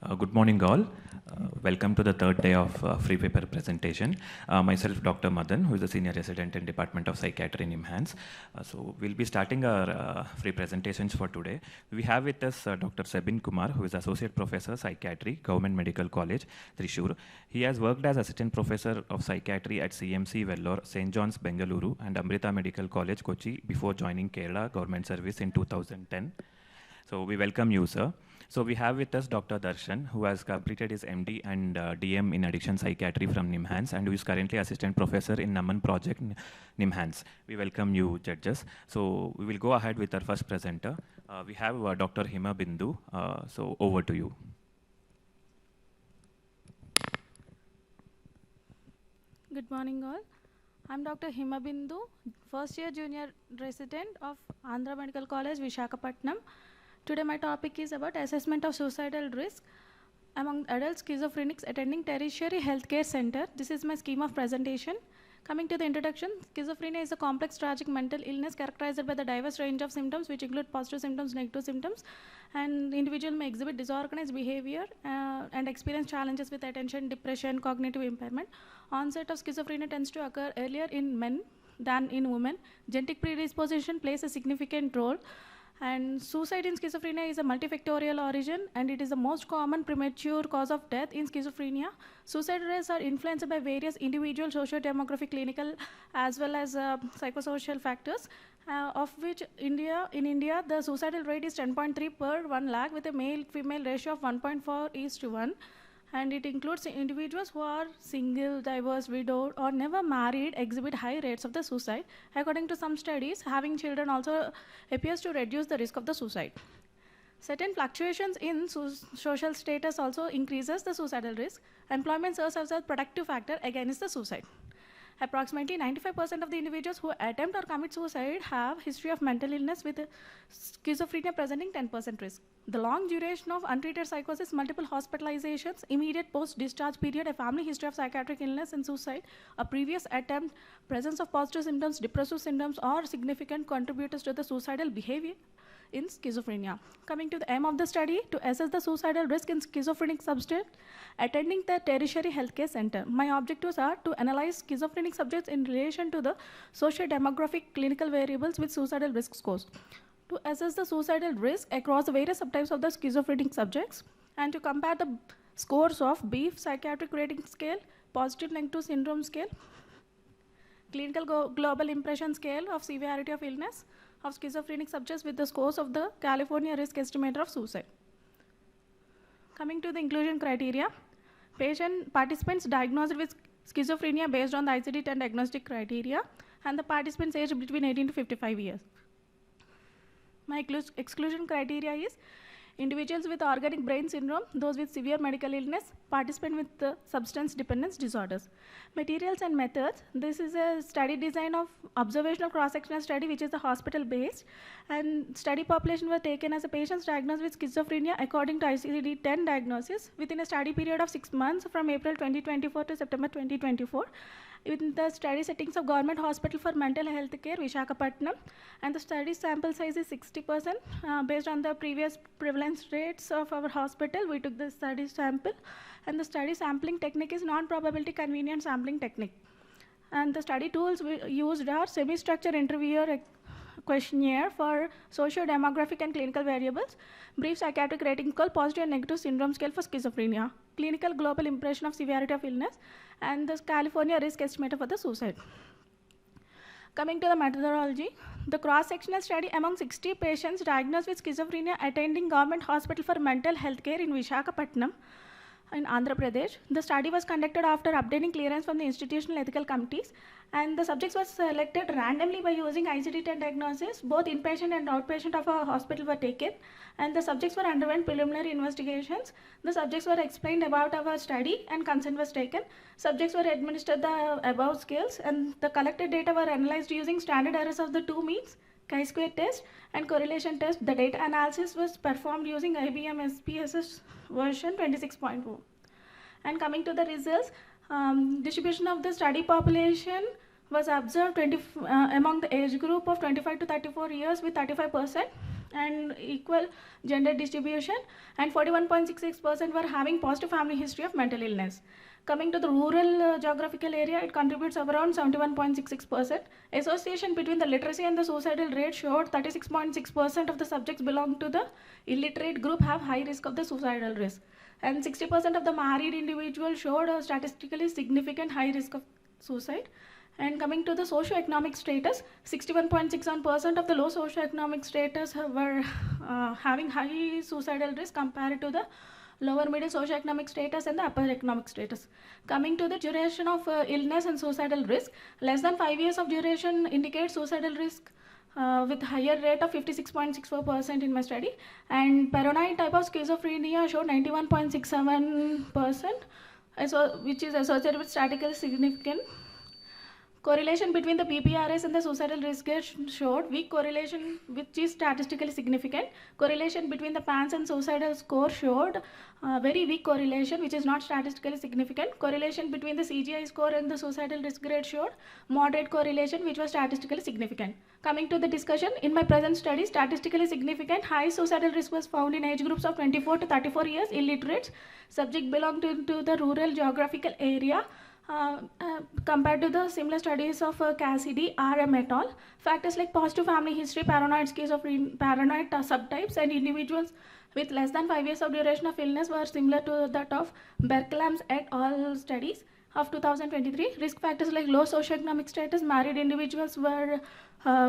Good morning, all. Welcome to the third day of free paper presentation. Myself, Dr. Madan, who is a senior resident in Department of Psychiatry in IMHANS. So we'll be starting our free presentations for today. We have with us Dr. Sebin Kumar, who is Associate Professor, Psychiatry, Government Medical College, Thrissur. He has worked as Assistant Professor of Psychiatry at CMC, Vellore, St. John's, Bengaluru, and Amrita Medical College, Kochi, before joining Kerala Government Service in 2010. So we welcome you, sir. So we have with us Dr. Darshan, who has completed his MD and DM in Addiction Psychiatry from NIMHANS, and who is currently Assistant Professor in Naman Project, NIMHANS. We welcome you, judges. So we will go ahead with our first presenter. We have Dr. Hima Bindu. So over to you. Good morning, all. I'm Dr. Hima Bindu, first year junior resident of Andhra Medical College, Visakhapatnam. Today my topic is about assessment of suicidal risk among adult schizophrenics attending tertiary healthcare center. This is my scheme of presentation. Coming to the introduction, schizophrenia is a complex tragic mental illness characterized by the diverse range of symptoms which include positive symptoms, negative symptoms, and the individual may exhibit disorganized behavior and experience challenges with attention, depression, cognitive impairment. Onset of schizophrenia tends to occur earlier in men than in women. Genetic predisposition plays a significant role. And suicide in schizophrenia is a multifactorial origin, and it is the most common premature cause of death in schizophrenia. Suicide rates are influenced by various individual socio-demographic, clinical, as well as psychosocial factors, of which in India, the suicidal rate is 10.3 per 1 lakh with a male-female ratio of 1.4:1. And it includes individuals who are single, divorced, widowed, or never married exhibit high rates of the suicide. According to some studies, having children also appears to reduce the risk of the suicide. Certain fluctuations in social status also increases the suicidal risk. Employment serves as a protective factor against the suicide. Approximately 95% of the individuals who attempt or commit suicide have history of mental illness with schizophrenia presenting 10% risk. The long duration of untreated psychosis, multiple hospitalizations, immediate post-discharge period, a family history of psychiatric illness and suicide, a previous attempt, presence of positive symptoms, depressive symptoms are significant contributors to the suicidal behavior in schizophrenia. Coming to the aim of the study, to assess the suicidal risk in schizophrenic subjects attending the tertiary healthcare center. My objectives are to analyze schizophrenic subjects in relation to the socio-demographic clinical variables with suicidal risk scores, to assess the suicidal risk across the various subtypes of the schizophrenic subjects, and to compare the scores of BEEF psychiatric rating scale, positive negative syndrome scale, clinical global impression scale of severity of illness of schizophrenic subjects with the scores of the California risk estimator of suicide. Coming to the inclusion criteria, participants diagnosed with schizophrenia based on the ICD-10 diagnostic criteria, and the participants aged between 18 to 55 years. My exclusion criteria is individuals with organic brain syndrome, those with severe medical illness, participant with substance dependence disorders. Materials and methods. This is a study design of observational cross-sectional study which is the hospital-based, and study population were taken as a patients diagnosed with schizophrenia according to ICD-10 diagnosis within a study period of 6 months from April 2024 to September 2024. In the study settings of Government Hospital for Mental Health Care, Visakhapatnam, and the study sample size is 60%. Based on the previous prevalence rates of our hospital, we took the study sample, and the study sampling technique is non-probability convenient sampling technique. And the study tools we used are semi-structured interviewer questionnaire for socio-demographic and clinical variables, brief psychiatric rating scale, positive and negative syndrome scale for schizophrenia, clinical global impression of severity of illness, and the California risk estimator for the suicide. Coming to the methodology, the cross-sectional study among 60 patients diagnosed with schizophrenia attending Government Hospital for Mental Health Care in Visakhapatnam in Andhra Pradesh. The study was conducted after obtaining clearance from the institutional ethical committees, and the subjects were selected randomly by using ICD-10 diagnosis. Both inpatient and outpatient of our hospital were taken, and the subjects were underwent preliminary investigations. The subjects were explained about our study, and consent was taken. Subjects were administered the above scales, and the collected data were analyzed using standard errors of the two means, chi-square test, and correlation test. The data analysis was performed using IBM SPSS version 26.0. And coming to the results, distribution of the study population was observed among the age group of 25 to 34 years with 35%, and equal gender distribution, and 41.66% were having positive family history of mental illness. Coming to the rural geographical area, it contributes around 71.66%. Association between the literacy and the suicidal rate showed 36.6% of the subjects belong to the illiterate group have high risk of the suicidal risk. And 60% of the married individuals showed a statistically significant high risk of suicide. And coming to the socioeconomic status, 61.61% of the low socioeconomic status were having high suicidal risk compared to the lower middle socioeconomic status and the upper economic status. Coming to the duration of illness and suicidal risk, less than 5 years of duration indicates suicidal risk with higher rate of 56.64% in my study, and paranoid type of schizophrenia showed 91.67%, which is associated with statistically significant. Correlation between the PPRS and the suicidal risk showed weak correlation, which is statistically significant. Correlation between the PANS and suicidal score showed very weak correlation, which is not statistically significant. Correlation between the CGI score and the suicidal risk grade showed moderate correlation, which was statistically significant. Coming to the discussion, in my present study, statistically significant high suicidal risk was found in age groups of 24 to 34 years, illiterates, subject belonged to the rural geographical area. Compared to the similar studies of Cassidy, R.M. et al. Factors like positive family history, paranoid schizophrenia, paranoid subtypes, and individuals with less than 5 years of duration of illness were similar to that of Berkelams et al. Studies of 2023. Risk factors like low socioeconomic status, married individuals were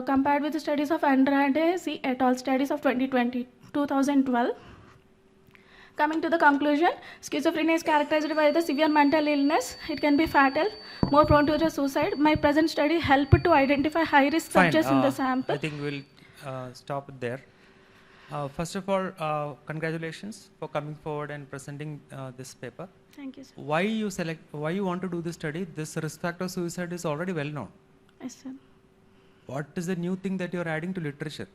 compared with the studies of Andrade C. et al. Studies of 2012. Coming to the conclusion, schizophrenia is characterized by the severe mental illness. It can be fatal, more prone to the suicide. My present study helped to identify high-risk subjects in the sample. I think we'll stop it there. First of all, congratulations for coming forward and presenting this paper. Thank you, sir. Why you want to do this study? This risk factor of suicide is already well known. Yes, sir. What is the new thing that you are adding to literature?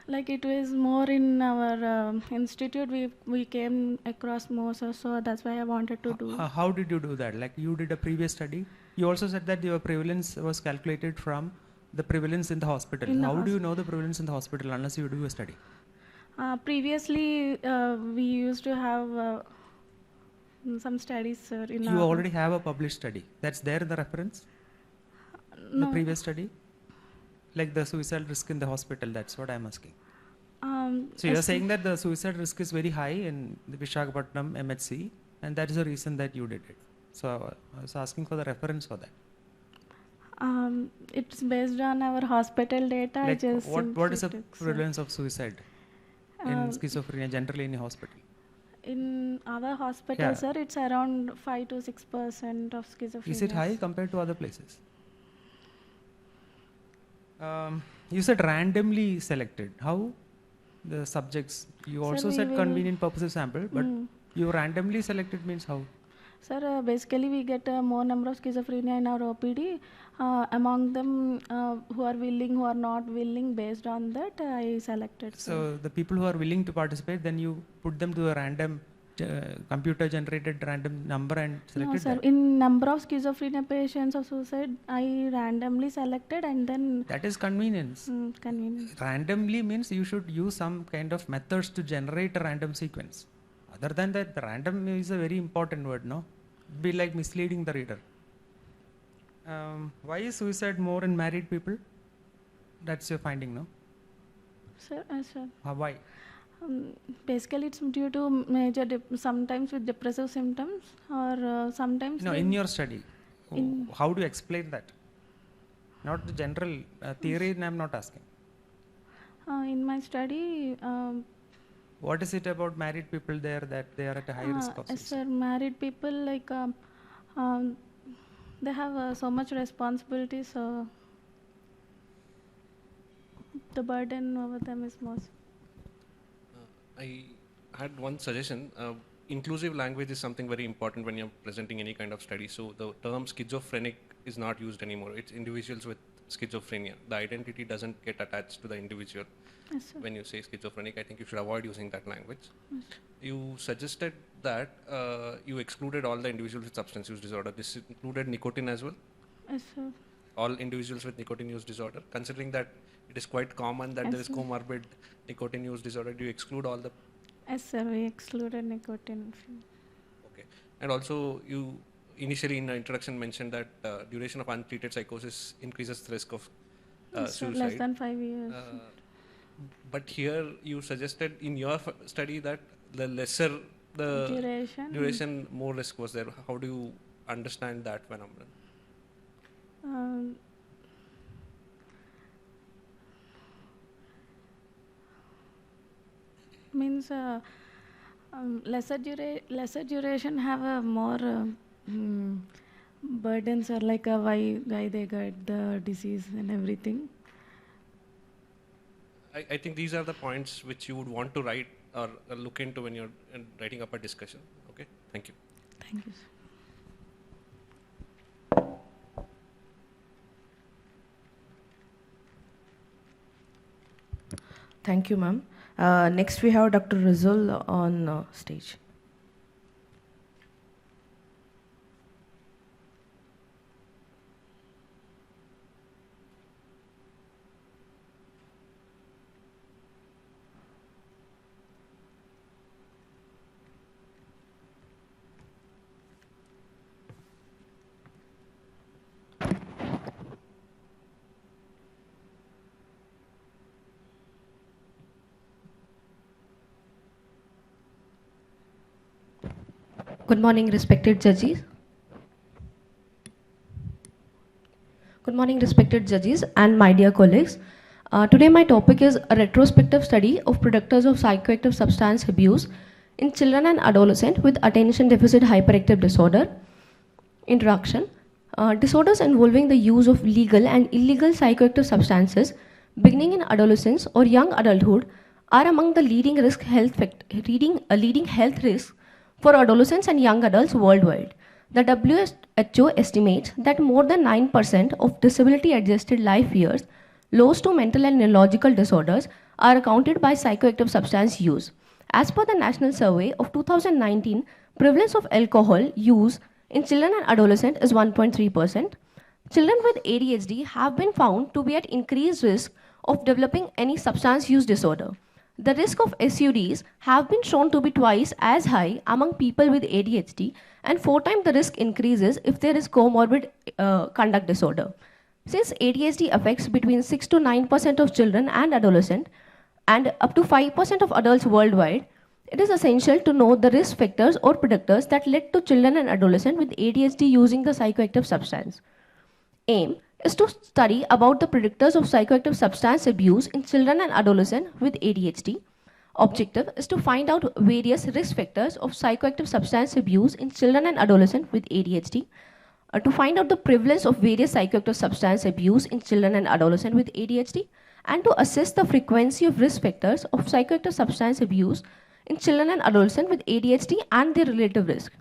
Like it was more in our institute, we came across more, so that's why I wanted to do. How did you do that? Like you did a previous study. You also said that your prevalence was calculated from the prevalence in the hospital. How do you know the prevalence in the hospital unless you do a study? Previously, we used to have some studies, sir. You already have a published study. That's there in the reference? No. The previous study? Like the suicide risk in the hospital, that's what I'm asking. So you're saying that the suicide risk is very high in the Visakhapatnam MHC, and that is the reason that you did it. So I was asking for the reference for that. It's based on our hospital data. Like what is the prevalence of suicide in schizophrenia generally in a hospital? In our hospital, sir, it's around 5 to 6% of schizophrenia. Is it high compared to other places? You said randomly selected. How the subjects? You also said convenient purposes sample, but you randomly selected means how? Sir, basically we get more number of schizophrenia in our OPD. Among them who are willing, who are not willing, based on that I selected. So the people who are willing to participate, then you put them to a random computer generated random number and selected. No, sir. That. In number of schizophrenia patients of suicide, I randomly selected and then. That is convenience. Convenience. Randomly means you should use some kind of methods to generate a random sequence. Other than that, the random is a very important word, no? It'd be like misleading the reader. Why is suicide more in married people? That's your finding, no? Sir, sir. Why? Basically, it's due to major, sometimes with depressive symptoms or sometimes. No, in your study, how do you explain that? Not the general theory, I'm not asking. In my study. What is it about married people there that they are at a high risk of suicide? Sir, married people, like, they have so much responsibility, so the burden over them is most. I had one suggestion. Inclusive language is something very important when you're presenting any kind of study. So the term schizophrenic is not used anymore. It's individuals with schizophrenia. The identity doesn't get attached to the individual. Yes, when you say schizophrenic, I think you should avoid using that language. Yes. You suggested that you excluded all the individuals with substance use disorder. This included nicotine as well? Yes, sir. All individuals with nicotine use disorder. Considering that it is quite common that Yes, there is sir. comorbid nicotine use disorder. Do you exclude all the? Yes, sir, we excluded nicotine. Okay. And also, you initially in the introduction mentioned that duration of untreated psychosis increases the risk of Yes, sir, suicide. less than 5 years. But here you suggested in your study that the lesser the duration, more risk was there. How do you understand that phenomenon? Means lesser duration have a more burdens, or like why they got the disease and everything. I think these are the points which you would want to write or look into when you're writing up a discussion. Okay, thank you. Thank you, sir. Thank you, ma'am. Next, we have Dr. Rizul on stage. Good morning, respected judges. Good morning, respected judges and my dear colleagues. Today my topic is a retrospective study of predictors of psychoactive substance abuse in children and adolescents with attention deficit hyperactive disorder. Introduction. Disorders involving the use of legal and illegal psychoactive substances beginning in adolescence or young adulthood are among the leading health risks for adolescents and young adults worldwide. The WHO estimates that more than 9% of disability-adjusted life years lost to mental and neurological disorders are accounted by psychoactive substance use. As per the National Survey of 2019, prevalence of alcohol use in children and adolescents is 1.3%. Children with ADHD have been found to be at increased risk of developing any substance use disorder. The risk of SUDs have been shown to be twice as high among people with ADHD, and 4 times the risk increases if there is comorbid conduct disorder. Since ADHD affects between 6 to 9% of children and adolescents and up to 5% of adults worldwide, it is essential to know the risk factors or predictors that led to children and adolescents with ADHD using the psychoactive substance. Aim is to study about the predictors of psychoactive substance abuse in children and adolescents with ADHD. Objective is to find out various risk factors of psychoactive substance abuse in children and adolescents with ADHD. To find out the prevalence of various psychoactive substance abuse in children and adolescents with ADHD, and to assess the frequency of risk factors of psychoactive substance abuse in children and adolescents with ADHD and their relative risk.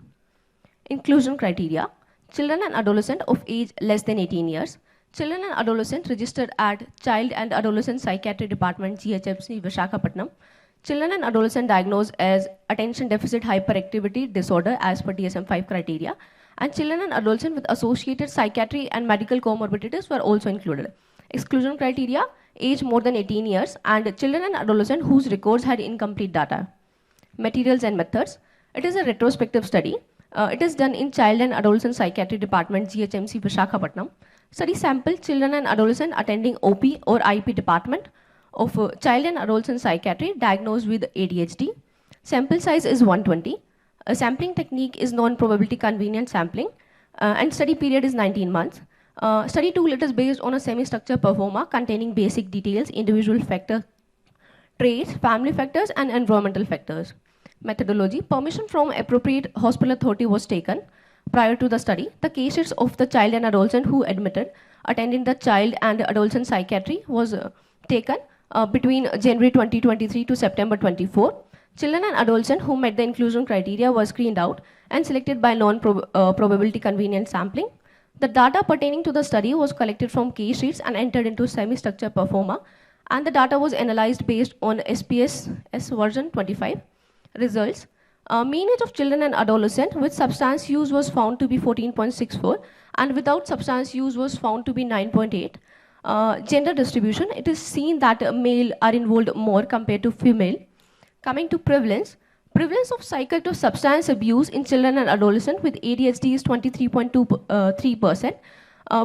Inclusion criteria: children and adolescents of age less than 18 years, children and adolescents registered at Child and Adolescent Psychiatry Department, GHMC, Visakhapatnam, children and adolescents diagnosed as attention deficit hyperactivity disorder as per DSM-5 criteria, and children and adolescents with associated psychiatry and medical comorbidities were also included. Exclusion criteria: age more than 18 years, and children and adolescents whose records had incomplete data. Materials and methods: it is a retrospective study. It is done in Child and Adolescent Psychiatry Department, GHMC, Visakhapatnam. Study sample children and adolescents attending OP or IP department of Child and Adolescent Psychiatry diagnosed with ADHD. Sample size is 120. A sampling technique is non-probability convenient sampling, and study period is 19 months. Study tool: it is based on a semi-structured performer containing basic details, individual factor traits, family factors, and environmental factors. Methodology: permission from appropriate hospital authority was taken. Prior to the study, the cases of the child and adolescent who admitted attending the child and adolescent psychiatry was taken between January 2023 to September 24. Children and adolescents who met the inclusion criteria were screened out and selected by non-probability convenient sampling. The data pertaining to the study was collected from case sheets and entered into semi-structured performer, and the data was analyzed based on SPS version 25. Results: mean age of children and adolescents with substance use was found to be 14.64, and without substance use was found to be 9.8. Gender distribution, it is seen that male are involved more compared to female. Coming to prevalence, prevalence of psychoactive substance abuse in children and adolescents with ADHD is 23.23%,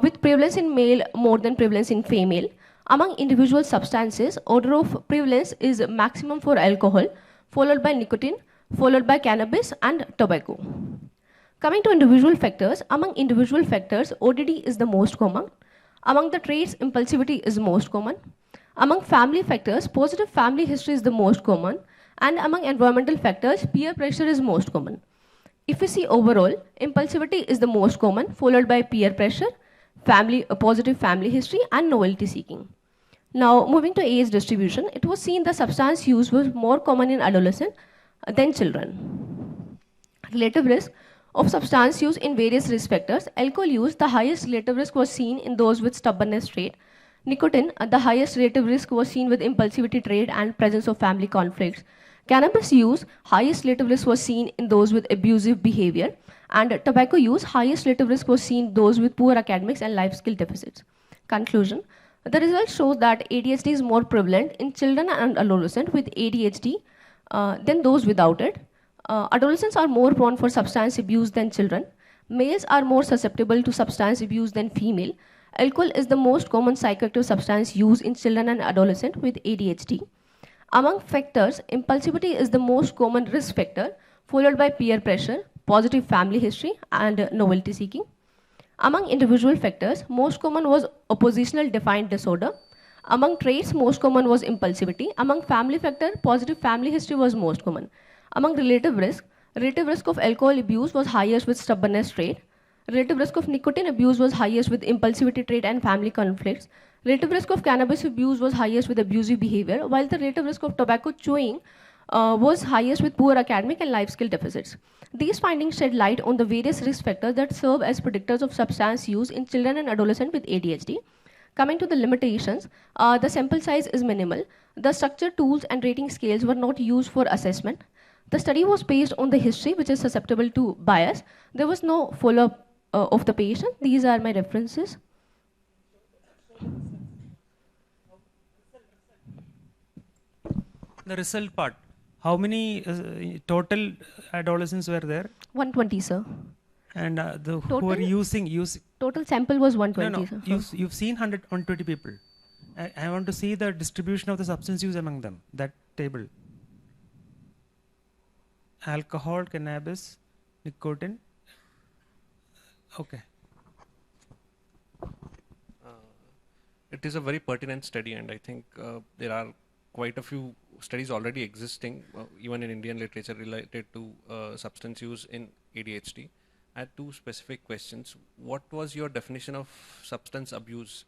with prevalence in male more than prevalence in female. Among individual substances, order of prevalence is maximum for alcohol, followed by nicotine, followed by cannabis and tobacco. Coming to individual factors, among individual factors, ODD is the most common. Among the traits, impulsivity is most common. Among family factors, positive family history is the most common. And among environmental factors, peer pressure is most common. If we see overall, impulsivity is the most common, followed by peer pressure, positive family history, and novelty seeking. Now, moving to age distribution, it was seen the substance use was more common in adolescents than children. Relative risk of substance use in various risk factors. Alcohol use, the highest relative risk was seen in those with stubbornness trait. Nicotine, the highest relative risk was seen with impulsivity trait and presence of family conflicts. Cannabis use, highest relative risk was seen in those with abusive behavior. And tobacco use, highest relative risk was seen in those with poor academics and life skill deficits. Conclusion. The results show that ADHD is more prevalent in children and adolescents with ADHD than those without it. Adolescents are more prone for substance abuse than children. Males are more susceptible to substance abuse than female. Alcohol is the most common psychoactive substance used in children and adolescents with ADHD. Among factors, impulsivity is the most common risk factor, followed by peer pressure, positive family history, and novelty seeking. Among individual factors, most common was oppositional defiant disorder. Among traits, most common was impulsivity. Among family factor, positive family history was most common. Among relative risk of alcohol abuse was highest with stubbornness trait. Relative risk of nicotine abuse was highest with impulsivity trait and family conflicts. Relative risk of cannabis abuse was highest with abusive behavior, while the relative risk of tobacco chewing was highest with poor academic and life skill deficits. These findings shed light on the various risk factors that serve as predictors of substance use in children and adolescents with ADHD. Coming to the limitations, the sample size is minimal. The structure, tools, and rating scales were not used for assessment. The study was based on the history, which is susceptible to bias. There was no follow-up of the patient. These are my references. The result part. How many total adolescents were there? 120, sir. And who were using? Total sample was 120, sir. You've seen 120 people. I want to see the distribution of the substance use among them, that table. Alcohol, cannabis, nicotine. Okay. It is a very pertinent study, and I think there are quite a few studies already existing, even in Indian literature, related to substance use in ADHD. I had two specific questions. What was your definition of substance abuse?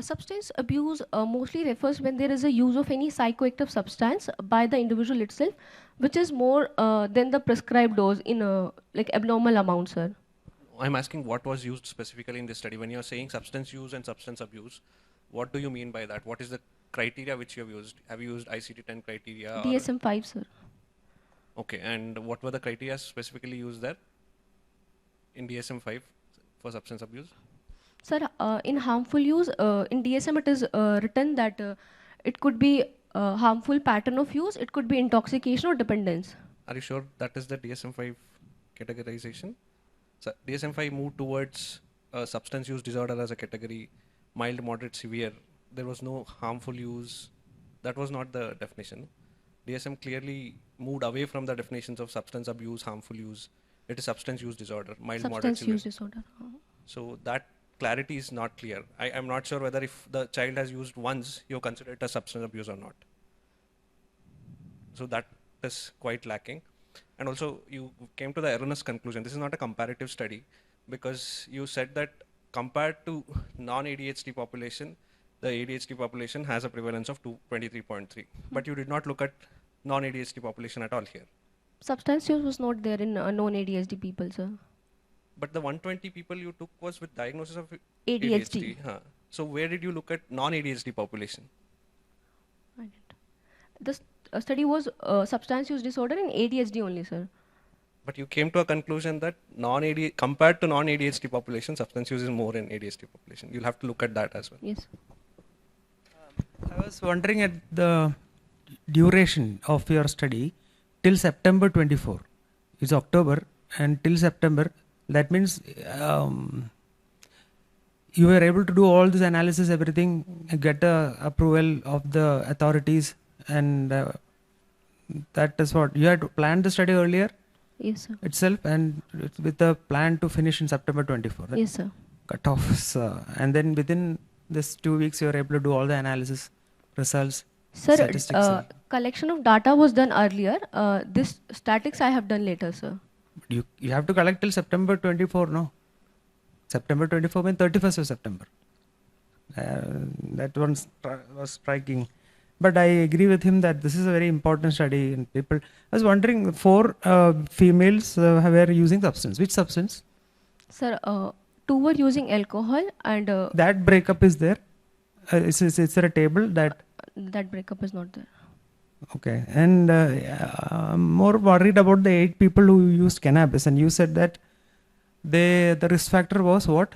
Substance abuse mostly refers when there is a use of any psychoactive substance by the individual itself, which is more than the prescribed dose in like abnormal amounts, sir. I'm asking what was used specifically in this study. When you're saying substance use and substance abuse, what do you mean by that? What is the criteria which you have used? Have you used ICD-10 criteria? DSM-5, sir. Okay, and what were the criteria specifically used there in DSM-5 for substance abuse? Sir, in harmful use, in DSM it is written that it could be harmful pattern of use, it could be intoxication or dependence. Are you sure that is the DSM-5 categorization? So DSM-5 moved towards substance use disorder as a category, mild, moderate, severe. There was no harmful use. That was not the definition. DSM clearly moved away from the definitions of substance abuse, harmful use. It is substance use disorder, mild, moderate, severe. Substance use disorder. So that clarity is not clear. I'm not sure whether if the child has used once, you consider it as substance abuse or not. So that is quite lacking. And also you came to the erroneous conclusion. This is not a comparative study because you said that compared to non-ADHD population, the ADHD population has a prevalence of 23.3. But you did not look at non-ADHD population at all here. Substance use was not there in non-ADHD people, sir. But the 120 people you took was with diagnosis of ADHD. So where did you look at non-ADHD population? I didn't. The study was substance use disorder in ADHD only, sir. but you came to a conclusion that compared to non-ADHD population, substance use is more in ADHD population. You'll have to look at that as well. Yes. I was wondering at the duration of your study till September 24. It's October and till September. That means you were able to do all this analysis, everything, get the approval of the authorities, and that is what you had planned the study earlier Yes, sir. itself, and with a plan to finish in September 24. Right? Yes, sir. Cutoffs, and then within this 2 weeks, you were able to do all the analysis, results, Sir, statistics. collection of data was done earlier. This statics I have done later, sir. You have to collect till September 24, no? September 24 means 31st of September. That one was striking. But I agree with him that this is a very important study in people. I was wondering, 4 females were using substance. Which substance? Sir, 2 were using alcohol and That breakup is there? Is there a table that... that breakup is not there. Okay. And I'm more worried about the 8 people who used cannabis. And you said that the risk factor was what?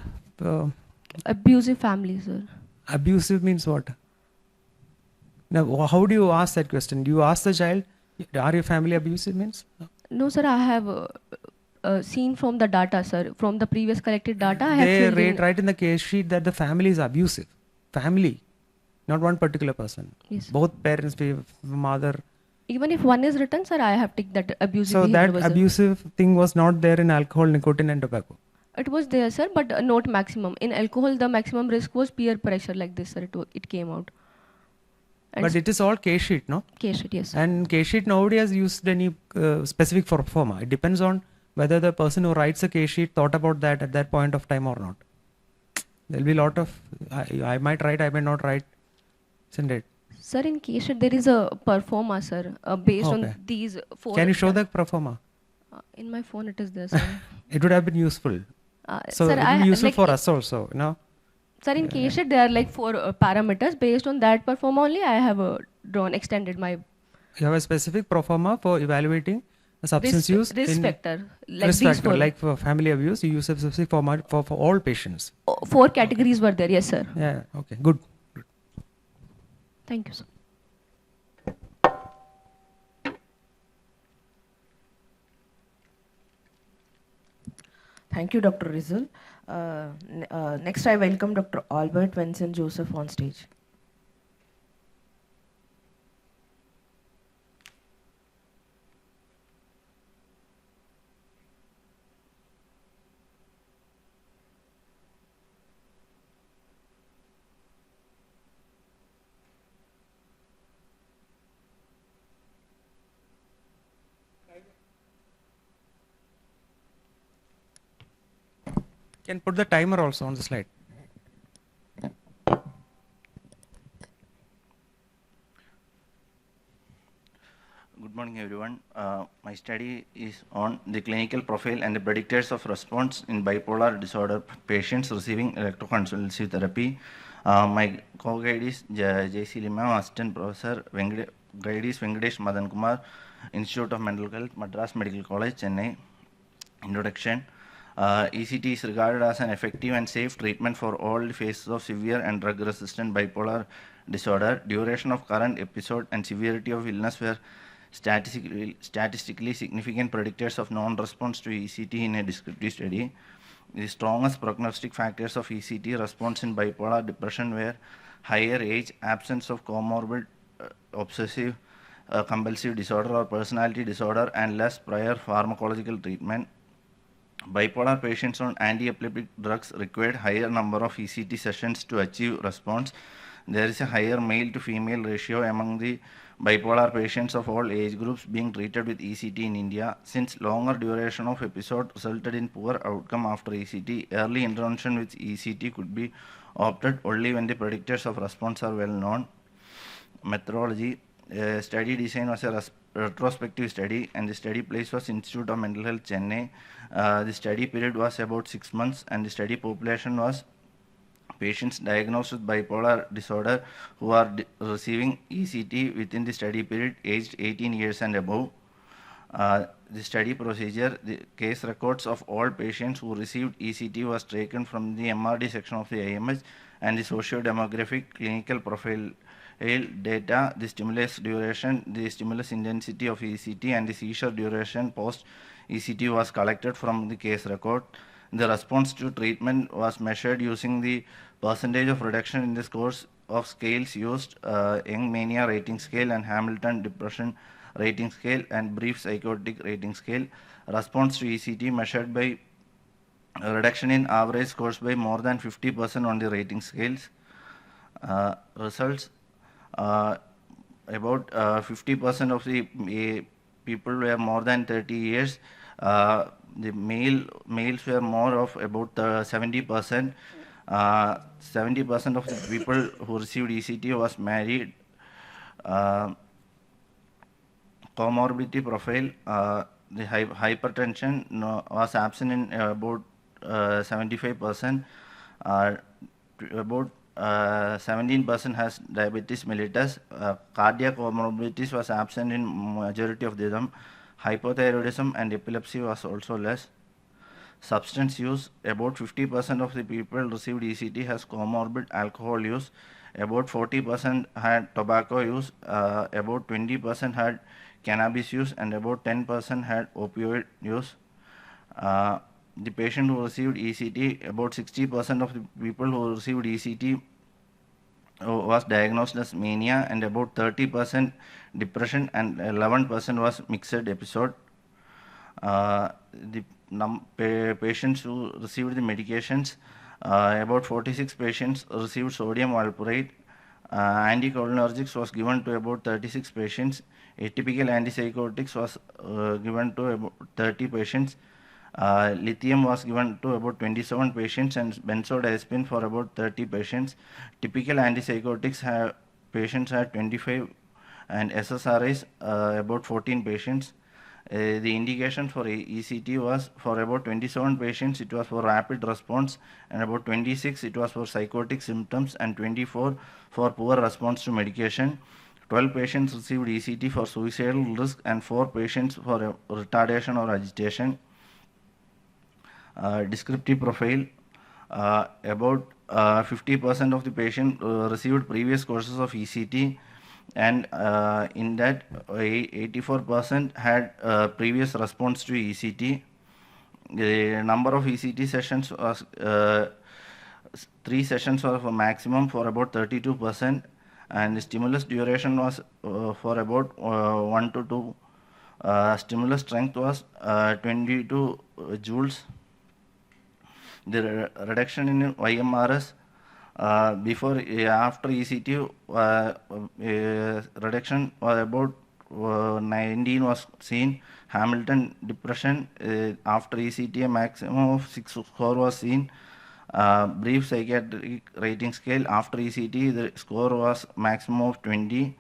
Abusive family, sir. Abusive means what? Now, how do you ask that question? Do you ask the child, are your family abusive means? No, sir, I have seen from the data, sir. From the previous collected data, I have They filled in. write in the case sheet that the family is abusive. Family, not one particular person. Yes. Both parents, mother. Even if one is written, sir, I have ticked that abusive So behavior that was there. abusive thing was not there in alcohol, nicotine and tobacco. It was there, sir, but not maximum. In alcohol, the maximum risk was peer pressure like this, sir. It came out. And But it is all case sheet, no? case sheet, yes. And case sheet nobody has used any specific pro forma. It depends on whether the person who writes a case sheet thought about that at that point of time or not. There will be a lot of, I might write, I may not write, isn't it? Sir, in case sheet, there is a performa, sir, based on Okay. these 4. Can you show the pro forma? In my phone, it is there, sir. It would have been useful. So sir, it will be useful for us also, you know. Sir, in case sheet, there are like 4 parameters. Based on that performa only, I have extended my You have a specific pro forma for evaluating the substance use. risk in factor. Like risk these factor, 4. like for family abuse, you use a specific format for all patients. 4 categories were there, yes, sir. Yeah, okay, good. Thank you, sir. Thank you, Dr. Rizal. Next, I welcome Dr. Albert Vincent Joseph on stage. Can put the timer also on the slide. Good morning, everyone. My study is on the clinical profile and the predictors of response in bipolar disorder patients receiving electroconvulsive therapy. My co-guide is J.C. Limam, Assistant Professor, Guide is Venkatesh Madan Kumar, Institute of Mental Health, Madras Medical College, Chennai. Introduction. ECT is regarded as an effective and safe treatment for all phases of severe and drug-resistant bipolar disorder. Duration of current episode and severity of illness were statistically significant predictors of non-response to ECT in a descriptive study. The strongest prognostic factors of ECT response in bipolar depression were higher age, absence of comorbid obsessive compulsive disorder or personality disorder, and less prior pharmacological treatment. Bipolar patients on anti-epileptic drugs required higher number of ECT sessions to achieve response. There is a higher male to female ratio among the bipolar patients of all age groups being treated with ECT in India. Since longer duration of episode resulted in poor outcome after ECT, early intervention with ECT could be opted only when the predictors of response are well known. Methodology. Study design was a retrospective study, and the study place was Institute of Mental Health, Chennai. The study period was about 6 months, and the study population was patients diagnosed with bipolar disorder who are receiving ECT within the study period aged 18 years and above. The study procedure, the case records of all patients who received ECT was taken from the MRD section of the IMH, and the socio-demographic clinical profile data, the stimulus duration, the stimulus intensity of ECT, and the seizure duration post ECT was collected from the case record. The response to treatment was measured using the percentage of reduction in the scores of scales used, Young Mania Rating Scale and Hamilton Depression Rating Scale and Brief Psychotic Rating Scale. Response to ECT measured by a reduction in average scores by more than 50% on the rating scales. Results, about 50% of the people were more than 30 years. The males were more of about 70%. 70% of the people who received ECT was married. Comorbidity profile, the hypertension was absent in about 75%. About 17% has diabetes mellitus. Cardiac comorbidities was absent in majority of them. Hypothyroidism and epilepsy was also less. Substance use, about 50% of the people received ECT has comorbid alcohol use. About 40% had tobacco use. About 20% had cannabis use, and about 10% had opioid use. The patient who received ECT, about 60% of the people who received ECT was diagnosed as mania, and about 30% depression, and 11% was mixed episode. The patients who received the medications, about 46 patients received sodium valproate. Anticholinergics was given to about 36 patients. Atypical antipsychotics was given to about 30 patients. Lithium was given to about 27 patients, and benzodiazepine for about 30 patients. Typical antipsychotics patients had 25, and SSRIs about 14 patients. The indication for ECT was for about 27 patients, it was for rapid response, and about 26 it was for psychotic symptoms, and 24 for poor response to medication. 12 patients received ECT for suicidal risk, and 4 patients for retardation or agitation. Descriptive profile, about 50% of the patient received previous courses of ECT, and in that 84% had previous response to ECT. The number of ECT sessions was 3 sessions were for maximum for about 32%, and the stimulus duration was for about 1 to 2. Stimulus strength was 22 joules. The reduction in YMRS before after ECT reduction was about 19 was seen. Hamilton depression after ECT a maximum of 6 score was seen. Brief psychiatric rating scale after ECT the score was maximum of 20.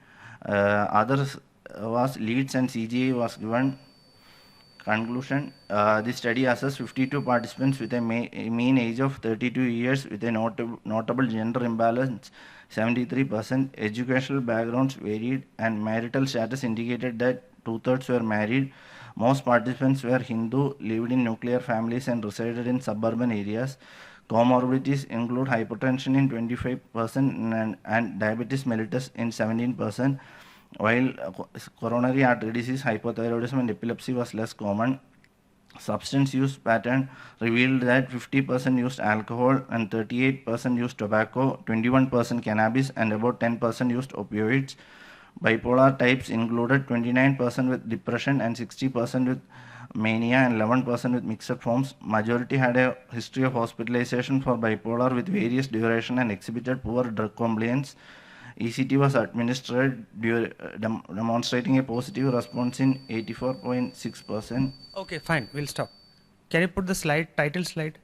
Others was Leeds and CGI was given. Conclusion, the study assessed 52 participants with a mean age of 32 years with a notable gender imbalance, 73%. Educational backgrounds varied, and marital status indicated that 2/3 were married. Most participants were Hindu, lived in nuclear families, and resided in suburban areas. Comorbidities include hypertension in 25% and diabetes mellitus in 17%. While coronary artery disease, hypothyroidism, and epilepsy was less common. Substance use pattern revealed that 50% used alcohol, and 38% used tobacco, 21% cannabis, and about 10% used opioids. Bipolar types included 29% with depression, and 60% with mania, and 11% with mixed forms. Majority had a history of hospitalization for bipolar with various duration and exhibited poor drug compliance. ECT was administered demonstrating a positive response in 84.6%. Okay, fine, we'll stop. Can you put the slide, title slide?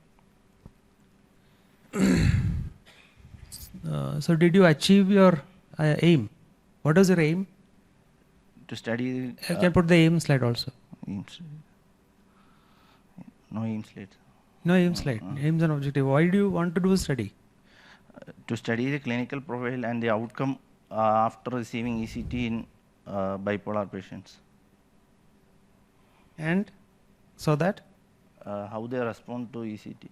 So did you achieve your aim? What was your aim? To study. You can put the aim slide also. Aim slide. No aim slide. No aim slide. Aims and objective. Why do you want to do a study? To study the clinical profile and the outcome after receiving ECT in bipolar patients. And so that, how they respond to ECT.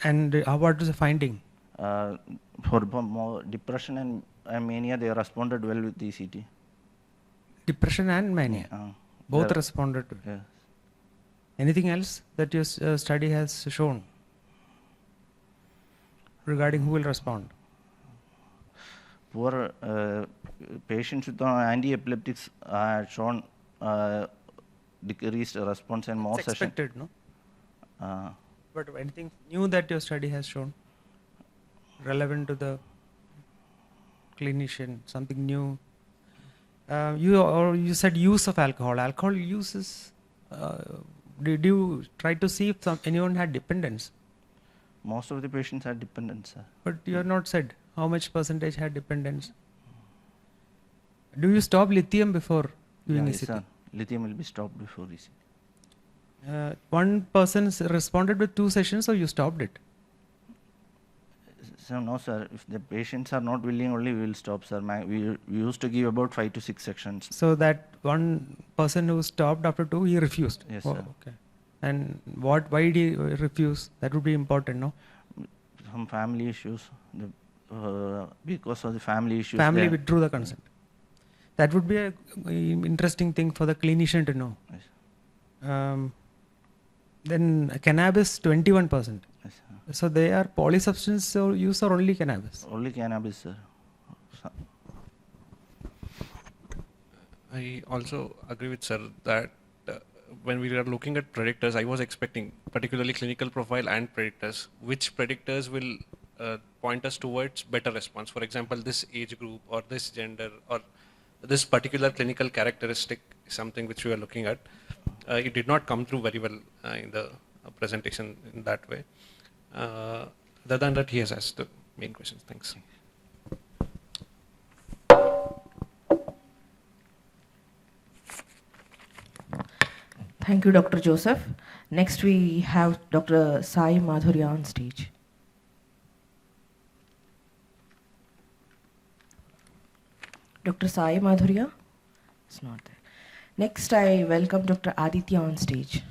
and what is the finding? For more depression and mania, they responded well with ECT. Depression and mania. Both There- responded to it. Yes. Anything else that your study has shown regarding who will respond? Poor patients with anti-epileptics had shown decreased response and more It's session. expected, no? Uh, But anything new that your study has shown relevant to the clinician, something new? You said use of alcohol. Alcohol use is. Did you try to see if anyone had dependence? most of the patients had dependence, sir. But you have not said how much percentage had dependence. Do you stop lithium before doing Yes, ECT? sir. Lithium will be stopped before ECT. One person responded with 2 sessions, or you stopped it? So no, sir. If the patients are not willing, only we will stop, sir. We used to give about 5 to 6 sections. So that one person who stopped after 2, he refused. Yes, Oh, sir. okay. And why did he refuse? That would be important, no? Some family issues. Because of the family issues. Family they- withdrew the consent. That would be a interesting thing for the clinician to know. Yes, Then cannabis 21%. yes, sir. So they are polysubstance use or only cannabis? Only cannabis, sir. I also agree with sir that when we are looking at predictors, I was expecting particularly clinical profile and predictors, which predictors will point us towards better response. For example, this age group or this gender or this particular clinical characteristic is something which we are looking at. It did not come through very well in the presentation in that way. Other than that, he has asked the main questions. Thanks. Thank you, Dr. Joseph. Next, we have Dr. Sai Madhurya on stage. Dr. Sai Madhurya? It's not there. Next, I welcome Dr. Aditya on stage.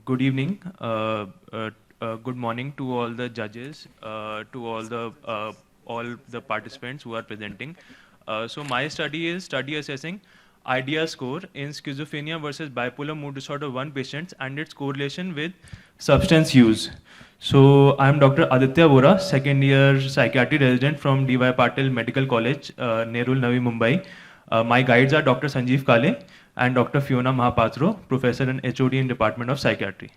Good evening. Good morning to all the judges, to all the participants who are presenting. So my study is study assessing IDEA score in schizophrenia versus bipolar mood disorder 1 patients and its correlation with substance use. So I'm Dr. Aditya Vora, second year psychiatry resident from D.Y. Patil Medical College, Nerul, Navi Mumbai. My guides are Dr. Sanjeev Kale and Dr. Fiona Mahapatro, professor and HOD in Department of Psychiatry.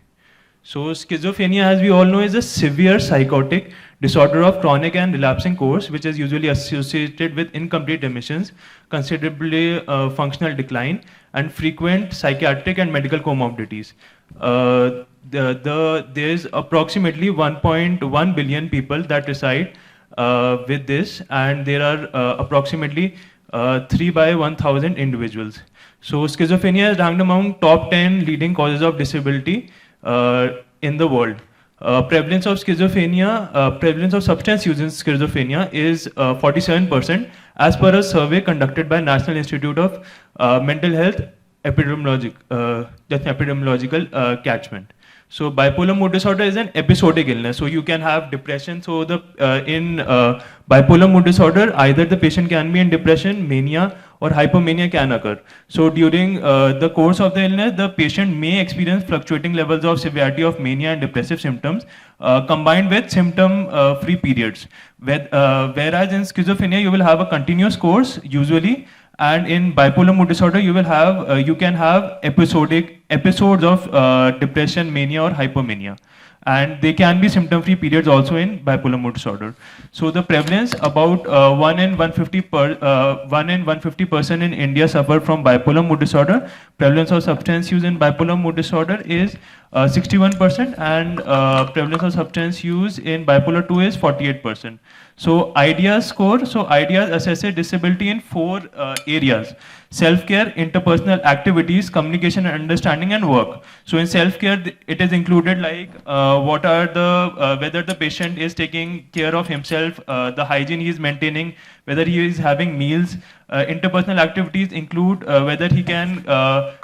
So schizophrenia, as we all know, is a severe psychotic disorder of chronic and relapsing course, which is usually associated with incomplete remissions, considerably functional decline, and frequent psychiatric and medical comorbidities. There is approximately 1.1 billion people that reside with this, and there are approximately 3 by 1,000 individuals. So schizophrenia is ranked among top 10 leading causes of disability in the world. Prevalence of schizophrenia, prevalence of substance use in schizophrenia is 47%, as per a survey conducted by National Institute of Mental Health epidemiological catchment. So bipolar mood disorder is an episodic illness. So you can have depression. So in bipolar mood disorder, either the patient can be in depression, mania, or hypomania can occur. So during the course of the illness, the patient may experience fluctuating levels of severity of mania and depressive symptoms combined with symptom-free periods. Whereas in schizophrenia, you will have a continuous course usually, and in bipolar mood disorder, you can have episodes of depression, mania, or hypomania. And they can be symptom-free periods also in bipolar mood disorder. So the prevalence, about 1 in 150 person in India suffer from bipolar mood disorder. Prevalence of substance use in bipolar mood disorder is 61%, and prevalence of substance use in bipolar 2 is 48%. So IDEAS score, so IDEAS assesses disability in 4 areas: self-care, interpersonal activities, communication and understanding, and work. So in self-care, it is included like what are the, whether the patient is taking care of himself, the hygiene he is maintaining, whether he is having meals. Interpersonal activities include whether he can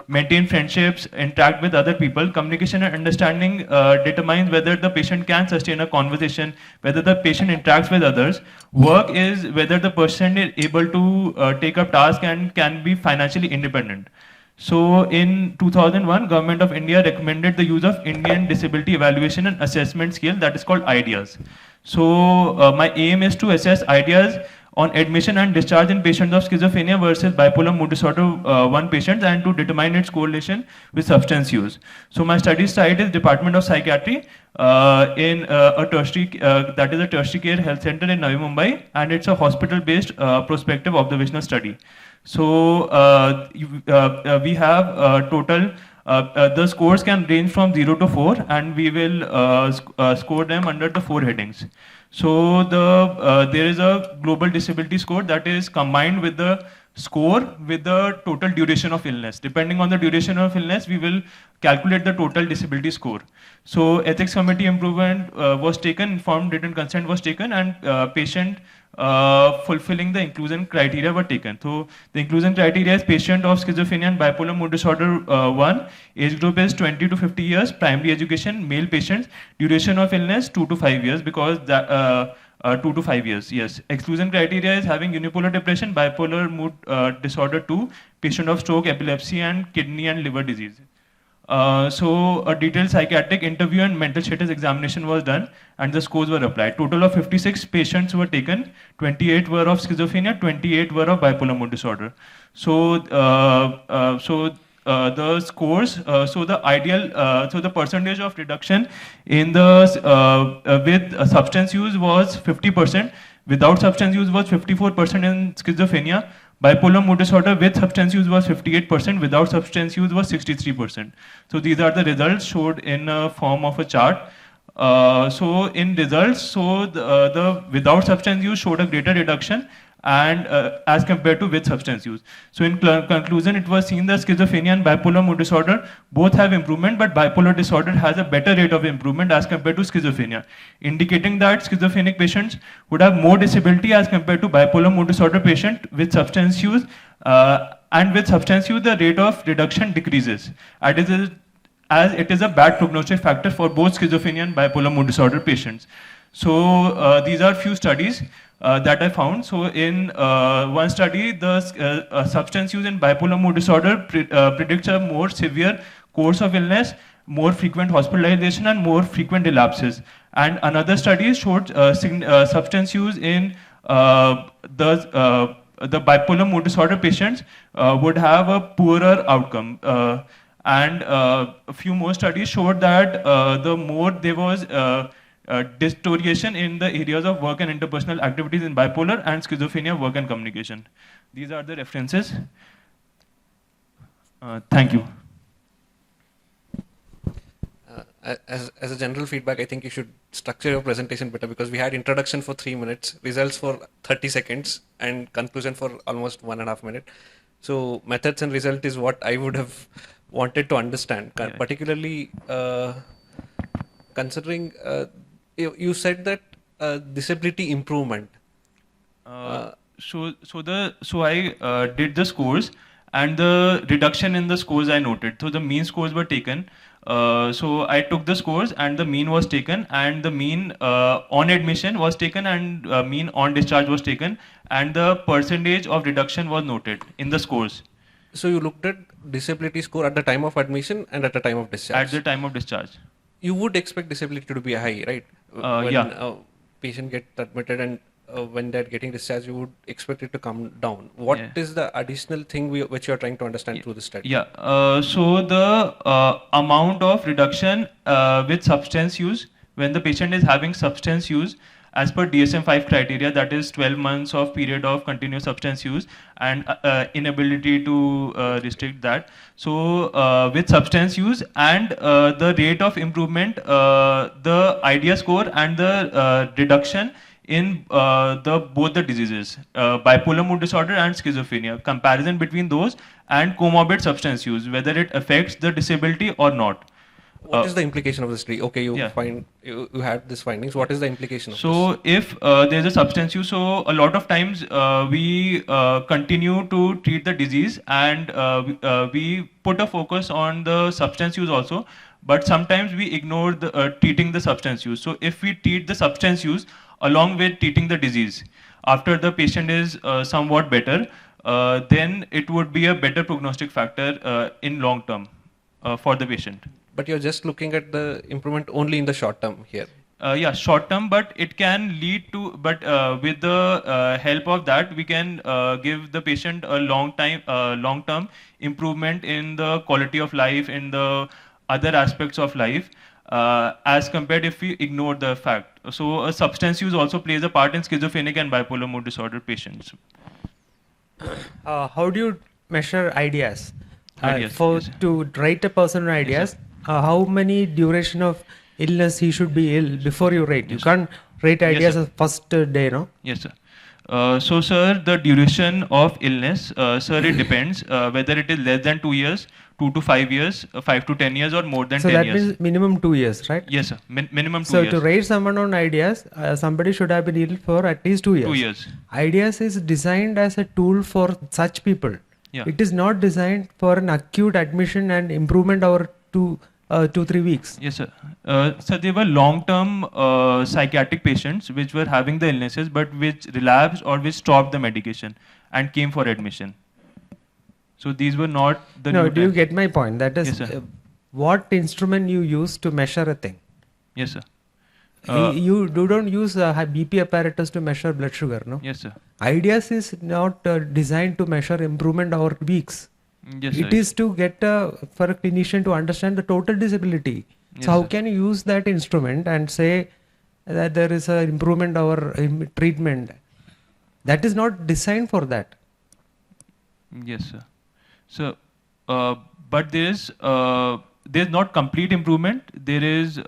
maintain friendships, interact with other people. Communication and understanding determines whether the patient can sustain a conversation, whether the patient interacts with others. Work is whether the person is able to take up tasks and can be financially independent. So in 2001, Government of India recommended the use of Indian Disability Evaluation and Assessment Scale, that is called IDEAS. So my aim is to assess IDEAS on admission and discharge in patients of schizophrenia versus bipolar mood disorder 1 patients, and to determine its correlation with substance use. So my study site is Department of Psychiatry in a tertiary, that is a tertiary care health center in Navi Mumbai, and it's a hospital-based prospective observational study. So we have total, the scores can range from 0 to 4, and we will score them under the 4 headings. So there is a global disability score that is combined with the score with the total duration of illness. Depending on the duration of illness, we will calculate the total disability score. So ethics committee improvement was taken, informed written consent was taken, and patient fulfilling the inclusion criteria were taken. So the inclusion criteria is patient of schizophrenia and bipolar mood disorder 1, age group is 20 to 50 years, primary education, male patients, duration of illness 2 to 5 years, because that 2 to 5 years, yes. Exclusion criteria is having unipolar depression, bipolar mood disorder 2, patient of stroke, epilepsy, and kidney and liver disease. So a detailed psychiatric interview and mental status examination was done, and the scores were applied. Total of 56 patients were taken, 28 were of schizophrenia, 28 were of bipolar mood disorder. So the scores, so the ideal, so the percentage of reduction in the with substance use was 50%, without substance use was 54% in schizophrenia. Bipolar mood disorder with substance use was 58%, without substance use was 63%. So these are the results showed in a form of a chart. So in results, so the without substance use showed a greater reduction, and as compared to with substance use. So in conclusion, it was seen that schizophrenia and bipolar mood disorder both have improvement, but bipolar disorder has a better rate of improvement as compared to schizophrenia, indicating that schizophrenic patients would have more disability as compared to bipolar mood disorder patient with substance use, and with substance use the rate of reduction decreases, as it is a bad prognostic factor for both schizophrenia and bipolar mood disorder patients. So these are few studies that I found. So in one study, the substance use in bipolar mood disorder predicts a more severe course of illness, more frequent hospitalization, and more frequent relapses. And another study showed substance use in the bipolar mood disorder patients would have a poorer outcome. And a few more studies showed that the more there was deterioration in the areas of work and interpersonal activities in bipolar and schizophrenia, work and communication. These are the references. Thank you. As a general feedback, I think you should structure your presentation better, because we had introduction for 3 minutes, results for 30 seconds, and conclusion for almost 1.5 minutes. So methods and result is what I would have wanted to understand, yeah. Particularly considering you said that disability improvement. So I did the scores, and the reduction in the scores I noted. So the mean scores were taken. So I took the scores, and the mean was taken, and the mean on admission was taken, and mean on discharge was taken, and the percentage of reduction was noted in the scores. So you looked at disability score at the time of admission and at the time of discharge? At the time of discharge. You would expect disability to be high, right? When a patient gets admitted and when they're getting discharged, you would expect it to come down. What is the additional thing which you're trying to understand through the study? So the amount of reduction with substance use, when the patient is having substance use, as per DSM-5 criteria, that is 12 months of period of continuous substance use and inability to restrict that. So with substance use and the rate of improvement, the IDEA score and the reduction in both the diseases, bipolar mood disorder and schizophrenia, comparison between those and comorbid substance use, whether it affects the disability or not. What is the implication of this study? Okay, you Yeah. you had this findings. What is the implication of this? So if there's a substance use, so a lot of times we continue to treat the disease and we put a focus on the substance use also, but sometimes we ignore the treating the substance use. So if we treat the substance use along with treating the disease, after the patient is somewhat better, then it would be a better prognostic factor in long term for the patient. But you're just looking at the improvement only in the short term here. Yeah, short term, but it can lead to, but with the help of that, we can give the patient a long term improvement in the quality of life, in the other aspects of life, as compared if we ignore the fact. So a substance use also plays a part in schizophrenic and bipolar mood disorder patients. How do you measure ideas? Ideas, yes. To rate a person on ideas, how many duration of illness he should be ill before you rate? You can't rate ideas sir. as first day, no? Yes, sir. So, sir, the duration of illness, sir, it depends whether it is less than 2 years, 2 to 5 years, 5 to 10 years, or more than 10 years. So that means minimum 2 years, right? Yes, sir. Minimum 2 so years. So to rate someone on ideas, somebody should have been ill for at least 2 years. 2 years. Ideas is designed as a tool for such people. Yeah. It is not designed for an acute admission and improvement over 2-3 weeks. Yes, sir. So they were long-term psychiatric patients which were having the illnesses but which relapsed or which stopped the medication and came for admission. So these were not the. No, do you get my point? That is, yes, what instrument you use to measure a thing. Yes, sir. You don't use a BP apparatus to measure blood sugar, no? Yes, sir. Ideas is not designed to measure improvement over weeks. Yes, it is to get for a clinician to understand the total disability. Yes, so how sir. can you use that instrument and say that there is an improvement over treatment? That is not designed for that. Yes, sir. So, but there's not complete improvement. There is.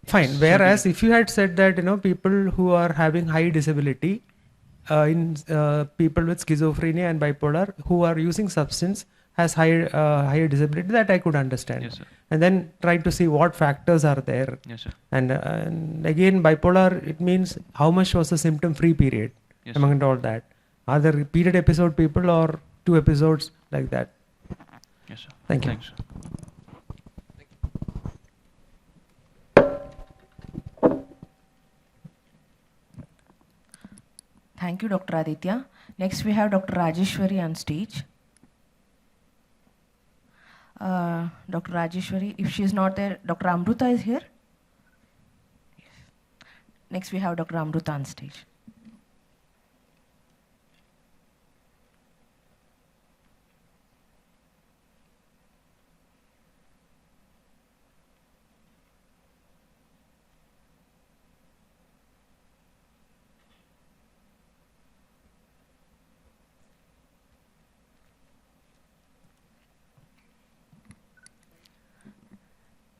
Fine. Whereas if you had said that people who are having high disability, in people with schizophrenia and bipolar who are using substance has higher disability, that I could understand. Yes, sir. And then try to see what factors are there. Yes, sir. And again, bipolar, it means how much was the symptom-free period, yes, among all that. Are there repeated episode people or 2 episodes like that? Yes, sir. Thank you. Thanks. Thank you, Dr. Aditya. Next, we have Dr. Rajeshwari on stage. Dr. Rajeshwari, if she is not there, Dr. Amruta is here. Yes. Next, we have Dr. Amruta on stage.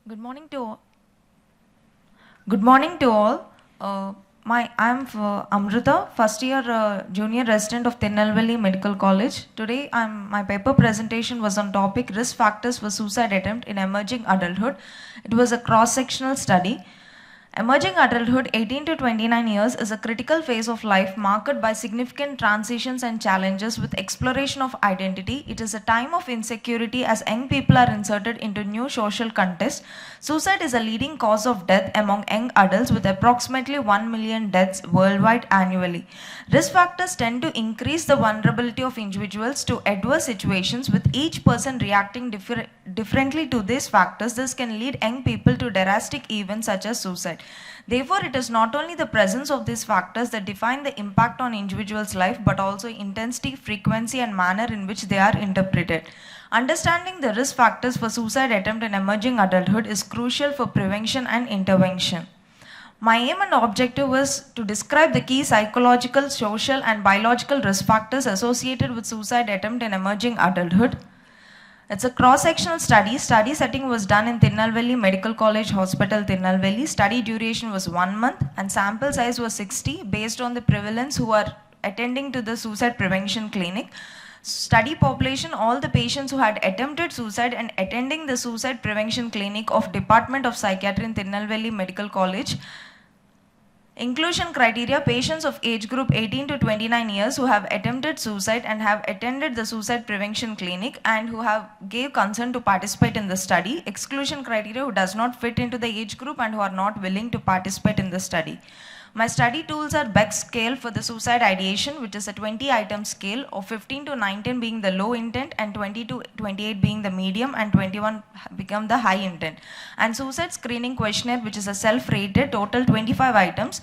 Good morning to all. Good morning to all. I'm Amrita, first year junior resident of Tirunelveli Medical College. Today, my paper presentation was on topic risk factors for suicide attempt in emerging adulthood. It was a cross-sectional study. Emerging adulthood, 18 to 29 years, is a critical phase of life marked by significant transitions and challenges with exploration of identity. It is a time of insecurity as young people are inserted into new social context. Suicide is a leading cause of death among young adults with approximately 1 million deaths worldwide annually. Risk factors tend to increase the vulnerability of individuals to adverse situations, with each person reacting differently to these factors. This can lead young people to drastic events such as suicide. Therefore, it is not only the presence of these factors that define the impact on individuals' life, but also intensity, frequency, and manner in which they are interpreted. Understanding the risk factors for suicide attempt in emerging adulthood is crucial for prevention and intervention. My aim and objective was to describe the key psychological, social, and biological risk factors associated with suicide attempt in emerging adulthood. It's a cross-sectional study. Study setting was done in Tirunelveli Medical College Hospital, Tirunelveli. Study duration was 1 month and sample size was 60 based on the prevalence who are attending to the suicide prevention clinic. Study population, all the patients who had attempted suicide and attending the suicide prevention clinic of Department of Psychiatry in Tirunelveli Medical College. Inclusion criteria, patients of age group 18 to 29 years who have attempted suicide and have attended the suicide prevention clinic and who have gave consent to participate in the study. Exclusion criteria, who does not fit into the age group and who are not willing to participate in the study. My study tools are Beck's scale for the suicide ideation, which is a 20-item scale of 15 to 19 being the low intent and 20 to 28 being the medium and 21 become the high intent. And suicide screening questionnaire, which is a self-rated, total 25 items.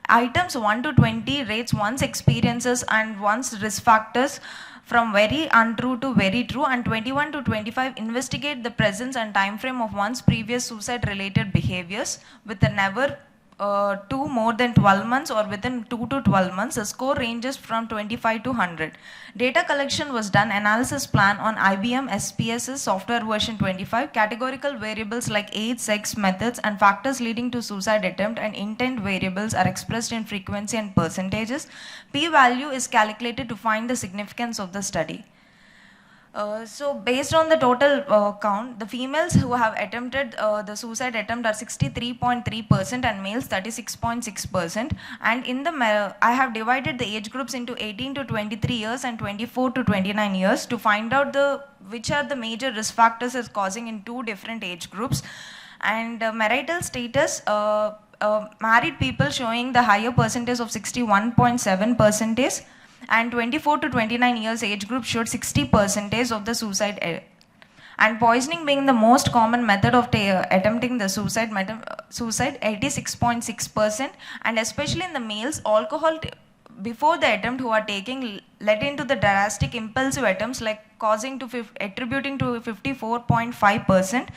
Items 1 to 20 rates one's experiences and one's risk factors from very untrue to very true, and 21 to 25 investigate the presence and time frame of one's previous suicide-related behaviors with a never to more than 12 months or within 2 to 12 months. The score ranges from 25 to 100. Data collection was done, analysis plan on IBM SPSS software version 25. Categorical variables like age, sex, methods and factors leading to suicide attempt and intent variables are expressed in frequency and percentages. P-value is calculated to find the significance of the study. So based on the total count, the females who have attempted the suicide attempt are 63.3% and males 36.6%. And in the I have divided the age groups into 18 to 23 years and 24 to 29 years to find out which are the major risk factors is causing in two different age groups. And marital status, married people showing the higher percentage of 61.7%. And 24 to 29 years age group showed 60% of the suicide. And poisoning being the most common method of attempting the suicide, 86.6%. And especially in the males, alcohol before the attempt who are taking led into the drastic impulsive attempts, like attributing to 54.5%.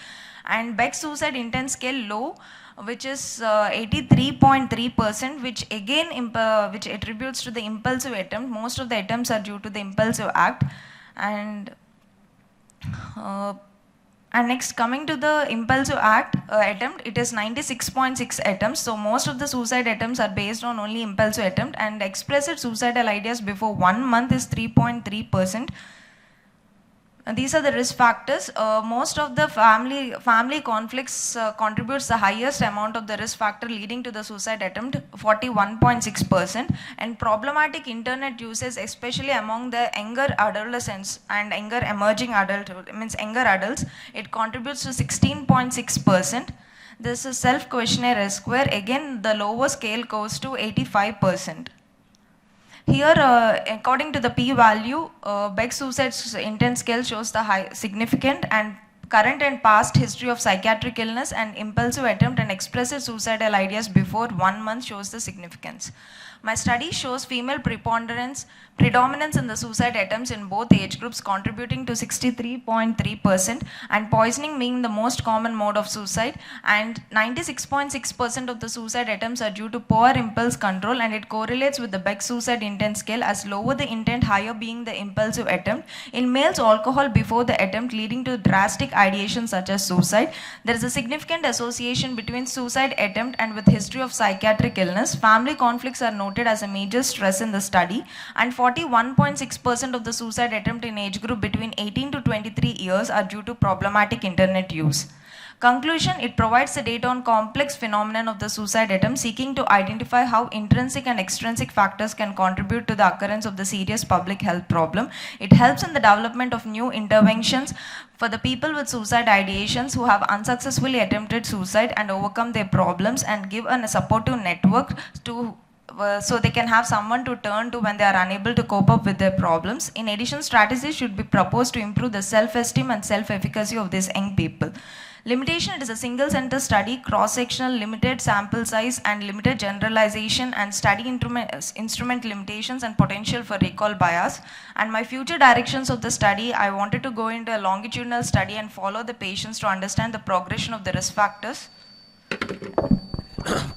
And Beck's suicide intent scale low, which is 83.3%, which again which attributes to the impulsive attempt. Most of the attempts are due to the impulsive act. And next, coming to the impulsive act attempt, it is 96.6 attempts. So most of the suicide attempts are based on only impulsive attempt, and expressed suicidal ideas before 1 month is 3.3%. These are the risk factors. Most of the family conflicts contributes the highest amount of the risk factor leading to the suicide attempt, 41.6%. And problematic internet usage, especially among the younger adolescents and younger emerging younger adults, it contributes to 16.6%. This is self-questionnaire risk, where again the lower scale goes to 85%. Here, according to the p-value, Beck's suicide intent scale shows the significant and current and past history of psychiatric illness and impulsive attempt and expressive suicidal ideas before 1 month shows the significance. My study shows female predominance in the suicide attempts in both age groups, contributing to 63.3%, and poisoning being the most common mode of suicide, and 96.6% of the suicide attempts are due to poor impulse control, and it correlates with the Beck suicide intent scale, as lower the intent, higher being the impulsive attempt. In males, alcohol before the attempt leading to drastic ideation such as suicide. There is a significant association between suicide attempt and with history of psychiatric illness. Family conflicts are noted as a major stress in the study, and 41.6% of the suicide attempt in age group between 18 to 23 years are due to problematic internet use. Conclusion, it provides the data on complex phenomenon of the suicide attempt, seeking to identify how intrinsic and extrinsic factors can contribute to the occurrence of the serious public health problem. It helps in the development of new interventions for the people with suicide ideations who have unsuccessfully attempted suicide and overcome their problems, and give a supportive network to so they can have someone to turn to when they are unable to cope up with their problems. In addition, strategies should be proposed to improve the self-esteem and self-efficacy of these young people. Limitation, it is a single center study, cross-sectional, limited sample size and limited generalization, and study instrument limitations and potential for recall bias. And my future directions of the study, I wanted to go into a longitudinal study and follow the patients to understand the progression of the risk factors.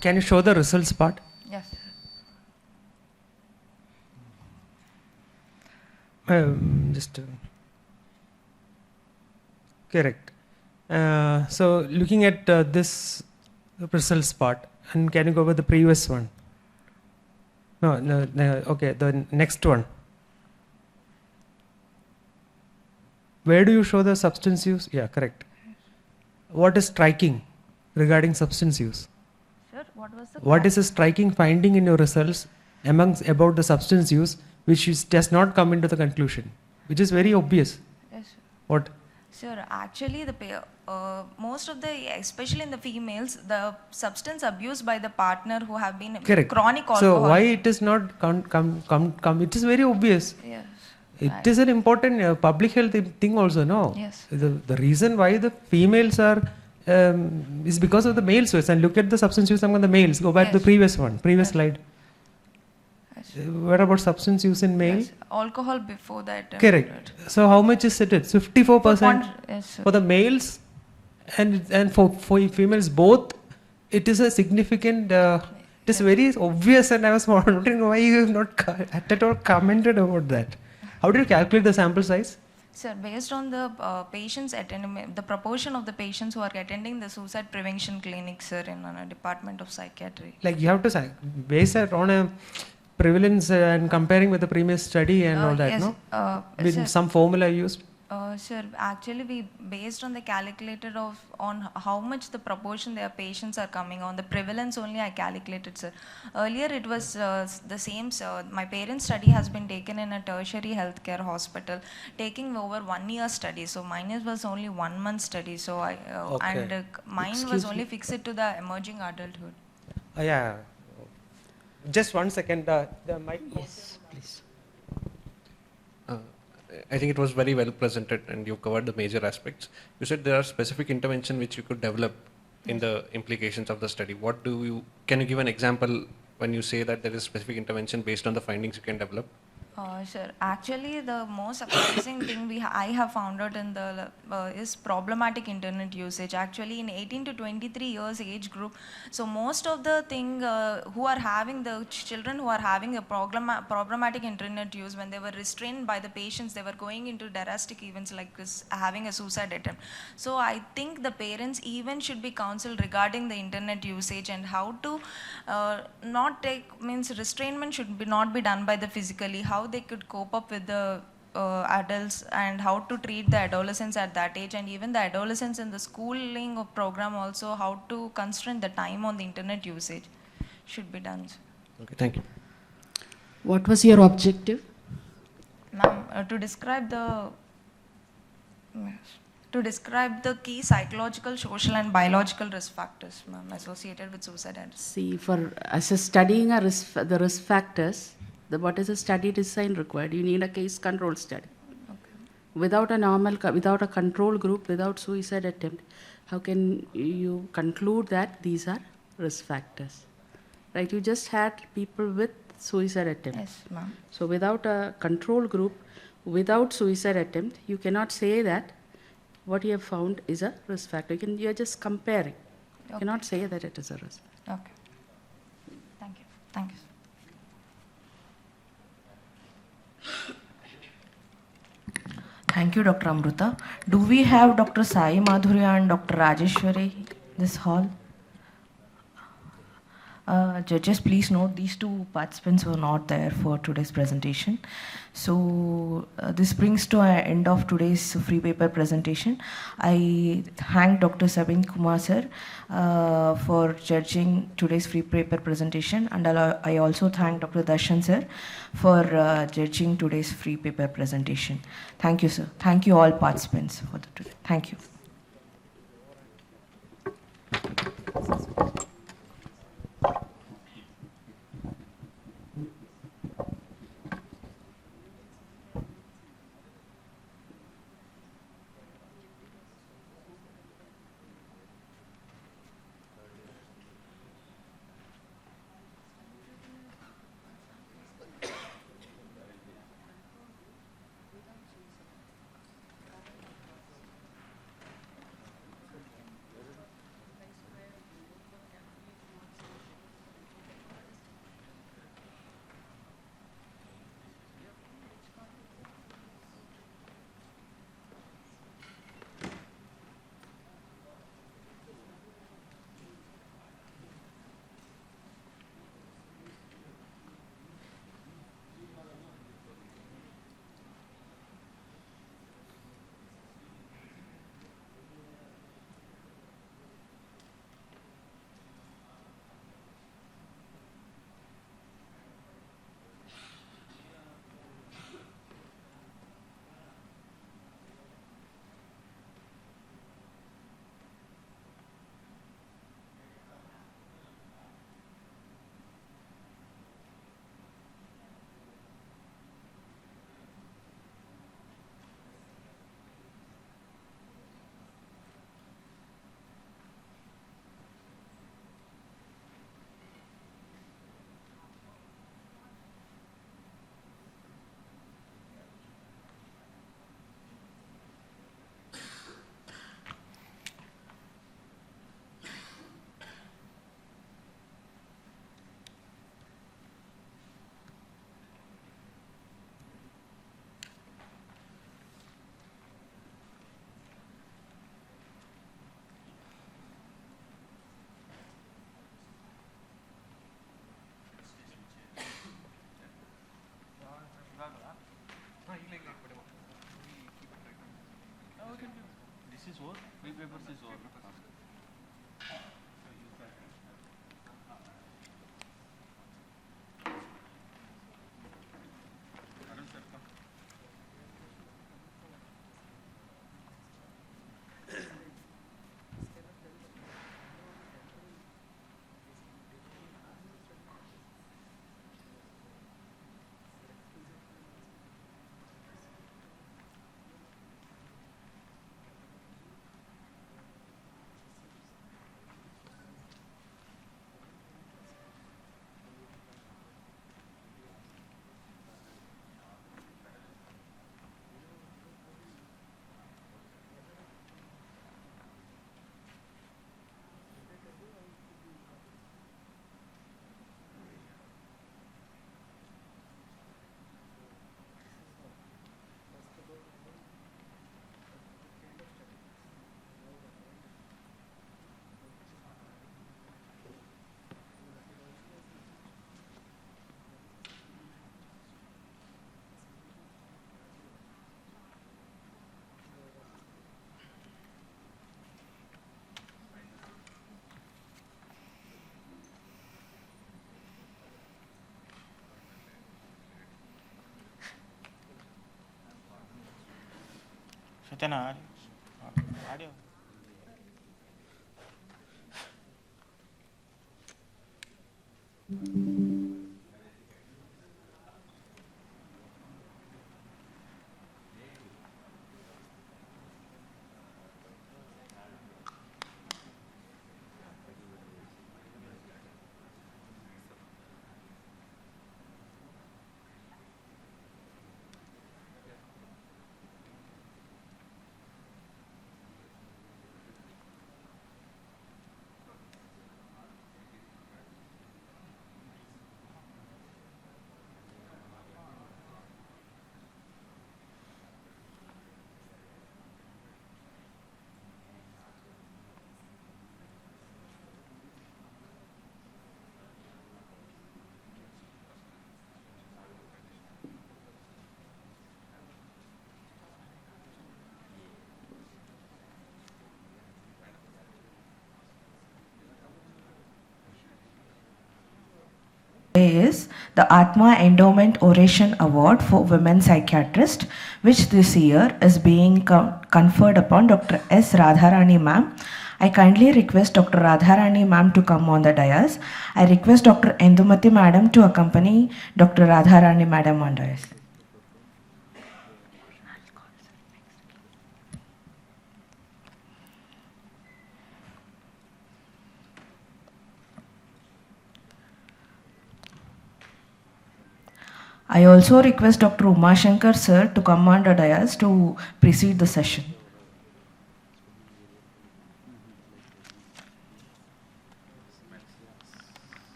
Can you show the results part? Yes. Just correct. So looking at this results part, and can you go with the previous one? No, okay, the next one. Where do you show the substance use? Yeah, correct. What is striking regarding substance use? Sir, what was the What is a striking finding in your results about the substance use which does not come into the conclusion, which is very obvious? Yes, sir. What? Sir, actually, most of the, especially in the females, the substance abuse by the partner who have been Correct. chronic alcohol. So why it is not come? It is very obvious. Yes. It is an important public health thing also, no? Yes. The reason why the females are is because of the male source. And look at the substance use among the males. Go back to the previous one, previous slide. What about substance use in male? Yes. Alcohol before that. Correct. So how much is it? It's 54% Yes, for the males and for females both. It is a significant. It is very obvious, and I was wondering why you have not at all commented about that. How do you calculate the sample size? Sir, based on the patients attending, the proportion of the patients who are attending the suicide prevention clinic, sir, in a department of psychiatry. Like you have to base it on a prevalence and comparing with the previous study and all that, yes, no? With sir. some formula used? Sir, actually we based on the calculator on how much the proportion their patients are coming on, the prevalence only I calculated, sir. Earlier it was the same, sir. My parents' study has been taken in a tertiary healthcare hospital, taking over 1 year study. So mine was only 1 month study. So mine was only fixed to the emerging adulthood. Yeah. Just 1 second. The mic. Yes, please. I think it was very well presented and you covered the major aspects. You said there are specific intervention which you could develop in the implications of the study. Can you give an example when you say that there is specific intervention based on the findings you can develop? Sure. Actually, the most surprising thing I have found out in the is problematic internet usage. Actually, in 18 to 23 years age group, so most of the who are having the children who are having a problematic internet use, when they were restrained by the patients, they were going into drastic events like this, having a suicide attempt. So I think the parents even should be counseled regarding the internet usage and how to restrainment should not be done by the physically, how they could cope up with the adults and how to treat the adolescents at that age, and even the adolescents in the schooling program also, how to constrain the time on the internet usage should be done. Okay, thank you. What was your objective? Ma'am, to describe the key psychological, social and biological risk factors, ma'am, associated with suicide and See, studying the risk factors, what is a study design required? You need a case control study. Okay. Without a control group, without suicide attempt, how can you conclude that these are risk factors? Right? You just had people with suicide attempt. Yes, ma'am. So without a control group, without suicide attempt, you cannot say that what you have found is a risk factor. You are just comparing. You cannot say that it is a risk. Okay. Thank you. Thank you. Thank you, Dr. Amruta. Do we have Dr. Sai Madhurya and Dr. Rajeshwari in this hall? Judges, please note these two participants were not there for today's presentation. So this brings to an end of today's free paper presentation. I thank Dr. Sabin Kumar sir for judging today's free paper presentation, and I also thank Dr. Darshan sir for judging today's free paper presentation. Thank you, sir. Thank you all participants for today. Thank you. is over. 3 papers is over. Satana, audio. Is the Atma Endowment Oration Award for Women Psychiatrists, which this year is being conferred upon Dr. S. Radharani ma'am. I kindly request Dr. Radharani ma'am to come on the dais. I request Dr. Endumati madam to accompany Dr. Radharani madam on dais. I also request Dr. Umashankar sir to come on the dais to precede the session.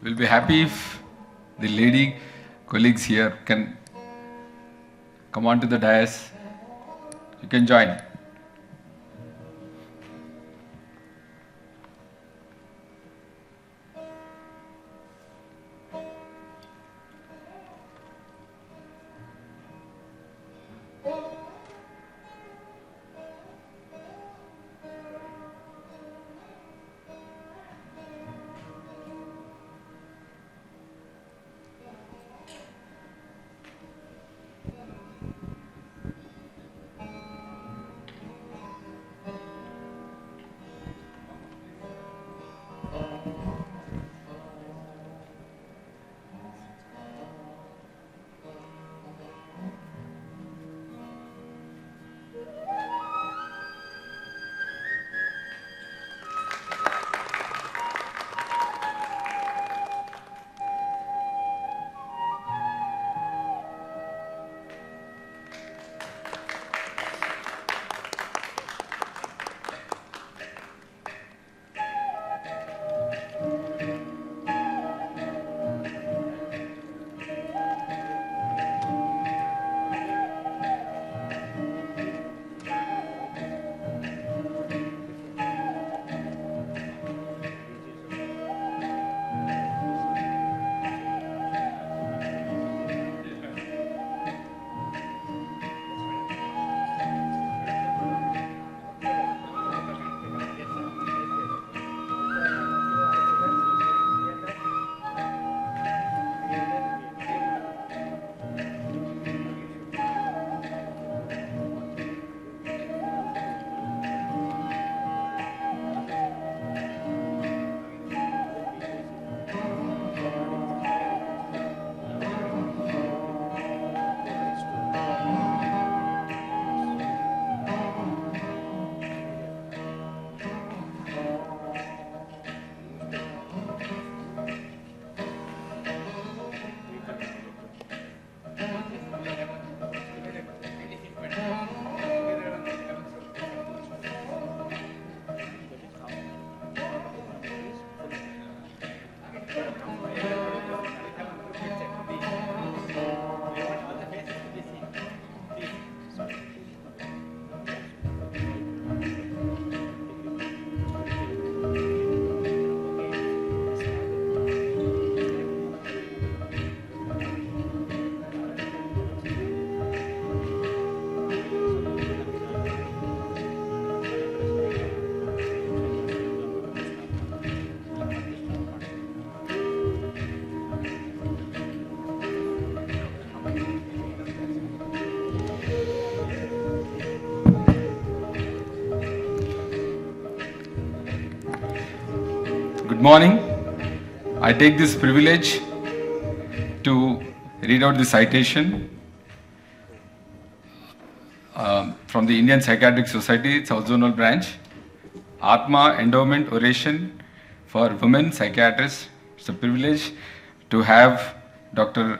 We'll be happy if the lady colleagues here can come on to the dais. You can join. Good morning. I take this privilege to read out the citation from the Indian Psychiatric Society, South Zonal Branch. Atma Endowment Oration for Women Psychiatrists. It's a privilege to have Dr.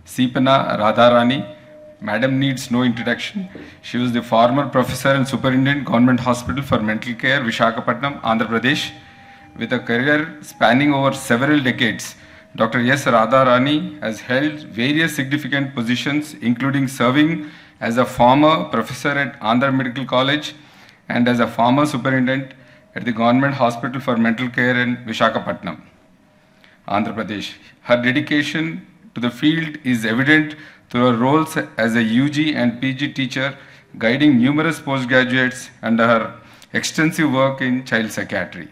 Sipana Radharani. Madam needs no introduction. She was the former professor and superintendent Government Hospital for Mental Care, Visakhapatnam, Andhra Pradesh. With a career spanning over several decades, Dr. S. Radharani has held various significant positions, including serving as a former professor at Andhra Medical College and as a former superintendent at the Government Hospital for Mental Care in Visakhapatnam, Andhra Pradesh. Her dedication to the field is evident through her roles as a UG and PG teacher, guiding numerous postgraduates, and her extensive work in child psychiatry.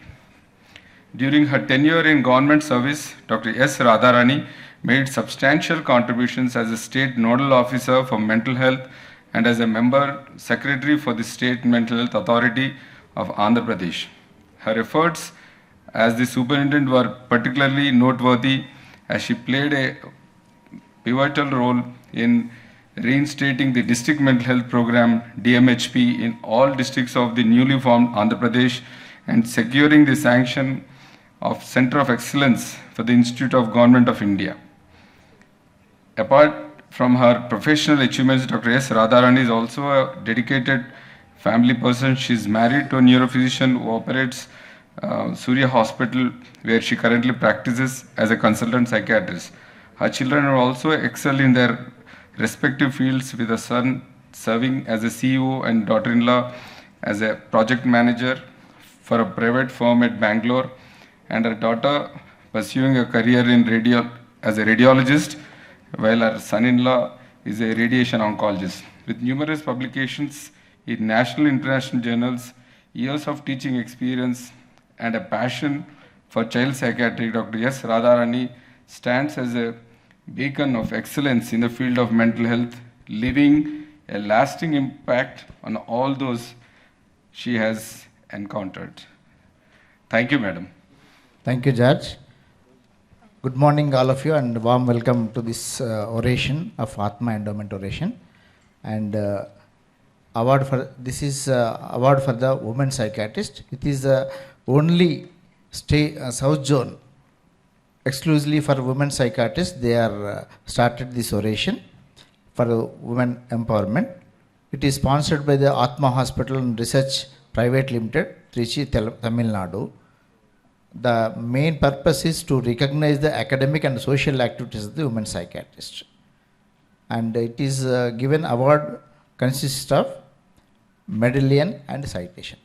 During her tenure in government service, Dr. S. Radharani made substantial contributions as a state nodal officer for mental health and as a member secretary for the State Mental Health Authority of Andhra Pradesh. Her efforts as the superintendent were particularly noteworthy as she played a pivotal role in reinstating the district mental health program DMHP in all districts of the newly formed Andhra Pradesh and securing the sanction of Center of Excellence for the Institute of Government of India. Apart from her professional achievements, Dr. S. Radharani is also a dedicated family person. She is married to a neurophysician who operates Surya Hospital, where she currently practices as a consultant psychiatrist. Her children are also excel in their respective fields, with a son serving as a CEO and daughter-in-law as a project manager for a private firm at Bangalore, and her daughter pursuing a career in as a radiologist, while her son-in-law is a radiation oncologist. With numerous publications in national and international journals, years of teaching experience, and a passion for child psychiatry, Dr. S. Radharani stands as a beacon of excellence in the field of mental health, leaving a lasting impact on all those she has encountered. Thank you, Madam. Thank you, Judge. Good morning, all of you, and warm welcome to this oration of Atma Endowment Oration. And award for the women psychiatrist. It is the only South Zone exclusively for women psychiatrists. They are started this oration for women empowerment. It is sponsored by the Atma Hospital and Research Private Limited, Trichy, Tamil Nadu. The main purpose is to recognize the academic and social activities of the women psychiatrist. And it is given award consists of medallion and citation.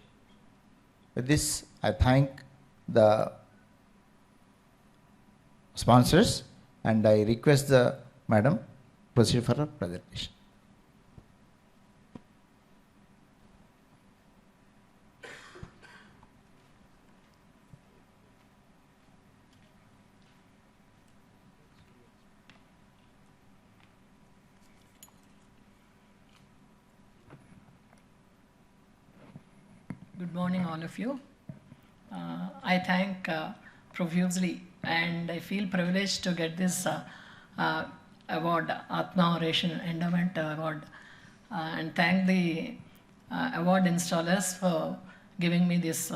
With this, I thank the sponsors and I request the madam proceed for a presentation. Good morning, all of you. I thank profusely and I feel privileged to get this award, Atma Oration Endowment Award, and thank the award installers for giving me this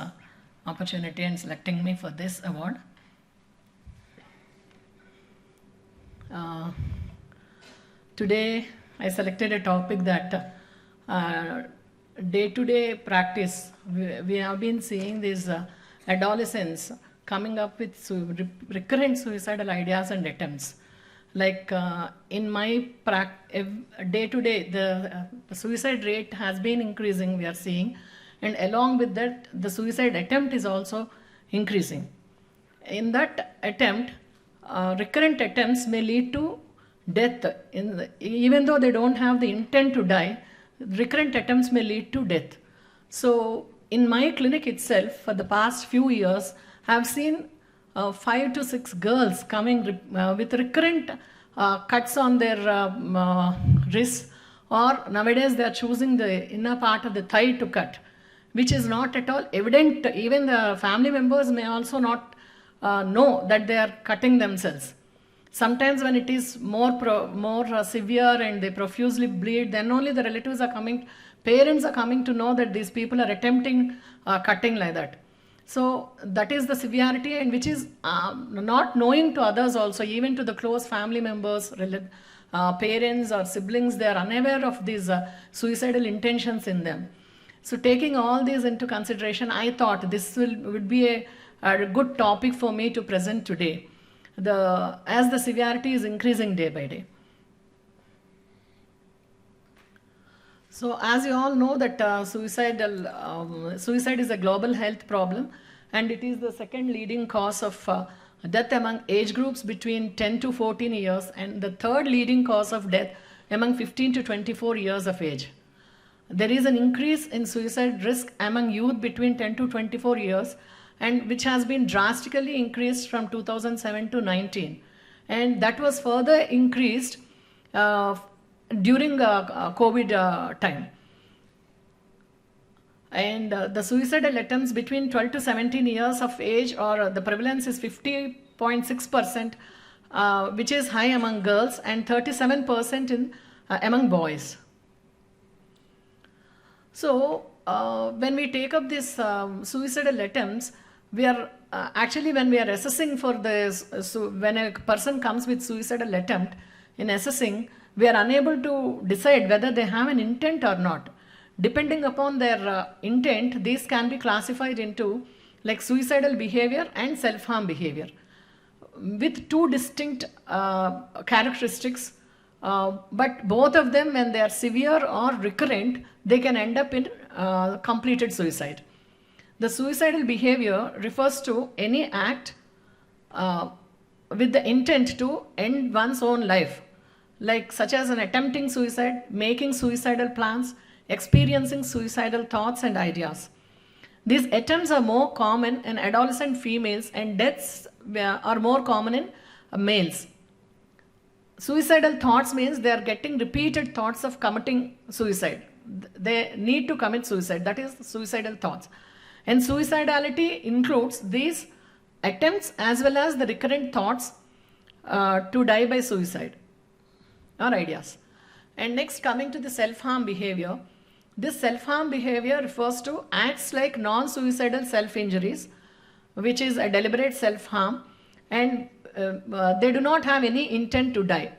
opportunity and selecting me for this award. Today, I selected a topic that day-to-day practice, we have been seeing these adolescents coming up with recurrent suicidal ideas and attempts. Like in my day-to-day, the suicide rate has been increasing, we are seeing, and along with that, the suicide attempt is also increasing. In that attempt, recurrent attempts may lead to death. Even though they don't have the intent to die, recurrent attempts may lead to death. So in my clinic itself, for the past few years, I have seen 5 to 6 girls coming with recurrent cuts on their wrists, or nowadays they are choosing the inner part of the thigh to cut, which is not at all evident. Even the family members may also not know that they are cutting themselves. Sometimes when it is more severe and they profusely bleed, then only the relatives are coming, parents are coming to know that these people are attempting cutting like that. So that is the severity, and which is not knowing to others also, even to the close family members, parents or siblings, they are unaware of these suicidal intentions in them. So taking all these into consideration, I thought this would be a good topic for me to present today, as the severity is increasing day by day. So as you all know that suicide is a global health problem, and it is the second leading cause of death among age groups between 10 to 14 years, and the third leading cause of death among 15 to 24 years of age. There is an increase in suicide risk among youth between 10 to 24 years, and which has been drastically increased from 2007 to 19. And that was further increased during COVID time. And the suicidal attempts between 12 to 17 years of age, or the prevalence is 50.6%, which is high among girls, and 37% among boys. So when we take up this suicidal attempts, we are actually, when we are assessing for this, when a person comes with suicidal attempt, in assessing, we are unable to decide whether they have an intent or not. Depending upon their intent, these can be classified into like suicidal behavior and self-harm behavior, with two distinct characteristics. But both of them, when they are severe or recurrent, they can end up in completed suicide. The suicidal behavior refers to any act with the intent to end one's own life, like such as an attempting suicide, making suicidal plans, experiencing suicidal thoughts and ideas. These attempts are more common in adolescent females, and deaths are more common in males. Suicidal thoughts means they are getting repeated thoughts of committing suicide. They need to commit suicide. That is suicidal thoughts. And suicidality includes these attempts as well as the recurrent thoughts to die by suicide or ideas. And next, coming to the self-harm behavior. This self-harm behavior refers to acts like non-suicidal self-injuries, which is a deliberate self-harm, and they do not have any intent to die.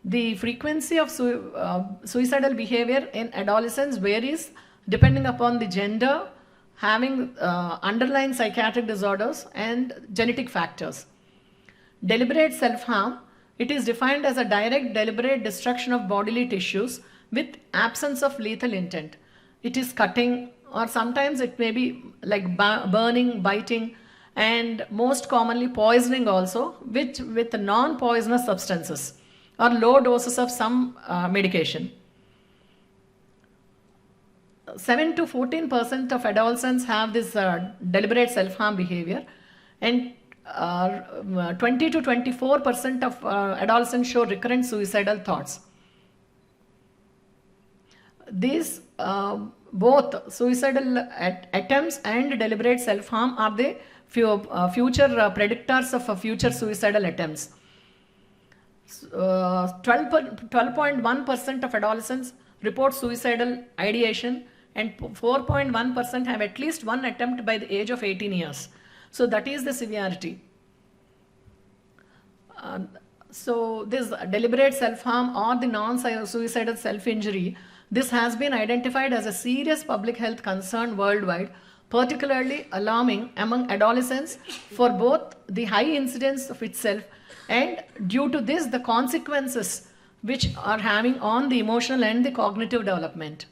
The frequency of suicidal behavior in adolescents varies depending upon the gender, having underlying psychiatric disorders and genetic factors. Deliberate self-harm, it is defined as a direct, deliberate destruction of bodily tissues with absence of lethal intent. It is cutting, or sometimes it may be like burning, biting, and most commonly poisoning also, with non-poisonous substances or low doses of some medication. 7 to 14% of adolescents have this deliberate self-harm behavior, and 20 to 24% of adolescents show recurrent suicidal thoughts. These both suicidal attempts and deliberate self-harm are the future predictors of future suicidal attempts. 12.1% of adolescents report suicidal ideation, and 4.1% have at least one attempt by the age of 18 years. So that is the severity. So this deliberate self-harm or the non-suicidal self-injury, this has been identified as a serious public health concern worldwide, particularly alarming among adolescents for both the high incidence of itself and due to this the consequences which are having on the emotional and the cognitive development.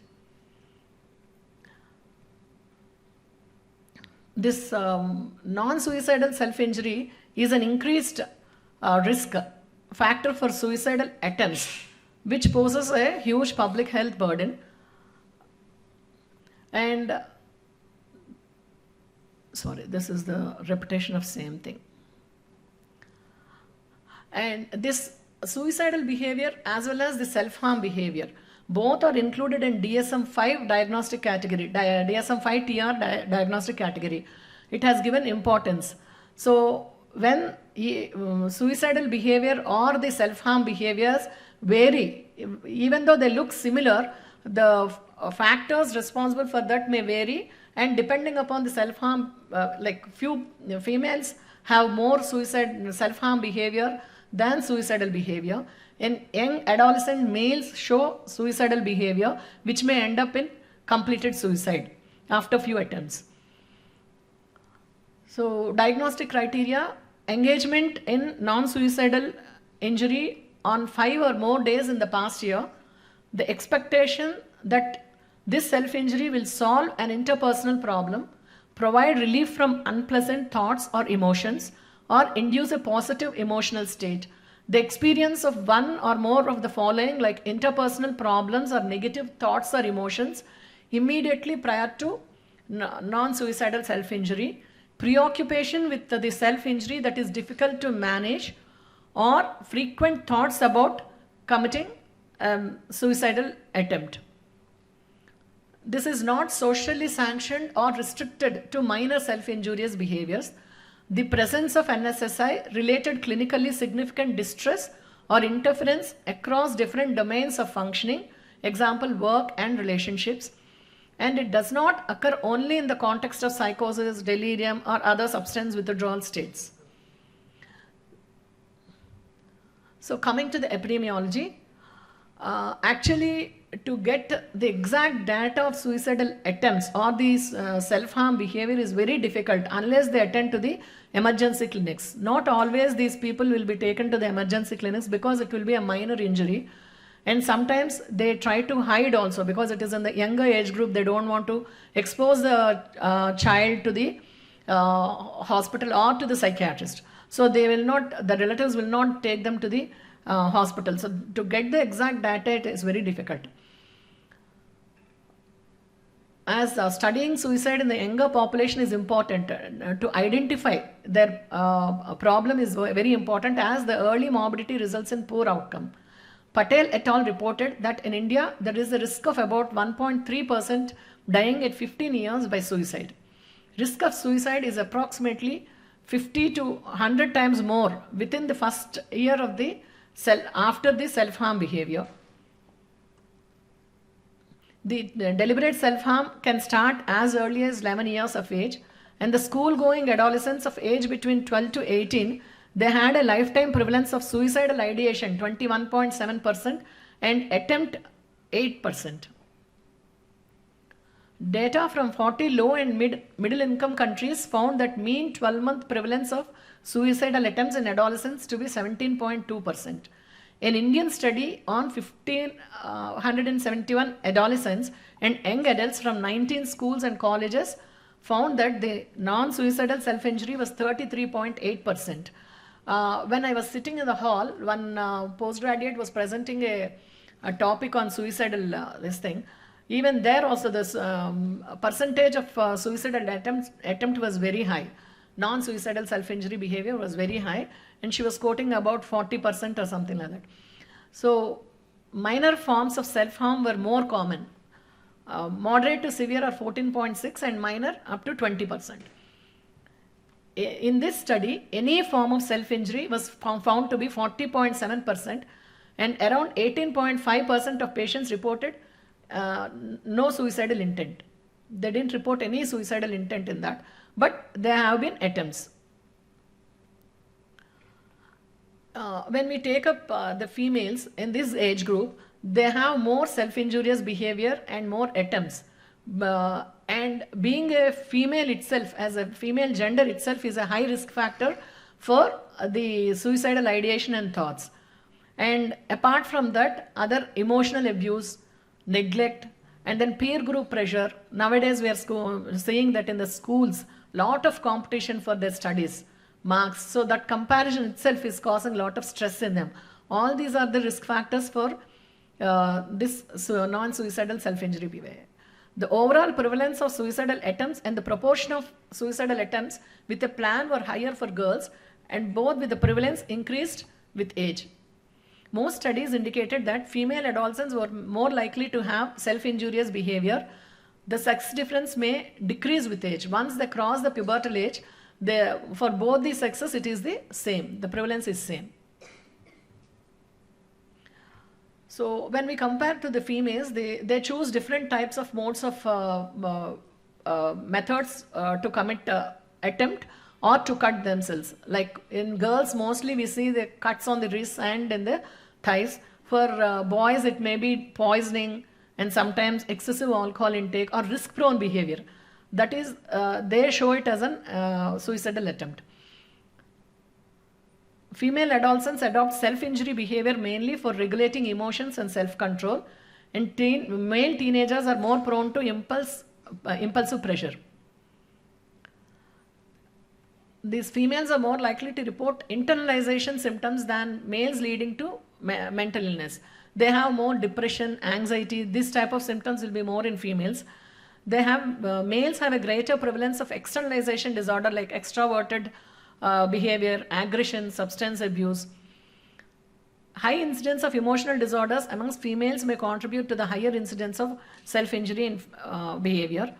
This non-suicidal self-injury is an increased risk factor for suicidal attempts, which poses a huge public health burden. And sorry, this is the repetition of same thing. And this suicidal behavior as well as the self-harm behavior, both are included in DSM-5 diagnostic category, DSM-5 TR diagnostic category. It has given importance. So when suicidal behavior or the self-harm behaviors vary, even though they look similar, the factors responsible for that may vary, and depending upon the self-harm, like few females have more self-harm behavior than suicidal behavior. In young adolescent males show suicidal behavior, which may end up in completed suicide after few attempts. So diagnostic criteria: engagement in non-suicidal injury on 5 or more days in the past year, the expectation that this self-injury will solve an interpersonal problem, provide relief from unpleasant thoughts or emotions, or induce a positive emotional state. The experience of one or more of the following, like interpersonal problems or negative thoughts or emotions immediately prior to non-suicidal self-injury, preoccupation with the self-injury that is difficult to manage, or frequent thoughts about committing suicidal attempt. This is not socially sanctioned or restricted to minor self-injurious behaviors. The presence of NSSI related clinically significant distress or interference across different domains of functioning, example work and relationships, and it does not occur only in the context of psychosis, delirium, or other substance withdrawal states. So coming to the epidemiology, actually to get the exact data of suicidal attempts or these self-harm behavior is very difficult unless they attend to the emergency clinics. Not always these people will be taken to the emergency clinics because it will be a minor injury, and sometimes they try to hide also because it is in the younger age group. They don't want to expose the child to the hospital or to the psychiatrist. So they will not, the relatives will not take them to the hospital. So to get the exact data, it is very difficult. As studying suicide in the younger population is important, to identify their problem is very important, as the early morbidity results in poor outcome. Patel et al. Reported that in India, there is a risk of about 1.3% dying at 15 years by suicide. Risk of suicide is approximately 50 to 100 times more within the first year of the after the self-harm behavior. The deliberate self-harm can start as early as 11 years of age, and the school-going adolescents of age between 12 to 18, they had a lifetime prevalence of suicidal ideation 21.7% and attempt 8%. Data from 40 low and middle income countries found that mean 12-month prevalence of suicidal attempts in adolescents to be 17.2%. An Indian study on 1,571 adolescents and young adults from 19 schools and colleges found that the non-suicidal self-injury was 33.8%. When I was sitting in the hall, one postgraduate was presenting a topic on suicidal this thing. Even there also this percentage of suicidal attempt was very high. Non-suicidal self-injury behavior was very high, and she was quoting about 40% or something like that. So minor forms of self-harm were more common. Moderate to severe are 14.6% and minor up to 20%. In this study, any form of self-injury was found to be 40.7%, and around 18.5% of patients reported no suicidal intent. They didn't report any suicidal intent in that, but there have been attempts. When we take up the females in this age group, they have more self-injurious behavior and more attempts. And being a female itself, as a female gender itself, is a high risk factor for the suicidal ideation and thoughts. And apart from that, other emotional abuse, neglect, and then peer group pressure. Nowadays we are seeing that in the schools, lot of competition for their studies, marks. So that comparison itself is causing a lot of stress in them. All these are the risk factors for this non-suicidal self-injury behavior. The overall prevalence of suicidal attempts and the proportion of suicidal attempts with a plan were higher for girls, and both with the prevalence increased with age. Most studies indicated that female adolescents were more likely to have self-injurious behavior. The sex difference may decrease with age. Once they cross the pubertal age, For both the sexes, it is the same. The prevalence is same. So when we compare to the females, they choose different types of modes of methods to commit attempt or to cut themselves. Like in girls, mostly we see the cuts on the wrists and in the thighs. For boys, it may be poisoning and sometimes excessive alcohol intake or risk-prone behavior. That is, they show it as an suicidal attempt. Female adolescents adopt self-injury behavior mainly for regulating emotions and self-control, and male teenagers are more prone to impulsive pressure. These females are more likely to report internalization symptoms than males, leading to mental illness. They have more depression, anxiety. This type of symptoms will be more in females. They have males have a greater prevalence of externalization disorder like extroverted behavior, aggression, substance abuse. High incidence of emotional disorders amongst females may contribute to the higher incidence of self-injury and behavior.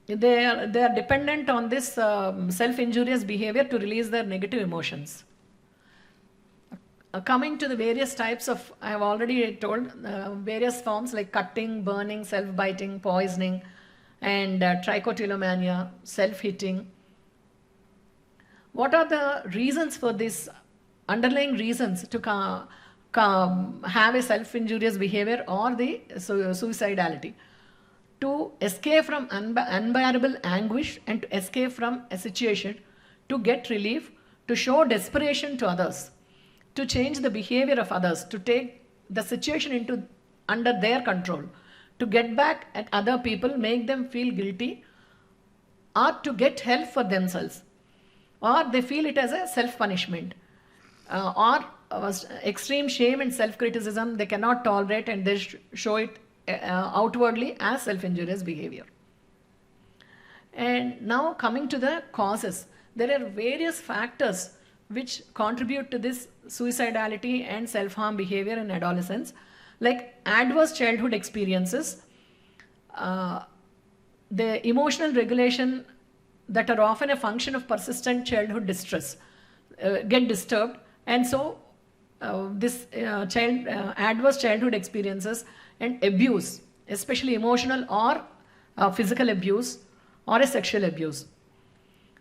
They are dependent on this self-injurious behavior to release their negative emotions. Coming to the various types of, I have already told, various forms like cutting, burning, self-biting, poisoning, and trichotillomania, self-hitting. What are the reasons for this, underlying reasons to have a self-injurious behavior or the suicidality? To escape from unbearable anguish and to escape from a situation, to get relief, to show desperation to others, to change the behavior of others, to take the situation under their control, to get back at other people, make them feel guilty, or to get help for themselves, or they feel it as a self-punishment, or extreme shame and self-criticism they cannot tolerate, and they show it outwardly as self-injurious behavior. And now coming to the causes, there are various factors which contribute to this suicidality and self-harm behavior in adolescents, like adverse childhood experiences, the emotional regulation that are often a function of persistent childhood distress get disturbed, and so this adverse childhood experiences and abuse, especially emotional or physical abuse or a sexual abuse,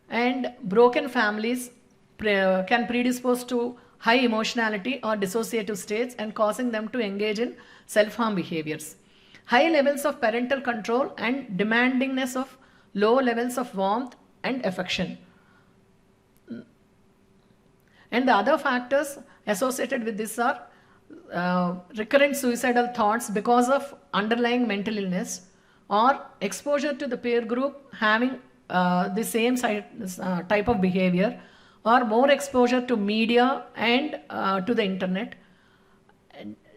and broken families can predispose to high emotionality or dissociative states and causing them to engage in self-harm behaviors. High levels of parental control and demandingness of low levels of warmth and affection. And the other factors associated with this are recurrent suicidal thoughts because of underlying mental illness, or exposure to the peer group having the same type of behavior, or more exposure to media and to the internet,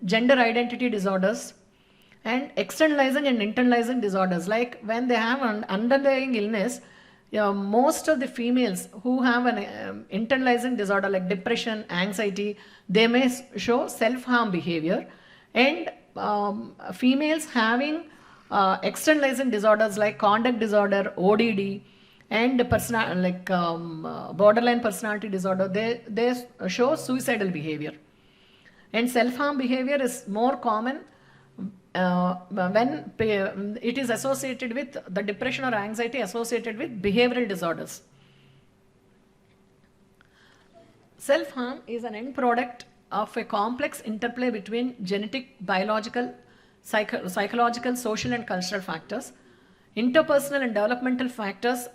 gender identity disorders, and externalizing and internalizing disorders. Like when they have an underlying illness, most of the females who have an internalizing disorder like depression, anxiety, they may show self-harm behavior, and females having externalizing disorders like conduct disorder, ODD, and borderline personality disorder, they show suicidal behavior. And self-harm behavior is more common when it is associated with the depression or anxiety associated with behavioral disorders. Self-harm is an end product of a complex interplay between genetic, biological, psychological, social and cultural factors, interpersonal and developmental factors.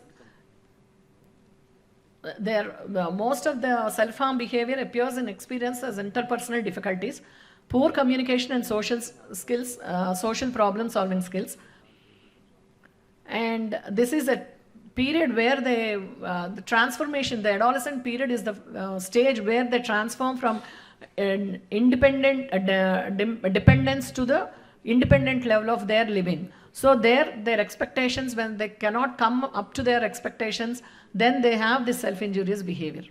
Most of the self-harm behavior appears in experience as interpersonal difficulties, poor communication and social skills, social problem solving skills. And this is a period where the transformation, the adolescent period is the stage where they transform from an independent dependence to the independent level of their living. So their expectations, when they cannot come up to their expectations, then they have this self-injurious behavior.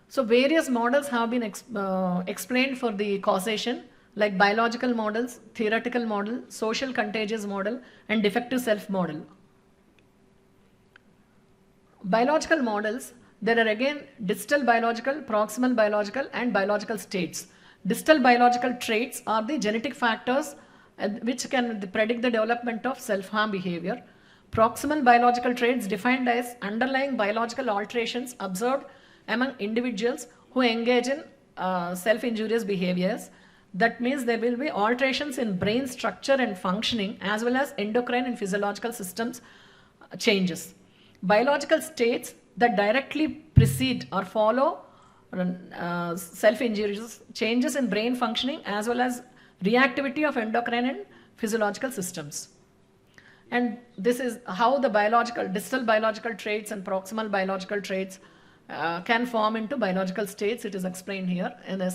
So various models have been explained for the causation, like biological models, theoretical model, social contagious model, and defective self model. Biological models, there are again distal biological, proximal biological and biological states. Distal biological traits are the genetic factors which can predict the development of self-harm behavior. Proximal biological traits defined as underlying biological alterations observed among individuals who engage in self-injurious behaviors. That means there will be alterations in brain structure and functioning as well as endocrine and physiological systems changes. Biological states that directly precede or follow self-injurious changes in brain functioning as well as reactivity of endocrine and physiological systems. And this is how the distal biological traits and proximal biological traits can form into biological states. It is explained here in a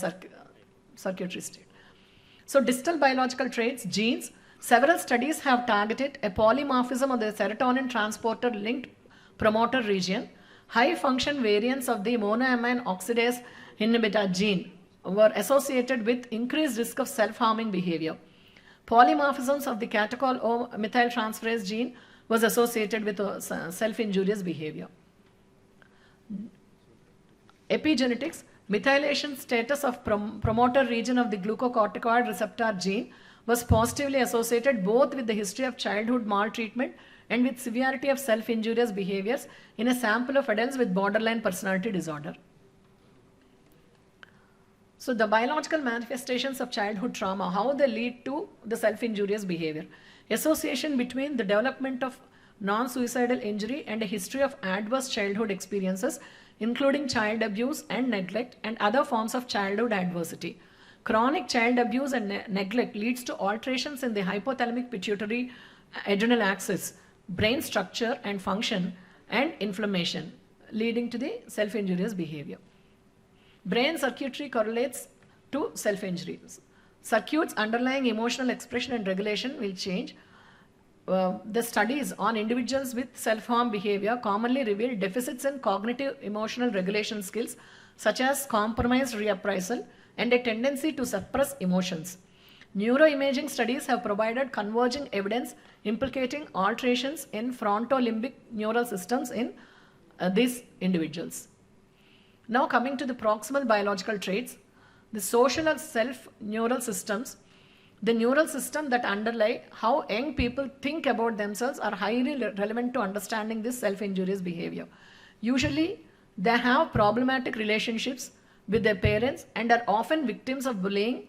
circuitry state. So distal biological traits, genes, several studies have targeted a polymorphism of the serotonin transporter linked promoter region. High function variants of the monoamine oxidase inhibitor gene were associated with increased risk of self-harming behavior. Polymorphisms of the catechol O methyltransferase gene was associated with self-injurious behavior. Epigenetics, methylation status of promoter region of the glucocorticoid receptor gene was positively associated both with the history of childhood maltreatment and with severity of self-injurious behaviors in a sample of adults with borderline personality disorder. So the biological manifestations of childhood trauma, how they lead to the self-injurious behavior. Association between the development of non-suicidal injury and a history of adverse childhood experiences, including child abuse and neglect and other forms of childhood adversity. Chronic child abuse and neglect leads to alterations in the hypothalamic pituitary adrenal axis, brain structure and function, and inflammation, leading to the self-injurious behavior. Brain circuitry correlates to self-injury. Circuits underlying emotional expression and regulation will change. The studies on individuals with self-harm behavior commonly reveal deficits in cognitive emotional regulation skills such as compromised reappraisal and a tendency to suppress emotions. Neuroimaging studies have provided converging evidence implicating alterations in frontolimbic neural systems in these individuals. Now coming to the proximal biological traits, the social or self-neural systems, the neural system that underlie how young people think about themselves are highly relevant to understanding this self-injurious behavior. Usually, they have problematic relationships with their parents and are often victims of bullying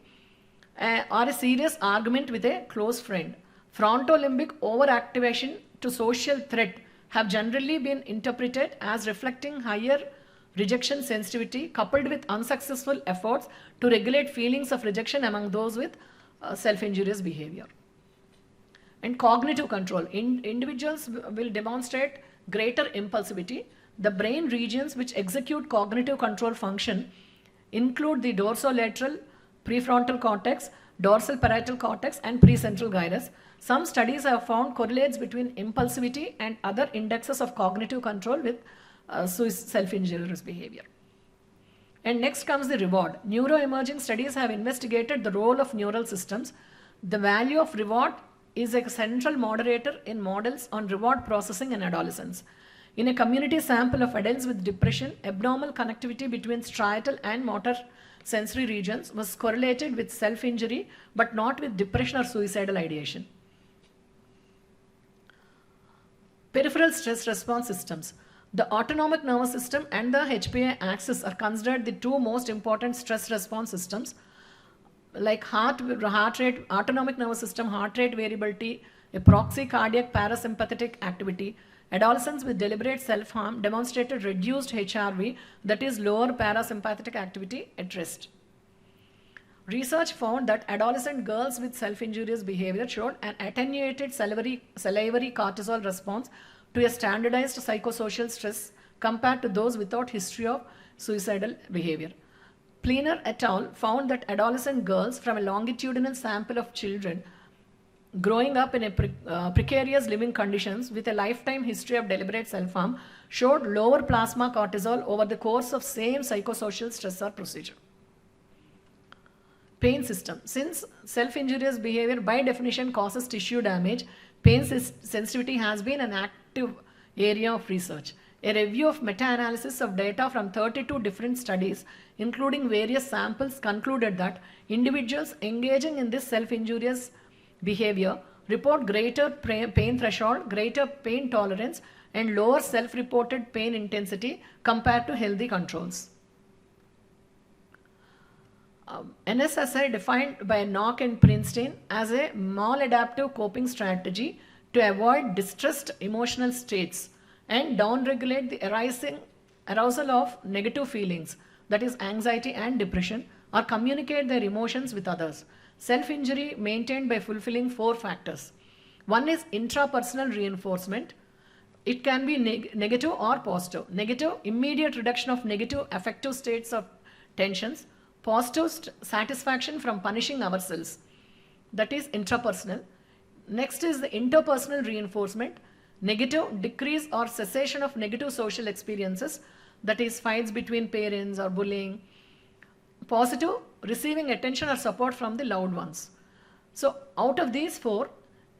or a serious argument with a close friend. Frontolimbic overactivation to social threat have generally been interpreted as reflecting higher rejection sensitivity coupled with unsuccessful efforts to regulate feelings of rejection among those with self-injurious behavior. And cognitive control. Individuals will demonstrate greater impulsivity. The brain regions which execute cognitive control function include the dorsolateral prefrontal cortex, dorsal parietal cortex, and precentral gyrus. Some studies have found correlates between impulsivity and other indexes of cognitive control with self-injurious behavior. And next comes the reward. Neuroemerging studies have investigated the role of neural systems. The value of reward is a central moderator in models on reward processing in adolescents. In a community sample of adults with depression, abnormal connectivity between striatal and motor sensory regions was correlated with self-injury but not with depression or suicidal ideation. Peripheral stress response systems. The autonomic nervous system and the HPA axis are considered the two most important stress response systems. Like heart rate, autonomic nervous system, heart rate variability, a proxy cardiac parasympathetic activity. Adolescents with deliberate self-harm demonstrated reduced HRV, that is lower parasympathetic activity at rest. Research found that adolescent girls with self-injurious behavior showed an attenuated salivary cortisol response to a standardized psychosocial stress compared to those without history of suicidal behavior. Pleener et al. Found that adolescent girls from a longitudinal sample of children growing up in a precarious living conditions with a lifetime history of deliberate self-harm showed lower plasma cortisol over the course of same psychosocial stressor procedure. Pain system. Since self-injurious behavior by definition causes tissue damage, pain sensitivity has been an active area of research. A review of meta-analysis of data from 32 different studies, including various samples, concluded that individuals engaging in this self-injurious behavior report greater pain threshold, greater pain tolerance, and lower self-reported pain intensity compared to healthy controls. NSSI defined by Nock and Princeton as a maladaptive coping strategy to avoid distressed emotional states and downregulate the arousal of negative feelings, that is anxiety and depression, or communicate their emotions with others. Self-injury maintained by fulfilling 4 factors. One is intrapersonal reinforcement. It can be negative or positive. Negative, immediate reduction of negative affective states of tensions. Positive satisfaction from punishing ourselves, that is intrapersonal. Next is the interpersonal reinforcement. Negative, decrease or cessation of negative social experiences, that is fights between parents or bullying. Positive, receiving attention or support from the loved ones. So out of these 4,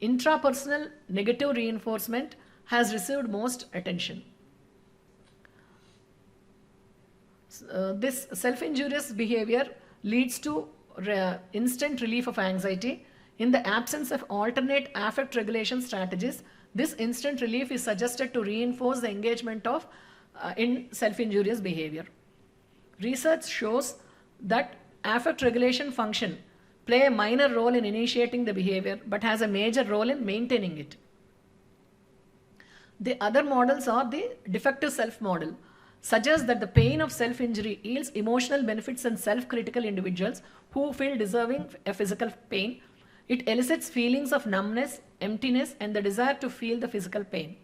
intrapersonal negative reinforcement has received most attention. This self-injurious behavior leads to instant relief of anxiety. In the absence of alternate affect regulation strategies, this instant relief is suggested to reinforce the engagement of in self-injurious behavior. Research shows that affect regulation function play a minor role in initiating the behavior but has a major role in maintaining it. The other models are the defective self model. Suggests that the pain of self-injury yields emotional benefits in self-critical individuals who feel deserving a physical pain. It elicits feelings of numbness, emptiness, and the desire to feel the physical pain.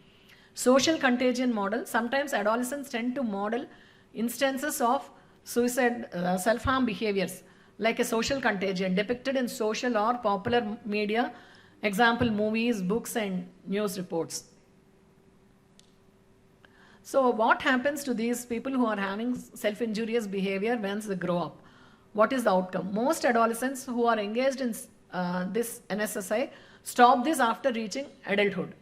Social contagion model. Sometimes adolescents tend to model instances of suicide, self-harm behaviors like a social contagion depicted in social or popular media, example movies, books, and news reports. So what happens to these people who are having self-injurious behavior once they grow up? What is the outcome? Most adolescents who are engaged in this NSSI stop this after reaching adulthood.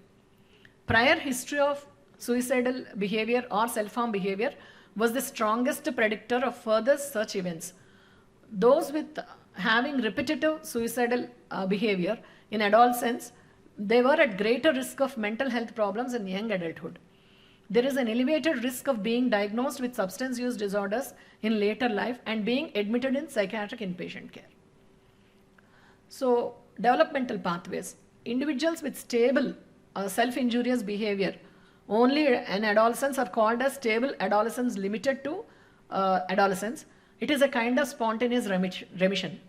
Prior history of suicidal behavior or self-harm behavior was the strongest predictor of further such events. Those with having repetitive suicidal behavior in adolescence, they were at greater risk of mental health problems in young adulthood. There is an elevated risk of being diagnosed with substance use disorders in later life and being admitted in psychiatric inpatient care. So, developmental pathways. Individuals with stable self-injurious behavior only in adolescence are called as stable adolescents limited to adolescence. It is a kind of spontaneous remission.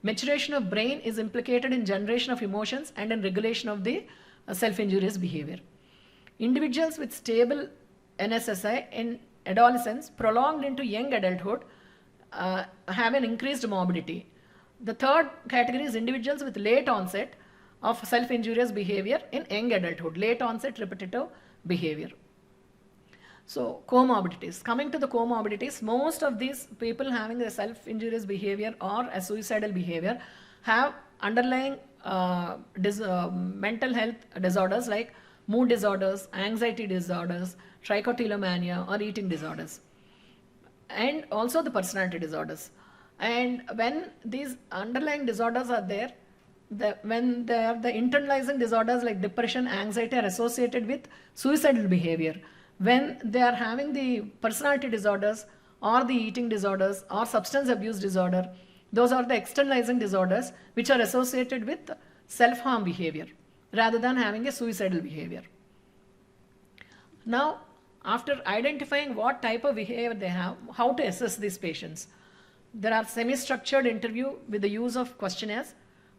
Maturation of brain is implicated in generation of emotions and in regulation of the self-injurious behavior. Individuals with stable NSSI in adolescence prolonged into young adulthood have an increased morbidity. The third category is individuals with late onset of self-injurious behavior in young adulthood, late onset repetitive behavior. So comorbidities. Coming to the comorbidities, most of these people having a self-injurious behavior or a suicidal behavior have underlying mental health disorders like mood disorders, anxiety disorders, trichotillomania, or eating disorders, and also the personality disorders. And when these underlying disorders are there, when they are the internalizing disorders like depression, anxiety are associated with suicidal behavior. When they are having the personality disorders or the eating disorders or substance abuse disorder, those are the externalizing disorders which are associated with self-harm behavior rather than having a suicidal behavior. Now, after identifying what type of behavior they have, how to assess these patients? There are semi-structured interview with the use of questionnaires.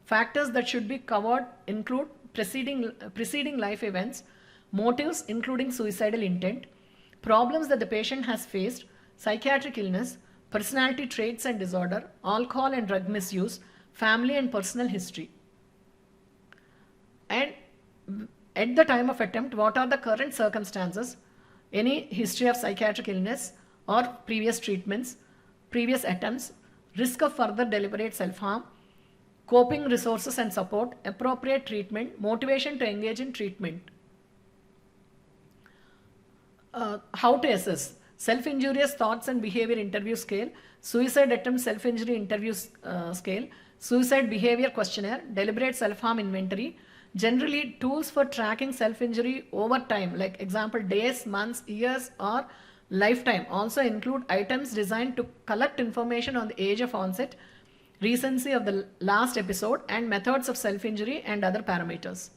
Factors that should be covered include preceding life events, motives including suicidal intent, problems that the patient has faced, psychiatric illness, personality traits and disorder, alcohol and drug misuse, family and personal history. And at the time of attempt, what are the current circumstances, any history of psychiatric illness or previous treatments, previous attempts, risk of further deliberate self-harm, coping resources and support, appropriate treatment, motivation to engage in treatment. how to assess self-injurious thoughts and behavior interview scale, suicide attempt self-injury interview scale, suicide behavior questionnaire, deliberate self-harm inventory. Generally, tools for tracking self-injury over time, like example days, months, years, or lifetime, also include items designed to collect information on the age of onset, recency of the last episode, and methods of self-injury and other parameters.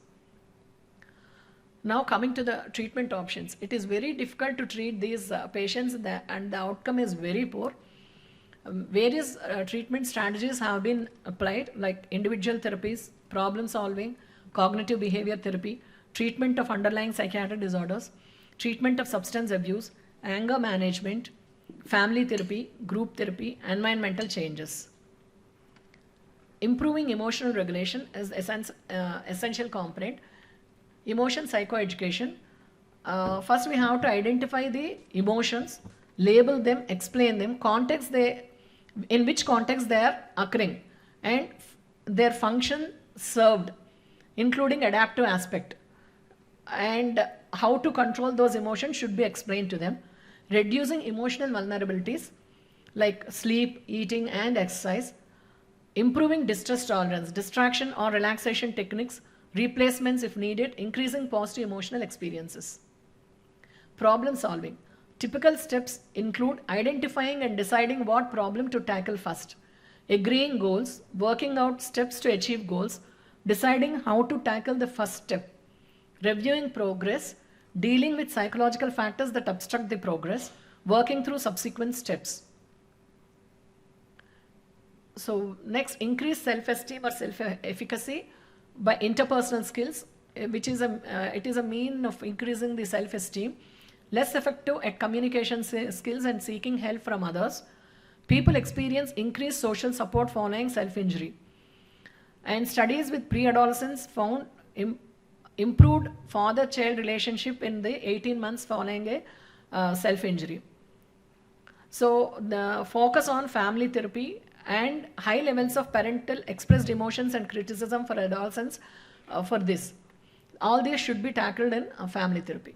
Now coming to the treatment options, it is very difficult to treat these patients and the outcome is very poor. Various treatment strategies have been applied, like individual therapies, problem solving, cognitive behavior therapy, treatment of underlying psychiatric disorders, treatment of substance abuse, anger management, family therapy, group therapy, environmental changes. Improving emotional regulation is essential component. Emotion psychoeducation. First we have to identify the emotions, label them, explain them, in which context they are occurring, and their function served, including adaptive aspect, and how to control those emotions should be explained to them. Reducing emotional vulnerabilities like sleep, eating, and exercise. Improving distress tolerance, distraction or relaxation techniques, replacements if needed, increasing positive emotional experiences. Problem solving. Typical steps include identifying and deciding what problem to tackle first, agreeing goals, working out steps to achieve goals, deciding how to tackle the first step, reviewing progress, dealing with psychological factors that obstruct the progress, working through subsequent steps. So next, increase self-esteem or self-efficacy by interpersonal skills, which is it is a mean of increasing the self-esteem. Less effective at communication skills and seeking help from others. People experience increased social support following self-injury. And studies with pre-adolescents found improved father-child relationship in the 18 months following a self-injury. So the focus on family therapy and high levels of parental expressed emotions and criticism for adolescents for this. All these should be tackled in family therapy.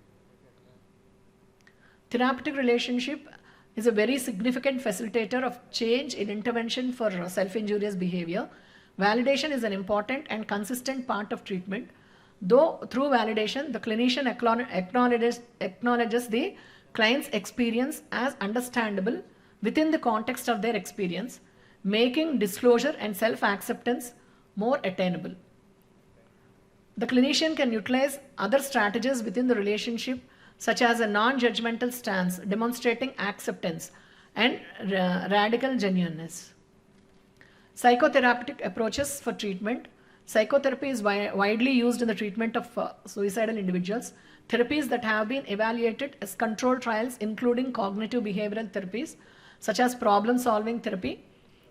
Therapeutic relationship is a very significant facilitator of change in intervention for self-injurious behavior. Validation is an important and consistent part of treatment. Though through validation, the clinician acknowledges the client's experience as understandable within the context of their experience, making disclosure and self-acceptance more attainable. The clinician can utilize other strategies within the relationship, such as a non-judgmental stance, demonstrating acceptance and radical genuineness. Psychotherapeutic approaches for treatment. Psychotherapy is widely used in the treatment of suicidal individuals. Therapies that have been evaluated as controlled trials, including cognitive behavioral therapies, such as problem-solving therapy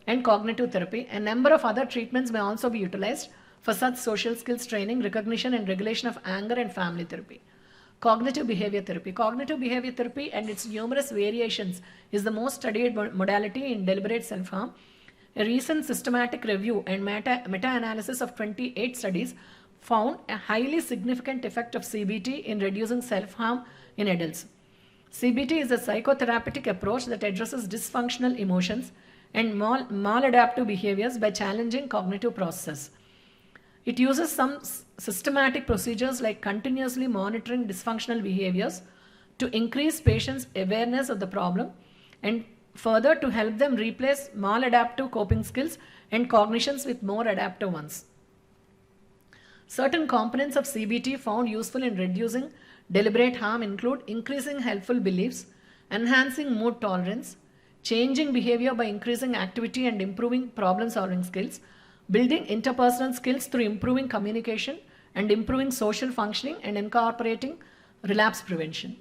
and cognitive therapy. A number of other treatments may also be utilized for such social skills training, recognition, and regulation of anger and family therapy. Cognitive behavior therapy. Cognitive behavior therapy and its numerous variations is the most studied modality in deliberate self-harm. A recent systematic review and meta-analysis of 28 studies found a highly significant effect of CBT in reducing self-harm in adults. CBT is a psychotherapeutic approach that addresses dysfunctional emotions and maladaptive behaviors by challenging cognitive processes. It uses some systematic procedures like continuously monitoring dysfunctional behaviors to increase patients' awareness of the problem and further to help them replace maladaptive coping skills and cognitions with more adaptive ones. Certain components of CBT found useful in reducing deliberate harm include increasing helpful beliefs, enhancing mood tolerance, changing behavior by increasing activity and improving problem-solving skills, building interpersonal skills through improving communication and improving social functioning and incorporating relapse prevention.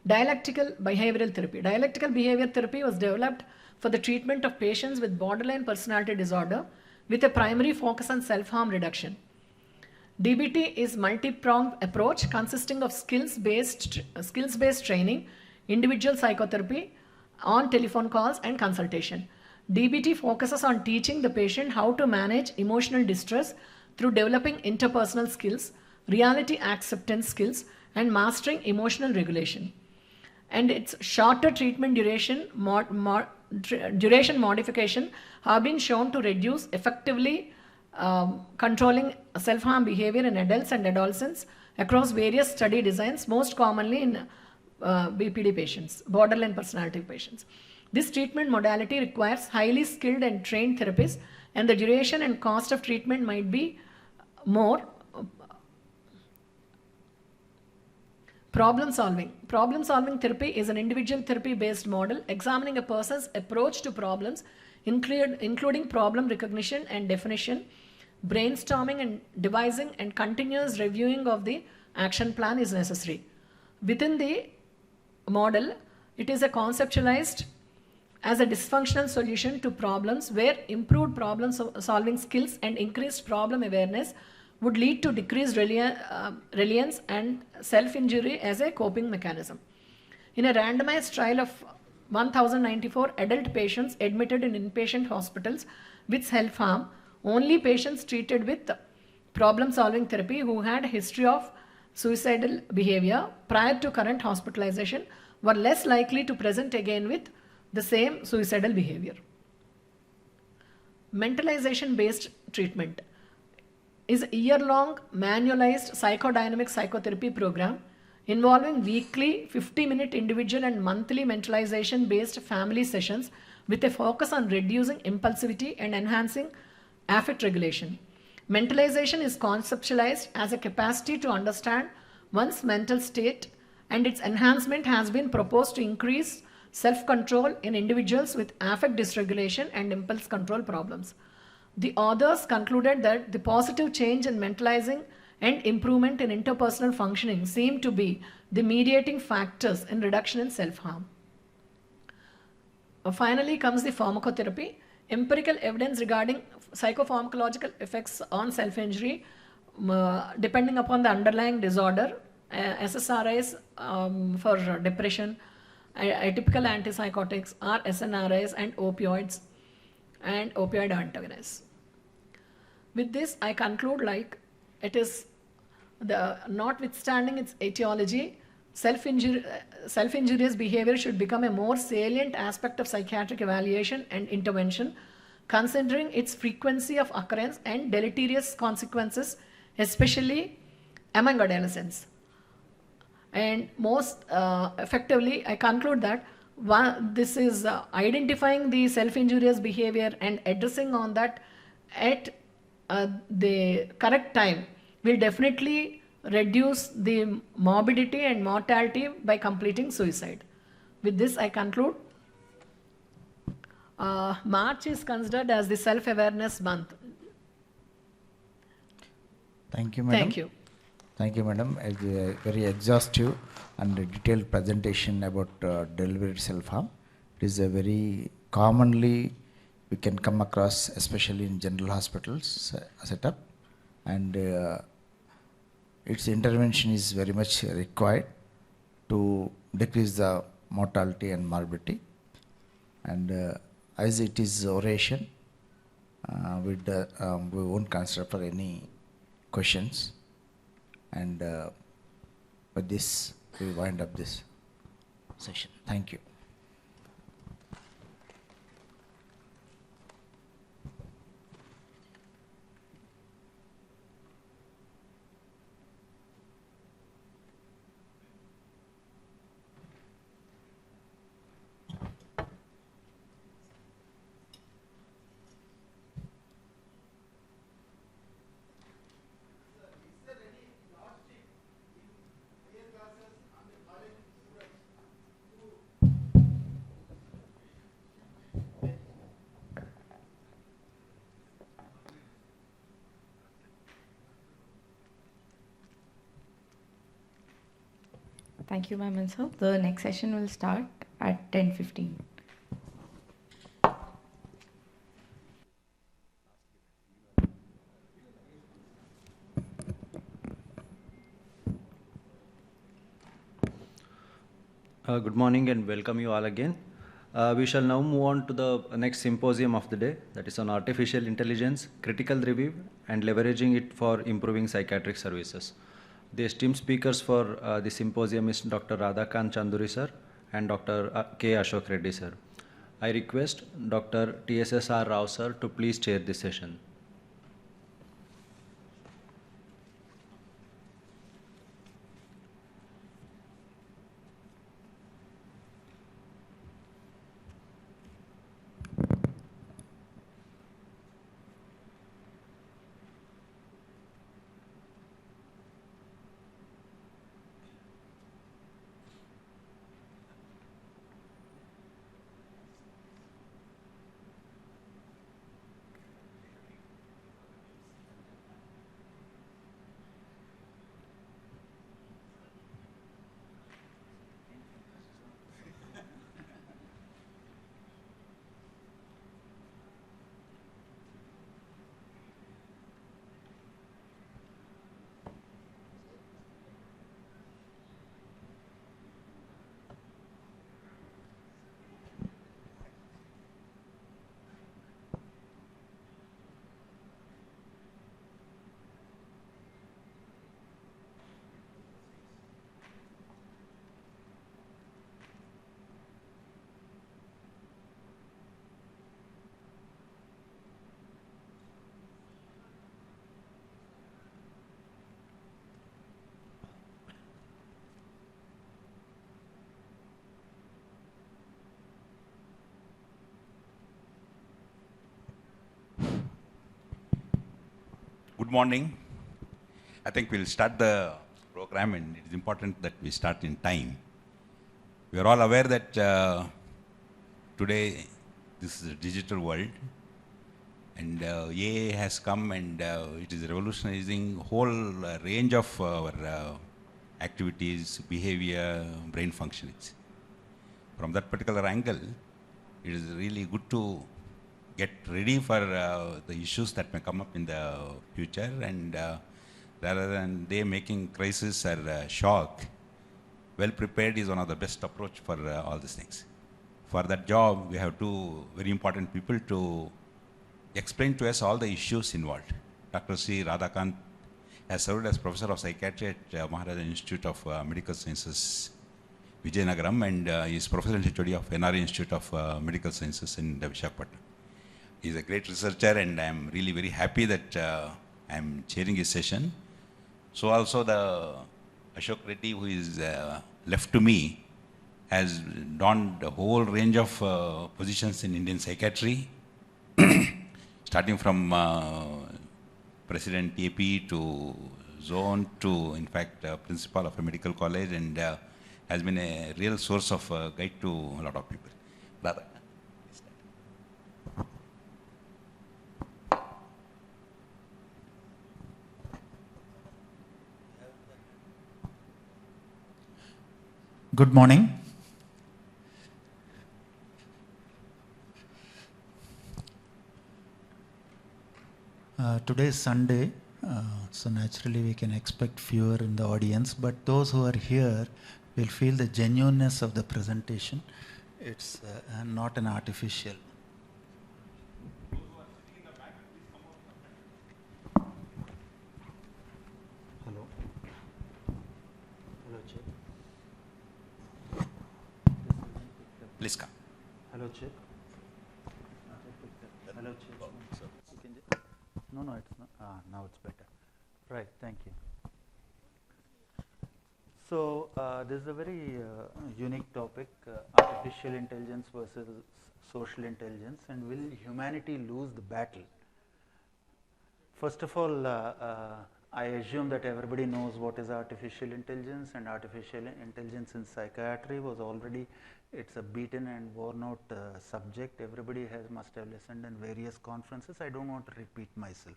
Dialectical behavioral therapy. Dialectical behavior therapy was developed for the treatment of patients with borderline personality disorder with a primary focus on self-harm reduction. DBT is multi-pronged approach consisting of skills-based training, individual psychotherapy, on telephone calls and consultation. DBT focuses on teaching the patient how to manage emotional distress through developing interpersonal skills, reality acceptance skills, and mastering emotional regulation. And its shorter treatment duration modification have been shown to reduce effectively controlling self-harm behavior in adults and adolescents across various study designs, most commonly in BPD patients, borderline personality patients. This treatment modality requires highly skilled and trained therapists, and the duration and cost of treatment might be more. Problem solving. Problem solving therapy is an individual therapy based model examining a person's approach to problems, including problem recognition and definition, brainstorming and devising, and continuous reviewing of the action plan is necessary. Within the model, it is conceptualized as a dysfunctional solution to problems where improved problem solving skills and increased problem awareness would lead to decreased reliance and self-injury as a coping mechanism. In a randomized trial of 1,094 adult patients admitted in inpatient hospitals with self-harm, only patients treated with problem-solving therapy who had a history of suicidal behavior prior to current hospitalization were less likely to present again with the same suicidal behavior. Mentalization-based treatment is a year-long manualized psychodynamic psychotherapy program involving weekly 50-minute individual and monthly mentalization-based family sessions with a focus on reducing impulsivity and enhancing affect regulation. Mentalization is conceptualized as a capacity to understand one's mental state, and its enhancement has been proposed to increase self-control in individuals with affect dysregulation and impulse control problems. The authors concluded that the positive change in mentalizing and improvement in interpersonal functioning seem to be the mediating factors in reduction in self-harm. Finally comes the pharmacotherapy. Empirical evidence regarding psychopharmacological effects on self-injury depending upon the underlying disorder, SSRIs for depression, atypical antipsychotics, or SNRIs, and opioids and opioid antagonists. With this, I conclude like it is notwithstanding its etiology, self-injurious behavior should become a more salient aspect of psychiatric evaluation and intervention, considering its frequency of occurrence and deleterious consequences, especially among adolescents. And most effectively, I conclude that this is identifying the self-injurious behavior and addressing on that at the correct time will definitely reduce the morbidity and mortality by completing suicide. With this, I conclude. March is considered as the self-awareness month. Thank you, madam. Thank you. Thank you, madam. A very exhaustive and detailed presentation about deliberate self-harm. It is a very commonly we can come across, especially in general hospitals setup, and its intervention is very much required to decrease the mortality and morbidity. And as it is oration, we won't consider for any questions. And with this, we wind up this session. Thank you. Thank you, ma'am and sir. The next session will start at 10:15. Good morning and welcome you all again. We shall now move on to the next symposium of the day, that is on artificial intelligence, critical review, and leveraging it for improving psychiatric services. The esteemed speakers for the symposium is Dr. Radhakant Chanduri sir and Dr. K. Ashok Reddy sir. I request Dr. TSSR Rao sir to please chair this session. Good morning. I think we'll start the program, and it is important that we start in time. We are all aware that today this is a digital world, and AI has come, and it is revolutionizing whole range of our activities, behavior, brain functionings. From that particular angle, it is really good to get ready for the issues that may come up in the future, and rather than they making crisis or shock, well prepared is one of the best approach for all these things. For that job, we have two very important people to explain to us all the issues involved. Dr. C. Radhakant has served as Professor of Psychiatry at Maharaja Institute of Medical Sciences, Vijayanagaram, and he is Professor and HOD of NRA Institute of Medical Sciences in Visakhapatnam. He is a great researcher, and I am really very happy that I am chairing his session. So also the Ashok Reddy, who is left to me, has donned a whole range of positions in Indian psychiatry, starting from President AP to Zone to, in fact, Principal of a medical college, and has been a real source of guide to a lot of people. Radha. Good morning. Today is Sunday, so naturally we can expect fewer in the audience, but those who are here will feel the genuineness of the presentation. It's not an artificial. Hello. Hello, Chief. Please come. Hello, Chief. Hello, Chief. No, it's not. Now it's better. Right, thank you. So, this is a very unique topic, artificial intelligence versus social intelligence, and will humanity lose the battle? First of all, I assume that everybody knows what is artificial intelligence, and artificial intelligence in psychiatry was already, it's a beaten and worn out subject. Everybody must have listened in various conferences. I don't want to repeat myself.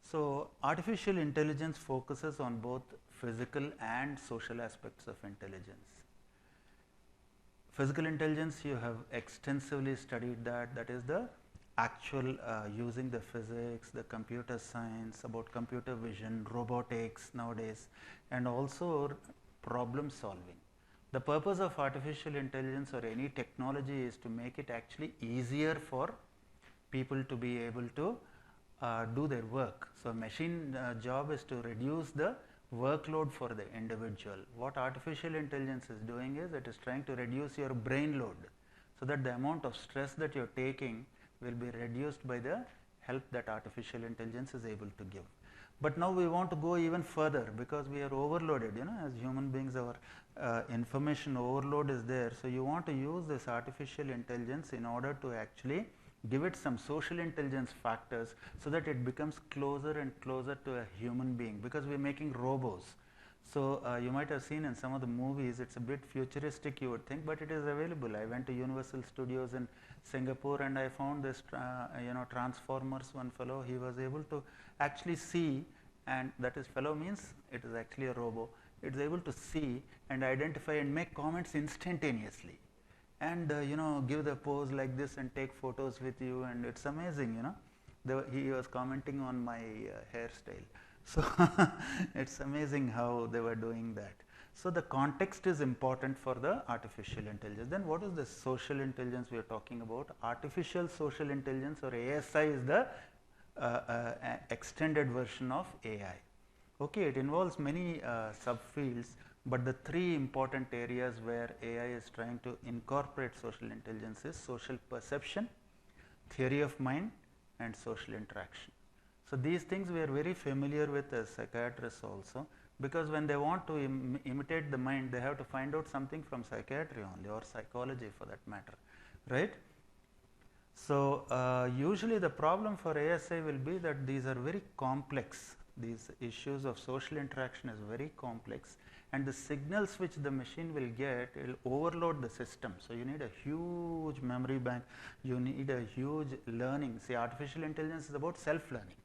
So, artificial intelligence focuses on both physical and social aspects of intelligence. Physical intelligence, you have extensively studied that. That is the actual using the physics, the computer science, about computer vision, robotics nowadays, and also problem solving. The purpose of artificial intelligence or any technology is to make it actually easier for people to be able to do their work. So, machine job is to reduce the workload for the individual. What artificial intelligence is doing is it is trying to reduce your brain load, so that the amount of stress that you are taking will be reduced by the help that artificial intelligence is able to give. But now we want to go even further, because we are overloaded, as human beings, our information overload is there. So you want to use this artificial intelligence in order to actually give it some social intelligence factors, so that it becomes closer and closer to a human being, because we are making robots. So you might have seen in some of the movies, it's a bit futuristic, you would think, but it is available. I went to Universal Studios in Singapore and I found this Transformers one fellow. He was able to actually see, and that is fellow means it is actually a robo. It is able to see and identify and make comments instantaneously, and give the pose like this and take photos with you, and it's amazing. He was commenting on my hairstyle. So it's amazing how they were doing that. So the context is important for the artificial intelligence. Then what is the social intelligence we are talking about? Artificial social intelligence, or ASI, is the extended version of AI. Okay, it involves many subfields, but the three important areas where AI is trying to incorporate social intelligence is social perception, theory of mind, and social interaction. So these things we are very familiar with as psychiatrists also, because when they want to imitate the mind, they have to find out something from psychiatry only, or psychology for that matter, right? So usually the problem for ASI will be that these are very complex. These issues of social interaction is very complex, and the signals which the machine will get will overload the system. So you need a huge memory bank, you need a huge learning. See, artificial intelligence is about self-learning.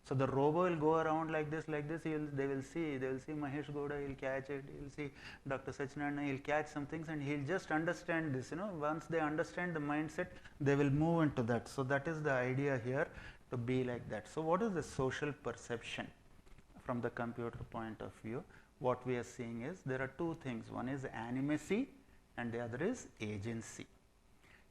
So the robo will go around like this, they will see Mahesh Gowda, he'll catch it, he'll see Dr. Sachinarayana, he'll catch some things, and he'll just understand this, once they understand the mindset, they will move into that. So that is the idea here, to be like that. So what is the social perception from the computer point of view? What we are seeing is, there are two things. One is animacy and the other is agency.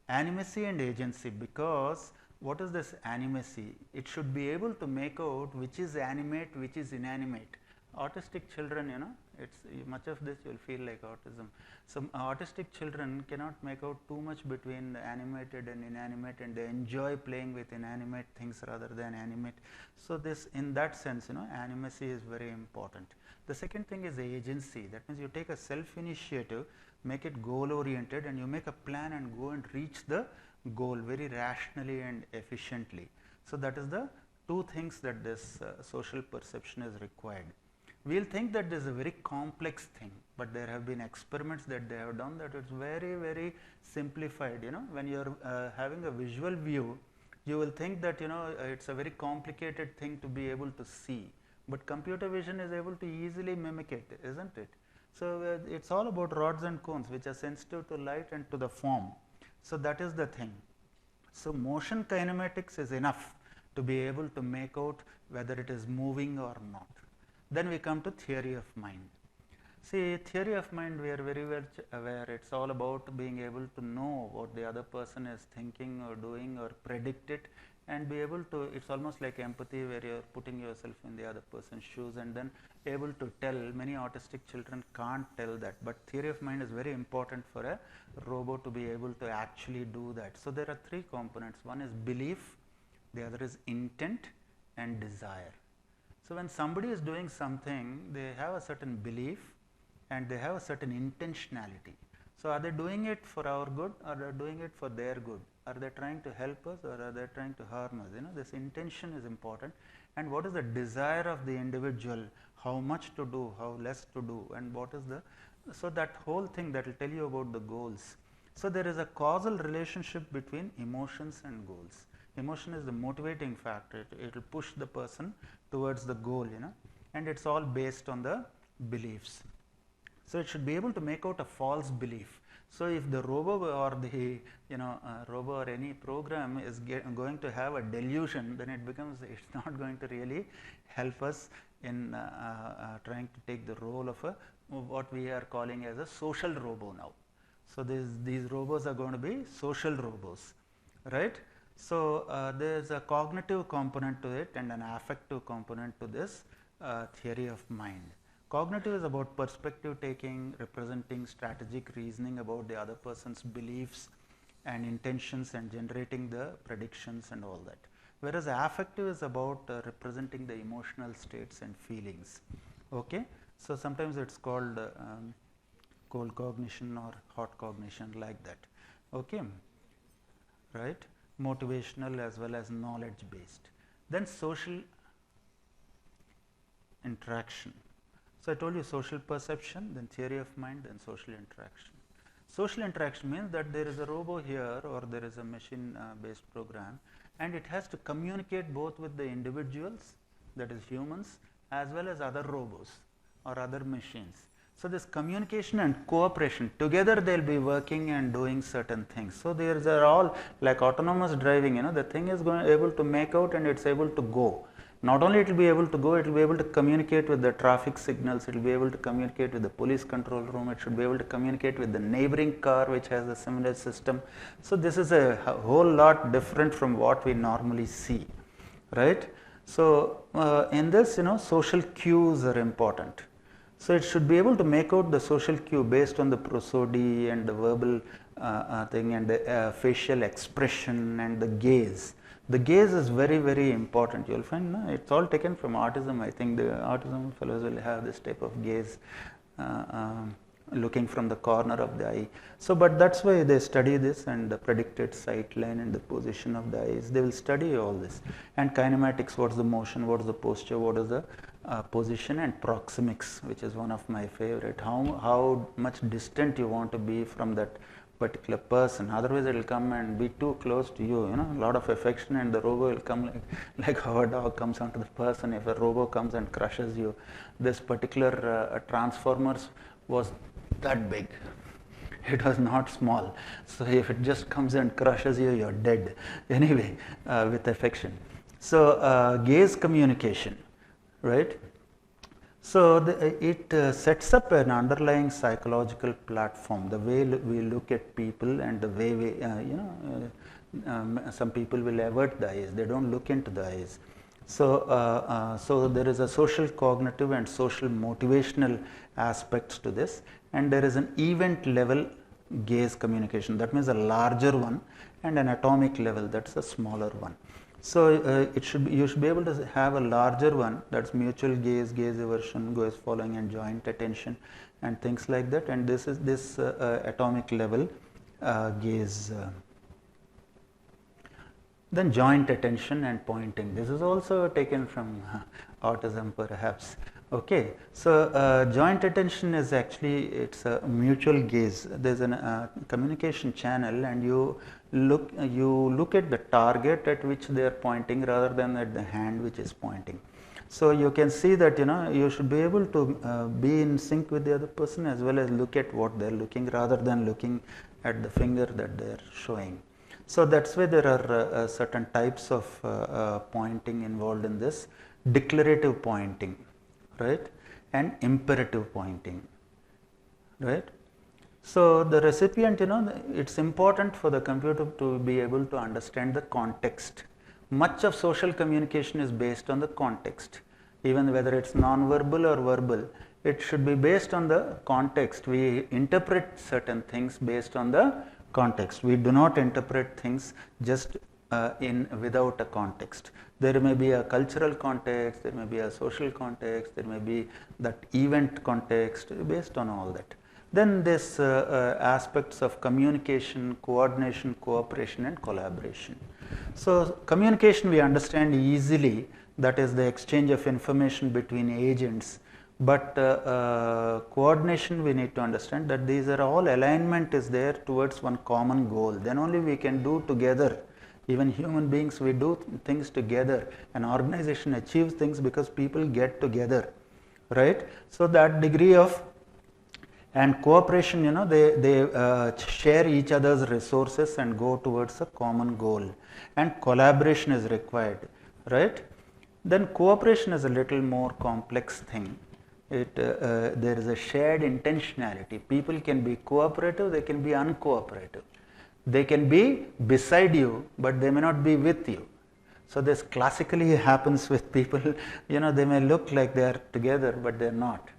Animacy and agency, because what is this animacy? It should be able to make out which is animate, which is inanimate. Autistic children, it's much of this you will feel like autism. Some autistic children cannot make out too much between animated and inanimate, and they enjoy playing with inanimate things rather than animate. So this, in that sense, animacy is very important. The second thing is agency. That means you take a self-initiative, make it goal-oriented, and you make a plan and go and reach the goal very rationally and efficiently. So that is the two things that this social perception is required. We will think that this is a very complex thing, but there have been experiments that they have done that it's very, very simplified. When you are having a visual view, you will think that it's a very complicated thing to be able to see, but computer vision is able to easily mimic it, isn't it? So it's all about rods and cones, which are sensitive to light and to the form. So that is the thing. So motion kinematics is enough to be able to make out whether it is moving or not. Then we come to theory of mind. See, theory of mind, we are very well aware, it's all about being able to know what the other person is thinking or doing, or predict it, and be able to, it's almost like empathy, where you're putting yourself in the other person's shoes and then able to tell. Many autistic children can't tell that, but theory of mind is very important for a robot to be able to actually do that. So there are three components. One is belief, the other is intent, and desire. So when somebody is doing something, they have a certain belief and they have a certain intentionality. So are they doing it for our good, or are they doing it for their good? Are they trying to help us, or are they trying to harm us? This intention is important. And what is the desire of the individual? How much to do, how less to do, and what is the, so that whole thing that will tell you about the goals. So there is a causal relationship between emotions and goals. Emotion is the motivating factor. It will push the person towards the goal, and it's all based on the beliefs. So it should be able to make out a false belief. So if the robo or the robo or any program is going to have a delusion, then it becomes, it's not going to really help us in trying to take the role of what we are calling as a social robo now. So these robos are going to be social robos, right? So there's a cognitive component to it and an affective component to this theory of mind. Cognitive is about perspective taking, representing strategic reasoning about the other person's beliefs and intentions and generating the predictions and all that. Whereas affective is about representing the emotional states and feelings. Okay, so sometimes it's called cold cognition or hot cognition, like that. Okay, right? Motivational as well as knowledge based. Then social interaction. So I told you social perception, then theory of mind, then social interaction. Social interaction means that there is a robo here or there is a machine based program, and it has to communicate both with the individuals, that is humans, as well as other robots or other machines. So this communication and cooperation, together they will be working and doing certain things. So there are all like autonomous driving, the thing is able to make out and it's able to go. Not only it will be able to go, it will be able to communicate with the traffic signals, it will be able to communicate with the police control room, it should be able to communicate with the neighboring car which has a similar system. So this is a whole lot different from what we normally see, right? So in this, social cues are important. So it should be able to make out the social cue based on the prosody and the verbal thing and the facial expression and the gaze. The gaze is very, very important. You will find it's all taken from autism. I think the autism fellows will have this type of gaze looking from the corner of the eye. So, but that's why they study this and the predicted sight line and the position of the eyes. They will study all this. And kinematics, what is the motion, what is the posture, what is the position, and proxemics, which is one of my favorite. How much distant you want to be from that particular person, otherwise it will come and be too close to you, a lot of affection, and the robo will come like how a dog comes onto the person. If a robo comes and crushes you, this particular Transformers was that big, it was not small, so if it just comes and crushes you, you're dead anyway, with affection. So gaze communication, right? So it sets up an underlying psychological platform, the way we look at people and the way we, some people will avert the eyes, they don't look into the eyes. So, so there is a social cognitive and social motivational aspects to this, and there is an event level gaze communication, that means a larger one, and an atomic level, that's a smaller one. So you should be able to have a larger one, that's mutual gaze, gaze aversion, gaze following, and joint attention, and things like that. And this is this atomic level gaze. Then joint attention and pointing. This is also taken from autism, perhaps. Okay, so joint attention is actually, it's a mutual gaze. There's a communication channel, and you look at the target at which they are pointing rather than at the hand which is pointing. So you can see that you should be able to be in sync with the other person as well as look at what they are looking rather than looking at the finger that they are showing. So that's why there are certain types of pointing involved in this: declarative pointing, right, and imperative pointing, right. So the recipient, it's important for the computer to be able to understand the context. Much of social communication is based on the context, even whether it's non-verbal or verbal. It should be based on the context. We interpret certain things based on the context. We do not interpret things just without a context. There may be a cultural context, there may be a social context, there may be that event context, based on all that. Then this aspects of communication, coordination, cooperation, and collaboration. So communication we understand easily, that is the exchange of information between agents. But coordination we need to understand that these are all, alignment is there towards one common goal. Then only we can do together. Even human beings, we do things together. An organization achieves things because people get together, right? So that degree of, and cooperation, they share each other's resources and go towards a common goal. And collaboration is required, right? Then cooperation is a little more complex thing. There is a shared intentionality. People can be cooperative, they can be uncooperative. They can be beside you, but they may not be with you. So this classically happens with people, they may look like they are together, but they are not.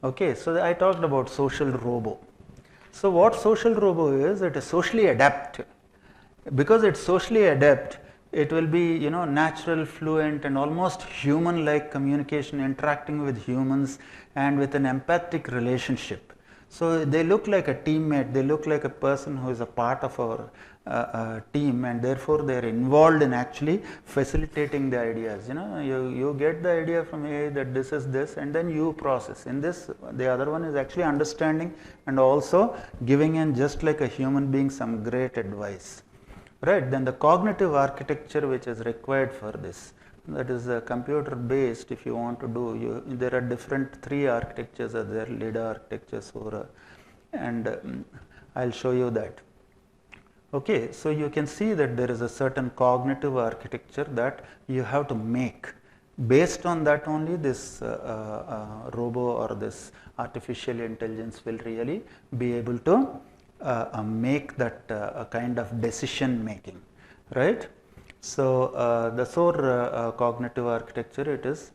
Okay, so I talked about social robo. So what social robo is, it is socially adept. Because it's socially adept, it will be, you know, natural, fluent and almost human-like communication, interacting with humans and with an empathic relationship. So they look like a teammate, they look like a person who is a part of our team, and therefore they are involved in actually facilitating the ideas. You know, you get the idea from AI that this is this, and then you process. In this, the other one is actually understanding and also giving in, just like a human being, some great advice. Right, then the cognitive architecture which is required for this, that is computer based. If you want to do, there are different 3 architectures are there, LIDA architecture, SORA, and I'll show you that. Okay, so you can see that there is a certain cognitive architecture that you have to make. Based on that only, this robo or this artificial intelligence will really be able to make that kind of decision making, right? So the SOAR cognitive architecture, it is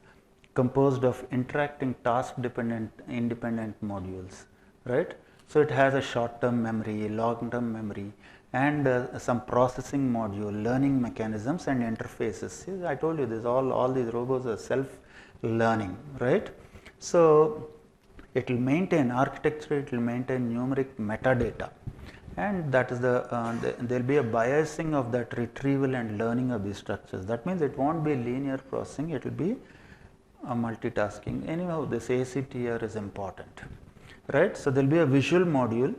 composed of interacting task dependent independent modules, right? So it has a short term memory, long term memory, and some processing module, learning mechanisms and interfaces. See, I told you this, all these robots are self learning, right? So it will maintain architecture, it will maintain numeric metadata, and that is there will be a biasing of that retrieval and learning of these structures. That means it won't be linear processing, it will be multitasking. Anyhow, this ACTR is important, right? So there will be a visual module,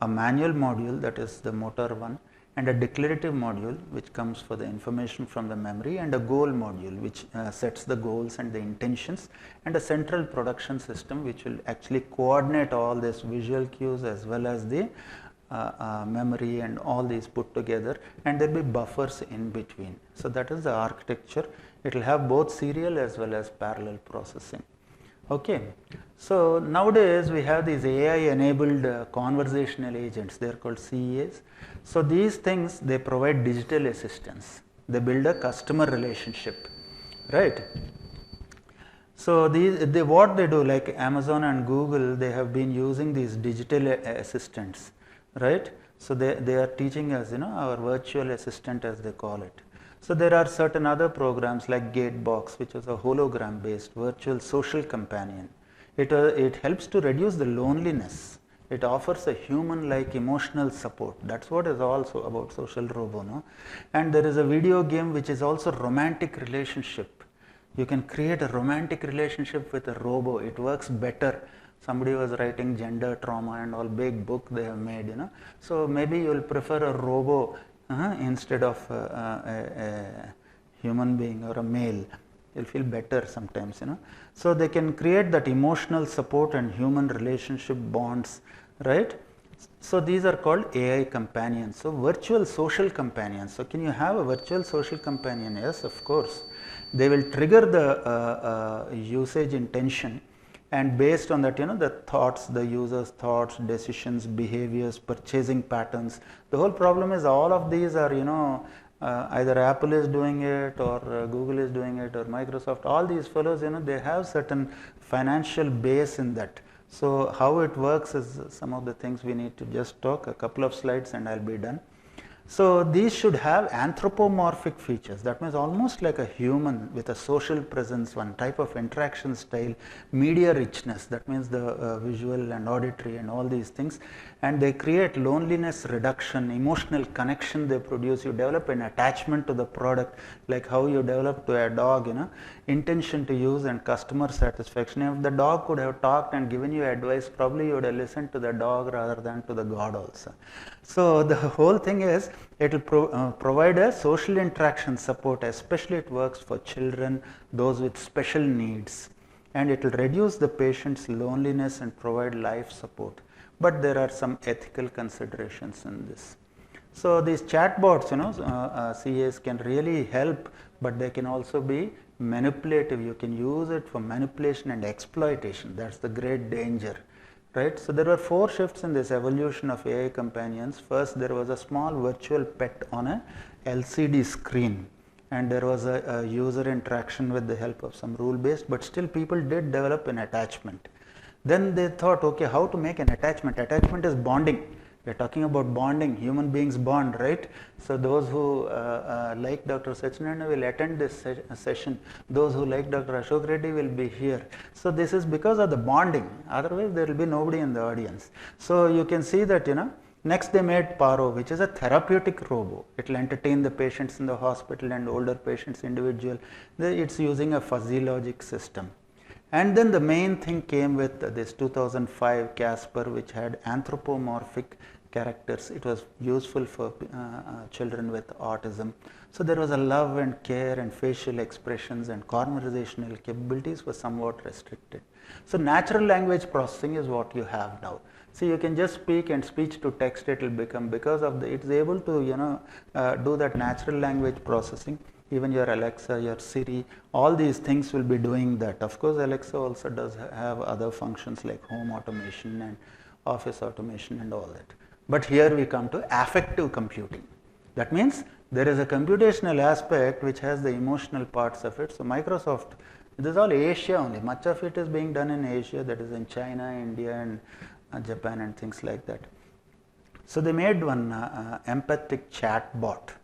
a manual module, that is the motor one, and a declarative module which comes for the information from the memory, and a goal module which sets the goals and the intentions, and a central production system which will actually coordinate all these visual cues as well as the memory and all these put together, and there will be buffers in between. So that is the architecture. It will have both serial as well as parallel processing. Okay, so nowadays we have these AI enabled conversational agents, they are called CEAs. So these things, they provide digital assistance, they build a customer relationship, right? So what they do, like Amazon and Google, they have been using these digital assistants, right? So they are teaching us, you know, our virtual assistant as they call it. So there are certain other programs like Gatebox, which is a hologram based virtual social companion. It helps to reduce the loneliness. It offers a human like emotional support. That's what is also about social robo, no? And there is a video game which is also romantic relationship. You can create a romantic relationship with a robo. It works better. Somebody was writing gender trauma and all, big book they have made, you know. So maybe you will prefer a robo instead of a human being or a male. You'll feel better sometimes, you know. So they can create that emotional support and human relationship bonds, right? So these are called AI companions. So virtual social companions. So can you have a virtual social companion? Yes, of course. They will trigger the usage intention, and based on that, you know, the thoughts, the user's thoughts, decisions, behaviors, purchasing patterns. The whole problem is all of these are, you know, either Apple is doing it or Google is doing it or Microsoft. All these fellows, you know, they have certain financial base in that. So how it works is some of the things we need to just talk, a couple of slides and I'll be done. So these should have anthropomorphic features. That means almost like a human with a social presence, one type of interaction style, media richness. That means the visual and auditory and all these things. And they create loneliness reduction, emotional connection they produce. You develop an attachment to the product, like how you develop to a dog, you know, intention to use and customer satisfaction. If the dog could have talked and given you advice, probably you would have listened to the dog rather than to the God also. So the whole thing is, it will provide a social interaction support, especially it works for children, those with special needs, and it will reduce the patient's loneliness and provide life support. But there are some ethical considerations in this. So these chatbots, you know, CAs can really help, but they can also be manipulative. You can use it for manipulation and exploitation. That's the great danger. Right? So there were 4 shifts in this evolution of AI companions. First, there was a small virtual pet on a LCD screen, and there was a user interaction with the help of some rule based, but still people did develop an attachment. Then they thought, okay, how to make an attachment? Attachment is bonding. We are talking about bonding, human beings bond, right? So those who like Dr. Sachinanda will attend this session. Those who like Dr. Ashok Reddy will be here. So this is because of the bonding. Otherwise, there will be nobody in the audience. So you can see that, next they made Paro, which is a therapeutic robo. It will entertain the patients in the hospital and older patients individual. It's using a fuzzy logic system. And then the main thing came with this 2005 Casper, which had anthropomorphic characters. It was useful for children with autism. So there was a love and care and facial expressions and conversational capabilities were somewhat restricted. So natural language processing is what you have now. So you can just speak, and speech to text it will become, because of the, it's able to do that natural language processing. Even your Alexa, your Siri, all these things will be doing that. Of course, Alexa also does have other functions like home automation and office automation and all that. But here we come to affective computing. That means there is a computational aspect which has the emotional parts of it. So Microsoft, this is all Asia only. Much of it is being done in Asia, that is in China, India and Japan and things like that. So they made one empathic chat bot.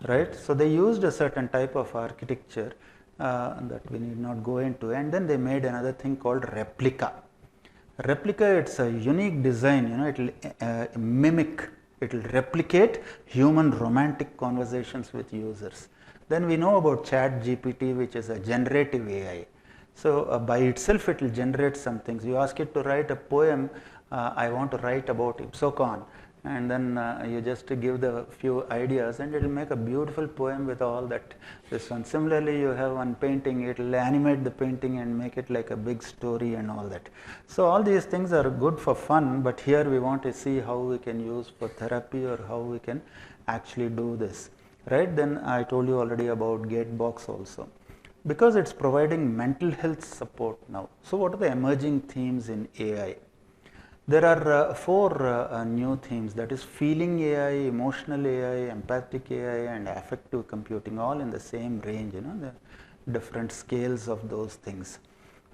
Right, so they used a certain type of architecture that we need not go into, and then they made another thing called replica. Replica, it's a unique design. It will mimic, it will replicate human romantic conversations with users. Then we know about ChatGPT, which is a generative AI. So by itself, it will generate some things. You ask it to write a poem. I want to write about Ipsocon. And then you just give the few ideas, and it will make a beautiful poem with all that. This one. Similarly, you have one painting, it will animate the painting and make it like a big story and all that. So all these things are good for fun, but here we want to see how we can use for therapy or how we can actually do this. Right? Then I told you already about Gatebox also, because it's providing mental health support now. So what are the emerging themes in AI? There are four new themes, that is feeling AI, emotional AI, empathic AI and affective computing, all in the same range, the different scales of those things,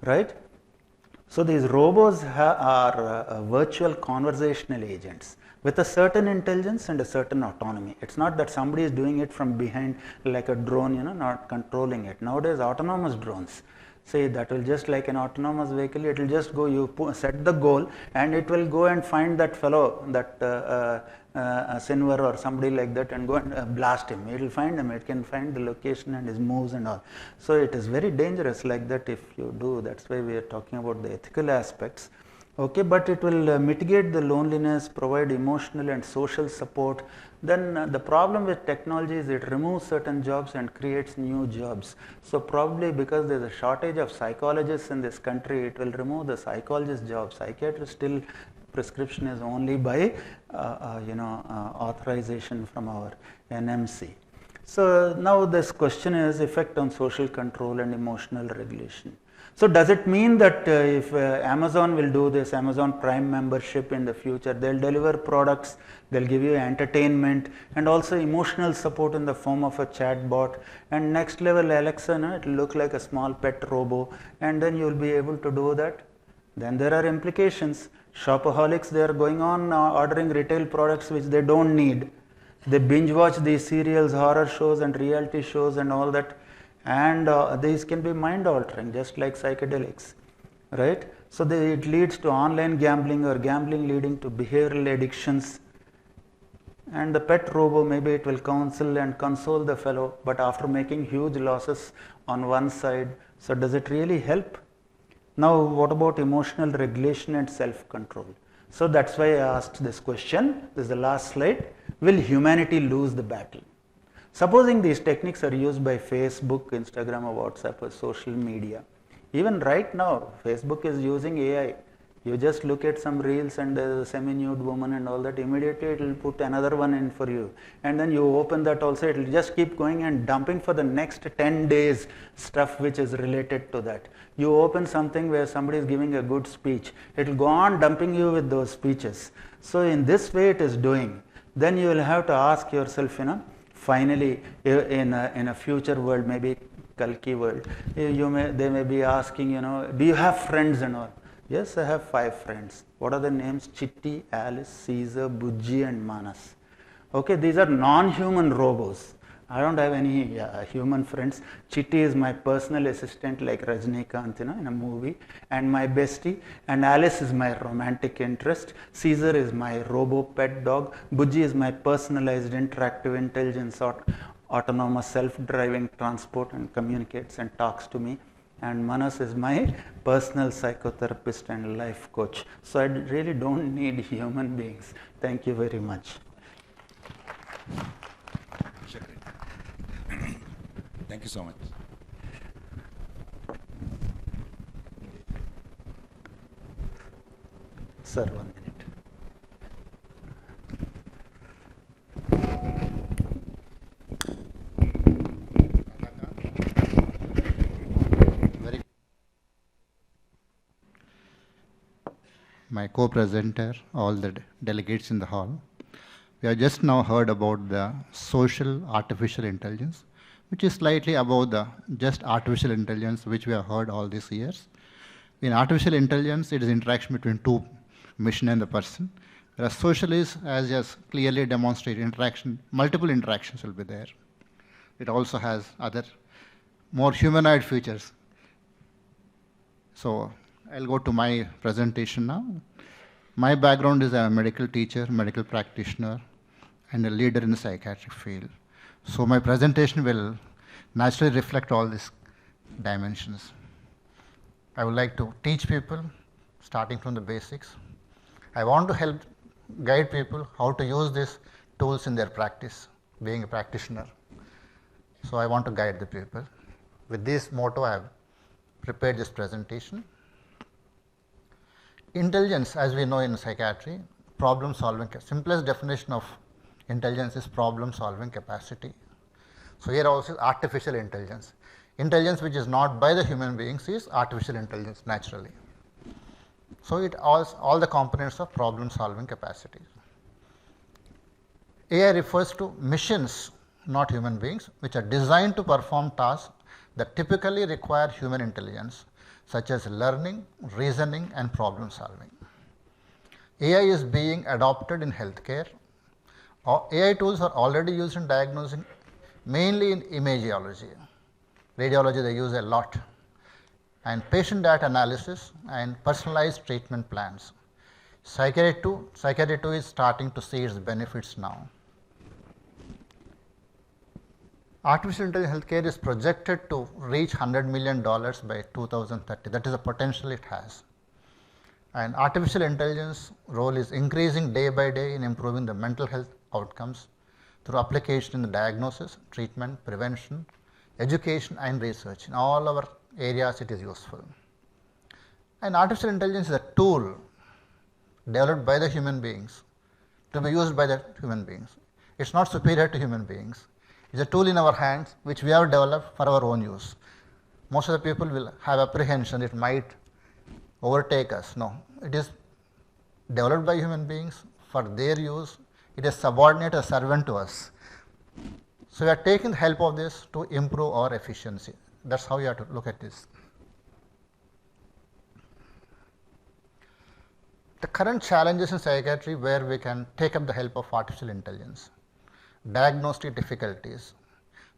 right? So these robots are virtual conversational agents with a certain intelligence and a certain autonomy. It's not that somebody is doing it from behind like a drone, not controlling it. Nowadays autonomous drones, say that will just like an autonomous vehicle, it will just go, you set the goal and it will go and find that fellow, that Sinwar or somebody like that, and go and blast him. It will find him, it can find the location and his moves and all. So it is very dangerous like that if you do. That's why we are talking about the ethical aspects. Okay, but it will mitigate the loneliness, provide emotional and social support. Then the problem with technology is it removes certain jobs and creates new jobs. So probably because there is a shortage of psychologists in this country, it will remove the psychologist job. Psychiatrist still prescription is only by authorization from our NMC. So now this question is effect on social control and emotional regulation. So does it mean that if Amazon will do this, Amazon Prime membership in the future, they'll deliver products, they'll give you entertainment and also emotional support in the form of a chat bot, and next level Alexa, it will look like a small pet robo, and then you'll be able to do that? Then there are implications. Shopaholics, they are going on ordering retail products which they don't need. They binge watch these serials, horror shows and reality shows and all that. And these can be mind altering, just like psychedelics, right? So it leads to online gambling or gambling leading to behavioral addictions. And the pet robo, maybe it will counsel and console the fellow, but after making huge losses on one side. So does it really help? Now what about emotional regulation and self-control? So that's why I asked this question. This is the last slide. Will humanity lose the battle? Supposing these techniques are used by Facebook, Instagram or WhatsApp or social media. Even right now, Facebook is using AI. You just look at some reels and there's a semi-nude woman and all that, immediately it will put another one in for you. And then you open that also, it will just keep going and dumping for the next 10 days stuff which is related to that. You open something where somebody is giving a good speech, it will go on dumping you with those speeches. So in this way it is doing. Then you will have to ask yourself, finally, in a future world, maybe Kalki world, they may be asking, do you have friends and all? Yes, I have 5 friends. What are the names? Chitti, Alice, Caesar, Bujji and Manas. Okay, these are non-human robots. I don't have any human friends. Chitti is my personal assistant like Rajnikant, in a movie, and my bestie. And Alice is my romantic interest. Caesar is my robo pet dog. Bujji is my personalized interactive intelligence autonomous self-driving transport and communicates and talks to me. And Manas is my personal psychotherapist and life coach. So I really don't need human beings. Thank you very much. Thank you so much. Sir, 1 minute. My co-presenter, all the delegates in the hall. We have just now heard about the social artificial intelligence, which is slightly above the just artificial intelligence, which we have heard all these years. In artificial intelligence, it is interaction between two machine and the person. Whereas social is, as just clearly demonstrated, interaction, multiple interactions will be there. It also has other more humanoid features. So I'll go to my presentation now. My background is a medical teacher, medical practitioner, and a leader in the psychiatric field. So my presentation will naturally reflect all these dimensions. I would like to teach people, starting from the basics. I want to help guide people how to use these tools in their practice, being a practitioner. So I want to guide the people. With this motto, I have prepared this presentation. Intelligence, as we know in psychiatry, problem solving, simplest definition of intelligence is problem solving capacity. So here also is artificial intelligence. Intelligence which is not by the human beings is artificial intelligence naturally. So it all the components of problem solving capacity. AI refers to machines, not human beings, which are designed to perform tasks that typically require human intelligence, such as learning, reasoning, and problem solving. AI is being adopted in healthcare. AI tools are already used in diagnosing, mainly in imageology. Radiology they use a lot. And patient data analysis and personalized treatment plans. Psychiatry too is starting to see its benefits now. Artificial intelligence healthcare is projected to reach $100 million by 2030. That is the potential it has. And artificial intelligence role is increasing day by day in improving the mental health outcomes through application in the diagnosis, treatment, prevention, education and research. In all our areas it is useful. And artificial intelligence is a tool developed by the human beings to be used by the human beings. It's not superior to human beings. It's a tool in our hands which we have developed for our own use. Most of the people will have apprehension it might overtake us. No, it is developed by human beings for their use. It is subordinate, a servant to us. So we are taking the help of this to improve our efficiency. That's how you have to look at this. The current challenges in psychiatry where we can take up the help of artificial intelligence. Diagnostic difficulties.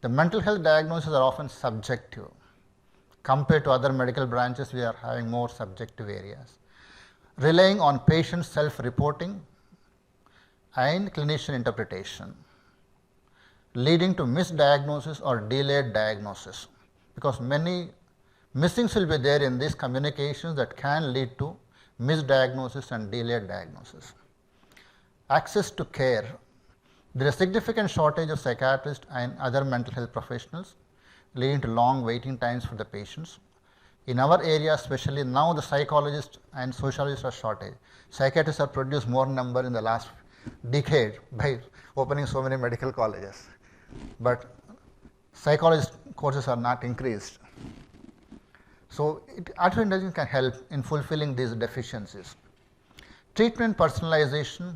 The mental health diagnoses are often subjective. Compared to other medical branches, we are having more subjective areas. Relying on patient self-reporting and clinician interpretation, leading to misdiagnosis or delayed diagnosis, because many missings will be there in these communications that can lead to misdiagnosis and delayed diagnosis. Access to care. There is a significant shortage of psychiatrists and other mental health professionals, leading to long waiting times for the patients. In our area, especially now, the psychologists and sociologists are shortage. Psychiatrists have produced more number in the last decade by opening so many medical colleges, but psychologist courses are not increased. So artificial intelligence can help in fulfilling these deficiencies. Treatment personalization.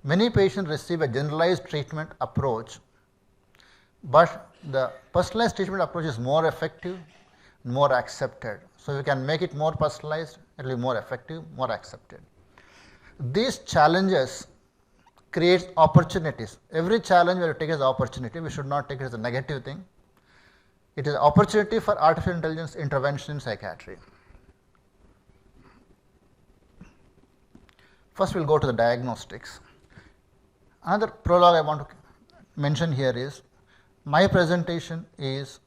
Many patients receive a generalized treatment approach, but the personalized treatment approach is more effective, more accepted. So we can make it more personalized it will be more effective, more accepted. These challenges create opportunities. Every challenge we take as opportunity, we should not take it as a negative thing. It is an opportunity for artificial intelligence intervention in psychiatry. First, we will go to the diagnostics. Another prologue I want to mention here is, my presentation is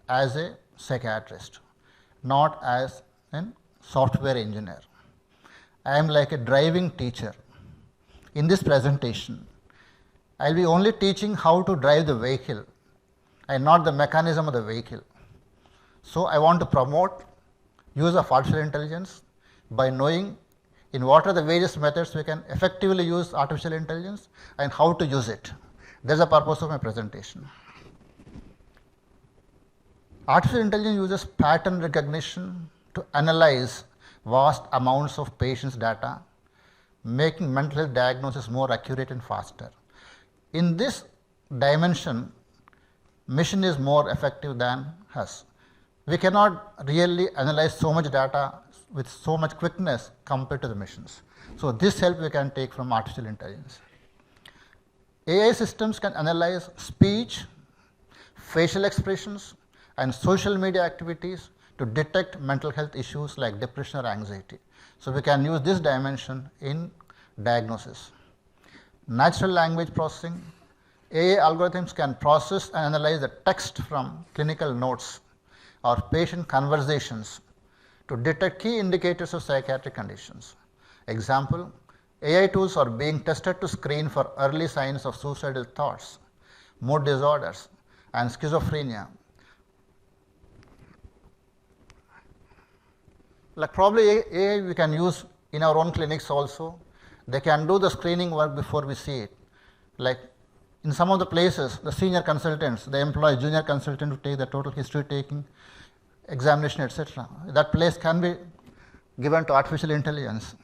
as a psychiatrist, not as a software engineer. I am like a driving teacher. In this presentation, I will be only teaching how to drive the vehicle and not the mechanism of the vehicle. So, I want to promote use of artificial intelligence by knowing in what are the various methods we can effectively use artificial intelligence and how to use it. That is the purpose of my presentation. Artificial intelligence uses pattern recognition to analyze vast amounts of patients' data, making mental health diagnosis more accurate and faster. In this dimension, machine is more effective than us. We cannot really analyze so much data with so much quickness compared to the machines. So, this help we can take from artificial intelligence. AI systems can analyze speech, facial expressions, and social media activities to detect mental health issues like depression or anxiety. So, we can use this dimension in diagnosis. Natural language processing, AI algorithms can process and analyze the text from clinical notes or patient conversations to detect key indicators of psychiatric conditions. Example, AI tools are being tested to screen for early signs of suicidal thoughts, mood disorders, and schizophrenia. Like probably AI we can use in our own clinics also. They can do the screening work before we see it. Like in some of the places, the senior consultants, they employ junior consultant to take the total history taking, examination, etc. That place can be given to artificial intelligence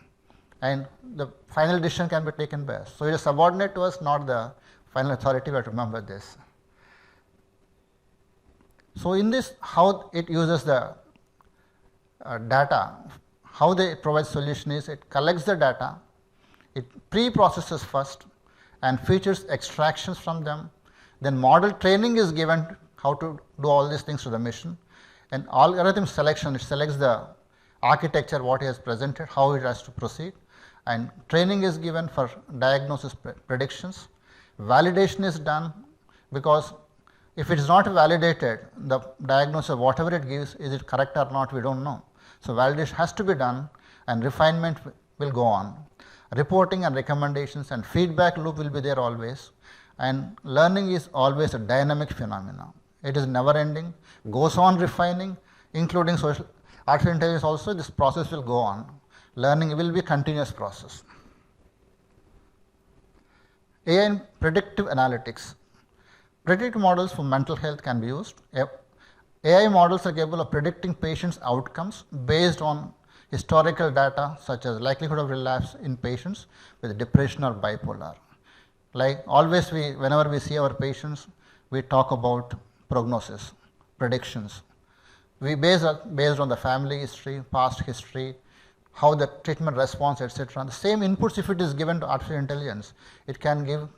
and the final decision can be taken by us. So, it is subordinate to us, not the final authority. We have to remember this. So, in this, how it uses the data, how they provide solution is it collects the data, it pre-processes first and features extractions from them, then model training is given how to do all these things to the machine, and algorithm selection, it selects the architecture what it has presented, how it has to proceed, and training is given for diagnosis predictions. Validation is done because if it is not validated, the diagnosis of whatever it gives, is it correct or not, we do not know. So, validation has to be done and refinement will go on. Reporting and recommendations and feedback loop will be there always, and learning is always a dynamic phenomenon. It is never ending, goes on refining, including social artificial intelligence also, this process will go on. Learning will be a continuous process. AI and predictive analytics. Predictive models for mental health can be used. AI models are capable of predicting patients' outcomes based on historical data such as likelihood of relapse in patients with depression or bipolar. Like always whenever we see our patients, we talk about prognosis, predictions. We based on the family history, past history, how the treatment response, etc. The same inputs if it is given to artificial intelligence, it can give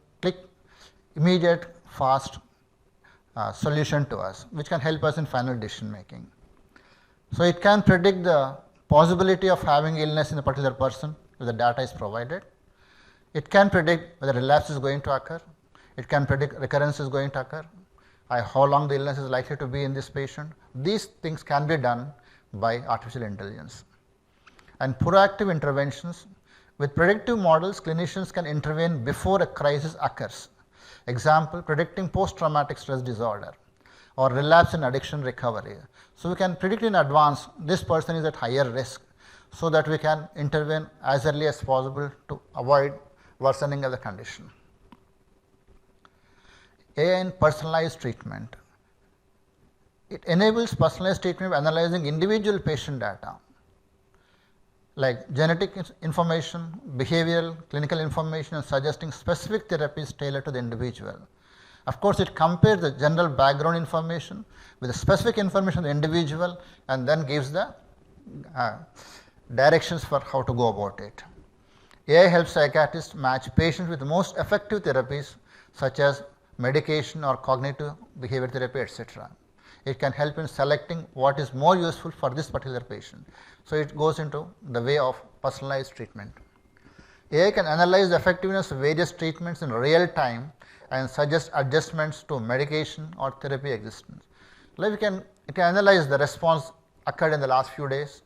immediate, fast solution to us, which can help us in final decision making. So, it can predict the possibility of having illness in a particular person if the data is provided. It can predict whether relapse is going to occur. It can predict recurrence is going to occur, how long the illness is likely to be in this patient. These things can be done by artificial intelligence. And proactive interventions. With predictive models, clinicians can intervene before a crisis occurs. Example, predicting post-traumatic stress disorder or relapse in addiction recovery. So, we can predict in advance this person is at higher risk, so that we can intervene as early as possible to avoid worsening of the condition. AI in personalized treatment. It enables personalized treatment by analyzing individual patient data like genetic information, behavioral, clinical information, and suggesting specific therapies tailored to the individual. Of course, it compares the general background information with the specific information of the individual and then gives the directions for how to go about it. AI helps psychiatrists match patients with the most effective therapies such as medication or cognitive behavior therapy, etc. It can help in selecting what is more useful for this particular patient. So, it goes into the way of personalized treatment. AI can analyze the effectiveness of various treatments in real time and suggest adjustments to medication or therapy existence. Like it can analyze the response occurred in the last few days.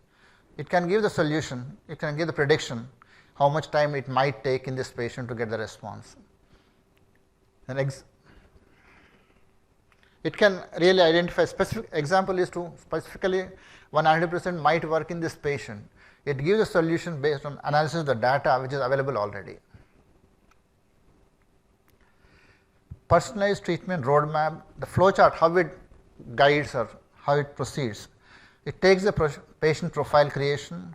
It can give the solution, it can give the prediction how much time it might take in this patient to get the response. It can really identify specific example is to specifically 100% might work in this patient. It gives a solution based on analysis of the data which is available already. Personalized treatment roadmap, the flowchart, how it guides or how it proceeds. It takes the patient profile creation,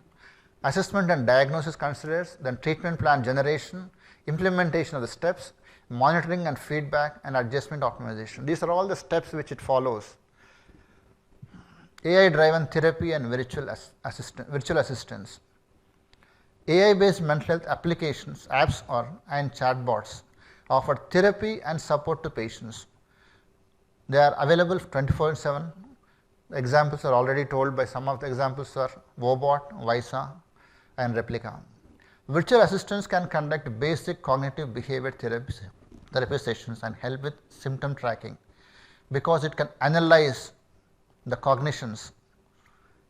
assessment and diagnosis considers, then treatment plan generation, implementation of the steps, monitoring and feedback, and adjustment optimization. These are all the steps which it follows. AI driven therapy and virtual assistance. AI based mental health applications, apps and chatbots offer therapy and support to patients. They are available 24/7. Examples are already told by some of the examples are Wobot, Visa, and Replica. Virtual assistants can conduct basic cognitive behavior therapy sessions and help with symptom tracking because it can analyze the cognitions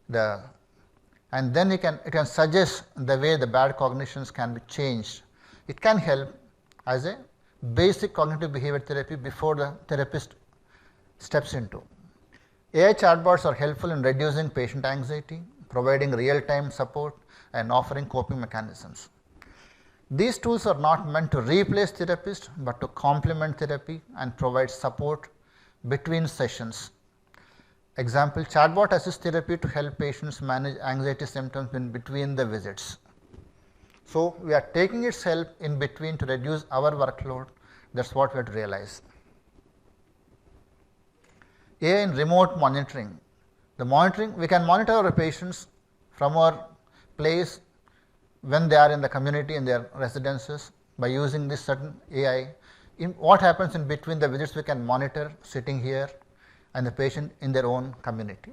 and then it can suggest the way the bad cognitions can be changed. It can help as a basic cognitive behavior therapy before the therapist steps into. AI chatbots are helpful in reducing patient anxiety, providing real-time support, and offering coping mechanisms. These tools are not meant to replace therapists, but to complement therapy and provide support between sessions. Example, chatbot assists therapy to help patients manage anxiety symptoms in between the visits. So, we are taking its help in between to reduce our workload. That is what we have to realize. AI in remote monitoring. The monitoring, we can monitor our patients from our place when they are in the community in their residences by using this certain AI. What happens in between the visits we can monitor sitting here and the patient in their own community.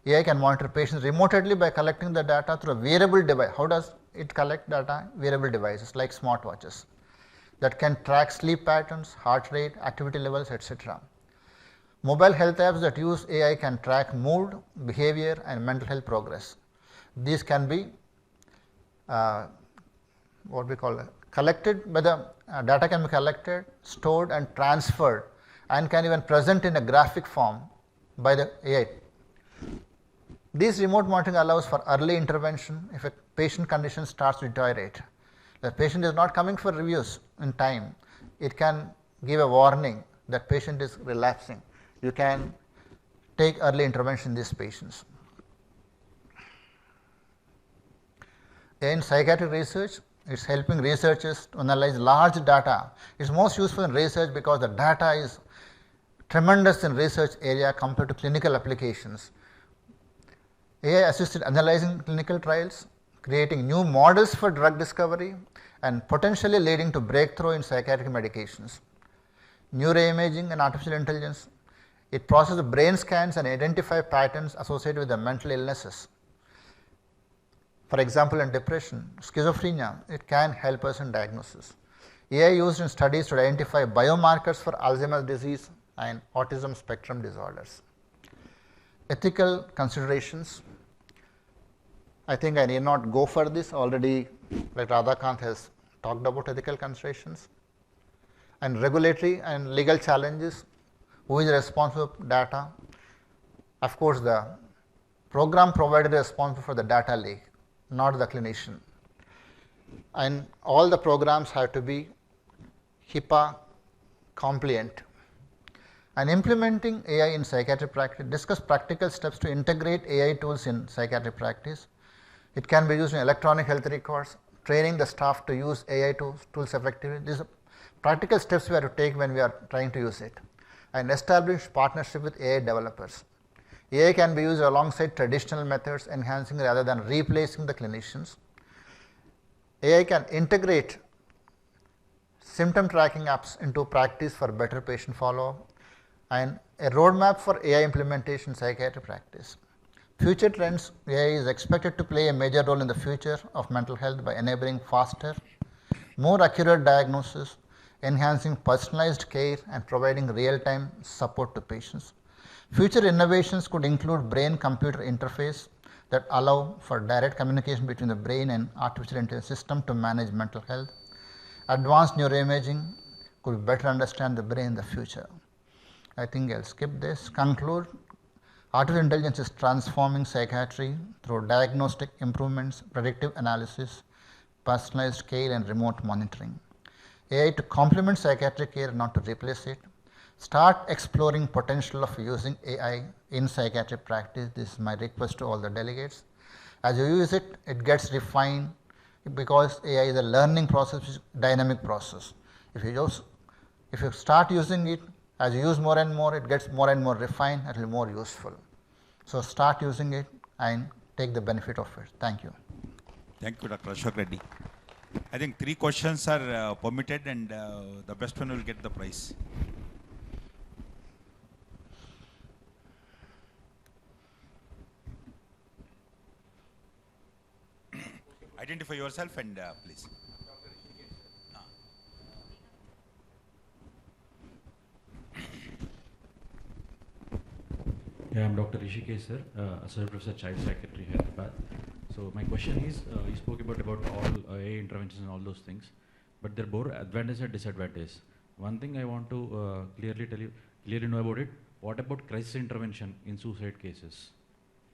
AI can monitor patients remotely by collecting the data through a wearable device. How does it collect data? Wearable devices like smartwatches that can track sleep patterns, heart rate, activity levels, etc. Mobile health apps that use AI can track mood, behavior, and mental health progress. These can be what we call collected by the data can be collected, stored, and transferred, and can even present in a graphic form by the AI. This remote monitoring allows for early intervention if a patient condition starts to deteriorate. The patient is not coming for reviews in time. It can give a warning that patient is relapsing. You can take early intervention in these patients. In psychiatric research, it is helping researchers to analyze large data. It is most useful in research because the data is tremendous in research area compared to clinical applications. AI assisted analyzing clinical trials, creating new models for drug discovery, and potentially leading to breakthrough in psychiatric medications. Neuroimaging and artificial intelligence, it processes brain scans and identify patterns associated with the mental illnesses. For example, in depression, schizophrenia, it can help us in diagnosis. AI used in studies to identify biomarkers for Alzheimer's disease and autism spectrum disorders. Ethical considerations, I think I need not go for this, already like Radhakant has talked about ethical considerations. And regulatory and legal challenges, who is responsible for data? Of course, the program provider is responsible for the data leak, not the clinician. And all the programs have to be HIPAA compliant. And implementing AI in psychiatric practice, discuss practical steps to integrate AI tools in psychiatric practice. It can be used in electronic health records, training the staff to use AI tools effectively. These are practical steps we have to take when we are trying to use it. And establish partnership with AI developers. AI can be used alongside traditional methods, enhancing rather than replacing the clinicians. AI can integrate symptom tracking apps into practice for better patient follow-up, and a roadmap for AI implementation in psychiatry practice. Future trends, AI is expected to play a major role in the future of mental health by enabling faster, more accurate diagnosis, enhancing personalized care, and providing real-time support to patients. Future innovations could include brain-computer interface that allow for direct communication between the brain and artificial intelligence system to manage mental health. Advanced neuroimaging could better understand the brain in the future. I think I'll skip this. Conclude. Artificial intelligence is transforming psychiatry through diagnostic improvements, predictive analysis, personalized care, and remote monitoring. AI to complement psychiatric care, not to replace it. Start exploring potential of using AI in psychiatric practice. This is my request to all the delegates. As you use it, it gets refined because AI is a learning process, which is a dynamic process. If you start using it, as you use more and more, it gets more and more refined and more useful. So start using it and take the benefit of it. Thank you. Thank you, Dr. Ashok Reddy. I think 3 questions are permitted, and the best one will get the prize. Identify yourself and please. Yeah, I'm Dr. Rishikesh, sir, Associate Professor, Child Psychiatry, Hyderabad. So my question is, you spoke about all AI interventions and all those things, but there are both advantages and disadvantages. One thing I want to clearly know about it, what about crisis intervention in suicide cases?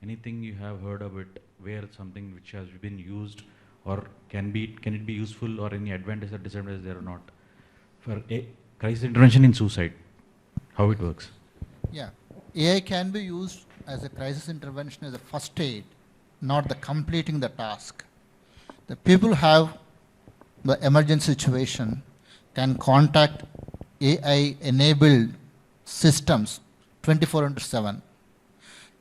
Anything you have heard of it, where something which has been used, or can it be useful, or any advantage or disadvantage there or not? For a crisis intervention in suicide, how it works? Yeah. AI can be used as a crisis intervention as a first aid, not the completing the task. The people have the emergency situation can contact AI-enabled systems 24/7.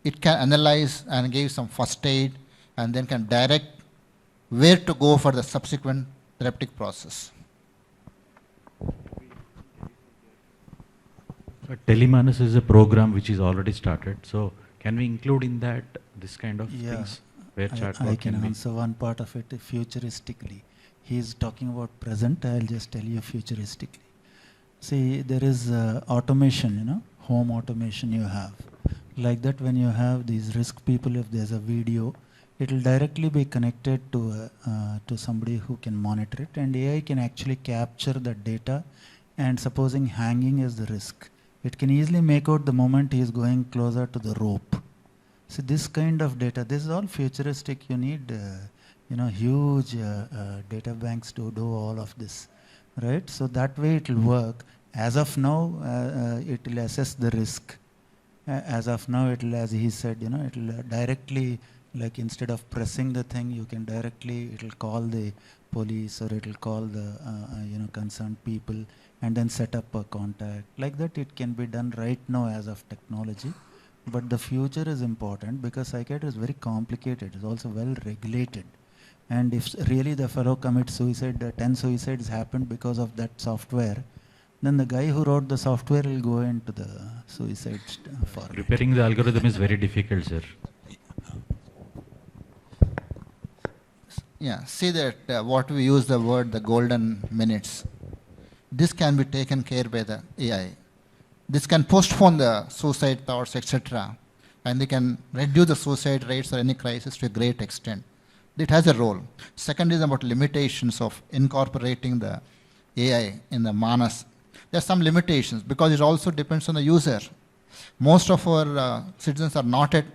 It can analyze and give some first aid and then can direct where to go for the subsequent therapeutic process. Telemanus is a program which is already started. So can we include in that this kind of things where chatbot I can be? answer one part of it futuristically. He is talking about present. I'll just tell you futuristically. See, there is automation, home automation you have. Like that, when you have these risk people, if there's a video, it will directly be connected to somebody who can monitor it, and AI can actually capture the data. And supposing hanging is the risk, it can easily make out the moment he is going closer to the rope. So this kind of data, this is all futuristic. You need, huge data banks to do all of this, right? So that way it will work. As of now, it will assess the risk. As of now, it will, as he said, it will directly, like instead of pressing the thing, you can directly, it will call the police or it will call the, concerned people, and then set up a contact. Like that, it can be done right now as of technology. But the future is important because psychiatry is very complicated. It's also well regulated. And if really the fellow commits suicide, 10 suicides happened because of that software, then the guy who wrote the software will go into the suicide format. Repairing the algorithm is very difficult, sir. Yeah, see that what we use the word the golden minutes. This can be taken care by the AI. This can postpone the suicide thoughts, etc. And they can reduce the suicide rates or any crisis to a great extent. It has a role. Second is about limitations of incorporating the AI in the Manas. There are some limitations because it also depends on the user. Most of our citizens are not yet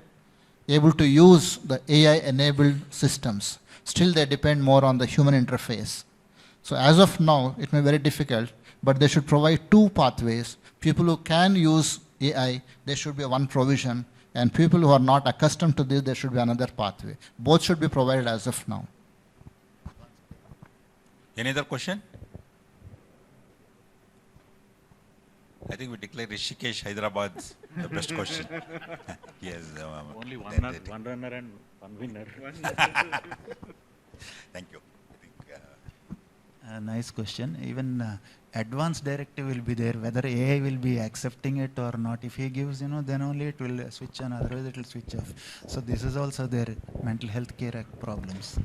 able to use the AI-enabled systems. Still, they depend more on the human interface. So as of now, it may be very difficult, but they should provide 2 pathways. People who can use AI, there should be one provision, and people who are not accustomed to this, there should be another pathway. Both should be provided as of now. Any other question? I think we declare Rishikesh, Hyderabad, the best question. Yes. Only one runner and one winner. Thank you. Nice question. Even advanced directive will be there, whether AI will be accepting it or not. If he gives, then only it will switch on, otherwise it will switch off. So this is also their mental health care problems.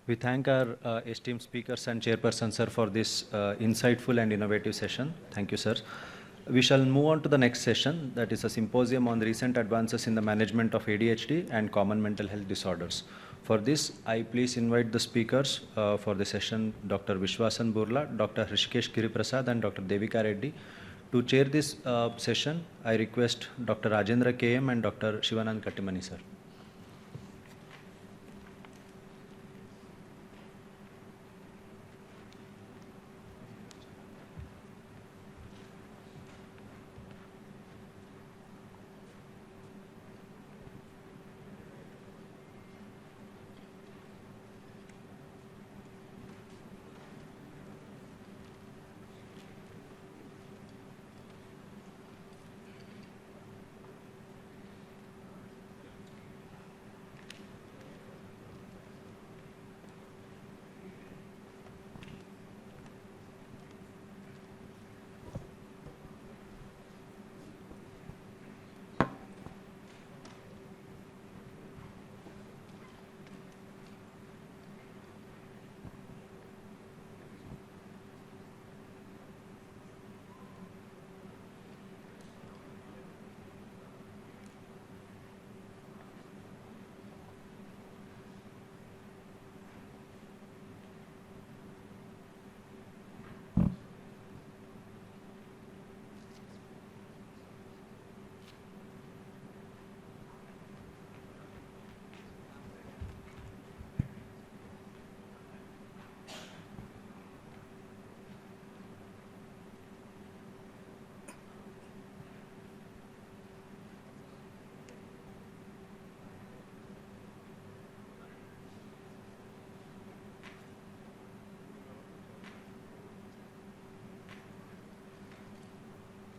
We thank our esteemed speakers and chairperson, sir, for this insightful and innovative session. Thank you, sir. We shall move on to the next session, that is a symposium on recent advances in the management of ADHD and common mental health disorders. For this, I please invite the speakers for the session, Dr. Vishwasan Burla, Dr. Hrishikesh Giriprasad, and Dr. Devika Reddy. To chair this session, I request Dr. Rajendra KM and Dr. Shivanand Kattimani, sir.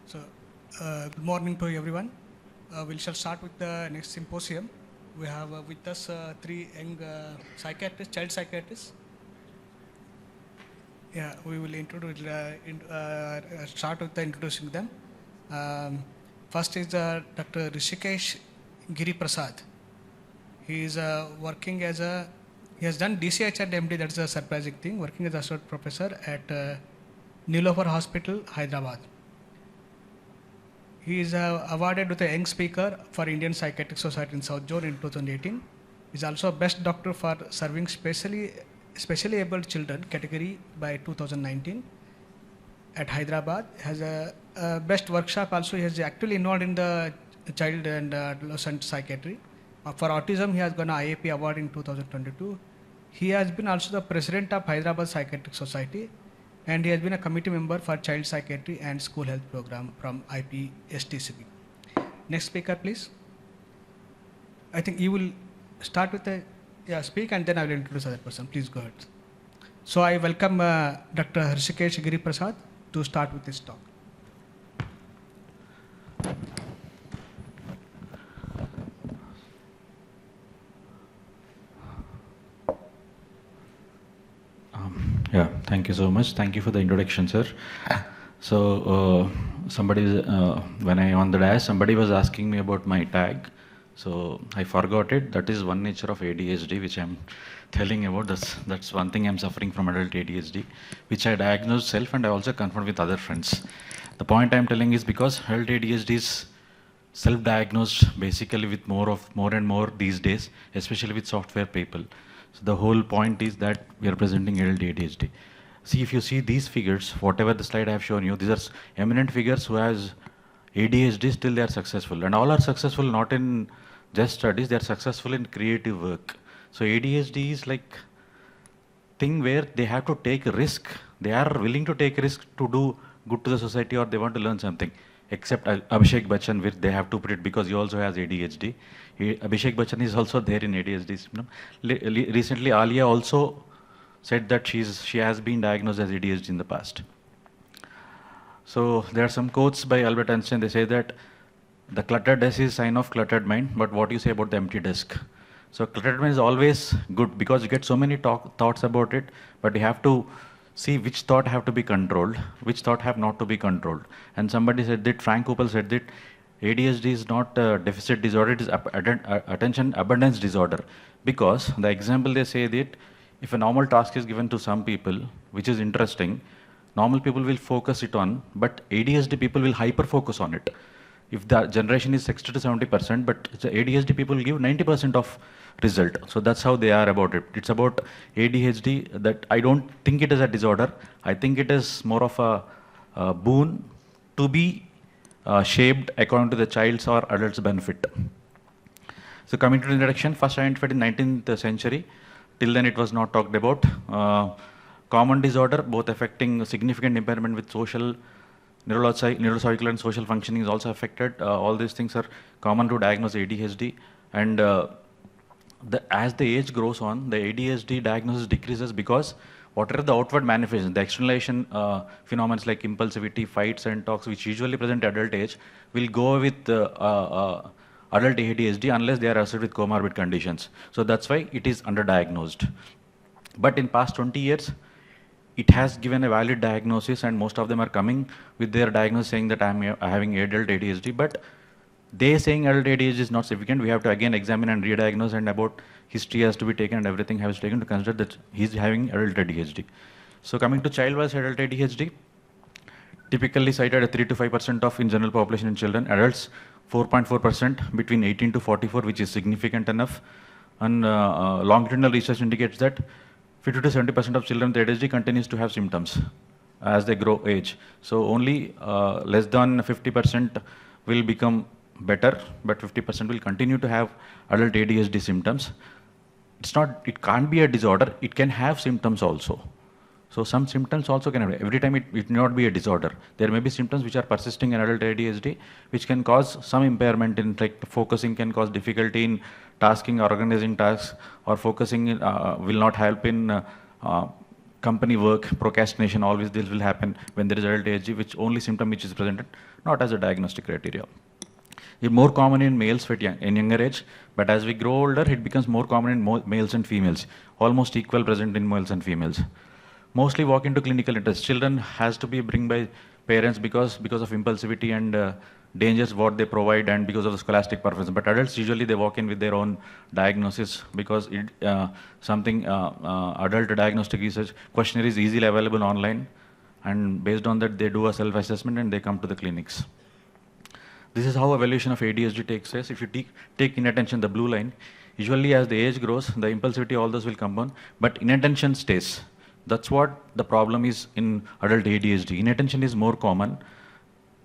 So, good morning to everyone. We shall start with the next symposium. We have with us three young psychiatrists, child psychiatrists. Yeah, we will introduce, start with introducing them. First is Dr. Rishikesh Giriprasad. He is working as he has done DCH and MD, that's a surprising thing, working as associate professor at Nilofer Hospital, Hyderabad. He is awarded with a Young Speaker for Indian Psychiatric Society in South Zone in 2018. He is also Best Doctor for Serving Specially Abled Children category by 2019 at Hyderabad. Has a Best Workshop also. He is actively involved in the child and adolescent psychiatry. For autism, he has got an IAP award in 2022. He has been also the president of Hyderabad Psychiatric Society, and he has been a committee member for child psychiatry and school health program from IPS TCB. Next speaker, please. I think you will start with the speak, and then I will introduce other person. Please go ahead. So I welcome Dr. Hrishikesh Giriprasad to start with this talk. Yeah, thank you so much. Thank you for the introduction, sir. So when I on the dash, somebody was asking me about my tag. So I forgot it. That is one nature of ADHD, which I'm telling about. That's one thing I'm suffering from adult ADHD, which I diagnosed self and I also confirmed with other friends. The point I'm telling is because adult ADHD is self-diagnosed basically with more and more these days, especially with software people. So the whole point is that we are presenting adult ADHD. See, if you see these figures, whatever the slide I have shown you, these are eminent figures who has ADHD, still they are successful. And all are successful not in just studies, they are successful in creative work. So ADHD is like thing where they have to take a risk. They are willing to take a risk to do good to the society or they want to learn something. Except Abhishek Bachchan, where they have to put it because he also has ADHD. Abhishek Bachchan is also there in ADHD. Recently, Alia also said that she has been diagnosed as ADHD in the past. So there are some quotes by Albert Einstein. They say that the cluttered desk is a sign of cluttered mind, but what do you say about the empty desk? So cluttered mind is always good because you get so many thoughts about it, but you have to see which thought have to be controlled, which thought have not to be controlled. And somebody said that, Frank Kupel said that ADHD is not a deficit disorder, it is attention abundance disorder. Because the example they say that if a normal task is given to some people, which is interesting, normal people will focus it on, but ADHD people will hyper focus on it. If the generation is 60 to 70%, but the ADHD people give 90% of result. So that's how they are about it. It's about ADHD that I don't think it is a disorder. I think it is more of a boon to be shaped according to the child's or adult's benefit. So coming to the introduction, first identified in 19th century. Till then it was not talked about. Common disorder, both affecting significant impairment with social, neuropsychological and social functioning is also affected. All these things are common to diagnose ADHD. And as the age grows on, the ADHD diagnosis decreases because whatever the outward manifestation, the externalization phenomena like impulsivity, fights and talks, which usually present at adult age, will go with adult ADHD unless they are associated with comorbid conditions. So that's why it is underdiagnosed. But in past 20 years, it has given a valid diagnosis and most of them are coming with their diagnosis saying that I'm having adult ADHD, but they saying adult ADHD is not significant. We have to again examine and re-diagnose, and about history has to be taken and everything has to be taken to consider that he's having adult ADHD. So coming to child-wise adult ADHD, typically cited at 3 to 5% of in general population in children. Adults, 4.4% between 18 to 44, which is significant enough. And longitudinal research indicates that 50 to 70% of children with ADHD continues to have symptoms as they grow age. So only less than 50% will become better, but 50% will continue to have adult ADHD symptoms. It can't be a disorder, it can have symptoms also. So some symptoms also can have, every time it may not be a disorder. There may be symptoms which are persisting in adult ADHD, which can cause some impairment in like focusing, can cause difficulty in tasking or organizing tasks, or focusing will not help in company work, procrastination, always this will happen when there is adult ADHD, which only symptom which is presented, not as a diagnostic criteria. It's more common in males in younger age, but as we grow older, it becomes more common in males and females, almost equal present in males and females. Mostly walk into clinical interest. Children has to be bring by parents because of impulsivity and dangers what they provide and because of the scholastic performance. But adults usually they walk in with their own diagnosis because adult diagnostic research questionnaire is easily available online, and based on that they do a self-assessment and they come to the clinics. This is how evaluation of ADHD takes place. If you take inattention, the blue line, usually as the age grows, the impulsivity, all those will come down, but inattention stays. That's what the problem is in adult ADHD. Inattention is more common.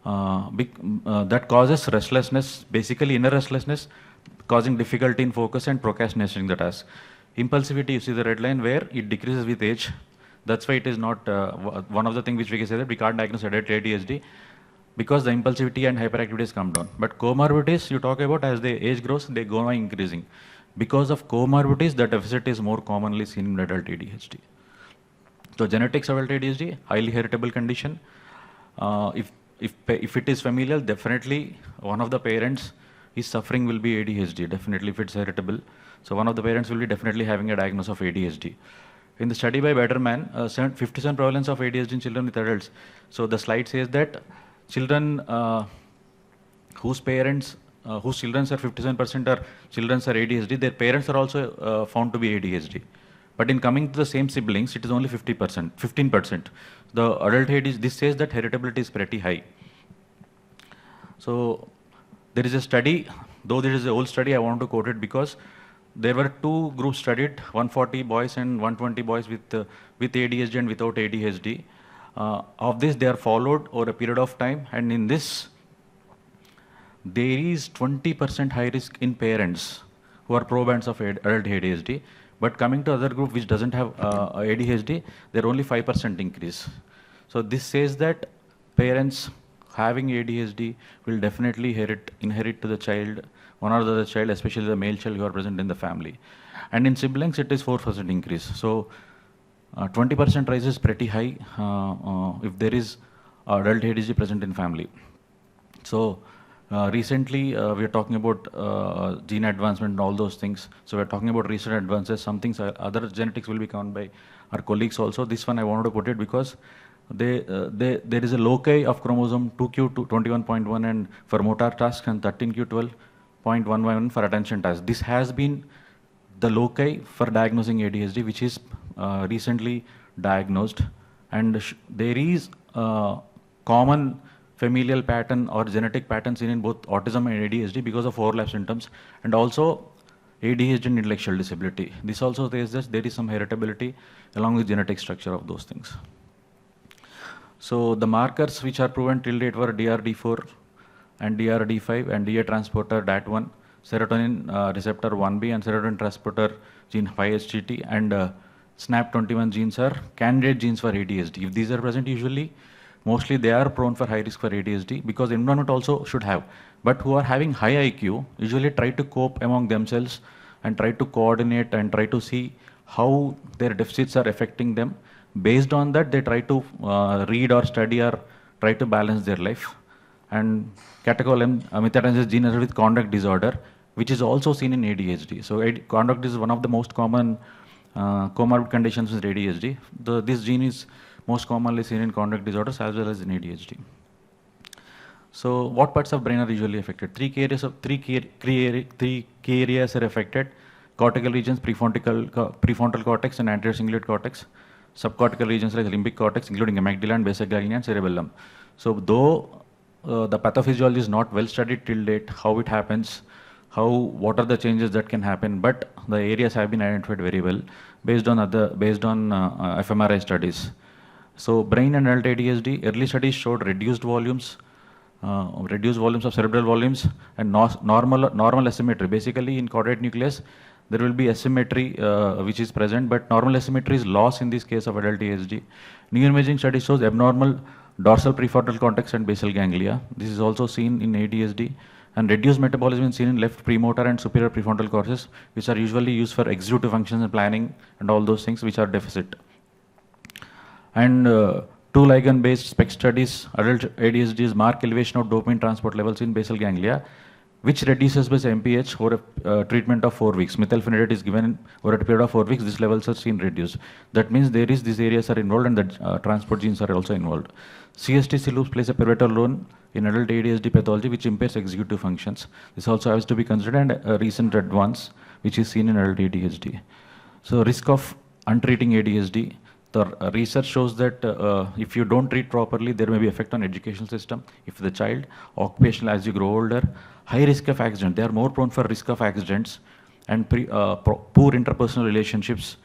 That causes restlessness, basically inner restlessness, causing difficulty in focus and procrastination in the task. Impulsivity, you see the red line where it decreases with age. That's why it is not one of the things which we can say that we can't diagnose adult ADHD because the impulsivity and hyperactivity come down. But comorbidities, you talk about as the age grows, they go on increasing. Because of comorbidities, the deficit is more commonly seen in adult ADHD. So genetics of adult ADHD, highly heritable condition. If it is familial, definitely one of the parents is suffering will be ADHD, definitely if it's heritable. So one of the parents will be definitely having a diagnosis of ADHD. in the study by Betterman, 57% prevalence of ADHD in children with adults. So the slide says that children whose parents, whose children are 57% are children are ADHD, their parents are also found to be ADHD. But in coming to the same siblings, it is only 15%. The adult ADHD, this says that heritability is pretty high. So there is a study, though there is an old study, I want to quote it because there were two groups studied, 140 boys and 120 boys with ADHD and without ADHD. Of this, they are followed over a period of time, and in this, there is 20% high risk in parents who are probands of adult ADHD. But coming to other group which doesn't have ADHD, there are only 5% increase. So this says that parents having ADHD will definitely inherit to the child, one or the other child, especially the male child who are present in the family. And in siblings, it is 4% increase. So 20% rise is pretty high if there is adult ADHD present in family. So recently, we are talking about gene advancement and all those things. So we are talking about recent advances. Some things, other genetics will be covered by our colleagues also. This one I wanted to put it because there is a loci of chromosome 2q21.1 and for motor tasks and 13q12.111 for attention tasks. This has been the loci for diagnosing ADHD, which is recently diagnosed, and there is common familial pattern or genetic pattern seen in both autism and ADHD because of overlap symptoms, and also ADHD and intellectual disability. This also says that there is some heritability along with genetic structure of those things. So the markers which are proven till date were DRD4 and DRD5 and DA transporter DAT1, serotonin receptor 1B and serotonin transporter gene 5-HTT, and SNAP21 genes are candidate genes for ADHD. If these are present, usually, mostly they are prone for high risk for ADHD because environment also should have. But who are having high IQ usually try to cope among themselves and try to coordinate and try to see how their deficits are affecting them. Based on that, they try to read or study or try to balance their life. And catechol methadone gene is with conduct disorder, which is also seen in ADHD. So conduct is one of the most common comorbid conditions with ADHD. This gene is most commonly seen in conduct disorders as well as in ADHD. So what parts of brain are usually affected? Three key areas are affected: cortical regions, prefrontal cortex and anterior cingulate cortex. Subcortical regions like limbic cortex, including amygdala and basal ganglia and cerebellum. So though the pathophysiology is not well studied till date, how it happens, what are the changes that can happen, but the areas have been identified very well based on fMRI studies. So brain and adult ADHD, early studies showed reduced volumes of cerebral volumes and normal asymmetry. Basically, in caudate nucleus, there will be asymmetry which is present, but normal asymmetry is lost in this case of adult ADHD. Neuroimaging study shows abnormal dorsal prefrontal cortex and basal ganglia. This is also seen in ADHD. And reduced metabolism is seen in left premotor and superior prefrontal cortex, which are usually used for executive functions and planning and all those things which are deficit. And two ligand-based SPECT studies, adult ADHD's mark elevation of dopamine transport levels in basal ganglia, which reduces by MPH over a treatment of 4 weeks. Methylphenidate is given over a period of 4 weeks. These levels are seen reduced. That means these areas are involved and the transport genes are also involved. CSTC loops plays a pivotal role in adult ADHD pathology, which impairs executive functions. This also has to be considered, and a recent advance, which is seen in adult ADHD. So risk of untreating ADHD. The research shows that if you don't treat properly, there may be effect on educational system. If the child, occupational as you grow older, high risk of accident. They are more prone for risk of accidents and poor interpersonal relationships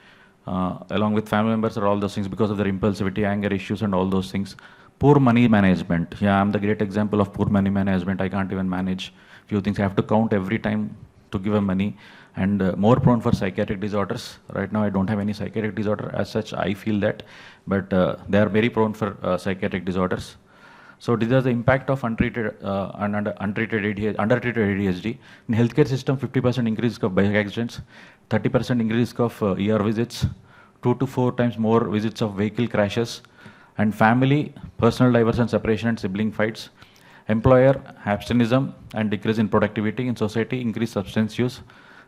along with family members or all those things because of their impulsivity, anger issues and all those things. Poor money management. Yeah, I'm the great example of poor money management. I can't even manage few things. I have to count every time to give money. And more prone for psychiatric disorders. Right now I don't have any psychiatric disorder as such, I feel that, but they are very prone for psychiatric disorders. So these are the impact of undertreated ADHD. In healthcare system, 50% increase of bike accidents, 30% increase of ER visits, 2 to 4 times more visits of vehicle crashes, and family, personal divorce and separation and sibling fights, employer, absenteeism and decrease in productivity in society, increased substance use,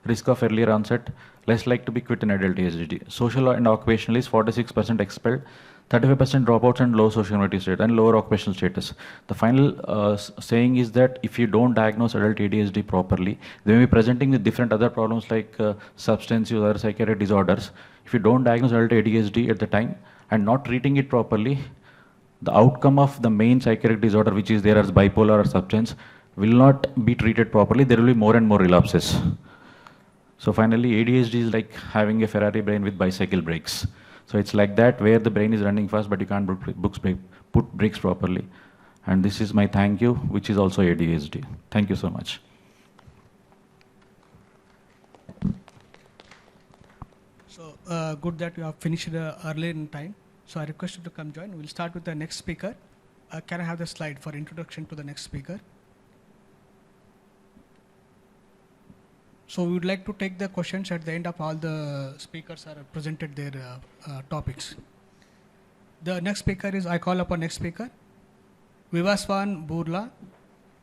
risk of earlier onset, less like to be quit in adult ADHD. Social and occupational is 46% expelled, 35% dropouts and low social mobility state and lower occupational status. The final saying is that if you don't diagnose adult ADHD properly, they may be presenting with different other problems like substance use or psychiatric disorders. If you don't diagnose adult ADHD at the time and not treating it properly, the outcome of the main psychiatric disorder, which is there as bipolar or substance, will not be treated properly. There will be more and more relapses. So finally, ADHD is like having a Ferrari brain with bicycle brakes. So it's like that, where the brain is running fast, but you can't put brakes properly. And this is my thank you, which is also ADHD. Thank you so much. So good that you have finished early in time. So I request you to come join. We'll start with the next speaker. Can I have the slide for introduction to the next speaker? So we would like to take the questions at the end of all the speakers are presented their topics. The next speaker is, I call upon next speaker, Vivaswan Burla.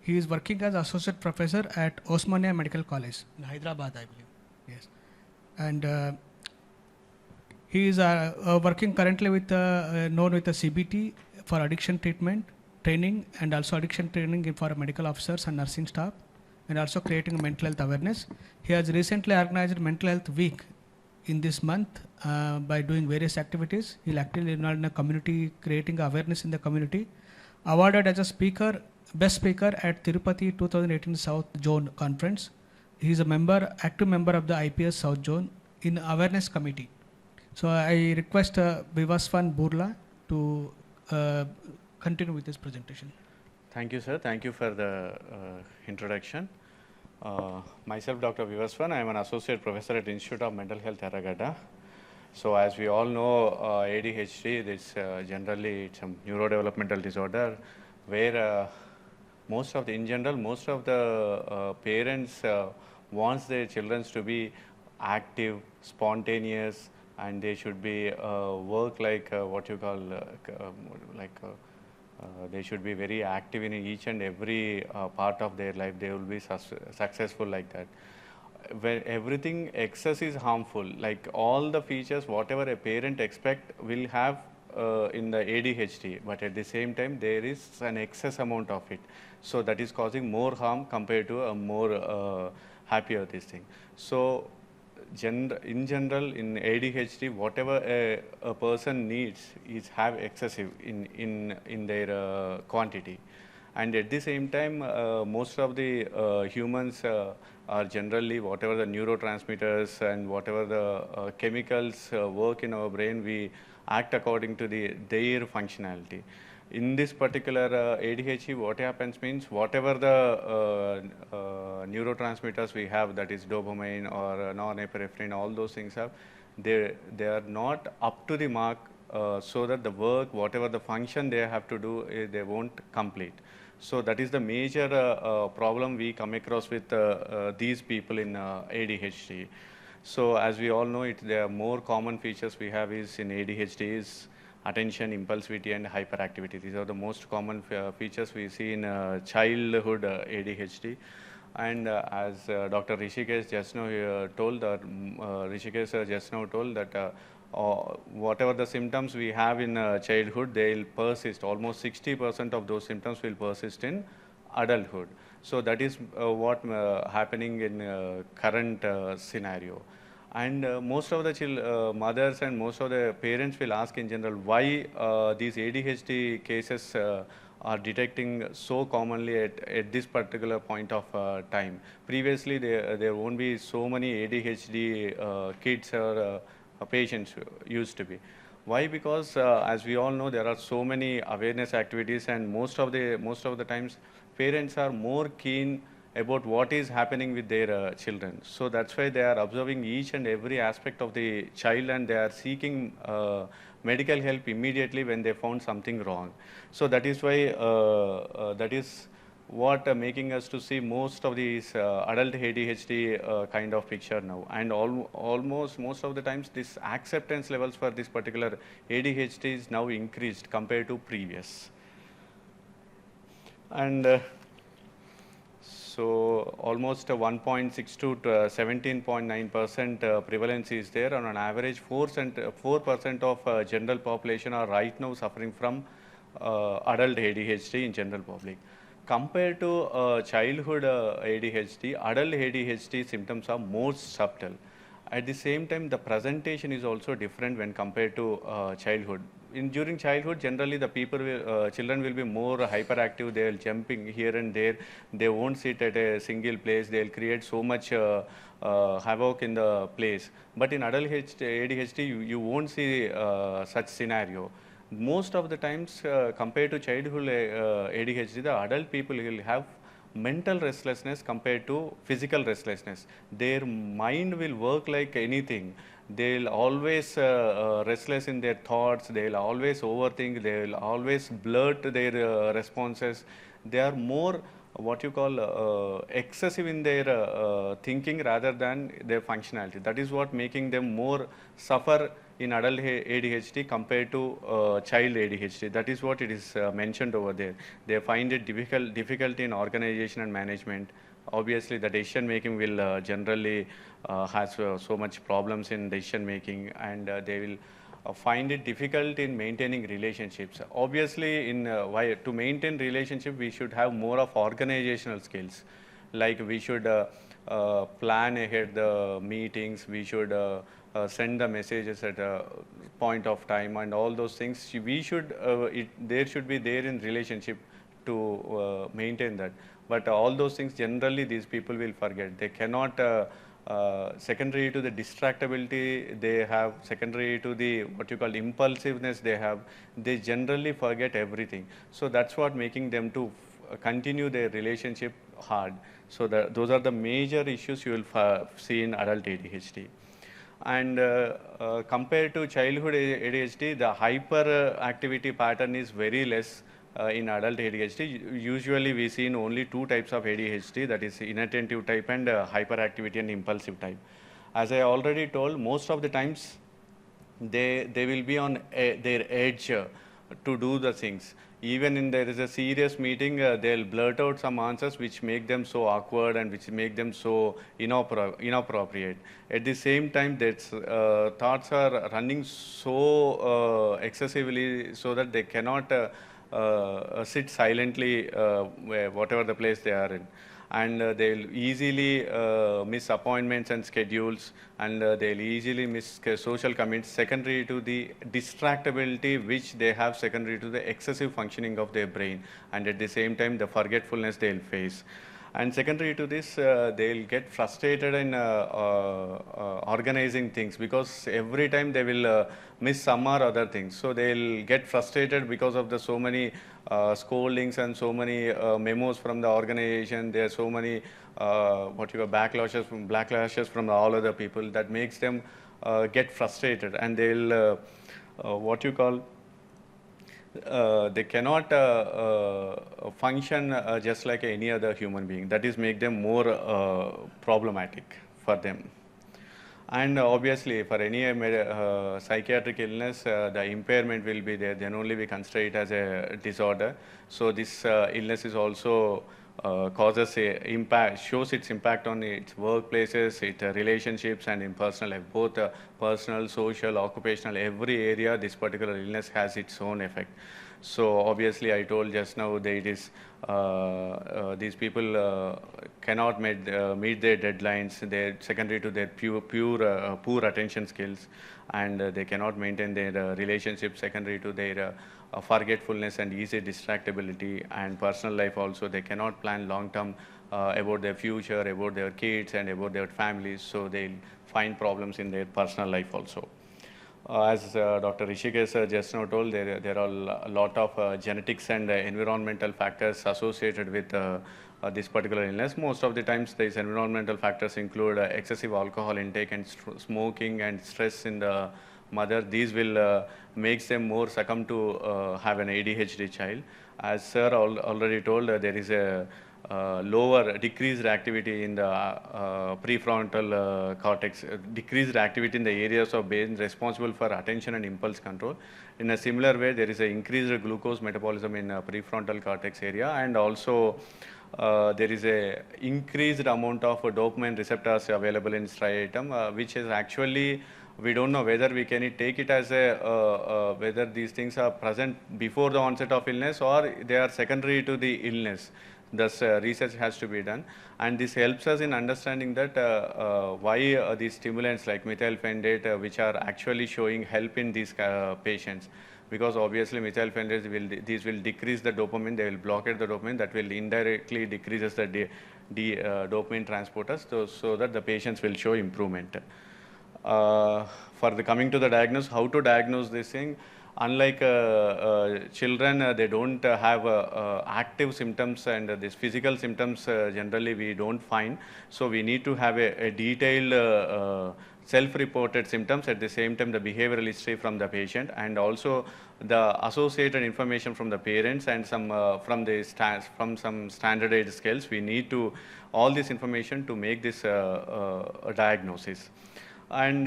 He is working as associate professor at Osmania Medical College in Hyderabad, I believe. Yes. And he is working currently with known with the CBT for addiction treatment, training, and also addiction training for medical officers and nursing staff, and also creating mental health awareness. He has recently organized Mental Health Week in this month by doing various activities. He'll actively involved in the community, creating awareness in the community. Awarded as a speaker, best speaker at Tirupati 2018 South Zone Conference. He is a member, active member of the IPS South Zone in Awareness Committee. So I request Vivaswan Burla to continue with this presentation. Thank you, sir. Thank you for the introduction. Myself, Dr. Vivaswan. I am an associate professor at Institute of Mental Health, Erragata. So as we all know, ADHD, this generally it's a neurodevelopmental disorder where most of the parents wants their children to be active, spontaneous, and they should be work like what you call they should be very active in each and every part of their life. They will be successful like that. When everything excess is harmful, like all the features whatever a parent expect will have in the ADHD, but at the same time there is an excess amount of it. So that is causing more harm compared to a more happier this thing. So in general, in ADHD, whatever a person needs is have excessive in their quantity, and at the same time, most of the humans are generally whatever the neurotransmitters and whatever the chemicals work in our brain, we act according to their functionality. In this particular ADHD, what happens means whatever the neurotransmitters we have, that is dopamine or norepinephrine, all those things have, they are not up to the mark, so that the work, whatever the function they have to do, they won't complete. So that is the major problem we come across with these people in ADHD. So as we all know, there are more common features we have is in ADHD is attention, impulsivity, and hyperactivity. These are the most common features we see in childhood ADHD. And as Dr. Rishikesh just now told, that whatever the symptoms we have in childhood, they will persist. Almost 60% of those symptoms will persist in adulthood. So that is what happening in current scenario. And most of the mothers and most of the parents will ask in general why these ADHD cases are detecting so commonly at this particular point of time. Previously, there won't be so many ADHD kids or patients used to be. Why? Because as we all know, there are so many awareness activities, and most of the times parents are more keen about what is happening with their children. So that's why they are observing each and every aspect of the child, and they are seeking medical help immediately when they found something wrong. So that is why that is what making us to see most of these adult ADHD kind of picture now. And almost most of the times this acceptance levels for this particular ADHD is now increased compared to previous. And So almost 1.6 to 17.9% prevalence is there, and on average 4% of general population are right now suffering from adult ADHD in general public. Compared to childhood ADHD, adult ADHD symptoms are more subtle. At the same time, the presentation is also different when compared to childhood. During childhood, generally the children will be more hyperactive. They will jumping here and there. They won't sit at a single place. They will create so much havoc in the place. But in adult ADHD, you won't see such scenario. Most of the times, compared to childhood ADHD, the adult people will have mental restlessness compared to physical restlessness. Their mind will work like anything. They'll always restless in their thoughts. They'll always overthink. They'll always blurt their responses. They are more what you call excessive in their thinking rather than their functionality. That is what making them more suffer in adult ADHD compared to child ADHD. That is what it is mentioned over there. They find it difficult in organization and management. Obviously, the decision making will generally has so much problems in decision making, and they will find it difficult in maintaining relationships. Obviously, to maintain relationship, we should have more of organizational skills. Like we should plan ahead the meetings. We should send the messages at a point of time, and all those things. We should there should be there in relationship to maintain that. But all those things generally these people will forget. They cannot. Secondary to the distractibility they have, secondary to the what you call impulsiveness they have, they generally forget everything. So that's what making them to continue their relationship hard. So those are the major issues you will see in adult ADHD. And compared to childhood ADHD, the hyperactivity pattern is very less in adult ADHD. Usually we see in only two types of ADHD, that is inattentive type and hyperactivity and impulsive type. As I already told, most of the times they will be on their edge to do the things. Even in there is a serious meeting, they'll blurt out some answers which make them so awkward and which make them so inappropriate. At the same time, their thoughts are running so excessively so that they cannot sit silently whatever the place they are in. And they'll easily miss appointments and schedules, and they'll easily miss social commits secondary to the distractibility which they have, secondary to the excessive functioning of their brain, and at the same time the forgetfulness they'll face. And secondary to this, they'll get frustrated in organizing things, because every time they will miss some or other things. So they'll get frustrated because of the so many scoldings and so many memos from the organization. There are so many backlashes from all other people that makes them get frustrated, and they'll they cannot function just like any other human being. That is make them more problematic for them. And obviously for any psychiatric illness, the impairment will be there. Then only we consider it as a disorder. So this illness is also causes a impact, shows its impact on its workplaces, its relationships, and in personal life, both personal, social, occupational, every area. This particular illness has its own effect. So obviously, I told just now that it is these people cannot meet their deadlines. They're secondary to their poor attention skills, and they cannot maintain their relationship. Secondary to their forgetfulness and easy distractibility, and personal life also. They cannot plan long term about their future, about their kids, and about their families. So they'll find problems in their personal life also. As Dr. Rishikesh just now told, there are a lot of genetics and environmental factors associated with this particular illness. Most of the times, these environmental factors include excessive alcohol intake and smoking and stress in the mother. These will makes them more succumb to have an ADHD child. As sir already told, there is a decreased activity in the prefrontal cortex, decreased activity in the areas of brain responsible for attention and impulse control. In a similar way, there is an increased glucose metabolism in prefrontal cortex area, and also there is a increased amount of dopamine receptors available in striatum, which is actually, we don't know whether we can take it as a, whether these things are present before the onset of illness or they are secondary to the illness. Thus, research has to be done, and this helps us in understanding that why these stimulants like methylphenidate, which are actually showing help in these patients, because obviously methylphenidate will decrease the dopamine, they will blockade the dopamine, that will indirectly decreases the dopamine transporters, so that the patients will show improvement. For the coming to the diagnosis, how to diagnose this thing? Unlike children, they don't have active symptoms, and these physical symptoms generally we don't find. So we need to have a detailed self-reported symptoms, at the same time the behavioral history from the patient, and also the associated information from the parents and some from some standardized scales. We need to all this information to make this a diagnosis. And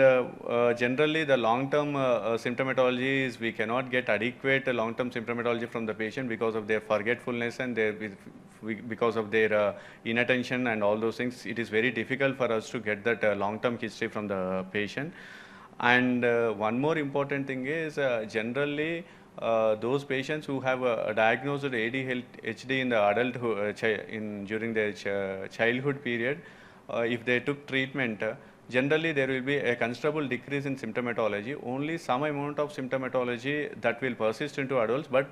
generally the long-term symptomatology is, we cannot get adequate long-term symptomatology from the patient because of their forgetfulness and because of their inattention and all those things. It is very difficult for us to get that long-term history from the patient. And one more important thing is, generally those patients who have diagnosed ADHD in the adulthood, during their childhood period, if they took treatment, generally there will be a considerable decrease in symptomatology, only some amount of symptomatology that will persist into adults, but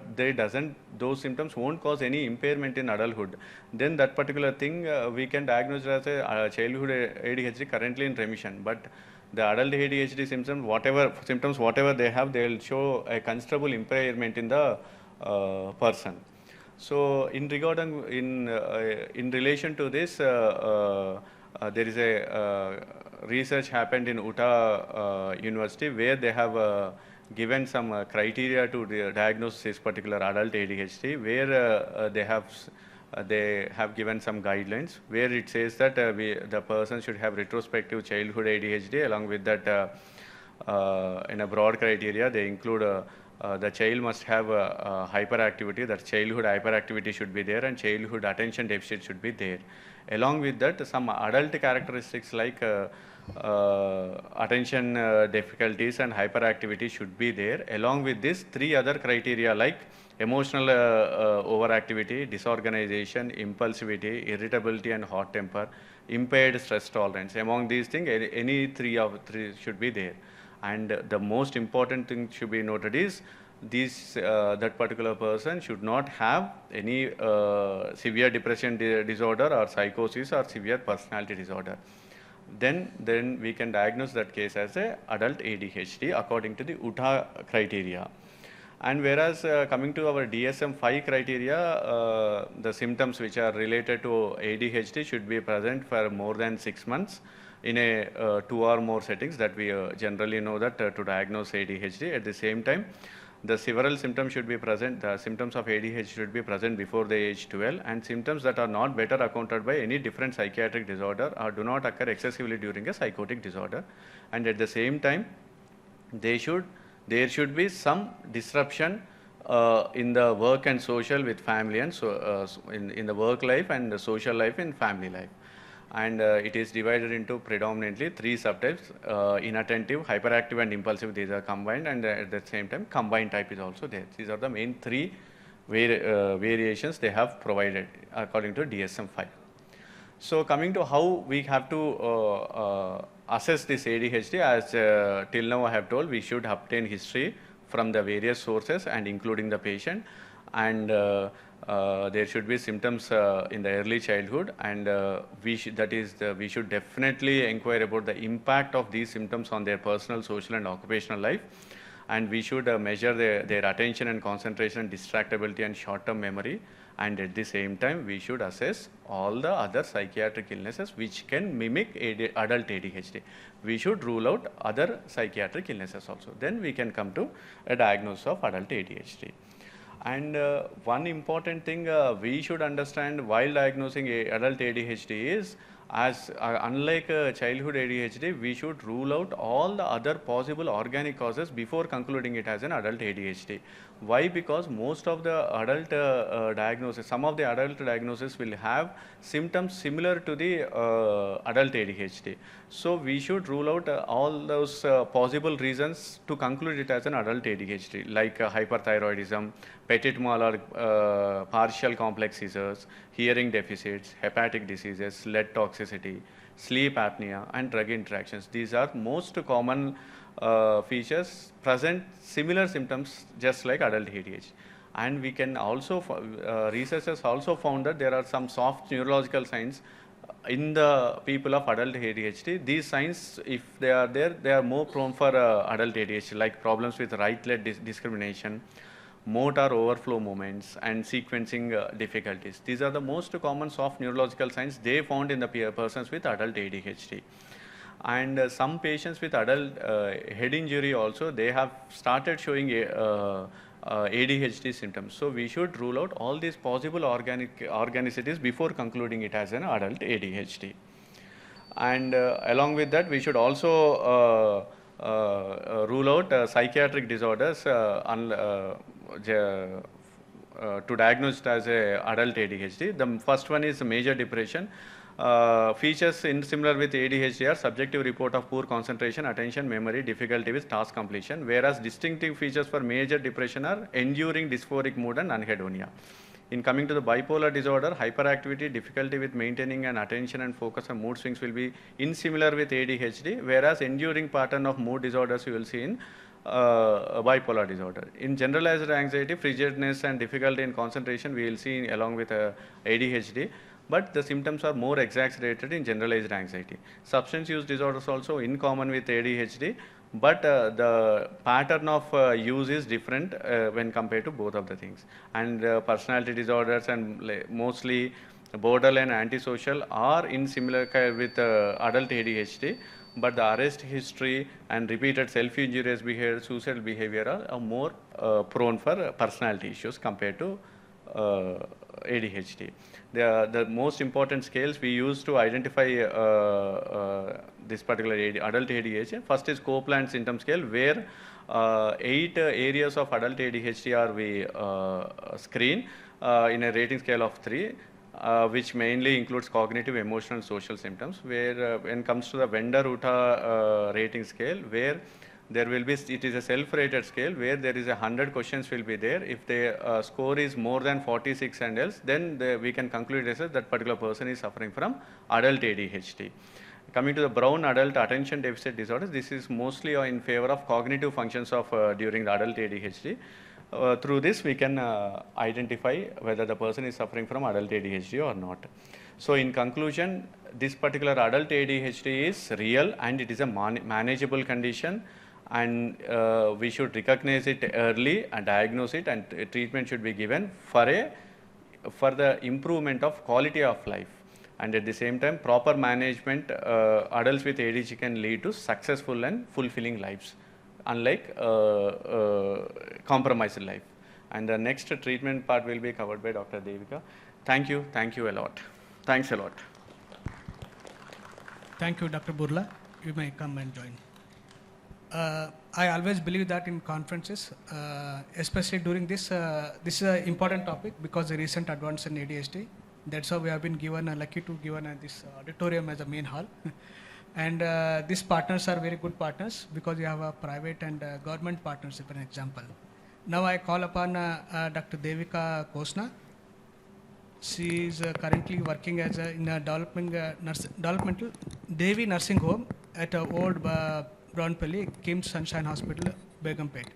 those symptoms won't cause any impairment in adulthood. Then that particular thing we can diagnose as a childhood ADHD currently in remission, but the adult ADHD symptoms, whatever they have, they will show a considerable impairment in the person. So in relation to this, there is a research happened in Utah University, where they have given some criteria to diagnose this particular adult ADHD, where they have given some guidelines, where it says that the person should have retrospective childhood ADHD. Along with that, in a broad criteria, they include the child must have hyperactivity, that childhood hyperactivity should be there, and childhood attention deficit should be there. Along with that, some adult characteristics like attention difficulties and hyperactivity should be there. Along with this, 3 other criteria like emotional overactivity, disorganization, impulsivity, irritability and hot temper, impaired stress tolerance. Among these things, any 3 of 3 should be there. And the most important thing should be noted is, that particular person should not have any severe depression disorder or psychosis or severe personality disorder. Then we can diagnose that case as a adult ADHD according to the Utah criteria. And whereas coming to our DSM-5 criteria, the symptoms which are related to ADHD should be present for more than 6 months in a 2 or more settings, that we generally know that to diagnose ADHD. At the same time, the several symptoms should be present, the symptoms of ADHD should be present before the age 12, and symptoms that are not better accounted by any different psychiatric disorder or do not occur excessively during a psychotic disorder. And at the same time, there should be some disruption in the work and social with family, and so in the work life and the social life in family life. And it is divided into predominantly 3 subtypes: inattentive, hyperactive and impulsive. These are combined, and at the same time combined type is also there. These are the main 3 variations they have provided according to DSM-5. So coming to how we have to assess this ADHD, as till now I have told, we should obtain history from the various sources and including the patient, and there should be symptoms in the early childhood, and we should definitely inquire about the impact of these symptoms on their personal, social and occupational life, and we should measure their attention and concentration, distractibility and short-term memory, and at the same time we should assess all the other psychiatric illnesses which can mimic adult ADHD. We should rule out other psychiatric illnesses also. Then we can come to a diagnosis of adult ADHD. And one important thing we should understand while diagnosing adult ADHD is, As unlike childhood ADHD, we should rule out all the other possible organic causes before concluding it as an adult ADHD. Why? Because most of the adult diagnosis, some of the adult diagnosis will have symptoms similar to the adult ADHD. So we should rule out all those possible reasons to conclude it as an adult ADHD, like hyperthyroidism, petit mal or partial complex seizures, hearing deficits, hepatic diseases, lead toxicity, sleep apnea, and drug interactions. These are most common features, present similar symptoms just like adult ADHD. And we can also, researchers also found that there are some soft neurological signs in the people of adult ADHD. These signs, if they are there, they are more prone for adult ADHD, like problems with right leg discrimination, motor overflow movements, and sequencing difficulties. These are the most common soft neurological signs they found in the persons with adult ADHD. And some patients with adult head injury also, they have started showing ADHD symptoms. So we should rule out all these possible organicities before concluding it as an adult ADHD. And along with that, we should also rule out psychiatric disorders to diagnose it as a adult ADHD. The first one is major depression. Features similar with ADHD are subjective report of poor concentration, attention, memory, difficulty with task completion, whereas distinctive features for major depression are enduring dysphoric mood and anhedonia. In coming to the bipolar disorder, hyperactivity, difficulty with maintaining an attention and focus and mood swings will be similar with ADHD, whereas enduring pattern of mood disorders you will see in bipolar disorder. In generalized anxiety, frigidness and difficulty in concentration we will see along with ADHD, but the symptoms are more exaggerated in generalized anxiety. Substance use disorders also in common with ADHD, but the pattern of use is different when compared to both of the things. And personality disorders and mostly borderline antisocial are in similar with adult ADHD, but the arrest history and repeated self-injurious behavior, suicidal behavior are more prone for personality issues compared to ADHD. The most important scales we use to identify this particular adult ADHD, first is Copeland symptom scale, where 8 areas of adult ADHD are we screen in a rating scale of 3. Which mainly includes cognitive, emotional, and social symptoms, where when it comes to the Venda-Ruta rating scale, where there will be, it is a self-rated scale where there is 100 questions will be there. If the score is more than 46 and else, then we can conclude as that particular person is suffering from adult ADHD. Coming to the Brown adult attention deficit disorders, this is mostly in favor of cognitive functions of during the adult ADHD. Through this, we can identify whether the person is suffering from adult ADHD or not. So in conclusion, this particular adult ADHD is real and it is a manageable condition, and we should recognize it early and diagnose it, and treatment should be given for the improvement of quality of life. And at the same time, proper management, adults with ADHD can lead to successful and fulfilling lives, unlike compromised life. And the next treatment part will be covered by Dr. Devika. Thank you a lot. Thanks a lot. Thank you, Dr. Burla. You may come and join. I always believe that in conferences, especially during this is an important topic because the recent advance in ADHD. That's how we have been given, lucky to given this auditorium as a main hall. And these partners are very good partners because we have a private and government partnership, for example. Now I call upon Dr. Devika Kosna. She is currently working as in a developmental Devi Nursing Home at Old Brownpelli, Kim's Sunshine Hospital, Begumpet.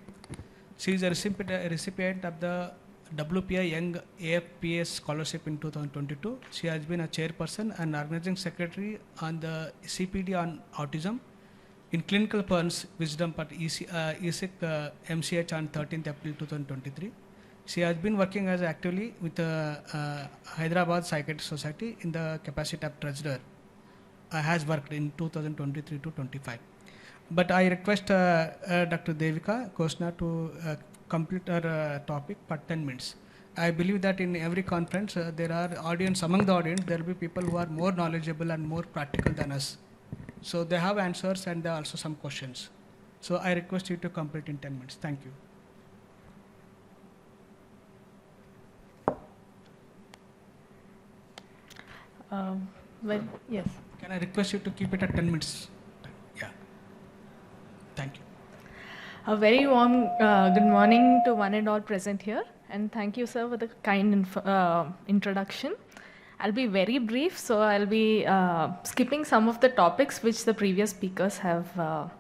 She is a recipient of the WPI Young IPS Scholarship in 2022. She has been a chairperson and organizing secretary on the CPD on autism in Clinical Pern's Wisdom at ESIC MCH on 13th April 2023. She has been working as actively with the Hyderabad Psychiatric Society in the capacity of treasurer. Has worked in 2023 to 25. But I request Dr. Devika Kosna to complete her topic for 10 minutes. I believe that in every conference there are audience, among the audience there will be people who are more knowledgeable and more practical than us. So they have answers and there are also some questions. So I request you to complete in 10 minutes. Thank you. Well, yes. Can I request you to keep it at 10 minutes? Yeah. Thank you. A very warm good morning to one and all present here, and thank you, sir, for the kind introduction. I'll be very brief, so I'll be skipping some of the topics which the previous speakers have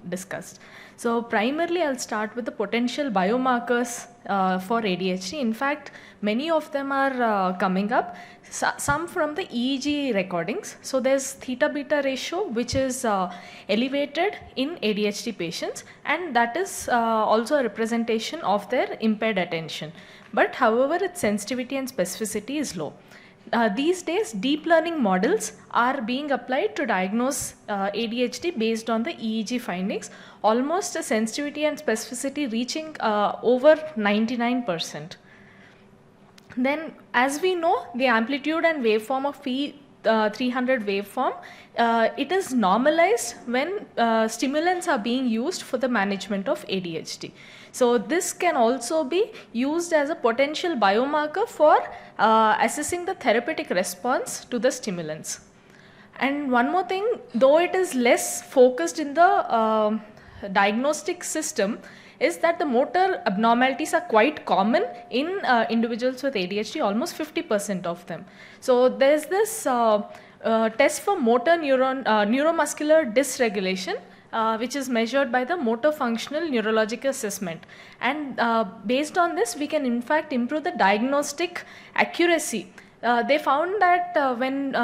discussed. So primarily, I'll start with the potential biomarkers for ADHD. In fact, many of them are coming up, some from the EEG recordings. So there's theta beta ratio, which is elevated in ADHD patients, and that is also a representation of their impaired attention. But however, its sensitivity and specificity is low. These days, deep learning models are being applied to diagnose ADHD based on the EEG findings, almost a sensitivity and specificity reaching over 99%. Then, as we know, the amplitude and waveform of P300 waveform, it is normalized when stimulants are being used for the management of ADHD. So this can also be used as a potential biomarker for assessing the therapeutic response to the stimulants. And one more thing, though it is less focused in the diagnostic system, is that the motor abnormalities are quite common in individuals with ADHD, almost 50% of them. So there is this test for motor neuromuscular dysregulation, which is measured by the motor functional neurological assessment. And based on this, we can in fact improve the diagnostic accuracy. They found that when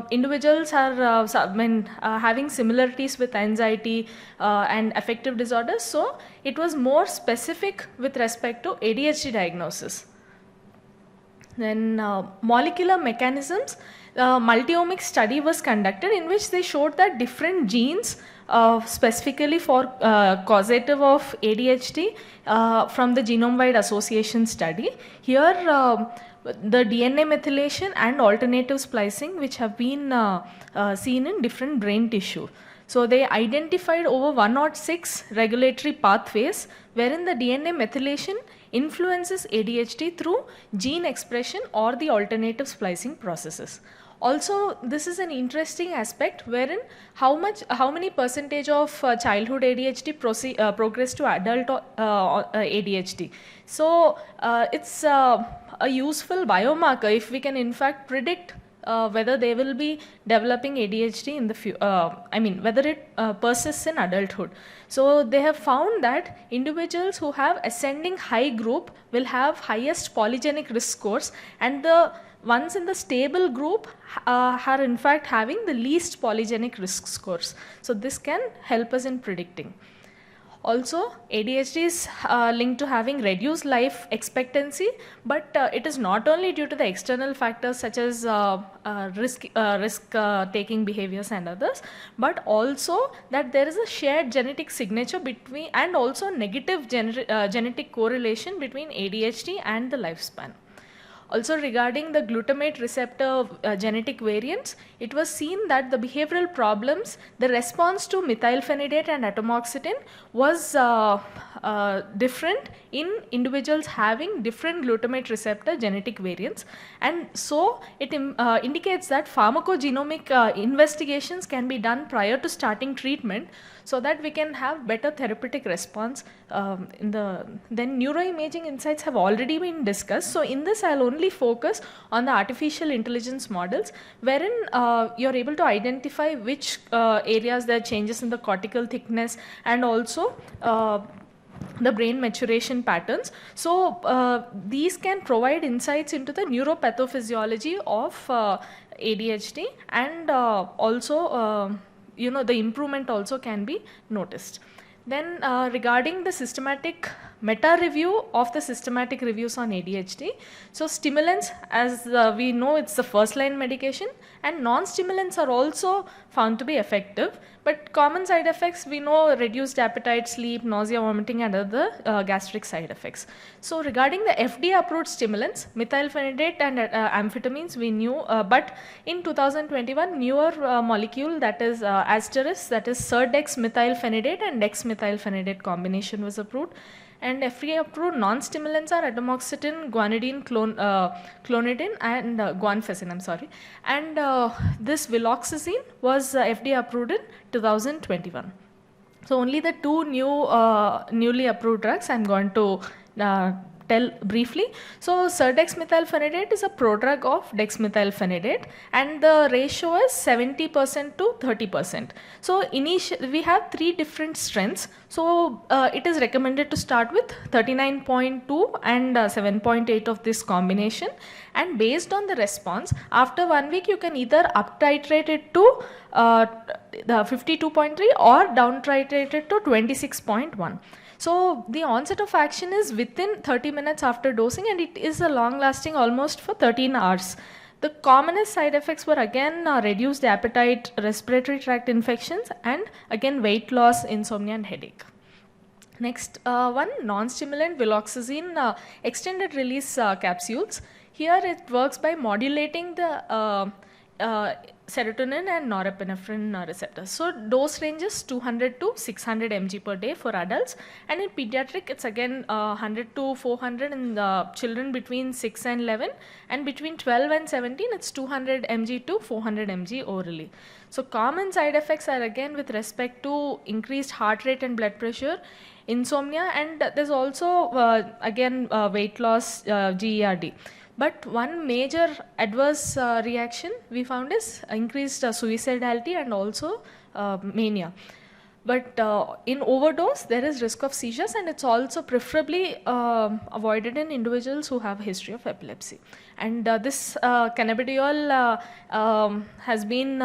individuals are having similarities with anxiety and affective disorders, so it was more specific with respect to ADHD diagnosis. Then molecular mechanisms, multi-omic study was conducted in which they showed that different genes specifically for causative of ADHD from the genome-wide association study. Here the DNA methylation and alternative splicing which have been seen in different brain tissue. So they identified over 106 regulatory pathways wherein the DNA methylation influences ADHD through gene expression or the alternative splicing processes. Also, this is an interesting aspect wherein how many percentage of childhood ADHD progress to adult ADHD. So it's a useful biomarker if we can in fact predict whether they will be developing ADHD in the future, whether it persists in adulthood. So they have found that individuals who have ascending high group will have highest polygenic risk scores, and the ones in the stable group are in fact having the least polygenic risk scores. So this can help us in predicting. Also, ADHD is linked to having reduced life expectancy, but it is not only due to the external factors such as risk-taking behaviors and others, but also that there is a shared genetic signature between and also negative genetic correlation between ADHD and the lifespan. Also, regarding the glutamate receptor genetic variants, it was seen that the behavioral problems, the response to methylphenidate and atomoxetine was different in individuals having different glutamate receptor genetic variants, and so it indicates that pharmacogenomic investigations can be done prior to starting treatment so that we can have better therapeutic response. Then neuroimaging insights have already been discussed. So in this, I'll only focus on the artificial intelligence models, wherein you're able to identify which areas there are changes in the cortical thickness and also the brain maturation patterns. So these can provide insights into the neuropathophysiology of ADHD, and also the improvement also can be noticed. Then regarding the systematic meta-review of the systematic reviews on ADHD, so stimulants, as we know, it's the first line medication, and non-stimulants are also found to be effective, But common side effects, we know reduced appetite, sleep, nausea, vomiting, and other gastric side effects. So regarding the FDA-approved stimulants, methylphenidate and amphetamines, we knew, but in 2021, newer molecule, that is Asteris, that is serdexmethylphenidate and dexmethylphenidate combination was approved. And FDA-approved non-stimulants are atomoxetine, guanidine, clonidine, and guanfacine, I'm sorry. And this viloxazine was FDA-approved in 2021. So only the two newly approved drugs I'm going to tell briefly. So serdexmethylphenidate is a prodrug of dexmethylphenidate, and the ratio is 70% to 30%. So we have 3 different strengths. So it is recommended to start with 39.2 and 7.8 of this combination, and based on the response, after 1 week you can either up titrate it to the 52.3 or down titrate it to 26.1. So the onset of action is within 30 minutes after dosing, and it is a long lasting almost for 13 hours. The commonest side effects were again reduced appetite, respiratory tract infections, and again weight loss, insomnia, and headache. Next one, non-stimulant viloxazine extended release capsules. Here it works by modulating the serotonin and norepinephrine receptors. So dose ranges 200 to 600 mg per day for adults, and in pediatric it's again 100 to 400 in children between 6 and 11, and between 12 and 17 it's 200 mg to 400 mg orally. So common side effects are again with respect to increased heart rate and blood pressure, insomnia, and there's also again weight loss, GERD. But one major adverse reaction we found is increased suicidality and also mania. But in overdose, there is risk of seizures, and it's also preferably avoided in individuals who have a history of epilepsy. And this cannabidiol has been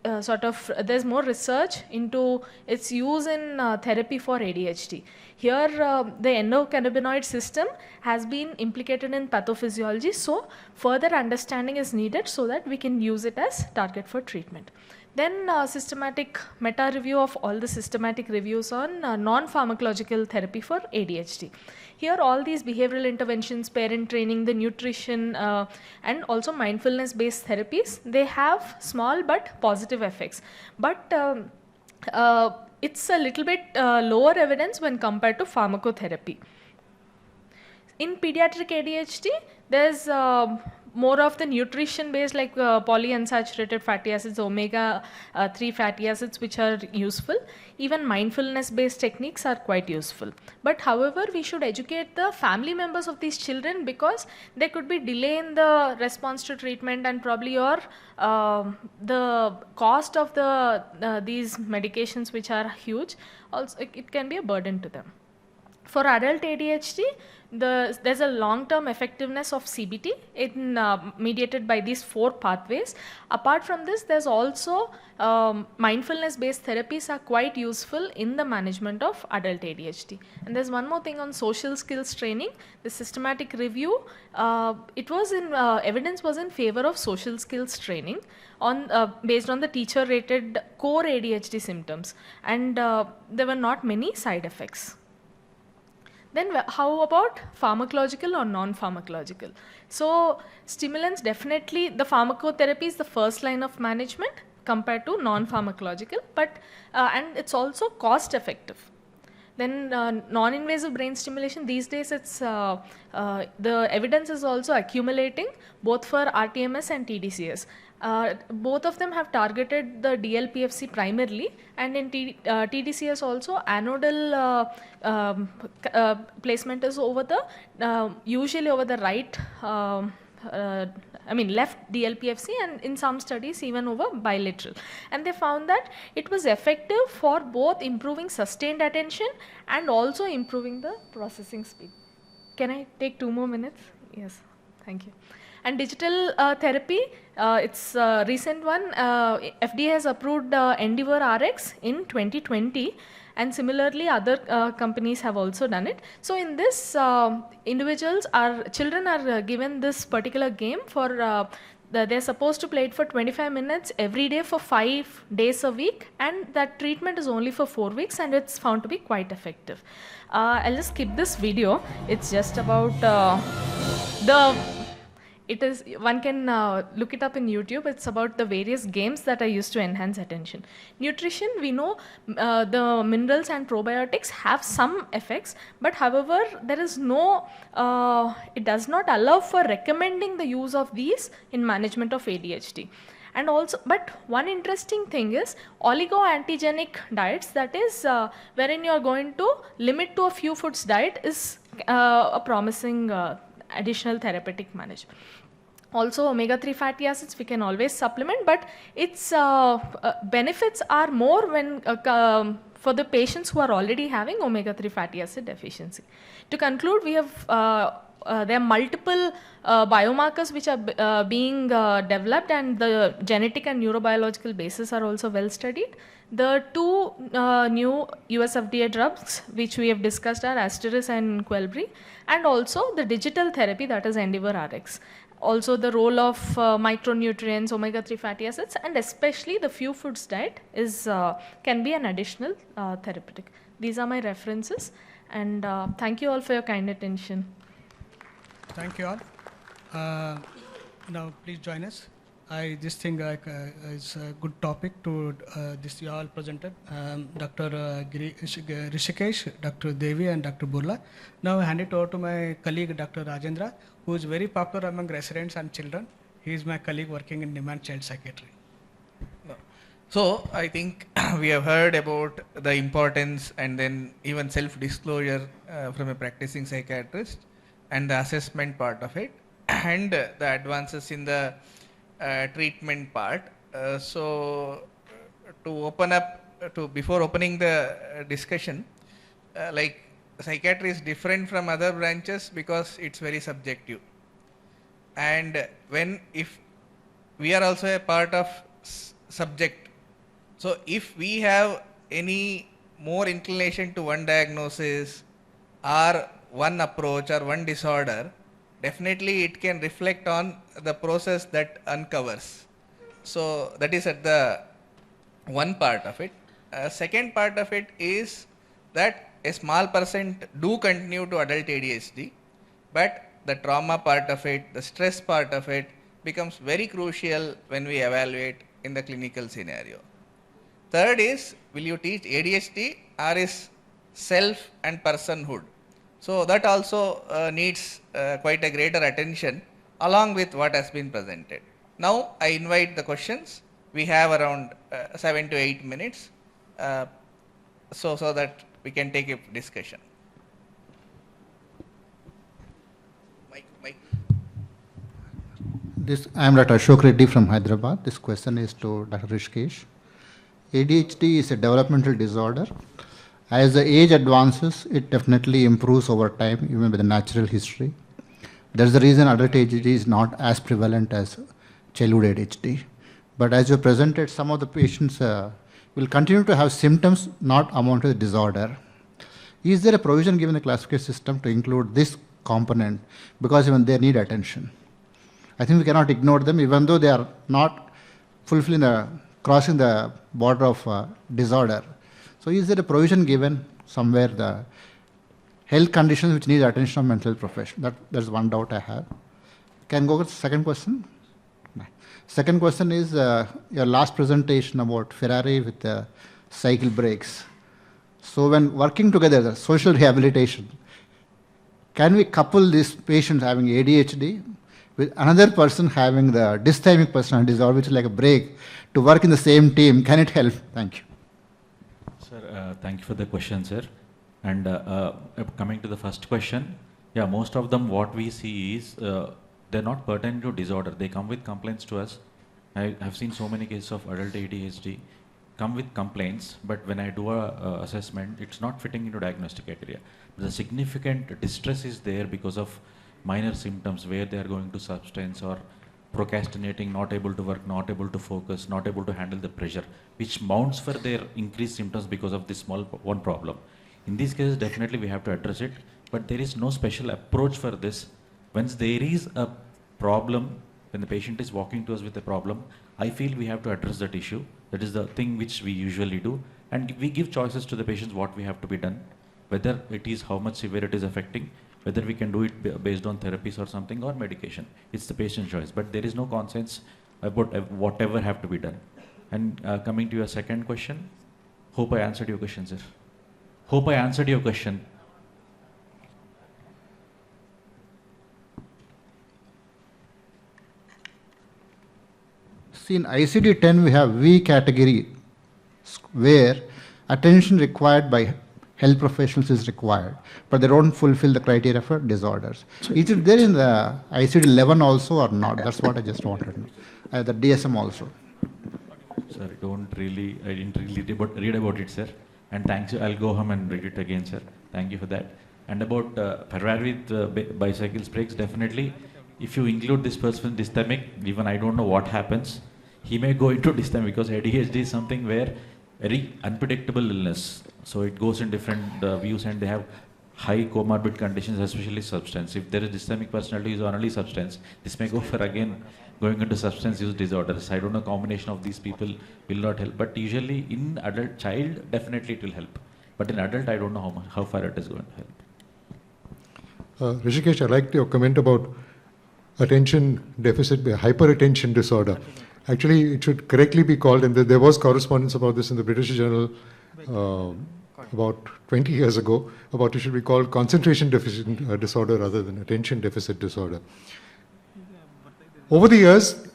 there's more research into its use in therapy for ADHD. Here, the endocannabinoid system has been implicated in pathophysiology, so further understanding is needed so that we can use it as target for treatment. Then systematic meta-review of all the systematic reviews on non-pharmacological therapy for ADHD. Here all these behavioral interventions, parent training, the nutrition, and also mindfulness-based therapies, they have small but positive effects. But it's a little bit lower evidence when compared to pharmacotherapy. In pediatric ADHD, there's more of the nutrition based, like polyunsaturated fatty acids, omega-3 fatty acids, which are useful. Even mindfulness based techniques are quite useful. But however, we should educate the family members of these children, because there could be delay in the response to treatment, and probably the cost of these medications, which are huge, also it can be a burden to them. For adult ADHD, there's a long-term effectiveness of CBT mediated by these 4 pathways. Apart from this, there's also mindfulness-based therapies are quite useful in the management of adult ADHD. And there's one more thing on social skills training. The systematic review, evidence was in favor of social skills training based on the teacher-rated core ADHD symptoms, and there were not many side effects. Then how about pharmacological or non-pharmacological? So stimulants, definitely the pharmacotherapy is the first line of management compared to non-pharmacological, but and it's also cost effective. Then non-invasive brain stimulation, these days it's the evidence is also accumulating both for RTMS and TDCS. Both of them have targeted the DLPFC primarily, and in TDCS also anodal placement is over the usually over the right left DLPFC, and in some studies even over bilateral. And they found that it was effective for both improving sustained attention and also improving the processing speed. Can I take 2 more minutes? Yes, thank you. And digital therapy, it's a recent one. FDA has approved Endeavor RX in 2020, and similarly other companies have also done it. So in this, children are given this particular game for they're supposed to play it for 25 minutes every day for 5 days a week, and that treatment is only for 4 weeks, and it's found to be quite effective. I'll just skip this video. It's just about one can look it up in YouTube. It's about the various games that are used to enhance attention. Nutrition, we know the minerals and probiotics have some effects, but however, there is no, it does not allow for recommending the use of these in management of ADHD. And also, but one interesting thing is oligo-antigenic diets, that is wherein you are going to limit to a few foods diet, is a promising additional therapeutic management. Also, omega-3 fatty acids we can always supplement, but its benefits are more when for the patients who are already having omega-3 fatty acid deficiency. To conclude, we have there are multiple biomarkers which are being developed, and the genetic and neurobiological bases are also well studied. The two new US FDA drugs which we have discussed are Asteris and Quelbri, and also the digital therapy, that is Endeavor RX. Also the role of micronutrients, omega-3 fatty acids, and especially the few foods diet is can be an additional therapeutic. These are my references, and thank you all for your kind attention. Thank you all. Now please join us. I just think it's a good topic to this you all presented. Dr. Rishikesh, Dr. Devi, and Dr. Burla. Now I hand it over to my colleague Dr. Rajendra, who is very popular among residents and children. He is my colleague working in demand child psychiatry. So I think we have heard about the importance and then even self-disclosure from a practicing psychiatrist, and the assessment part of it, and the advances in the treatment part. So to open up to before opening the discussion, like psychiatry is different from other branches because it's very subjective, and if we are also a part of subject, so if we have any more inclination to one diagnosis or one approach or one disorder, definitely it can reflect on the process that uncovers. So that is at the one part of it. Second part of it is that a small percent do continue to adult ADHD, but the trauma part of it, the stress part of it becomes very crucial when we evaluate in the clinical scenario. Third is, will you teach ADHD or is self and personhood? So that also needs quite a greater attention along with what has been presented. Now I invite the questions. We have around 7 to 8 minutes so that we can take a discussion. I am Dr. Ashok Reddy from Hyderabad. This question is to Dr. Rishikesh. ADHD is a developmental disorder. As the age advances, it definitely improves over time, even with the natural history. That's the reason adult ADHD is not as prevalent as childhood ADHD. But as you presented, some of the patients will continue to have symptoms not amount to the disorder. Is there a provision given the classification system to include this component, because even they need attention? I think we cannot ignore them, even though they are not fulfilling crossing the border of disorder. So is there a provision given somewhere the health conditions which need attention of mental health profession? That's one doubt I have. Can go to the second question? Second question is your last presentation about Ferrari with the cycle brakes. So when working together, the social rehabilitation, can we couple this patient having ADHD with another person having the dysthymic personality disorder, which is like a brake, to work in the same team? Can it help? Thank you. Sir, thank you for the question, sir. And coming to the first question, yeah, most of them what we see is they're not pertaining to disorder. They come with complaints to us. I have seen so many cases of adult ADHD come with complaints, but when I do a assessment, it's not fitting into diagnostic criteria. The significant distress is there because of minor symptoms where they are going to substance or procrastinating, not able to work, not able to focus, not able to handle the pressure, which mounts for their increased symptoms because of this small one problem. In these cases, definitely we have to address it, but there is no special approach for this. Once there is a problem when the patient is walking to us with a problem, I feel we have to address that issue. That is the thing which we usually do. And we give choices to the patients what we have to be done, whether it is how much severe it is affecting, whether we can do it based on therapies or something or medication. It's the patient's choice. But there is no conscience about whatever have to be done. And coming to your second question, hope I answered your question, sir. Hope I answered your question. See, in ICD-10 we have V category where attention required by health professionals is required, but they don't fulfill the criteria for disorders. Is it there in the ICD-11 also or not? That's what I just wanted to know. The DSM also. Sir, I didn't really read about it, sir. And thanks, I'll go home and read it again, sir. Thank you for that. And about Ferrari with bicycles brakes, definitely, if you include this person dysthymic, even I don't know what happens, he may go into dysthymic because ADHD is something where very unpredictable illness. So it goes in different views, and they have high comorbid conditions, especially substance. If there is dysthymic personality who is on only substance, this may go for again going into substance use disorders. I don't know, combination of these people will not help. But usually in adult child, definitely it will help. But in adult, I don't know how far it is going to help. Rishikesh, I liked your comment about attention deficit, hyperattention disorder. Actually, it should correctly be called, and there was correspondence about this in the British Journal about 20 years ago, about it should be called concentration deficit disorder rather than attention deficit disorder. Over the years,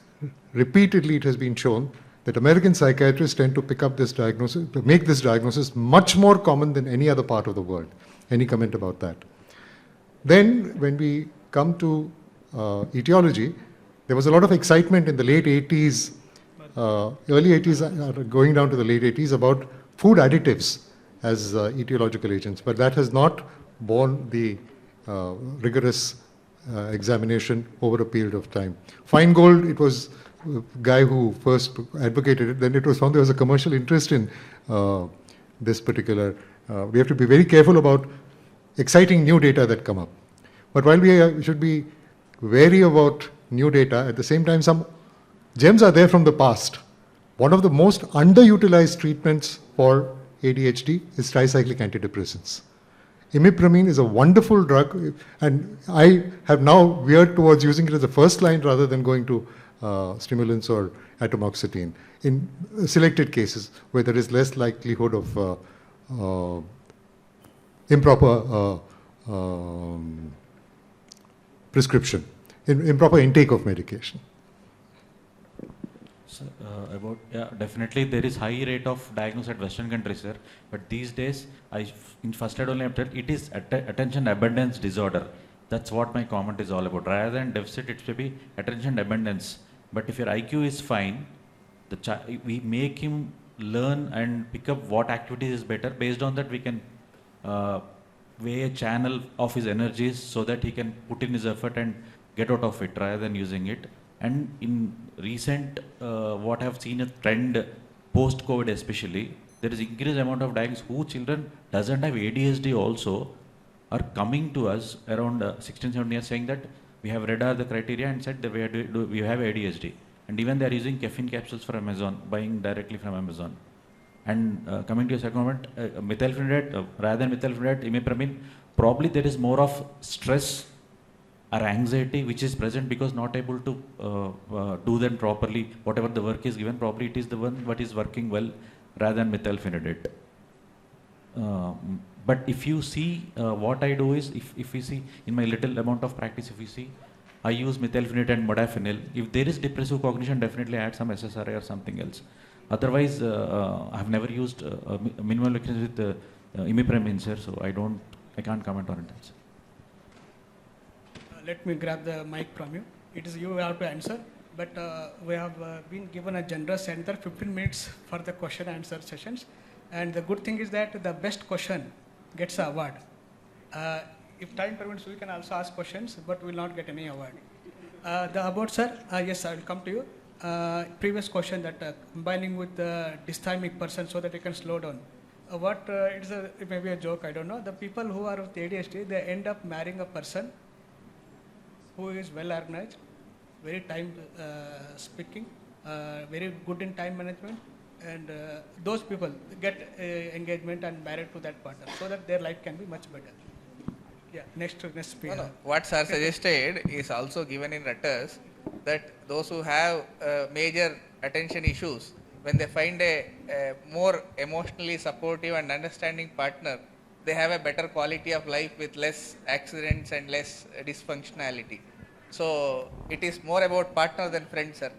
repeatedly it has been shown that American psychiatrists tend to pick up this diagnosis, to make this diagnosis much more common than any other part of the world. Any comment about that? Then, when we come to etiology, there was a lot of excitement in the late 80s, early 80s, going down to the late 80s about food additives as etiological agents, but that has not borne the rigorous examination over a period of time. Feingold, it was a guy who first advocated it, then it was found there was a commercial interest in this particular. We have to be very careful about exciting new data that come up. But while we should be wary about new data, at the same time some gems are there from the past. One of the most underutilized treatments for ADHD is tricyclic antidepressants. Imipramine is a wonderful drug, and I have now veered towards using it as a first line rather than going to stimulants or atomoxetine in selected cases where there is less likelihood of improper prescription, improper intake of medication. So, definitely there is high rate of diagnosis at Western countries, sir. But these days, in first aid only I told it is attention abundance disorder. That's what my comment is all about. Rather than deficit, it should be attention abundance. But if your IQ is fine, we make him learn and pick up what activities is better. Based on that, we can weigh a channel of his energies so that he can put in his effort and get out of it rather than using it. And in recent, what I have seen a trend post-COVID especially, there is increased amount of diagnosis who children doesn't have ADHD also are coming to us around 16, 17 years saying that we have read the criteria and said that we have ADHD. And even they are using caffeine capsules from Amazon, buying directly from Amazon. And coming to your second comment, methylphenidate, rather than methylphenidate, imipramine, probably there is more of stress or anxiety which is present because not able to do them properly. Whatever the work is given, probably it is the one what is working well rather than methylphenidate. But if you see, what I do is, if you see in my little amount of practice, if you see, I use methylphenidate and modafinil. If there is depressive cognition, definitely add some SSRI or something else. Otherwise, I have never used minimal with imipramine, sir, so I can't comment on it. Sir. Let me grab the mic from you. It is you have to answer, but we have been given a generous center 15 minutes for the question and answer sessions. And the good thing is that the best question gets an award. If time permits, we can also ask questions, but we will not get any award. The award, sir, yes, I will come to you. Previous question that combining with the dysthymic person so that they can slow down. It may be a joke, I don't know. The people who are with ADHD, they end up marrying a person who is well organized, very time speaking, very good in time management, and those people get engagement and married to that partner so that their life can be much better. Yeah, next speaker. No. What sir suggested is also given in letters, that those who have major attention issues, when they find a more emotionally supportive and understanding partner, they have a better quality of life with less accidents and less dysfunctionality. So it is more about partner than friend, sir.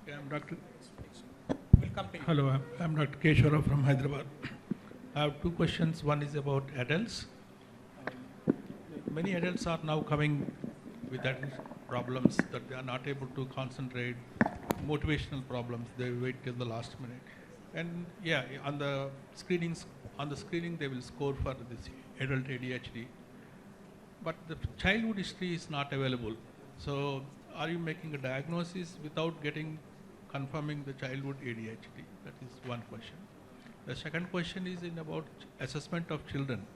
Yeah, I'm Dr. We'll come to you. Hello, I'm Dr. Keshwara from Hyderabad. I have two questions. One is about adults. Many adults are now coming with that problems that they are not able to concentrate, motivational problems. They wait till the last minute, and yeah, on the screening they will score for this adult ADHD. But the childhood history is not available. So, are you making a diagnosis without confirming the childhood ADHD? That is one question. The second question is about assessment of children.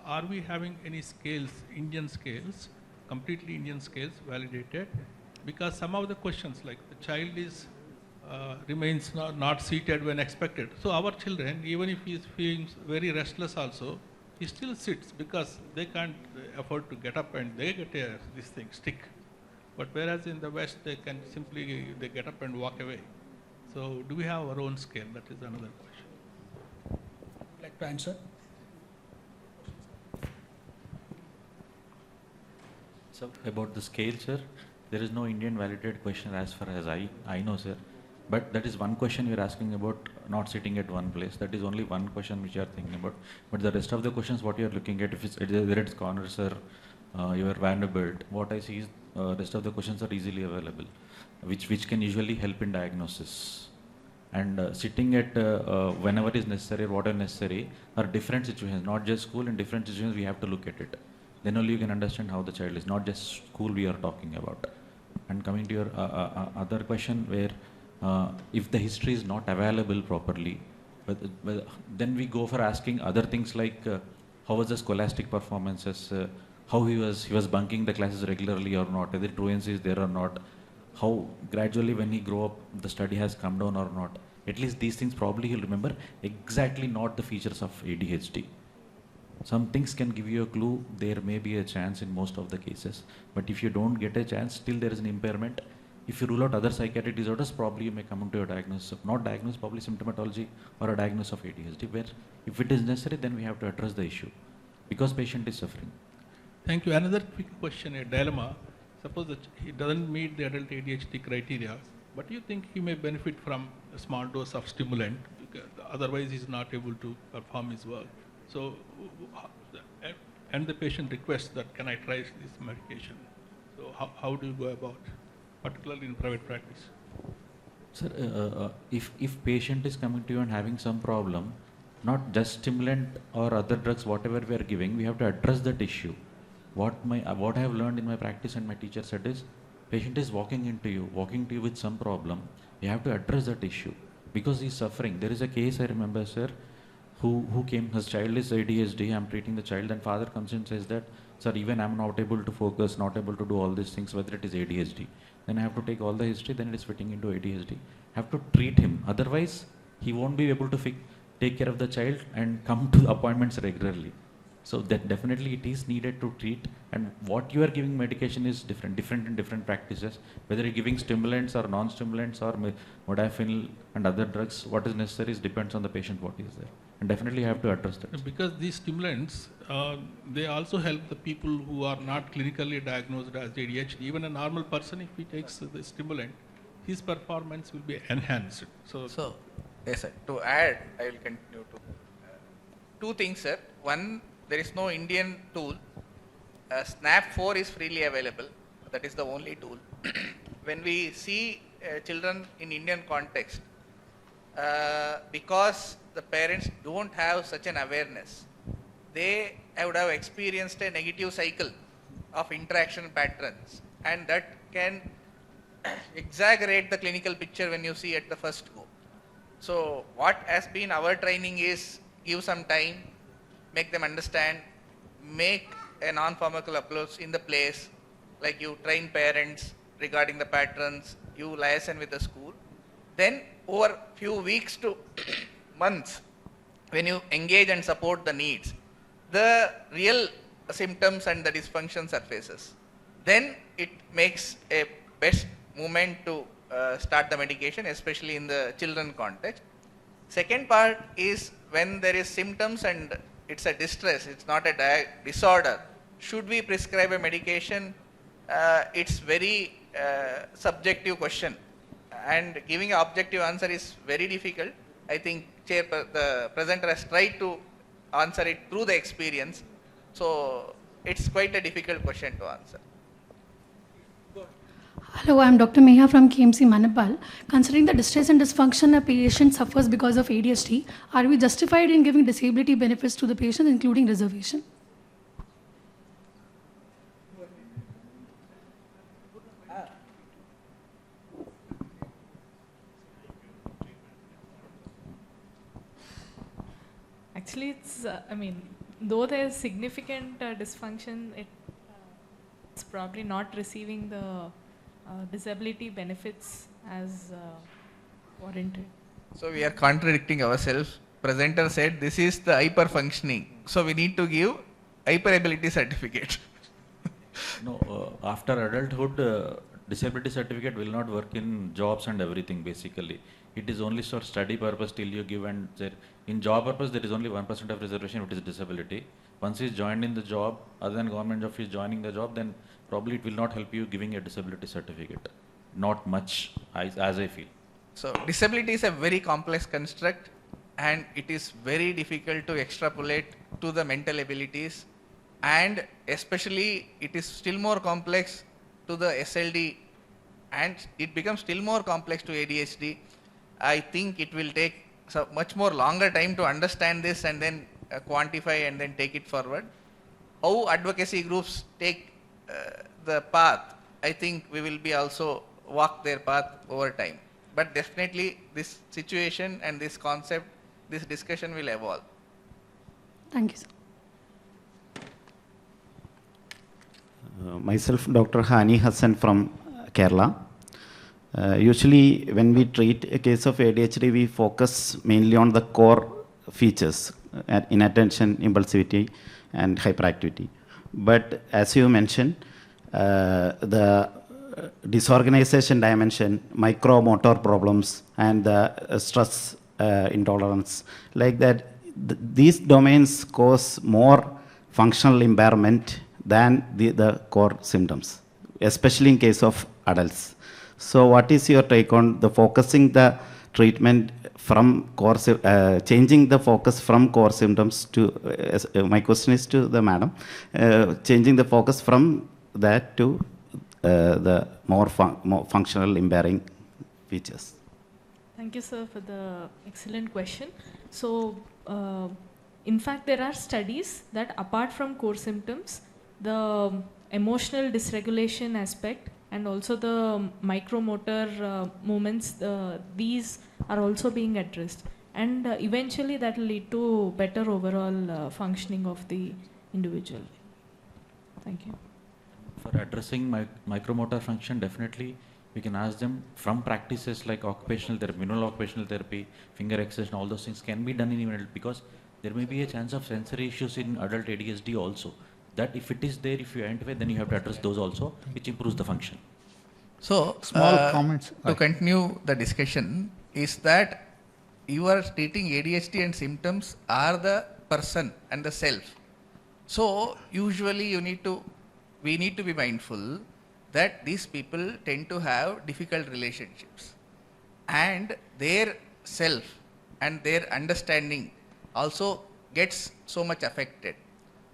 Are we having any scales, Indian scales, completely Indian scales validated? Because some of the questions, like the child remains not seated when expected. So our children, even if he is feeling very restless also, he still sits because they can't afford to get up and they get this thing, stick. But whereas in the West, they get up and walk away. So do we have our own scale? That is another question. Like to answer? So about the scale, sir, there is no Indian validated question as far as I know, sir. But that is one question you're asking about not sitting at one place. That is only one question which you are thinking about. But the rest of the questions, what you are looking at, if it's whether it's Connors or your Vanderbilt, what I see is rest of the questions are easily available, which can usually help in diagnosis. And sitting at whenever is necessary or whatever necessary are different situations, not just school. In different situations, we have to look at it. Then only you can understand how the child is, not just school we are talking about. And coming to your other question, where if the history is not available properly, but then we go for asking other things like how was the scholastic performances, how he was bunking the classes regularly or not, whether truancy is there or not, how gradually when he grow up the study has come down or not. At least these things probably he'll remember, exactly not the features of ADHD. Some things can give you a clue, there may be a chance in most of the cases, but if you don't get a chance, still there is an impairment. If you rule out other psychiatric disorders, probably you may come into a diagnosis of, not diagnosis, probably symptomatology or a diagnosis of ADHD, where if it is necessary, then we have to address the issue, because patient is suffering. Thank you. Another quick question, a dilemma. Suppose that he doesn't meet the adult ADHD criteria, but you think he may benefit from a small dose of stimulant, because otherwise he is not able to perform his work. So, and the patient requests that, can I try this medication? So how do you go about, particularly in private practice? Sir, if patient is coming to you and having some problem, not just stimulant or other drugs, whatever we are giving, we have to address that issue. What I have learned in my practice and my teacher said is, patient is walking to you with some problem, you have to address that issue because he is suffering. There is a case I remember, sir, who came, his child is ADHD, I am treating the child, and father comes in and says that, sir, even I am not able to focus, not able to do all these things, whether it is ADHD. Then I have to take all the history, then it is fitting into ADHD. I have to treat him, otherwise he won't be able to take care of the child and come to appointments regularly. So that definitely it is needed to treat, and what you are giving medication is different in different practices. Whether you're giving stimulants or non-stimulants or modafinil and other drugs, what is necessary depends on the patient, what is there. And definitely you have to address that. Because these stimulants, they also help the people who are not clinically diagnosed as ADHD. Even a normal person, if he takes the stimulant, his performance will be enhanced. So yes, sir. To add, I will continue to. Two things, sir. One, there is no Indian tool. SNAP-4 is freely available. That is the only tool. When we see children in Indian context, because the parents don't have such an awareness, they would have experienced a negative cycle of interaction patterns, and that can exaggerate the clinical picture when you see at the first go. So what has been our training is give some time, make them understand, make a non-pharmacological approach in the place, like you train parents regarding the patterns, you liaison with the school. Then over few weeks to months, when you engage and support the needs, the real symptoms and the dysfunction surfaces. Then it makes a best moment to start the medication, especially in the children context. Second part is when there is symptoms and it's a distress, it's not a disorder. Should we prescribe a medication? It's very subjective question, and giving an objective answer is very difficult. I think the presenter has tried to answer it through the experience, so it's quite a difficult question to answer. Hello, I am Dr. Meha from KMC Manipal. Considering the distress and dysfunction a patient suffers because of ADHD, are we justified in giving disability benefits to the patient, including reservation? Actually, it's, I mean, though there's significant dysfunction, it's probably not receiving the disability benefits as warranted. So we are contradicting ourselves. Presenter said this is the hyper functioning, so we need to give hyperability certificate. No, after adulthood, disability certificate will not work in jobs and everything basically. It is only for study purpose till you give, and in job purpose there is only 1% of reservation which is disability. Once he is joined in the job, other than government job, he is joining the job, then probably it will not help you giving a disability certificate. Not much, as I feel. So disability is a very complex construct, and it is very difficult to extrapolate to the mental abilities, and especially it is still more complex to the SLD, and it becomes still more complex to ADHD. I think it will take much more longer time to understand this and then quantify and then take it forward. How advocacy groups take the path, I think we will be also walk their path over time. But definitely this situation and this concept, this discussion will evolve. Thank you, sir. Myself, Dr. Hani Hassan from Kerala. Usually when we treat a case of ADHD, we focus mainly on the core features, inattention, impulsivity, and hyperactivity. But as you mentioned, the disorganization dimension, micromotor problems, and the stress intolerance, like that, these domains cause more functional impairment than the core symptoms, especially in case of adults. So what is your take on the focusing the treatment from core, changing the focus from core symptoms to, my question is to the madam, changing the focus from that to the more functional impairing features? Thank you, sir, for the excellent question. So, in fact, there are studies that apart from core symptoms, the emotional dysregulation aspect and also the micromotor movements, these are also being addressed. And eventually that will lead to better overall functioning of the individual. Thank you. For addressing micromotor function, definitely we can ask them from practices like occupational therapy, manual occupational therapy, finger exercise, all those things can be done in even adult, because there may be a chance of sensory issues in adult ADHD also. That if it is there, if you identify, then you have to address those also, which improves the function. So, small comments. To continue the discussion, is that you are treating ADHD and symptoms are the person and the self. So, usually we need to be mindful that these people tend to have difficult relationships, and their self and their understanding also gets so much affected.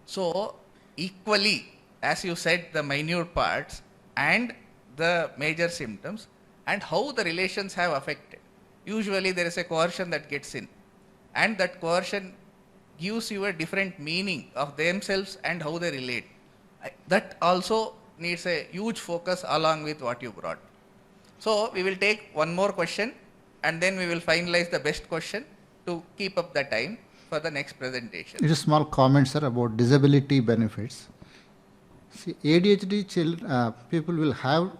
So, equally, as you said, the minute parts and the major symptoms and how the relations have affected. Usually there is a coercion that gets in, and that coercion gives you a different meaning of themselves and how they relate. That also needs a huge focus along with what you brought. So we will take one more question and then we will finalize the best question to keep up the time for the next presentation. It's a small comment, sir, about disability benefits. See, ADHD people will have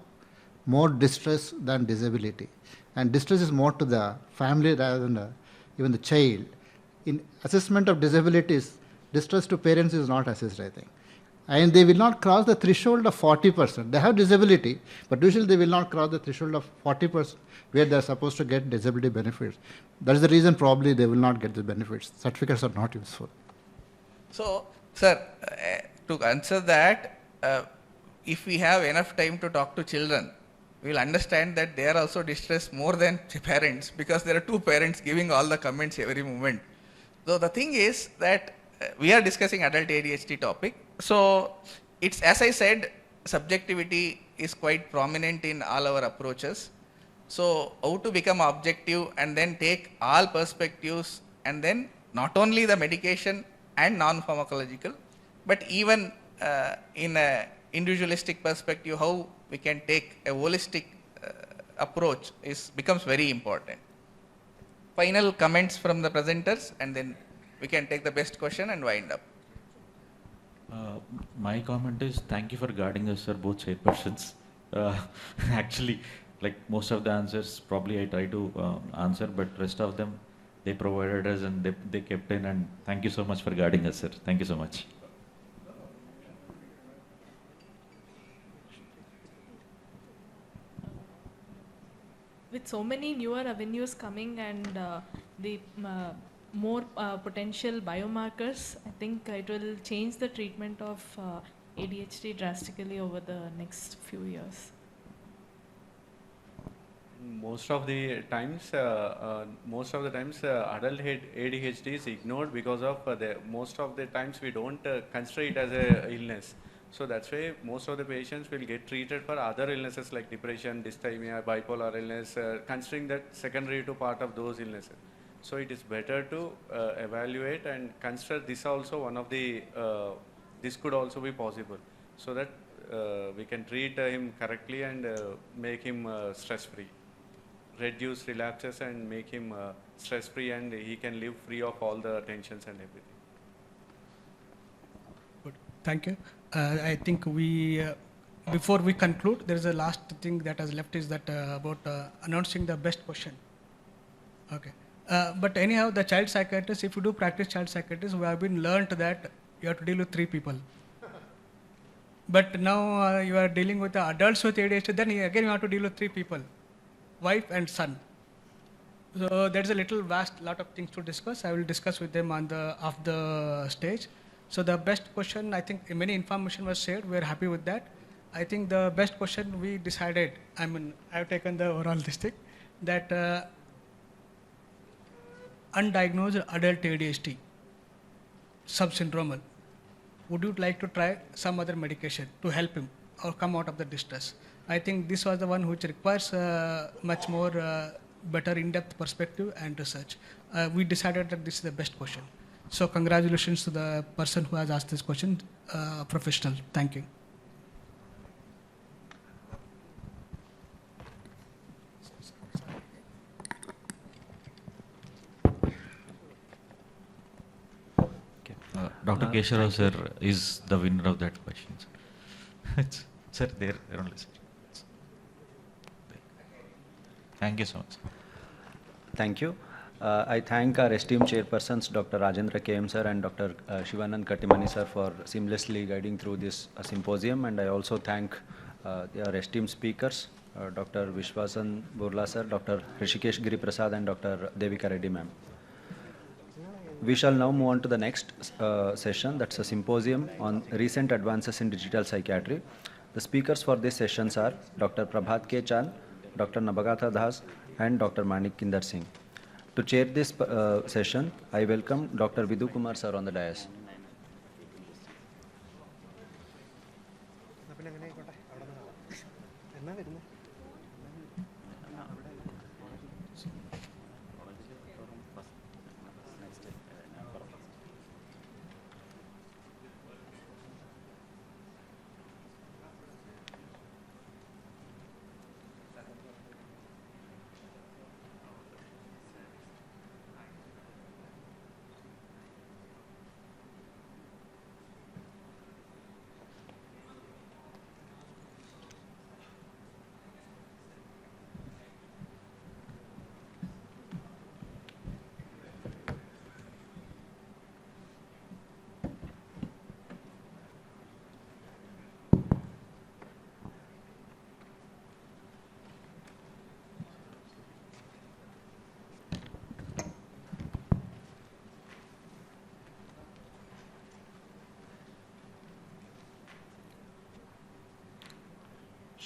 more distress than disability. And distress is more to the family rather than even the child. In assessment of disabilities, distress to parents is not assessed, I think. And they will not cross the threshold of 40%. They have disability, but usually they will not cross the threshold of 40% where they are supposed to get disability benefits. That is the reason probably they will not get the benefits. Certificates are not useful. So, sir, to answer that, if we have enough time to talk to children, we will understand that they are also distressed more than parents, because there are two parents giving all the comments every moment. So the thing is that we are discussing adult ADHD topic. So it's, as I said, subjectivity is quite prominent in all our approaches. So how to become objective and then take all perspectives, and then not only the medication and non-pharmacological, but even in a individualistic perspective, how we can take a holistic approach becomes very important. Final comments from the presenters, and then we can take the best question and wind up. My comment is thank you for guiding us, sir, both chairpersons. Actually, like most of the answers, probably I try to answer, but rest of them they provided us and they kept in. And thank you so much for guiding us, sir. Thank you so much. With so many newer avenues coming and the more potential biomarkers, I think it will change the treatment of ADHD drastically over the next few years. Most of the times, adult ADHD is ignored because of most of the times we don't consider it as a illness. So that's why most of the patients will get treated for other illnesses like depression, dysthymia, bipolar illness, considering that secondary to part of those illnesses. So it is better to evaluate and consider this also one of the, this could also be possible, so that we can treat him correctly and make him stress-free, reduce relapses and make him stress-free, and he can live free of all the tensions and everything. Good. Thank you. I think we, before we conclude, there is a last thing that has left, is that about announcing the best question. Okay. But anyhow, the child psychiatrist, if you do practice child psychiatrist, we have been learned that you have to deal with 3 people. But now you are dealing with the adults with ADHD, then again you have to deal with 3 people, wife and son. So there's a little vast lot of things to discuss. I will discuss with them on the off the stage. So the best question, I think many information was shared. We are happy with that. I think the best question we decided, I mean, I've taken the overall district, that undiagnosed adult ADHD, subsyndromal, would you like to try some other medication to help him or come out of the distress? I think this was the one which requires much more better in-depth perspective and research. We decided that this is the best question. So congratulations to the person who has asked this question, professional. Thank you. Dr. Kesharov sir is the winner of that question. Sir, there only, sir. Thank you so much. Thank you. I thank our esteemed chairpersons, Dr. Rajendra KM sir and Dr. Shivanand Kattimani sir, for seamlessly guiding through this symposium, and I also thank our esteemed speakers, Dr. Vishwasan Burla sir, Dr. Hrishikesh Giri Prasad and Dr. Devika Reddy ma'am. We shall now move on to the next session, that's a symposium on recent advances in digital psychiatry. The speakers for this sessions are Dr. Prabhat K. Chan, Dr. Nabagata Das and Dr. Manik Kinder Singh. To chair this session, I welcome Dr. Vidhu Kumar sir on the dais.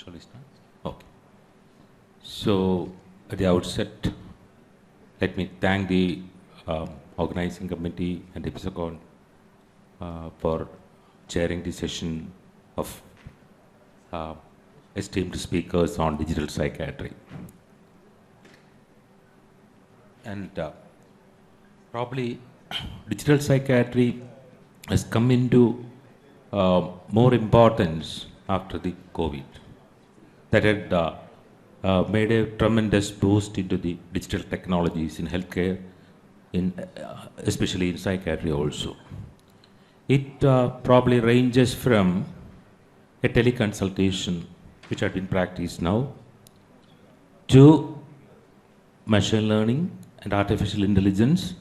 Shall we start? Okay. So, at the outset, let me thank the organizing committee and Ipsocon for chairing the session of esteemed speakers on digital psychiatry. And probably digital psychiatry has come into more importance after the COVID. That had made a tremendous boost into the digital technologies in healthcare, especially in psychiatry also. It probably ranges from a teleconsultation, which had been practiced now, to machine learning and artificial intelligence,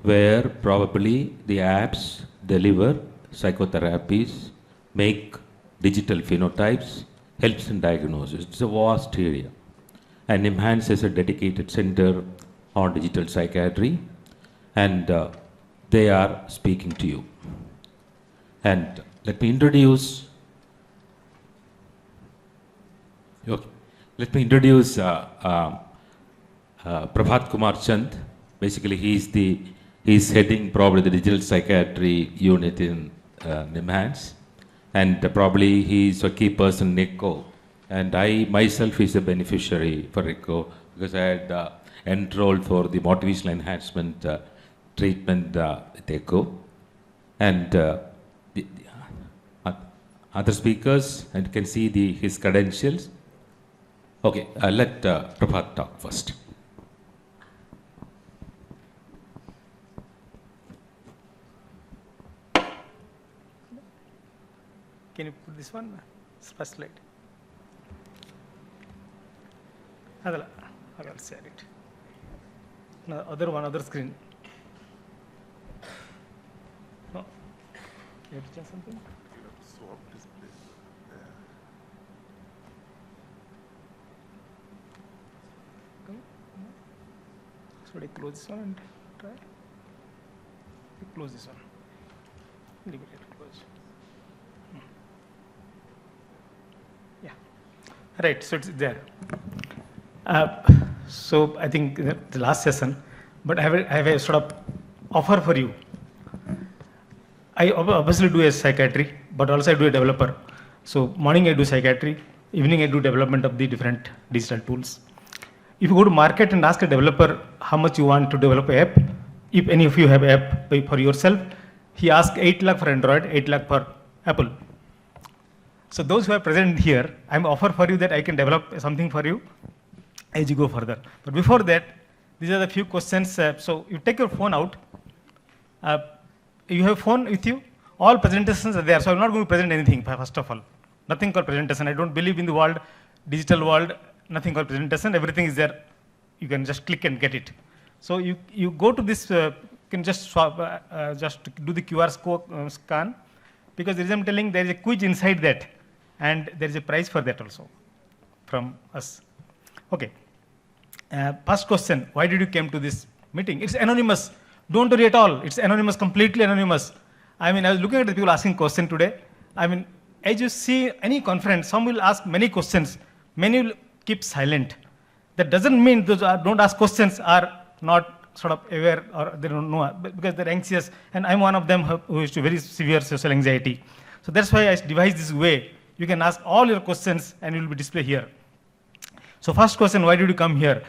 where probably the apps deliver psychotherapies, make digital phenotypes, helps in diagnosis. It's a vast area. And Enhance is a dedicated center on digital psychiatry, and they are speaking to you. And let me introduce Prabhat Kumar Chand. Basically, he's heading probably the digital psychiatry unit in NIMHANS, and probably he's a key person in ECHO. And I myself is a beneficiary for ECHO because I had enrolled for the motivational enhancement treatment with ECHO. And the other speakers, and you can see his credentials. Okay, let Prabhat talk first. Can you put this one? First slide. I'll share it. No, other screen. No. You have to change something? Swap display. Should I close this one and try? Close this one. Leave it close. Yeah. Right, so it's there. So I think the last session, but I have a sort of offer for you. I obviously do a psychiatry, but also I do a developer. So morning I do psychiatry, evening I do development of the different digital tools. If you go to market and ask a developer how much you want to develop an app, if any of you have app for yourself, he asks 8 lakh for Android, 8 lakh for Apple. So those who are present here, I'm offer for you that I can develop something for you as you go further. But before that, these are the few questions. So you take your phone out. You have phone with you. All presentations are there. So I'm not going to present anything, first of all. Nothing called presentation. I don't believe in the world, digital world, nothing called presentation. Everything is there. You can just click and get it. So you go to this, you can just swap, just do the QR scan, because as I'm telling, there is a quiz inside that, and there is a prize for that also from us. Okay. First question, why did you come to this meeting? It's anonymous. Don't worry at all. It's anonymous, completely anonymous. I mean, I was looking at the people asking questions today. I mean, as you see any conference, some will ask many questions. Many will keep silent. That doesn't mean those who don't ask questions are not sort of aware or they don't know, because they're anxious. And I'm one of them who is very severe social anxiety. So that's why I devised this way. You can ask all your questions and it will be displayed here. So first question, why did you come here?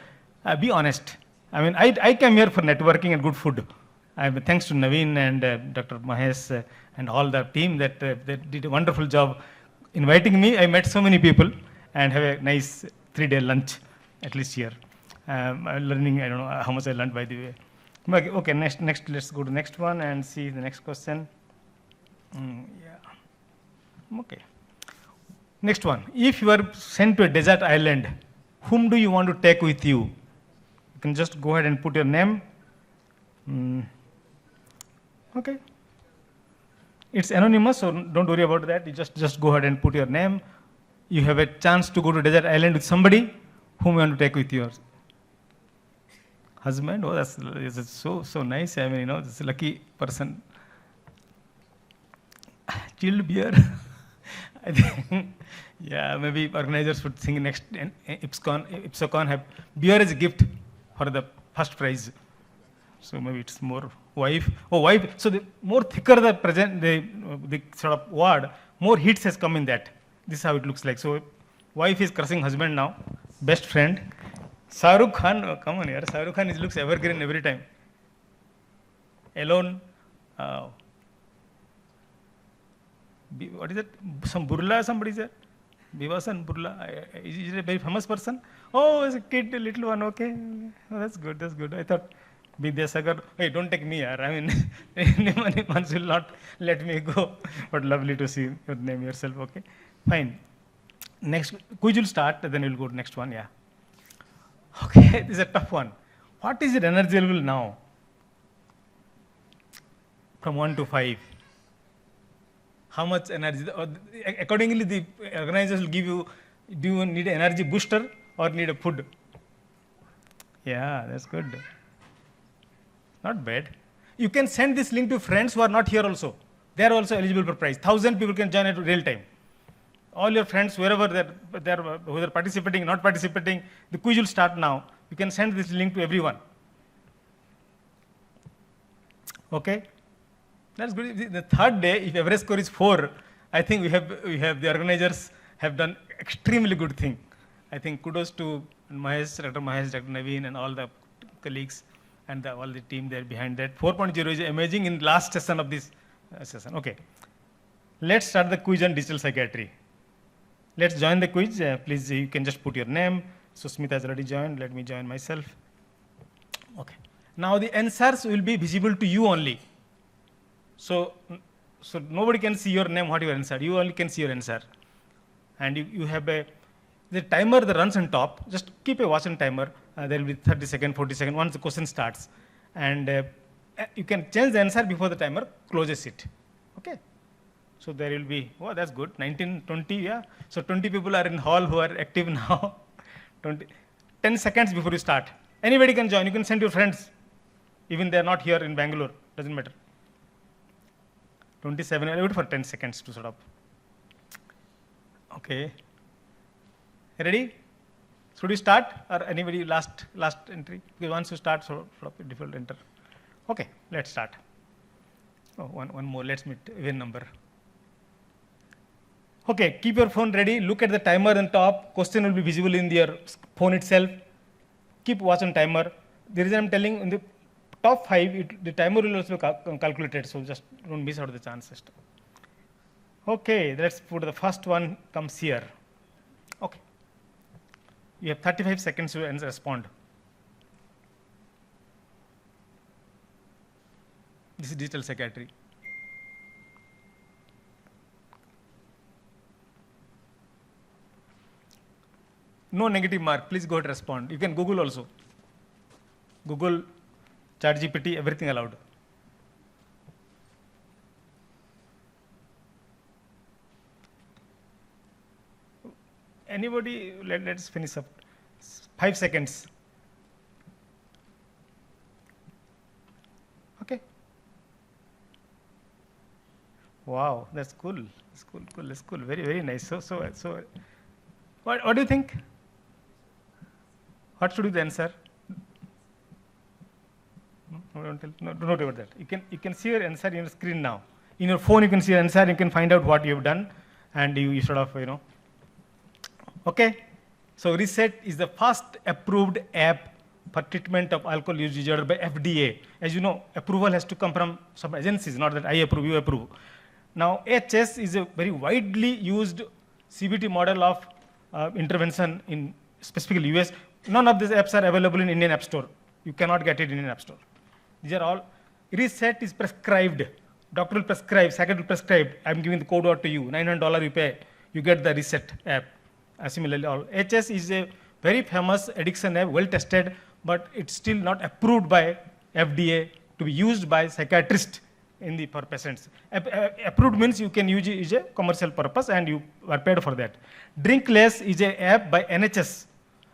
Be honest. I mean, I came here for networking and good food. Thanks to Naveen and Dr. Mahesh and all the team that did a wonderful job inviting me. I met so many people and have a nice 3-day lunch, at least here. I'm learning, I don't know how much I learned by the way. Okay, next, let's go to the next one and see the next question. Yeah. Okay. Next one. If you are sent to a desert island, whom do you want to take with you? You can just go ahead and put your name. Okay. It's anonymous, so don't worry about that. You just go ahead and put your name. You have a chance to go to desert island with somebody whom you want to take with you. Husband? Oh, that's so nice. I mean, you know, this is a lucky person. Chilled beer. I think, yeah, maybe organizers would think next IPSOCON have beer as a gift for the first prize. So maybe it's more wife. Oh, wife. So the more thicker the the sort of word, more hits has come in that. This is how it looks like. So wife is crushing husband now, best friend. Shahrukh Khan, oh, come on here. Shahrukh Khan looks evergreen every time. Alone. What is it? Some Burla, somebody said? Vivasan Burla. Is he a very famous person? Oh, as a kid, a little one, okay. Oh, that's good, that's good. I thought, Vidyasagar, hey, don't take me, yaar. I mean, anyone will not let me go. But lovely to see your name yourself, okay. Fine. Next, quiz will start, then we'll go to next one, yeah. Okay, this is a tough one. What is your energy level now? From 1 to 5. How much energy? Accordingly, the organizers will give you, do you need an energy booster or need a food? Yeah, that's good. Not bad. You can send this link to friends who are not here also. They are also eligible for prize. 1,000 people can join at real time. All your friends, wherever whether participating, not participating, the quiz will start now. You can send this link to everyone. Okay? That's good. The third day, if average score is 4, I think we have the organizers have done extremely good thing. I think kudos to Mahesh, Dr. Naveen, and all the colleagues and all the team there behind that. 4.0 is amazing in last session of this session. Okay, let's start the quiz on digital psychiatry. Let's join the quiz. Please, you can just put your name. Susmita has already joined. Let me join myself. Okay. Now the answers will be visible to you only. So nobody can see your name, what you answered. You only can see your answer. And you have the timer that runs on top. Just keep a watch on timer. There will be 30 seconds, 40 seconds once the question starts. And you can change the answer before the timer closes it. Okay. So there will be, oh, that's good. 19, 20, yeah. So 20 people are in hall who are active now. 10 seconds before you start. Anybody can join. You can send your friends. Even they are not here in Bangalore. Doesn't matter. 27, I'll wait for 10 seconds to sort of. Okay. Ready? Should we start or anybody last entry? Because once you start, so default enter. Okay, let's start. Oh, one more, let's meet even number. Okay, keep your phone ready. Look at the timer on top. Question will be visible in your phone itself. Keep watching timer. The reason I'm telling in the top 5, the timer will also be calculated, so just don't miss out the chances. Okay, let's put the first one comes here. Okay. You have 35 seconds to respond. This is digital psychiatry. No negative mark. Please go ahead and respond. You can Google also. Google, ChatGPT, everything allowed. Anybody? Let's finish up. 5 seconds. Okay. Wow, that's cool. That's cool. That's cool. Very, very nice. So. What do you think? What should be the answer? No, don't worry about that. You can see your answer in your screen now. In your phone, you can see your answer. You can find out what you have done, and you sort of Okay. So Reset is the first approved app for treatment of alcohol use disorder by FDA. As you know, approval has to come from some agencies, not that I approve, you approve. Now, HS is a very widely used CBT model of intervention in specifically US. None of these apps are available in Indian App Store. You cannot get it in Indian App Store. These are all. Reset is prescribed. Doctor will prescribe, psychiatrist will prescribe. I'm giving the code out to you. $900 you pay, you get the Reset app. Similarly, HS is a very famous addiction app, well tested, but it's still not approved by FDA to be used by psychiatrists for patients. Approved means you can use it as a commercial purpose and you are paid for that. Drinkless is an app by NHS,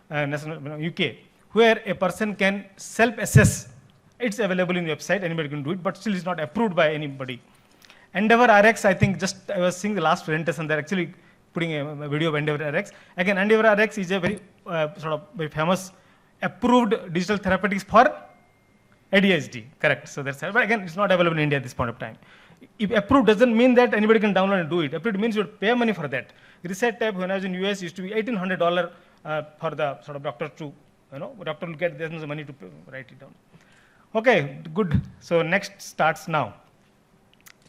UK, where a person can self-assess. It's available in the website, anybody can do it, but still is not approved by anybody. Endeavor RX, I think just I was seeing the last presentation, they're actually putting a video of Endeavor RX. Again, Endeavor RX is a very very famous approved digital therapeutics for ADHD, correct. So that's, but again, it's not available in India at this point of time. If approved doesn't mean that anybody can download and do it. Approved means you pay money for that. Research tab when I was in US used to be $1,800 for the doctor to, doctor will get this much money to write it down. Okay, good. So next starts now.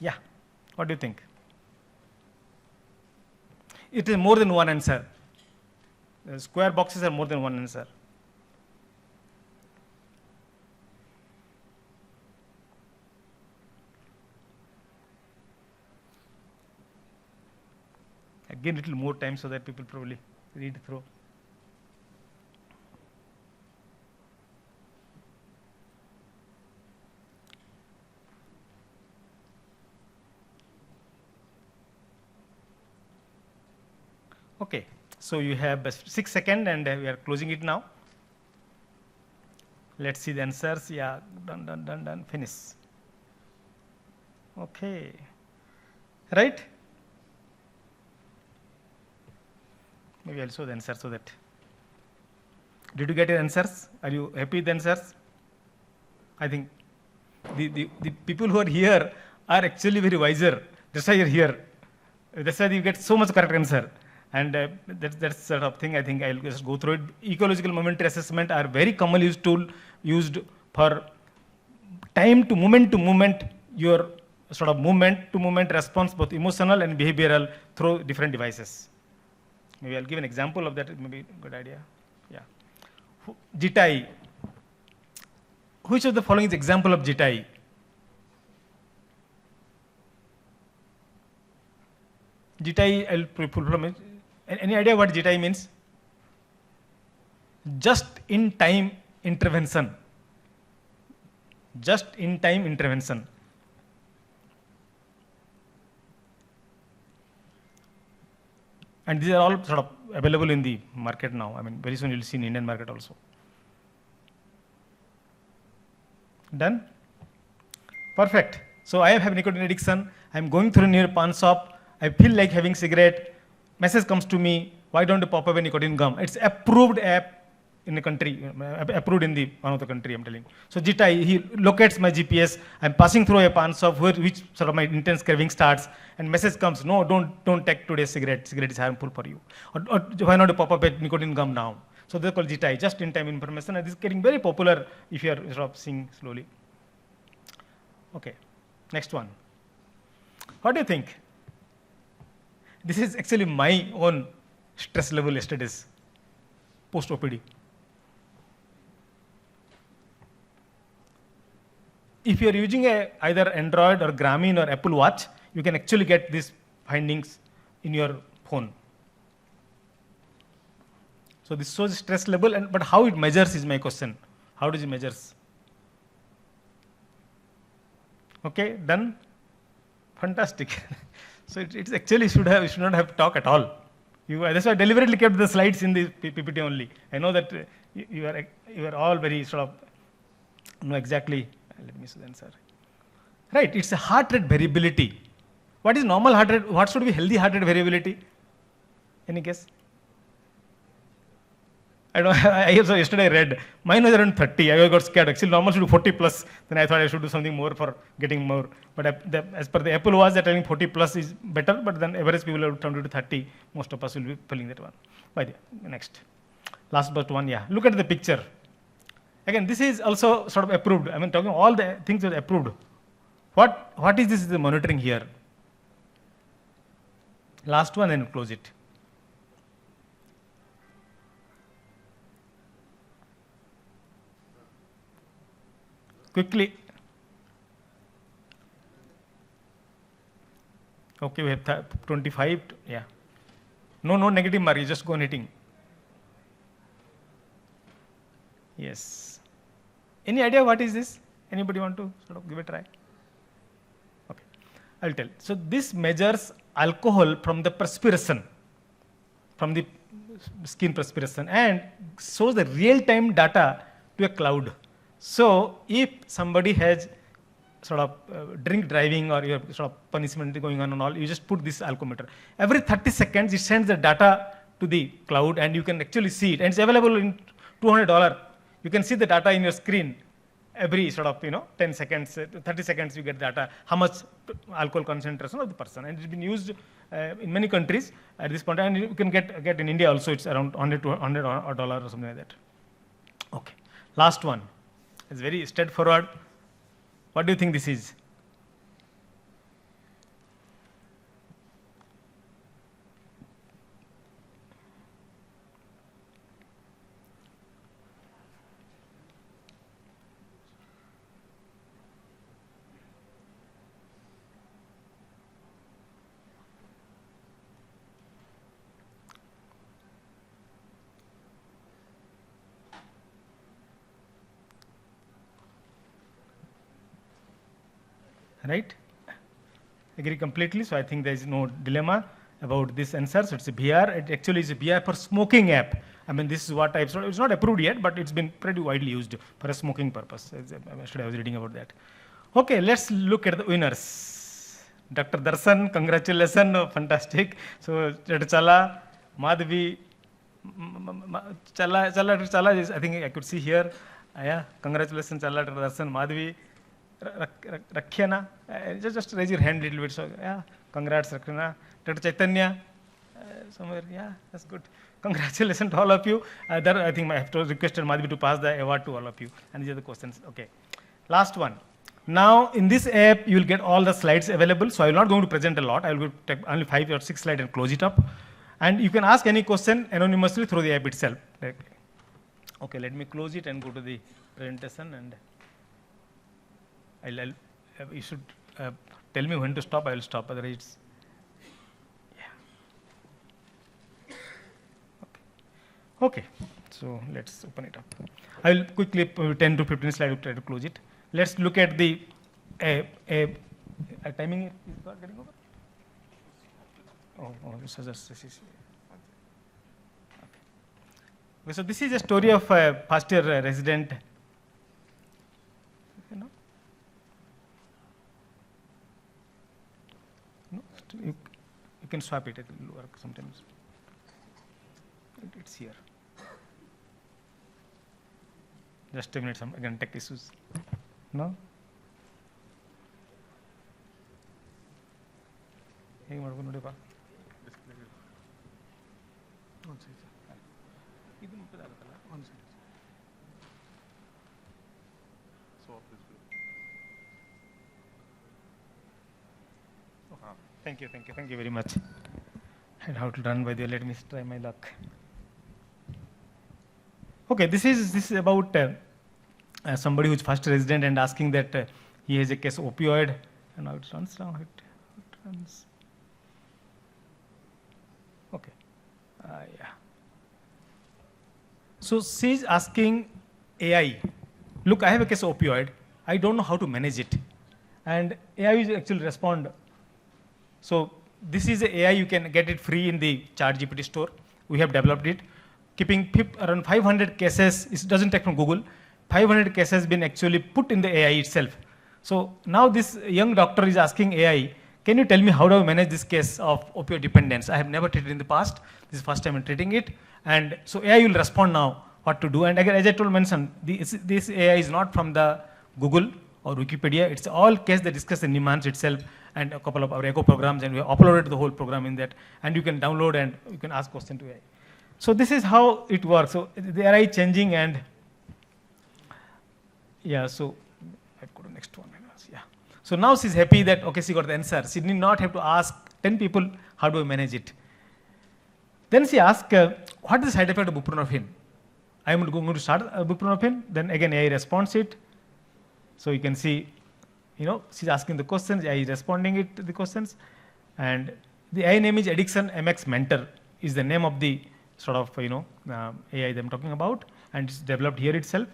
Yeah, what do you think? It is more than one answer. The square boxes are more than one answer. Again, a little more time so that people probably read through. Okay, so you have 6 seconds and we are closing it now. Let's see the answers. Yeah, done, finish. Okay, right? Maybe I'll show the answer so that. Did you get your answers? Are you happy with the answers? I think the people who are here are actually very wiser. That's why you're here. That's why you get so much correct answer. And that's sort of thing I think I'll just go through it. Ecological momentary assessment are very commonly used tool used for time to moment, your sort of movement to movement response, both emotional and behavioral through different devices. Maybe I'll give an example of that, it may be a good idea. Yeah. GTI. Which of the following is example of GTI? GTI, I'll pull from it. Any idea what GTI means? Just in time intervention. Just in time intervention. And these are all sort of available in the market now. I mean, very soon you'll see in Indian market also. Done? Perfect. So I have nicotine addiction. I'm going through near pawn shop. I feel like having cigarette. Message comes to me, why don't you pop up a nicotine gum? It's approved app in the country, approved in the one of the country, I'm telling you. So GTI, he locates my GPS. I'm passing through a pawn shop which sort of my intense craving starts, and message comes, no, don't take today's cigarette. Cigarette is harmful for you. Or why not you pop up a nicotine gum now? So they're called GTI, just in time information, and this is getting very popular if you're sort of seeing slowly. Okay, next one. What do you think? This is actually my own stress level yesterday's post-OPD. If you are using either Android or Garmin or Apple Watch, you can actually get these findings in your phone. So this shows stress level, but how it measures is my question. How does it measure? Okay, done. Fantastic. So it's actually should not have talk at all. That's why I deliberately kept the slides in the PPT only. I know that you are all very sort of know exactly. Let me see the answer. Right, it's a heart rate variability. What is normal heart rate? What should be healthy heart rate variability? Any guess? I don't. I also yesterday read mine was around 30. I got scared. Actually, normal should be 40 plus. Then I thought I should do something more for getting more. But as per the Apple Watch, that I think 40 plus is better. But then average people have turned to 30. Most of us will be filling that one. By the next, last but one. Yeah, look at the picture. Again, this is also sort of approved. I mean, talking all the things that are approved. What is this? The monitoring here. Last one and close it. Quickly. Okay, we have 25. Yeah. No negative mark. You just go on hitting. Yes. Any idea what is this? Anybody want to sort of give it a try? Okay. I'll tell. So this measures alcohol from the perspiration, from the skin perspiration, and shows the real-time data to a cloud. So if somebody has sort of drink driving or your sort of punishment going on and all, you just put this alcometer. Every 30 seconds, it sends the data to the cloud and you can actually see it. And it's available in $200. You can see the data in your screen every sort of, 10 seconds, 30 seconds you get data, how much alcohol concentration of the person. And it's been used in many countries at this point, and you can get in India also, it's around $100 or something like that. Okay, last one. It's very straightforward. What do you think this is? Right? Agree completely. So I think there is no dilemma about this answer. So it's a BR. It actually is a BR for smoking app. I mean, this is what I've sort of, it's not approved yet, but it's been pretty widely used for a smoking purpose. I was reading about that. Okay, let's look at the winners. Dr. Darshan, congratulations, fantastic. So Chala, Madhvi, Chala, I think I could see here. Yeah, congratulations, Chala, Dr. Darshan, Madhvi. Rakhyana, just raise your hand a little bit. So, yeah, congrats, Rakhyana. Dr. Chaitanya, somewhere, yeah, that's good. Congratulations to all of you. I think I have to request Madhvi to pass the award to all of you. And these are the questions. Okay. Last one. Now, in this app, you will get all the slides available. So, I will not going to present a lot. I will take only 5 or 6 slides and close it up. And you can ask any question anonymously through the app itself. Okay, let me close it and go to the presentation. And you should tell me when to stop. I will stop. Otherwise, it's, yeah. Okay. So let's open it up. I will quickly 10 to 15 slides. Try to close it. Let's look at the timing. Is getting over? Oh, this is. Okay. So this is a story of a first year resident. You can swap it, it will work sometimes. It's here. Just a minute, again, tech issues. No? Thank you very much. And how to run by the, let me try my luck. Okay, this is about somebody who's first resident and asking that he has a case of opioid, and now it runs down. It runs. Okay, yeah. So she's asking AI, look, I have a case of opioid. I don't know how to manage it, and AI will actually respond. So this is a AI, you can get it free in the ChatGPT store. We have developed it, keeping around 500 cases. It doesn't take from Google. 500 cases been actually put in the AI itself. So now this young doctor is asking AI, can you tell me how do I manage this case of opioid dependence? I have never treated in the past. This is the first time I'm treating it. And so AI will respond now what to do. And again, as I mentioned, this AI is not from the Google or Wikipedia. It's all case they discuss in Nimans itself and a couple of our echo programs, and we have uploaded the whole program in that. And you can download and you can ask questions to AI. So this is how it works. So the AI changing, and yeah, so I'll go to the next one. Yeah. So now she's happy that, okay, she got the answer. She did not have to ask 10 people, how do I manage it? Then she asked, what is the side effect of buprenorphine? I am going to start buprenorphine. Then again, AI responds it. So you can see, she's asking the questions, AI is responding it to the questions. And the AI name is Addiction MX Mentor is the name of the sort of, AI that I'm talking about. And it's developed here itself.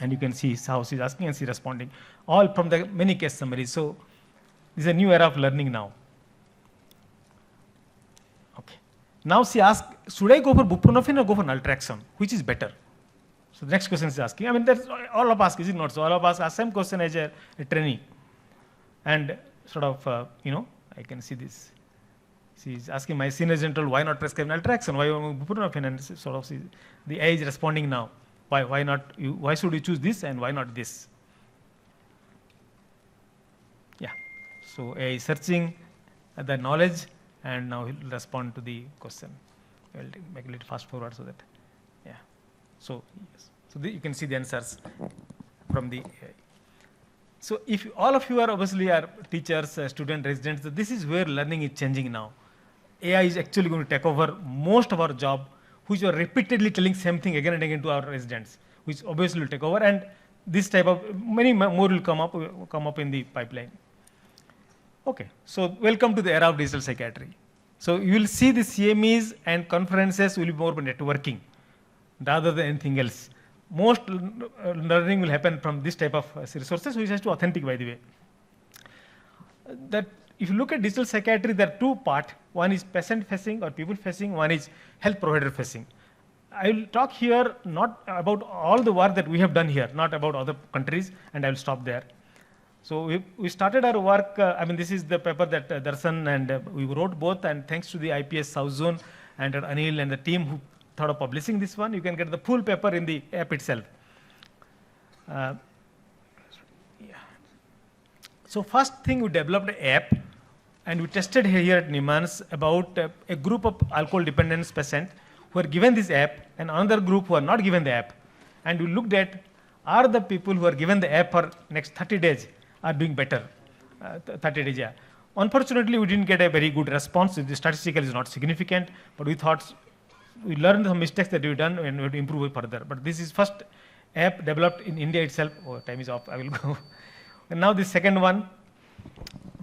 And you can see how she's asking and she's responding, all from the many case summaries. So this is a new era of learning now. Okay. Now she asked, should I go for buprenorphine or go for naltrexone? Which is better? So the next question is asking, I mean, that's all of us, is it not? So all of us ask same question as a trainee. And sort of, you know, I can see this. She's asking my senior general, why not prescribe naltrexone? Why buprenorphine? And sort of see, the AI is responding now. Why not? Why should you choose this and why not this? Yeah. So AI is searching the knowledge and now he'll respond to the question. I'll make a little fast forward so that, yeah. So yes. So you can see the answers from the AI. So if all of you are obviously are teachers, student, residents, so this is where learning is changing now. AI is actually going to take over most of our job, which are repeatedly telling same thing again and again to our residents, which obviously will take over, and this type of many more will come up in the pipeline. Okay, so welcome to the era of digital psychiatry. So you will see the CMEs and conferences will be more networking rather than anything else. Most learning will happen from this type of resources, which has to authentic, by the way. That if you look at digital psychiatry, there are two parts. One is patient facing or people facing, one is health provider facing. I will talk here not about all the work that we have done here, not about other countries, and I will stop there. So we started our work, I mean, this is the paper that Darshan and we wrote both, and thanks to the IPS South Zone and Anil and the team who thought of publishing this one, you can get the full paper in the app itself. Yeah. So first thing, we developed an app, and we tested here at Nimans about a group of alcohol dependence patients who are given this app, and another group who are not given the app. And we looked at, are the people who are given the app for next 30 days are doing better, 30 days, yeah. Unfortunately, we didn't get a very good response. The statistical is not significant, but we thought, we learned some mistakes that we've done and we have to improve it further. But this is first app developed in India itself. Oh, time is off, I will go. And now the second one,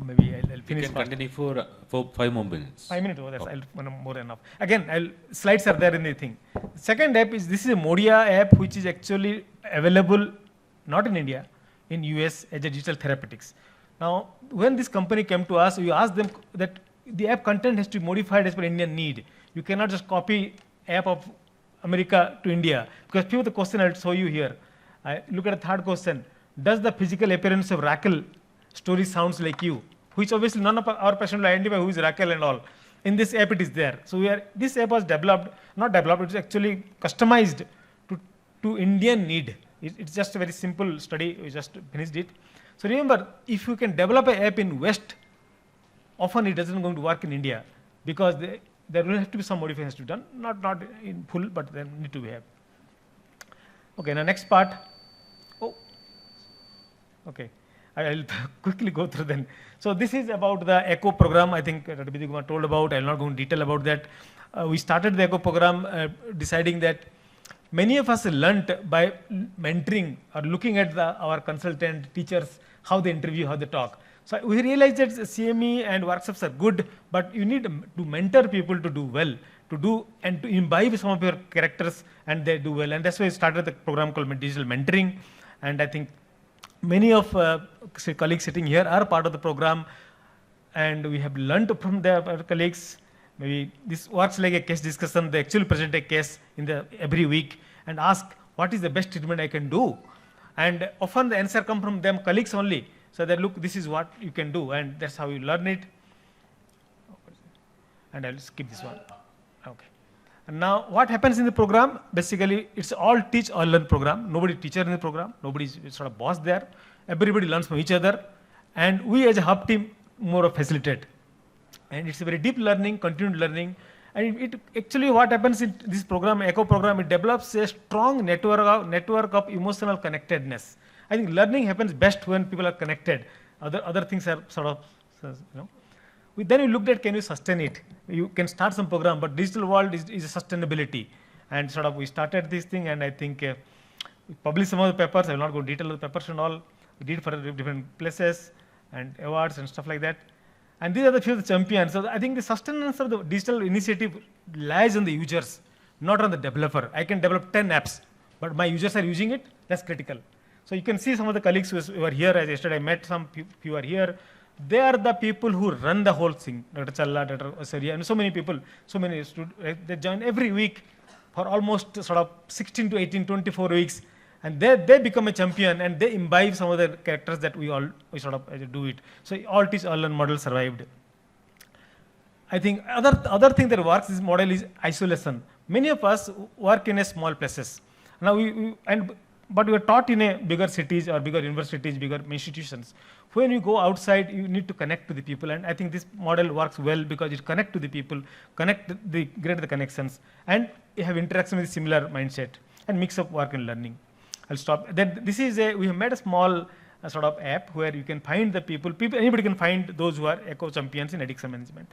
maybe I'll finish. You can continue for 5 more minutes. 5 minutes, oh, that's more than enough. Again, slides are there in the thing. The second app is, this is a Modia app, which is actually available not in India, in US as a digital therapeutics. Now, when this company came to us, we asked them that the app content has to be modified as per Indian need. You cannot just copy app of America to India, because people, the question I'll show you here. Look at the third question. Does the physical appearance of Raquel story sounds like you? Which obviously none of our patients will identify who is Raquel and all. In this app it is there. So this app was developed, not developed, it's actually customized to Indian need. It's just a very simple study, we just finished it. So remember, if you can develop an app in West, often it doesn't going to work in India, because there will have to be some modifications to be done, not in full, but then need to be have. Okay, now next part. Oh, okay. I'll quickly go through then. So this is about the ECHO program. I think Dr. Bidhi Kumar told about. I'll not go into detail about that. We started the ECHO program deciding that many of us learnt by mentoring or looking at our consultant teachers, how they interview, how they talk. So we realized that CME and workshops are good, but you need to mentor people to do well, to imbibe some of your characters, and they do well. And that's why we started the program called Digital Mentoring. And I think many of colleagues sitting here are part of the program, and we have learned from their colleagues. Maybe this works like a case discussion. They actually present a case every week and ask, what is the best treatment I can do? And often the answer comes from them colleagues only. So they look, this is what you can do, and that's how you learn it. And I'll skip this one. Okay. And now what happens in the program? Basically, it's all teach or learn program. Nobody teacher in the program. Nobody is sort of boss there. Everybody learns from each other. And we as a hub team more of facilitate. And it's a very deep learning, continued learning. And it actually what happens in this program, ECHO program, it develops a strong network of emotional connectedness. I think learning happens best when people are connected. Other things are sort of, Then we looked at, can you sustain it? You can start some program, but digital world is a sustainability. And sort of we started this thing, and I think we published some of the papers. I will not go detail of the papers and all. We did for different places and awards and stuff like that. And these are the few of the champions. So I think the sustenance of the digital initiative lies on the users, not on the developer. I can develop 10 apps, but my users are using it. That's critical. So you can see some of the colleagues who are here. As yesterday I met some few are here. They are the people who run the whole thing. Dr. Challa, Dr. Asariya, and so many people, so many students. They join every week for almost sort of 16 to 18, 24 weeks, and they become a champion and they imbibe some of the characters that we sort of do it. So all teach all learn model survived. I think other thing that works this model is isolation. Many of us work in a small places. Now but we are taught in a bigger cities or bigger universities, bigger institutions. When you go outside, you need to connect to the people, and I think this model works well because it connects to the people, create the connections, and you have interaction with similar mindset and mix up work and learning. I'll stop. Then this is we have made a small sort of app where you can find the people. Anybody can find those who are eco champions in addiction management.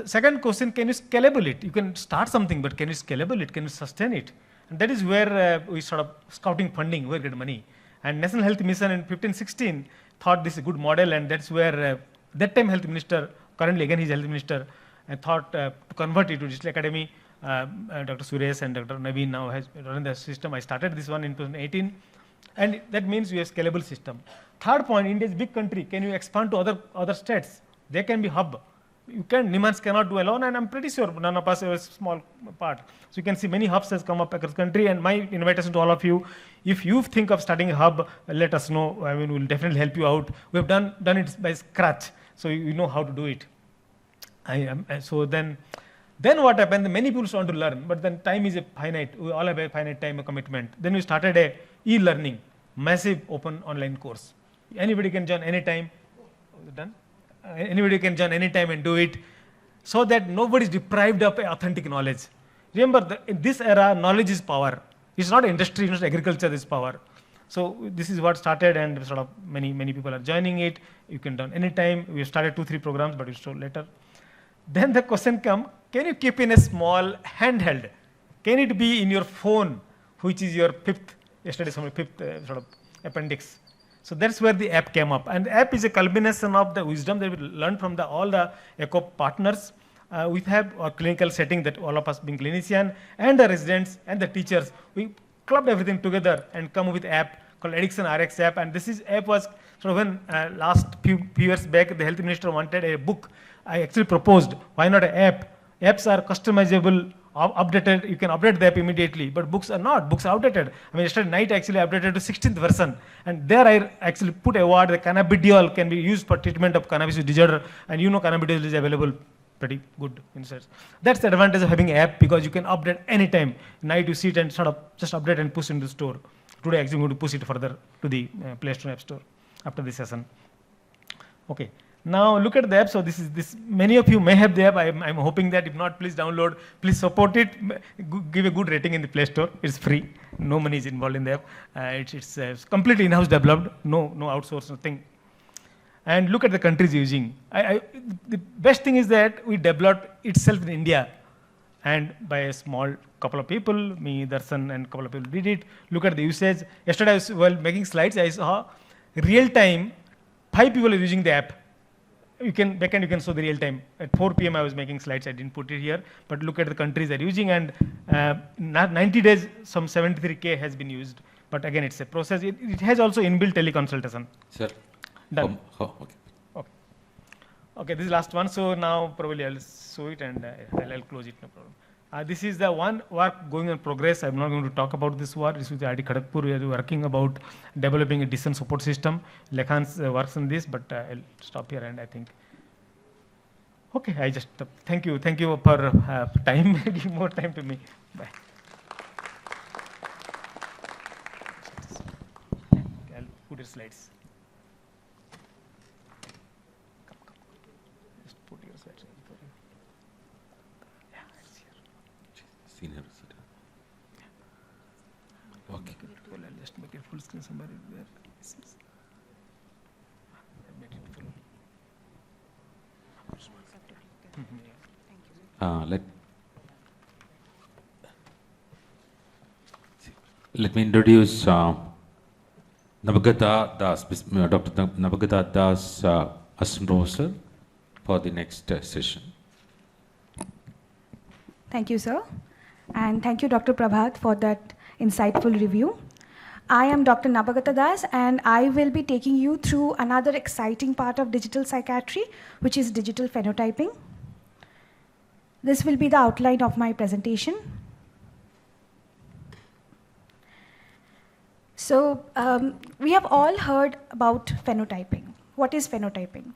Second question, can you scalable it? You can start something, but can you scalable it? Can you sustain it? And that is where we sort of scouting funding, where get money. And National Health Mission in 15-16 thought this is a good model, and that's where that time Health Minister, currently again he's Health Minister, thought to convert it to Digital Academy. Dr. Suresh and Dr. Naveen now has run the system. I started this one in 2018, and that means we have scalable system. Third point, India is a big country. Can you expand to other states? They can be hub. You can, Nimans cannot do alone, and I'm pretty sure none of us have a small part. So you can see many hubs has come up across the country, and my invitation to all of you, if you think of starting a hub, let us know. I mean, we'll definitely help you out. We have done it by scratch, so you know how to do it. So then what happened? Many people want to learn, but then time is a finite. We all have a finite time, a commitment. Then we started a e-learning, massive open online course. Anybody can join anytime. Done? Anybody can join anytime and do it, so that nobody is deprived of authentic knowledge. Remember, in this era, knowledge is power. It's not industry, it's not agriculture, is power. So this is what started, and sort of many people are joining it. You can join anytime. We started 2-3 programs, but we'll show later. Then the question comes, can you keep in a small handheld? Can it be in your phone, which is your fifth sort of appendix? So that's where the app came up. And the app is a culmination of the wisdom that we learned from all the eco partners. We have a clinical setting that all of us being clinician and the residents and the teachers, we clubbed everything together and come up with app called Addiction RX app. And this app was sort of when last few years back, the health minister wanted a book. I actually proposed, why not an app? Apps are customizable, updated, you can update the app immediately, but books are not. Books are outdated. I mean, yesterday night I actually updated to 16th version, and there I actually put a word, the cannabidiol can be used for treatment of cannabis disorder, and you know cannabidiol is available pretty good insights. That's the advantage of having an app, because you can update anytime. Night you sit and sort of just update and push into the store. Today actually I'm going to push it further to the Play Store App Store after this session. Okay. Now look at the app. So this many of you may have the app. I'm hoping that if not, please download, please support it, give a good rating in the Play Store. It's free. No money is involved in the app. It's completely in-house developed, no outsource, nothing. And look at the countries using. The best thing is that we developed itself in India, and by a small couple of people, me, Darshan, and a couple of people did it. Look at the usage. Yesterday, while making slides, I saw real time, 5 people are using the app. You can backend, you can show the real time. At 4 p.m. I was making slides. I didn't put it here, but look at the countries they're using, and 90 days, some 73K has been used. But again, it's a process. It has also inbuilt teleconsultation. Sir. Done. Okay. Okay, this is last one. So now probably I'll show it and I'll close it. No problem. This is the one work going in progress. I'm not going to talk about this work. This is the IIT Kharagpur. We are working about developing a decent support system. Lekhan's works on this, but I'll stop here, and I think. Okay, I just thank you for time. Give more time to me. Bye. I'll put your slides. Just put your slides ready for you. Yeah, it's here. Senior. Okay. I'll just make it full screen somewhere there. Make it full. Let me introduce Navagata Das, Dr. Navagata Das, Assistant Professor, for the next session. Thank you, sir. And thank you, Dr. Prabhat, for that insightful review. I am Dr. Navagata Das, and I will be taking you through another exciting part of digital psychiatry, which is digital phenotyping. This will be the outline of my presentation. So we have all heard about phenotyping. What is phenotyping?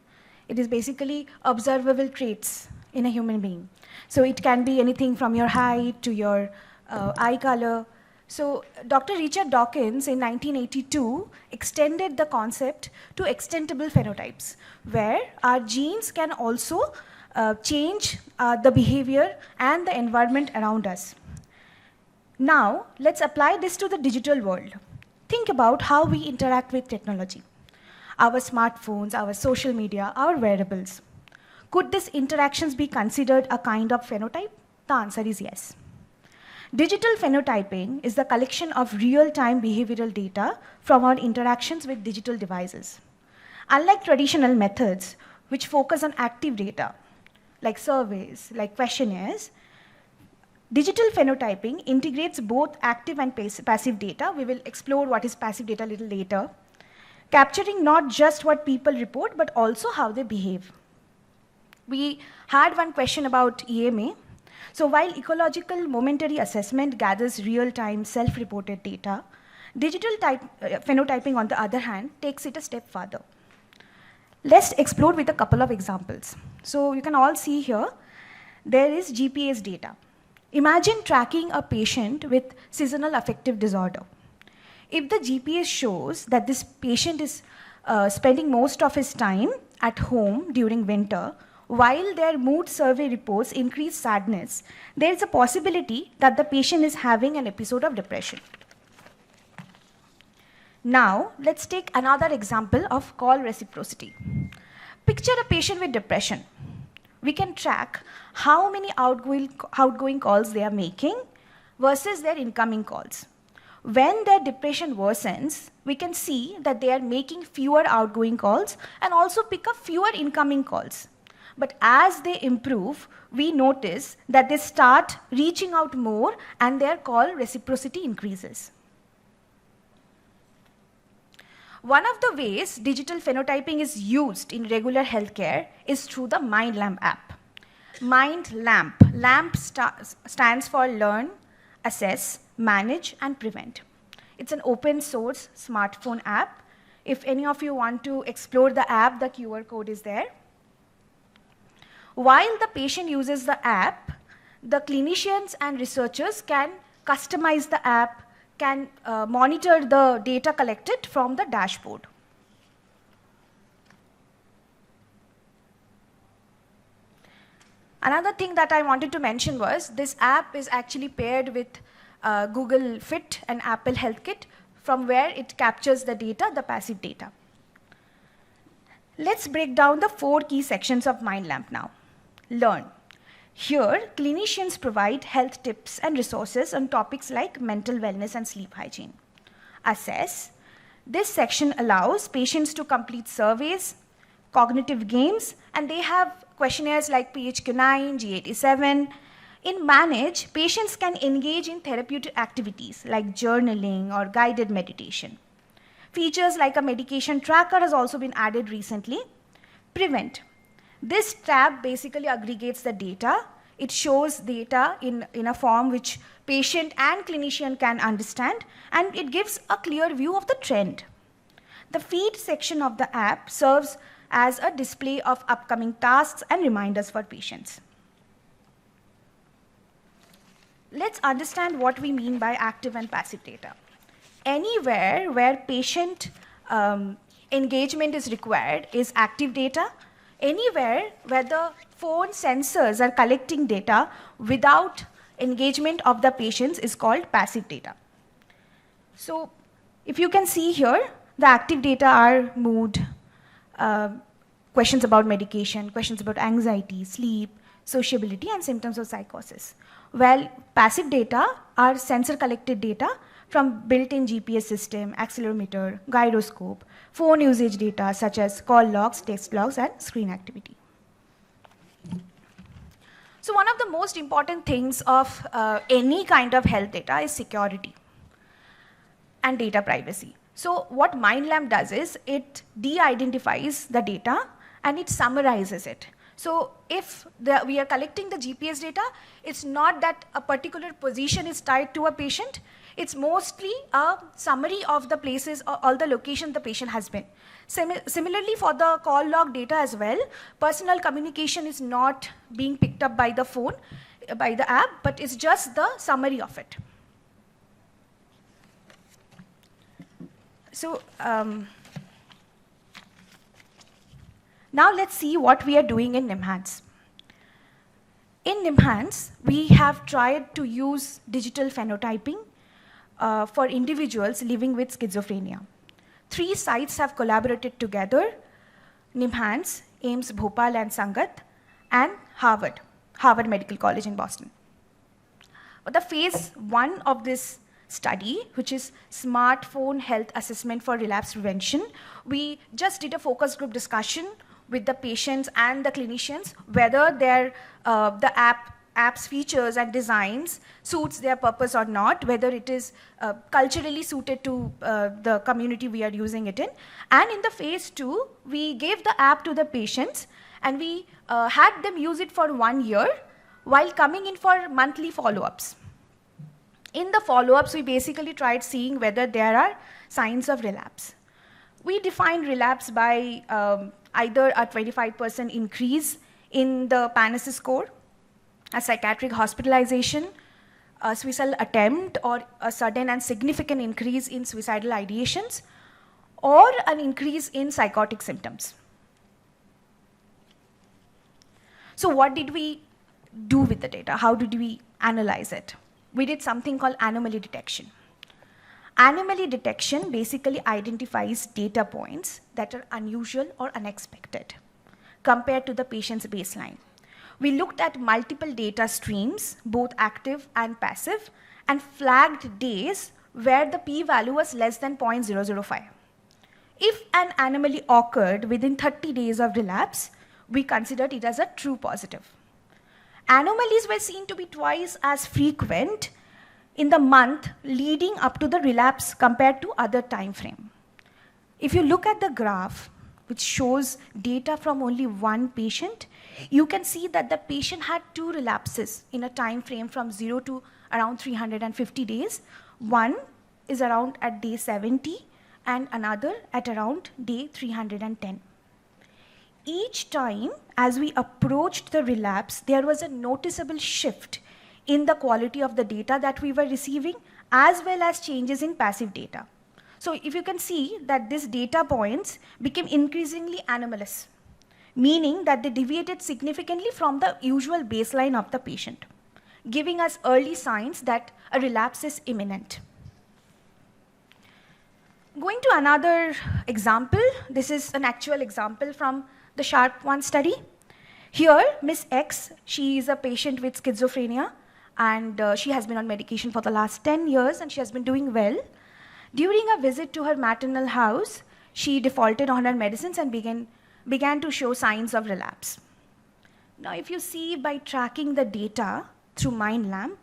It is basically observable traits in a human being. So it can be anything from your height to your eye color. So Dr. Richard Dawkins in 1982 extended the concept to extentable phenotypes, where our genes can also change the behavior and the environment around us. Now, let's apply this to the digital world. Think about how we interact with technology. Our smartphones, our social media, our wearables. Could these interactions be considered a kind of phenotype? The answer is yes. Digital phenotyping is the collection of real-time behavioral data from our interactions with digital devices. Unlike traditional methods, which focus on active data, like surveys, like questionnaires, digital phenotyping integrates both active and passive data. We will explore what is passive data a little later, capturing not just what people report, but also how they behave. We had one question about EMA. So while ecological momentary assessment gathers real-time self-reported data, digital phenotyping, on the other hand, takes it a step further. Let's explore with a couple of examples. So you can all see here, there is GPS data. Imagine tracking a patient with seasonal affective disorder. If the GPS shows that this patient is spending most of his time at home during winter, while their mood survey reports increase sadness, there is a possibility that the patient is having an episode of depression. Now, let's take another example of call reciprocity. Picture a patient with depression. We can track how many outgoing calls they are making versus their incoming calls. When their depression worsens, we can see that they are making fewer outgoing calls and also pick up fewer incoming calls. But as they improve, we notice that they start reaching out more and their call reciprocity increases. One of the ways digital phenotyping is used in regular healthcare is through the MindLamp app. MindLamp. LAMP stands for Learn, Assess, Manage, and Prevent. It's an open source smartphone app. If any of you want to explore the app, the QR code is there. While the patient uses the app, the clinicians and researchers can customize the app, can monitor the data collected from the dashboard. Another thing that I wanted to mention was this app is actually paired with Google Fit and Apple Health Kit, from where it captures the data, the passive data. Let's break down the 4 key sections of MindLamp now. Learn. Here, clinicians provide health tips and resources on topics like mental wellness and sleep hygiene. Assess. This section allows patients to complete surveys, cognitive games, and they have questionnaires like PHQ-9, G87. In Manage, patients can engage in therapeutic activities like journaling or guided meditation. Features like a medication tracker has also been added recently. Prevent. This tab basically aggregates the data. It shows data in a form which patient and clinician can understand, and it gives a clear view of the trend. The feed section of the app serves as a display of upcoming tasks and reminders for patients. Let's understand what we mean by active and passive data. Anywhere where patient engagement is required is active data. Anywhere where the phone sensors are collecting data without engagement of the patients is called passive data. So if you can see here, the active data are mood, questions about medication, questions about anxiety, sleep, sociability, and symptoms of psychosis. While passive data are sensor-collected data from built-in GPS system, accelerometer, gyroscope, phone usage data such as call logs, text logs, and screen activity. So one of the most important things of any kind of health data is security and data privacy. So what MindLamp does is it de-identifies the data and it summarizes it. So if we are collecting the GPS data, it's not that a particular position is tied to a patient. It's mostly a summary of the places, or all the locations the patient has been. Similarly, for the call log data as well, personal communication is not being picked up by the phone, by the app, but it's just the summary of it. So now let's see what we are doing in NIMHANS. In NIMHANS, we have tried to use digital phenotyping for individuals living with schizophrenia. 3 sites have collaborated together: NIMHANS, AIIMS Bhopal and Sangat, and Harvard Medical College in Boston. But the phase 1 of this study, which is smartphone health assessment for relapse prevention, we just did a focus group discussion with the patients and the clinicians whether the app's features and designs suits their purpose or not, whether it is culturally suited to the community we are using it in. And in the phase 2, we gave the app to the patients and we had them use it for 1 year while coming in for monthly follow-ups. In the follow-ups, we basically tried seeing whether there are signs of relapse. We defined relapse by either a 25% increase in the PANSS score, a psychiatric hospitalization, a suicidal attempt, or a sudden and significant increase in suicidal ideations, or an increase in psychotic symptoms. So what did we do with the data? How did we analyze it? We did something called anomaly detection. Anomaly detection basically identifies data points that are unusual or unexpected compared to the patient's baseline. We looked at multiple data streams, both active and passive, and flagged days where the p-value was less than 0.005. If an anomaly occurred within 30 days of relapse, we considered it as a true positive. Anomalies were seen to be twice as frequent in the month leading up to the relapse compared to other time frame. If you look at the graph, which shows data from only 1 patient, you can see that the patient had 2 relapses in a time frame from 0 to around 350 days. One is around at day 70 and another at around day 310. Each time, as we approached the relapse, there was a noticeable shift in the quality of the data that we were receiving, as well as changes in passive data. So if you can see that these data points became increasingly anomalous, meaning that they deviated significantly from the usual baseline of the patient, giving us early signs that a relapse is imminent. Going to another example, this is an actual example from the SHARP-1 study. Here, Miss X, she is a patient with schizophrenia, and she has been on medication for the last 10 years, and she has been doing well. During a visit to her maternal house, she defaulted on her medicines and began to show signs of relapse. Now, if you see by tracking the data through MindLamp,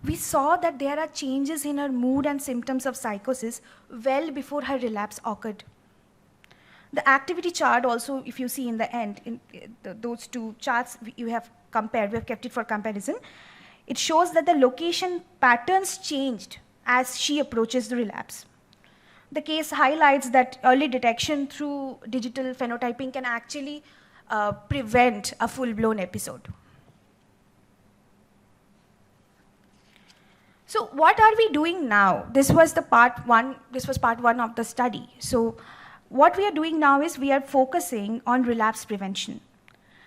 we saw that there are changes in her mood and symptoms of psychosis well before her relapse occurred. The activity chart also, if you see in the end, in those 2 charts you have compared, we have kept it for comparison, it shows that the location patterns changed as she approaches the relapse. The case highlights that early detection through digital phenotyping can actually prevent a full-blown episode. So what are we doing now? This was part one of the study. So what we are doing now is we are focusing on relapse prevention.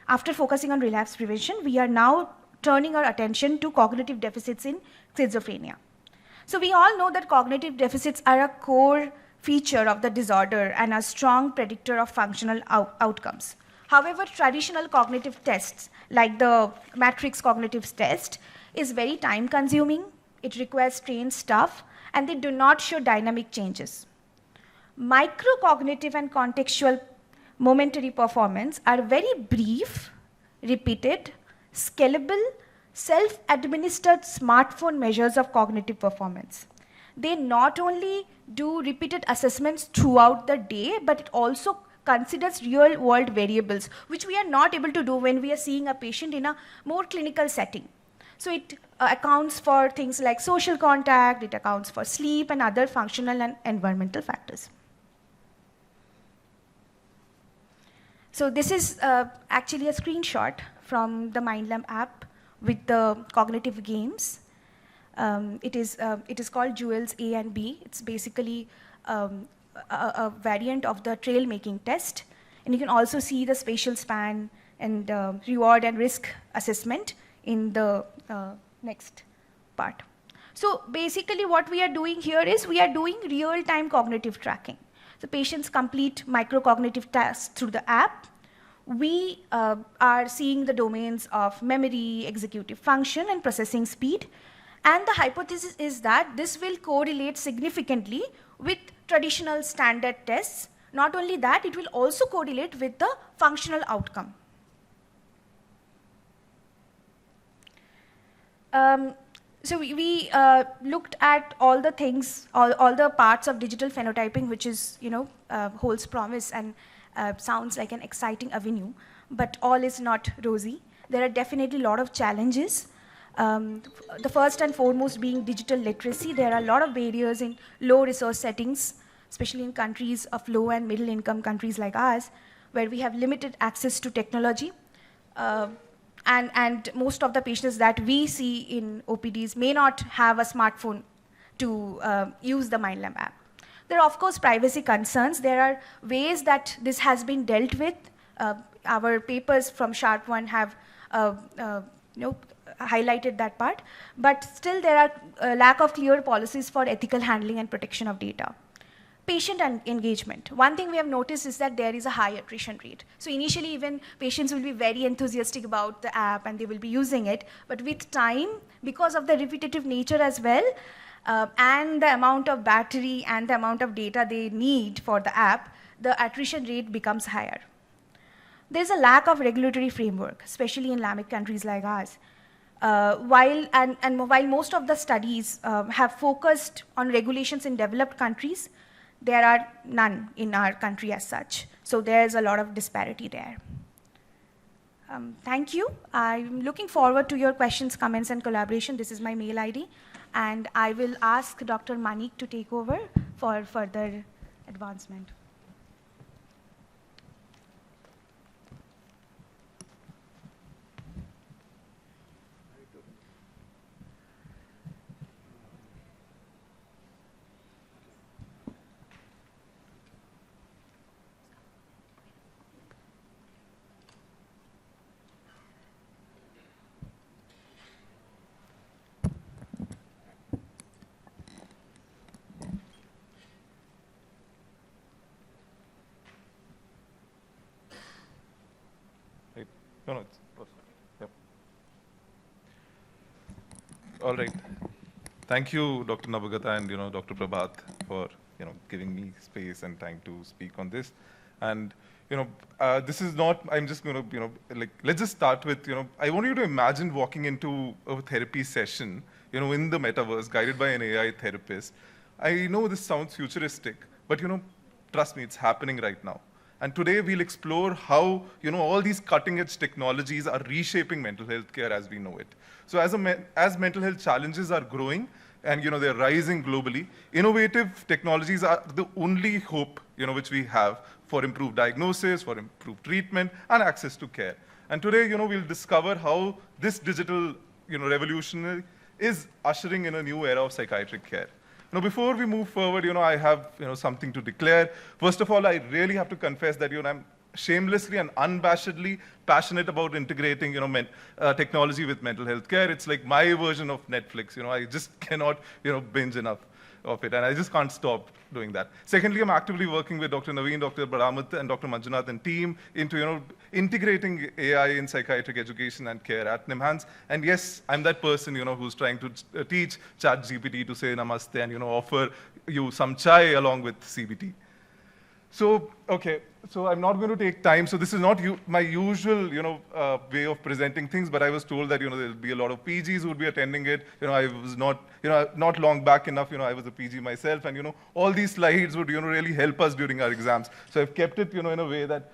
After focusing on relapse prevention, we are now turning our attention to cognitive deficits in schizophrenia. So we all know that cognitive deficits are a core feature of the disorder and a strong predictor of functional outcomes. However, traditional cognitive tests like the matrix cognitive test is very time consuming, it requires trained staff, and they do not show dynamic changes. Microcognitive and contextual momentary performance are very brief, repeated, scalable, self-administered smartphone measures of cognitive performance. They not only do repeated assessments throughout the day, but it also considers real-world variables, which we are not able to do when we are seeing a patient in a more clinical setting. So it accounts for things like social contact, it accounts for sleep and other functional and environmental factors. So this is actually a screenshot from the MindLamp app with the cognitive games. It is called Jewels A and B. It's basically a variant of the trail making test. And you can also see the spatial span and reward and risk assessment in the next part. So basically what we are doing here is we are doing real-time cognitive tracking. The patients complete microcognitive tasks through the app. We are seeing the domains of memory, executive function, and processing speed. And the hypothesis is that this will correlate significantly with traditional standard tests. Not only that, it will also correlate with the functional outcome. So we looked at all the things, all the parts of digital phenotyping, which is, holds promise and sounds like an exciting avenue, but all is not rosy. There are definitely a lot of challenges. The first and foremost being digital literacy. There are a lot of barriers in low resource settings, especially in countries of low and middle income countries like ours, where we have limited access to technology. And most of the patients that we see in OPDs may not have a smartphone to use the MindLamp app. There are, of course, privacy concerns. There are ways that this has been dealt with. Our papers from Sharp 1 have highlighted that part. But still, there are a lack of clear policies for ethical handling and protection of data. Patient engagement. One thing we have noticed is that there is a high attrition rate. So initially, even patients will be very enthusiastic about the app and they will be using it. But with time, because of the repetitive nature as well, and the amount of battery and the amount of data they need for the app, the attrition rate becomes higher. There's a lack of regulatory framework, especially in Islamic countries like ours. While most of the studies have focused on regulations in developed countries, there are none in our country as such. So there's a lot of disparity there. Thank you. I'm looking forward to your questions, comments, and collaboration. This is my mail ID. And I will ask Dr. Manik to take over for further advancement. No, it's perfect. Yep. All right. Thank you, Dr. Nabagata and Dr. Prabhat for giving me space and time to speak on this. And this is not. I'm just going to let's just start with I want you to imagine walking into a therapy session in the metaverse, guided by an AI therapist. I know this sounds futuristic, but trust me, it's happening right now. And today we'll explore how all these cutting-edge technologies are reshaping mental health care as we know it. So as mental health challenges are growing and they're rising globally, innovative technologies are the only hope which we have for improved diagnosis, for improved treatment, and access to care. And today we'll discover how this digital revolution is ushering in a new era of psychiatric care. Now, before we move forward, I have something to declare. First of all, I really have to confess that I'm shamelessly and unabashedly passionate about integrating technology with mental health care. It's like my version of Netflix. I just cannot binge enough of it, and I just can't stop doing that. Secondly, I'm actively working with Dr. Naveen, Dr. Baramat, and Dr. Manjunath and team into integrating AI in psychiatric education and care at NIMHANS. And yes, I'm that person who's trying to teach ChatGPT to say namaste and offer you some chai along with CBT. So, okay, so I'm not going to take time. So this is not my usual, way of presenting things, but I was told that, there'll be a lot of PGs who would be attending it. I was not, not long back enough, I was a PG myself, and, all these slides would, really help us during our exams. So I've kept it, in a way that,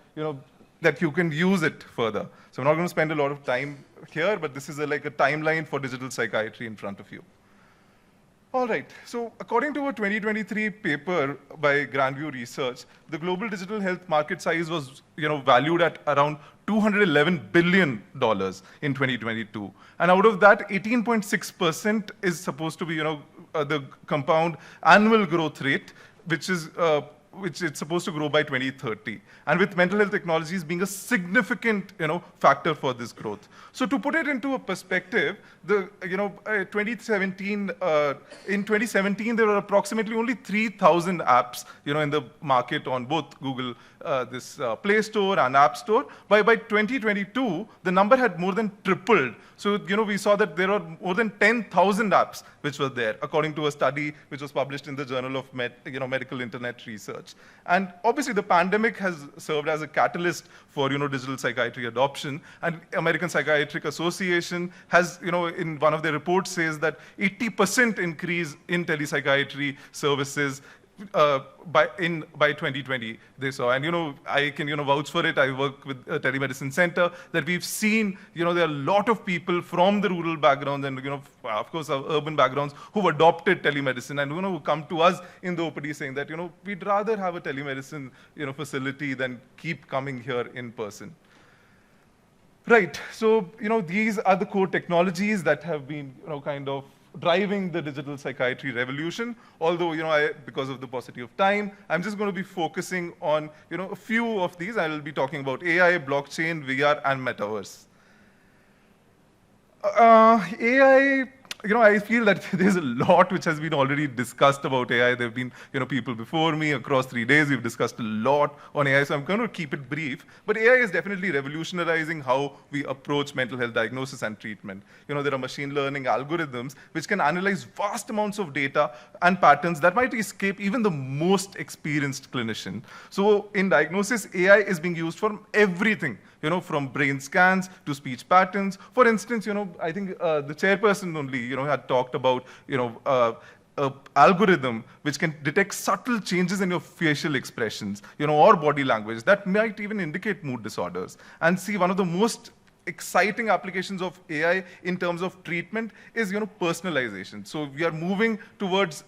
that you can use it further. So I'm not going to spend a lot of time here, but this is like a timeline for digital psychiatry in front of you. All right, so according to a 2023 paper by Grandview Research, the global digital health market size was valued at around $211 billion in 2022. And out of that, 18.6% is supposed to be the compound annual growth rate, which it's supposed to grow by 2030. And with mental health technologies being a significant factor for this growth. So to put it into a perspective, the 2017 in 2017 there were approximately only 3,000 apps in the market on both Google Play Store and App Store. By 2022 the number had more than tripled. So we saw that there are more than 10,000 apps which were there, according to a study which was published in the Journal of Medical Internet Research. And obviously the pandemic has served as a catalyst for digital psychiatry adoption. And American Psychiatric Association has in one of their reports says that 80% increase in telepsychiatry services by 2020 they saw. And I can vouch for it. I work with a telemedicine center, that we've seen there are a lot of people from the rural backgrounds and of course our urban backgrounds who've adopted telemedicine and who come to us in the OPD saying that we'd rather have a telemedicine facility than keep coming here in person. Right, so these are the core technologies that have been kind of driving the digital psychiatry revolution. Although, because of the paucity of time, I'm just going to be focusing on, a few of these. I will be talking about AI, blockchain, VR, and metaverse. AI, I feel that there's a lot which has been already discussed about AI. There have been, people before me across 3 days. We've discussed a lot on AI, so I'm going to keep it brief. But AI is definitely revolutionizing how we approach mental health diagnosis and treatment. There are machine learning algorithms which can analyze vast amounts of data and patterns that might escape even the most experienced clinician. So in diagnosis, AI is being used for everything. From brain scans to speech patterns. For instance, I think the chairperson only, had talked about, a algorithm which can detect subtle changes in your facial expressions, or body language that might even indicate mood disorders. And see, one of the most exciting applications of AI in terms of treatment is, personalization. So we are moving towards,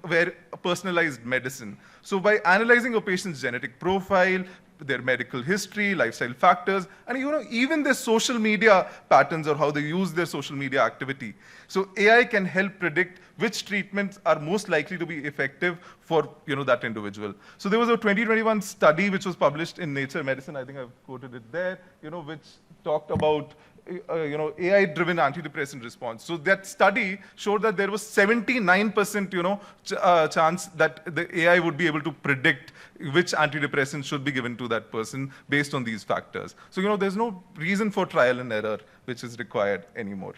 where personalized medicine. So by analyzing a patient's genetic profile, their medical history, lifestyle factors, and even their social media patterns or how they use their social media activity. So AI can help predict which treatments are most likely to be effective for that individual. So there was a 2021 study which was published in Nature Medicine. I think I've quoted it there, which talked about AI-driven antidepressant response. So that study showed that there was 79% chance that the AI would be able to predict which antidepressant should be given to that person based on these factors. So there's no reason for trial and error which is required anymore.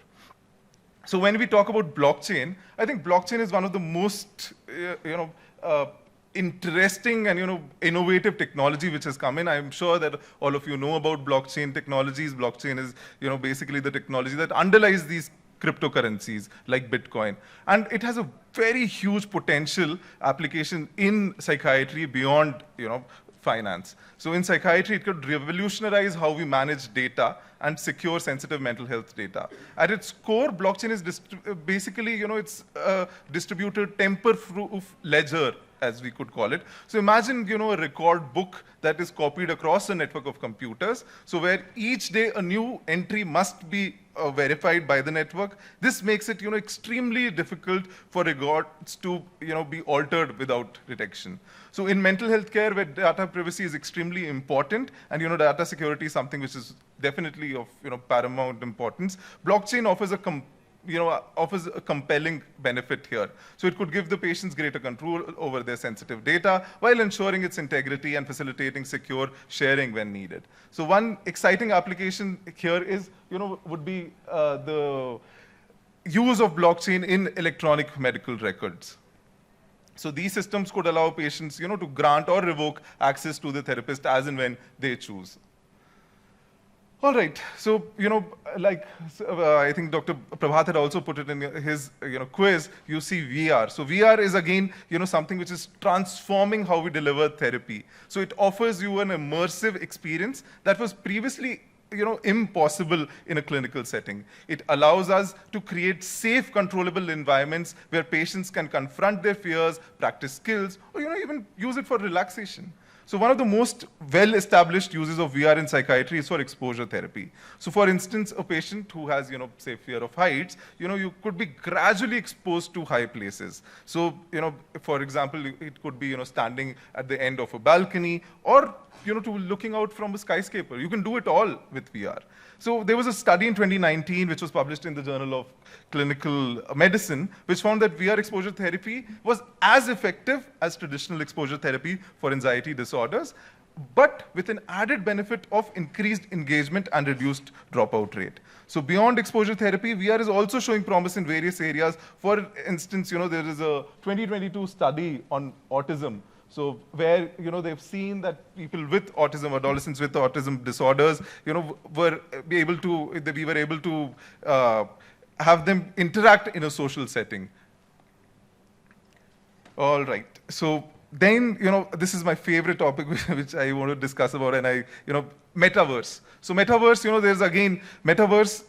So when we talk about blockchain, I think blockchain is one of the most interesting and innovative technology which has come in. I'm sure that all of you know about blockchain technologies. Blockchain is basically the technology that underlies these cryptocurrencies like Bitcoin. And it has a very huge potential application in psychiatry beyond finance. So in psychiatry, it could revolutionize how we manage data and secure sensitive mental health data. At its core, blockchain is basically, it's a distributed tamper-proof ledger, as we could call it. So imagine, a record book that is copied across a network of computers. So where each day a new entry must be verified by the network. This makes it, extremely difficult for records to, be altered without detection. So in mental health care, where data privacy is extremely important, and data security is something which is definitely of paramount importance, blockchain offers a compelling benefit here. So it could give the patients greater control over their sensitive data while ensuring its integrity and facilitating secure sharing when needed. So one exciting application here is, would be the use of blockchain in electronic medical records. So these systems could allow patients, to grant or revoke access to the therapist as and when they choose. All right, so, I think Dr. Prabhat had also put it in his, quiz, you see VR. So VR is again, something which is transforming how we deliver therapy. So it offers you an immersive experience that was previously, impossible in a clinical setting. It allows us to create safe, controllable environments where patients can confront their fears, practice skills, or, even use it for relaxation. So one of the most well-established uses of VR in psychiatry is for exposure therapy. So for instance, a patient who has, say, fear of heights, you could be gradually exposed to high places. So, for example, it could be, standing at the end of a balcony or, to looking out from a skyscraper. You can do it all with VR. So there was a study in 2019, which was published in the Journal of Clinical Medicine, which found that VR exposure therapy was as effective as traditional exposure therapy for anxiety disorders, but with an added benefit of increased engagement and reduced dropout rate. So beyond exposure therapy, VR is also showing promise in various areas. For instance, there is a 2022 study on autism. So where, they've seen that people with autism, adolescents with autism disorders, we were able to have them interact in a social setting. All right. So then, this is my favorite topic, which I want to discuss about, and metaverse. So metaverse, there's again, metaverse.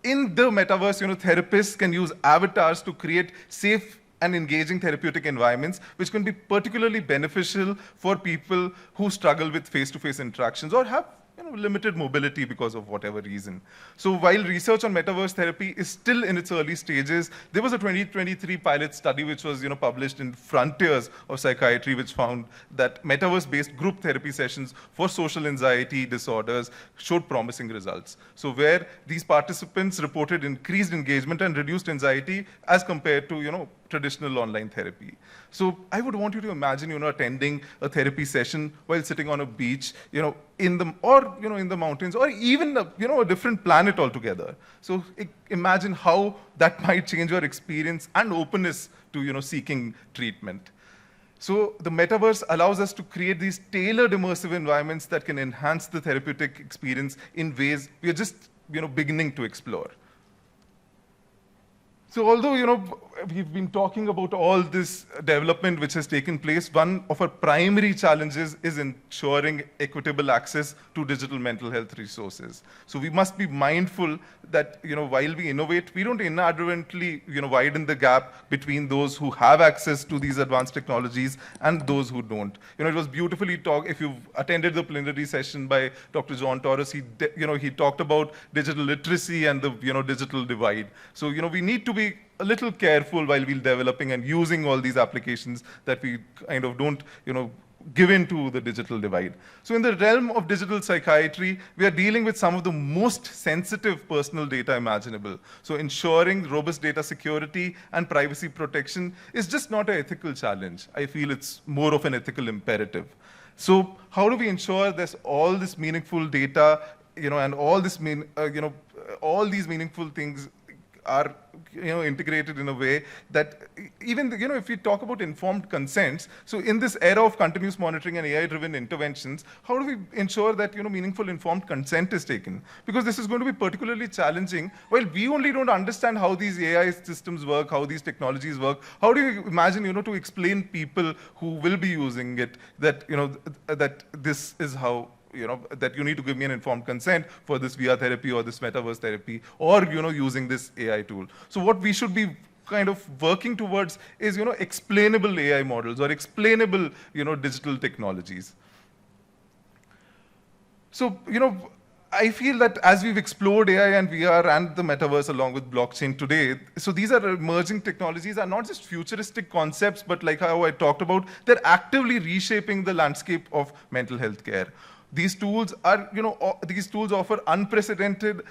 In the metaverse, therapists can use avatars to create safe and engaging therapeutic environments, which can be particularly beneficial for people who struggle with face-to-face interactions or have limited mobility because of whatever reason. So while research on metaverse therapy is still in its early stages, there was a 2023 pilot study which was published in Frontiers of Psychiatry, which found that metaverse-based group therapy sessions for social anxiety disorders showed promising results. So where these participants reported increased engagement and reduced anxiety as compared to traditional online therapy. So I would want you to imagine, attending a therapy session while sitting on a beach, in the mountains, or even a different planet altogether. So imagine how that might change your experience and openness to seeking treatment. So the metaverse allows us to create these tailored immersive environments that can enhance the therapeutic experience in ways we are just beginning to explore. So although, we've been talking about all this development which has taken place, one of our primary challenges is ensuring equitable access to digital mental health resources. So we must be mindful that, while we innovate, we don't inadvertently, widen the gap between those who have access to these advanced technologies and those who don't. It was beautifully talked, if you've attended the plenary session by Dr. John Torres, he talked about digital literacy and the, digital divide. So, we need to be a little careful while we're developing and using all these applications that we kind of don't, give in to the digital divide. So in the realm of digital psychiatry, we are dealing with some of the most sensitive personal data imaginable. So ensuring robust data security and privacy protection is just not an ethical challenge. I feel it's more of an ethical imperative. So how do we ensure there's all this meaningful data, and all this all these meaningful things are integrated in a way that even if we talk about informed consents, so in this era of continuous monitoring and AI-driven interventions, how do we ensure that meaningful informed consent is taken? Because this is going to be particularly challenging. While we only don't understand how these AI systems work, how these technologies work, how do you imagine to explain people who will be using it that that this is how that you need to give me an informed consent for this VR therapy or this metaverse therapy, or, using this AI tool. So what we should be kind of working towards is, explainable AI models or explainable, digital technologies. So, I feel that as we've explored AI and VR and the metaverse along with blockchain today, so these are emerging technologies are not just futuristic concepts, but like how I talked about, they're actively reshaping the landscape of mental health care. These tools are, these tools offer unprecedented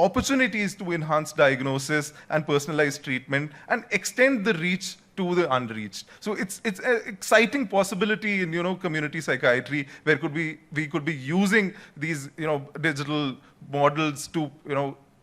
opportunities to enhance diagnosis and personalized treatment and extend the reach to the unreached. So it's an exciting possibility in community psychiatry where we could be using these digital models to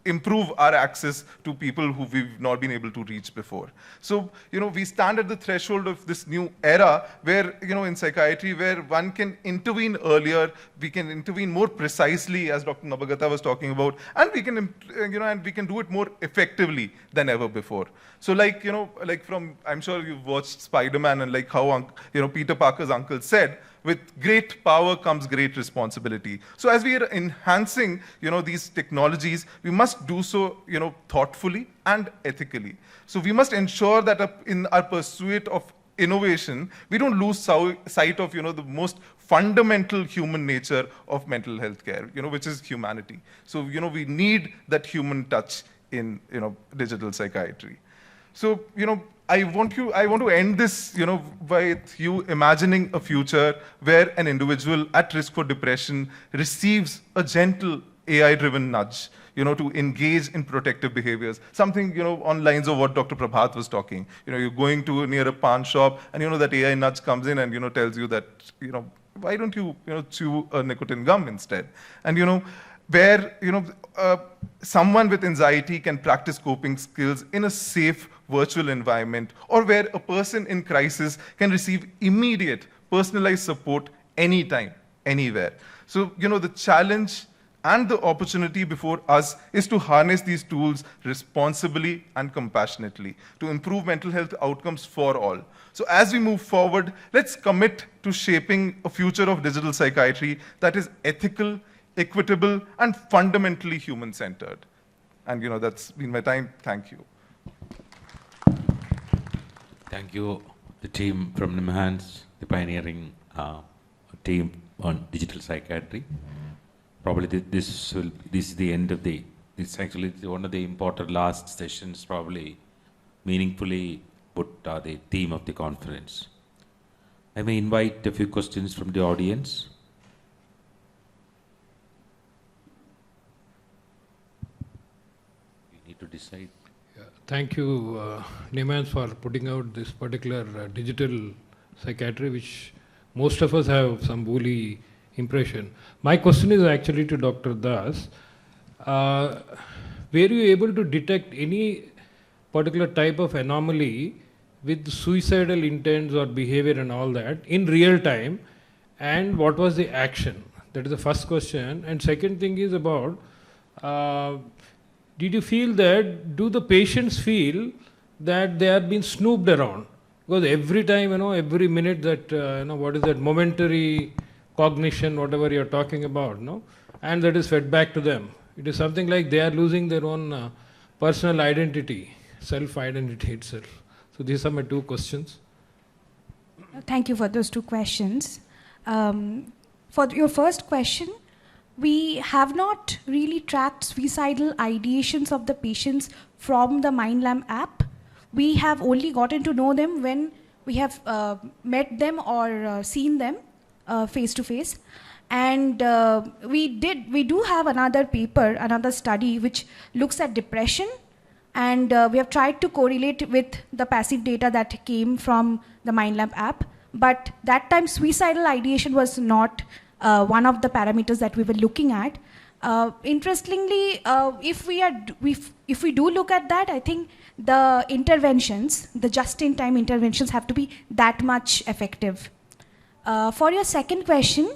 improve our access to people who we've not been able to reach before. So, we stand at the threshold of this new era where, in psychiatry, where one can intervene earlier, we can intervene more precisely, as Dr. Nabagata was talking about, and we can, and we can do it more effectively than ever before. So, I'm sure you've watched Spider-Man, and like how, Peter Parker's uncle said, with great power comes great responsibility. So as we are enhancing, these technologies, we must do so, thoughtfully and ethically. So we must ensure that in our pursuit of innovation, we don't lose sight of, the most fundamental human nature of mental health care, which is humanity. So, we need that human touch in, digital psychiatry. So, I want to end this, with you imagining a future where an individual at risk for depression receives a gentle AI-driven nudge, to engage in protective behaviors. Something, on lines of what Dr. Prabhat was talking. You're going to near a pawn shop, and that AI nudge comes in and tells you that, why don't you, chew a nicotine gum instead? And where someone with anxiety can practice coping skills in a safe virtual environment, or where a person in crisis can receive immediate personalized support anytime, anywhere. So, the challenge and the opportunity before us is to harness these tools responsibly and compassionately to improve mental health outcomes for all. So as we move forward, let's commit to shaping a future of digital psychiatry that is ethical, equitable, and fundamentally human-centered. And that's been my time. Thank you. Thank you, the team from NIMHANS, the pioneering team on digital psychiatry. Probably this is the end of it's actually one of the important last sessions, probably meaningfully put the theme of the conference. I may invite a few questions from the audience. We need to decide. Yeah, thank you, NIMHANS, for putting out this particular digital psychiatry, which most of us have some woolly impression. My question is actually to Dr. Das. Were you able to detect any particular type of anomaly with suicidal intents or behavior and all that in real time? And what was the action? That is the first question. And second thing is about, did you feel that, do the patients feel that they are being snooped around? Because every time, every minute that, what is that, momentary cognition, whatever you're talking about, and that is fed back to them. It is something like they are losing their own personal identity, self-identity itself. So these are my two questions. Thank you for those two questions. For your first question, we have not really tracked suicidal ideations of the patients from the MindLab app. We have only gotten to know them when we have met them or seen them face to face. And we do have another paper, another study which looks at depression, and we have tried to correlate with the passive data that came from the MindLab app. But that time suicidal ideation was not one of the parameters that we were looking at. Interestingly, if we do look at that, I think the interventions, the just-in-time interventions, have to be that much effective. For your second question,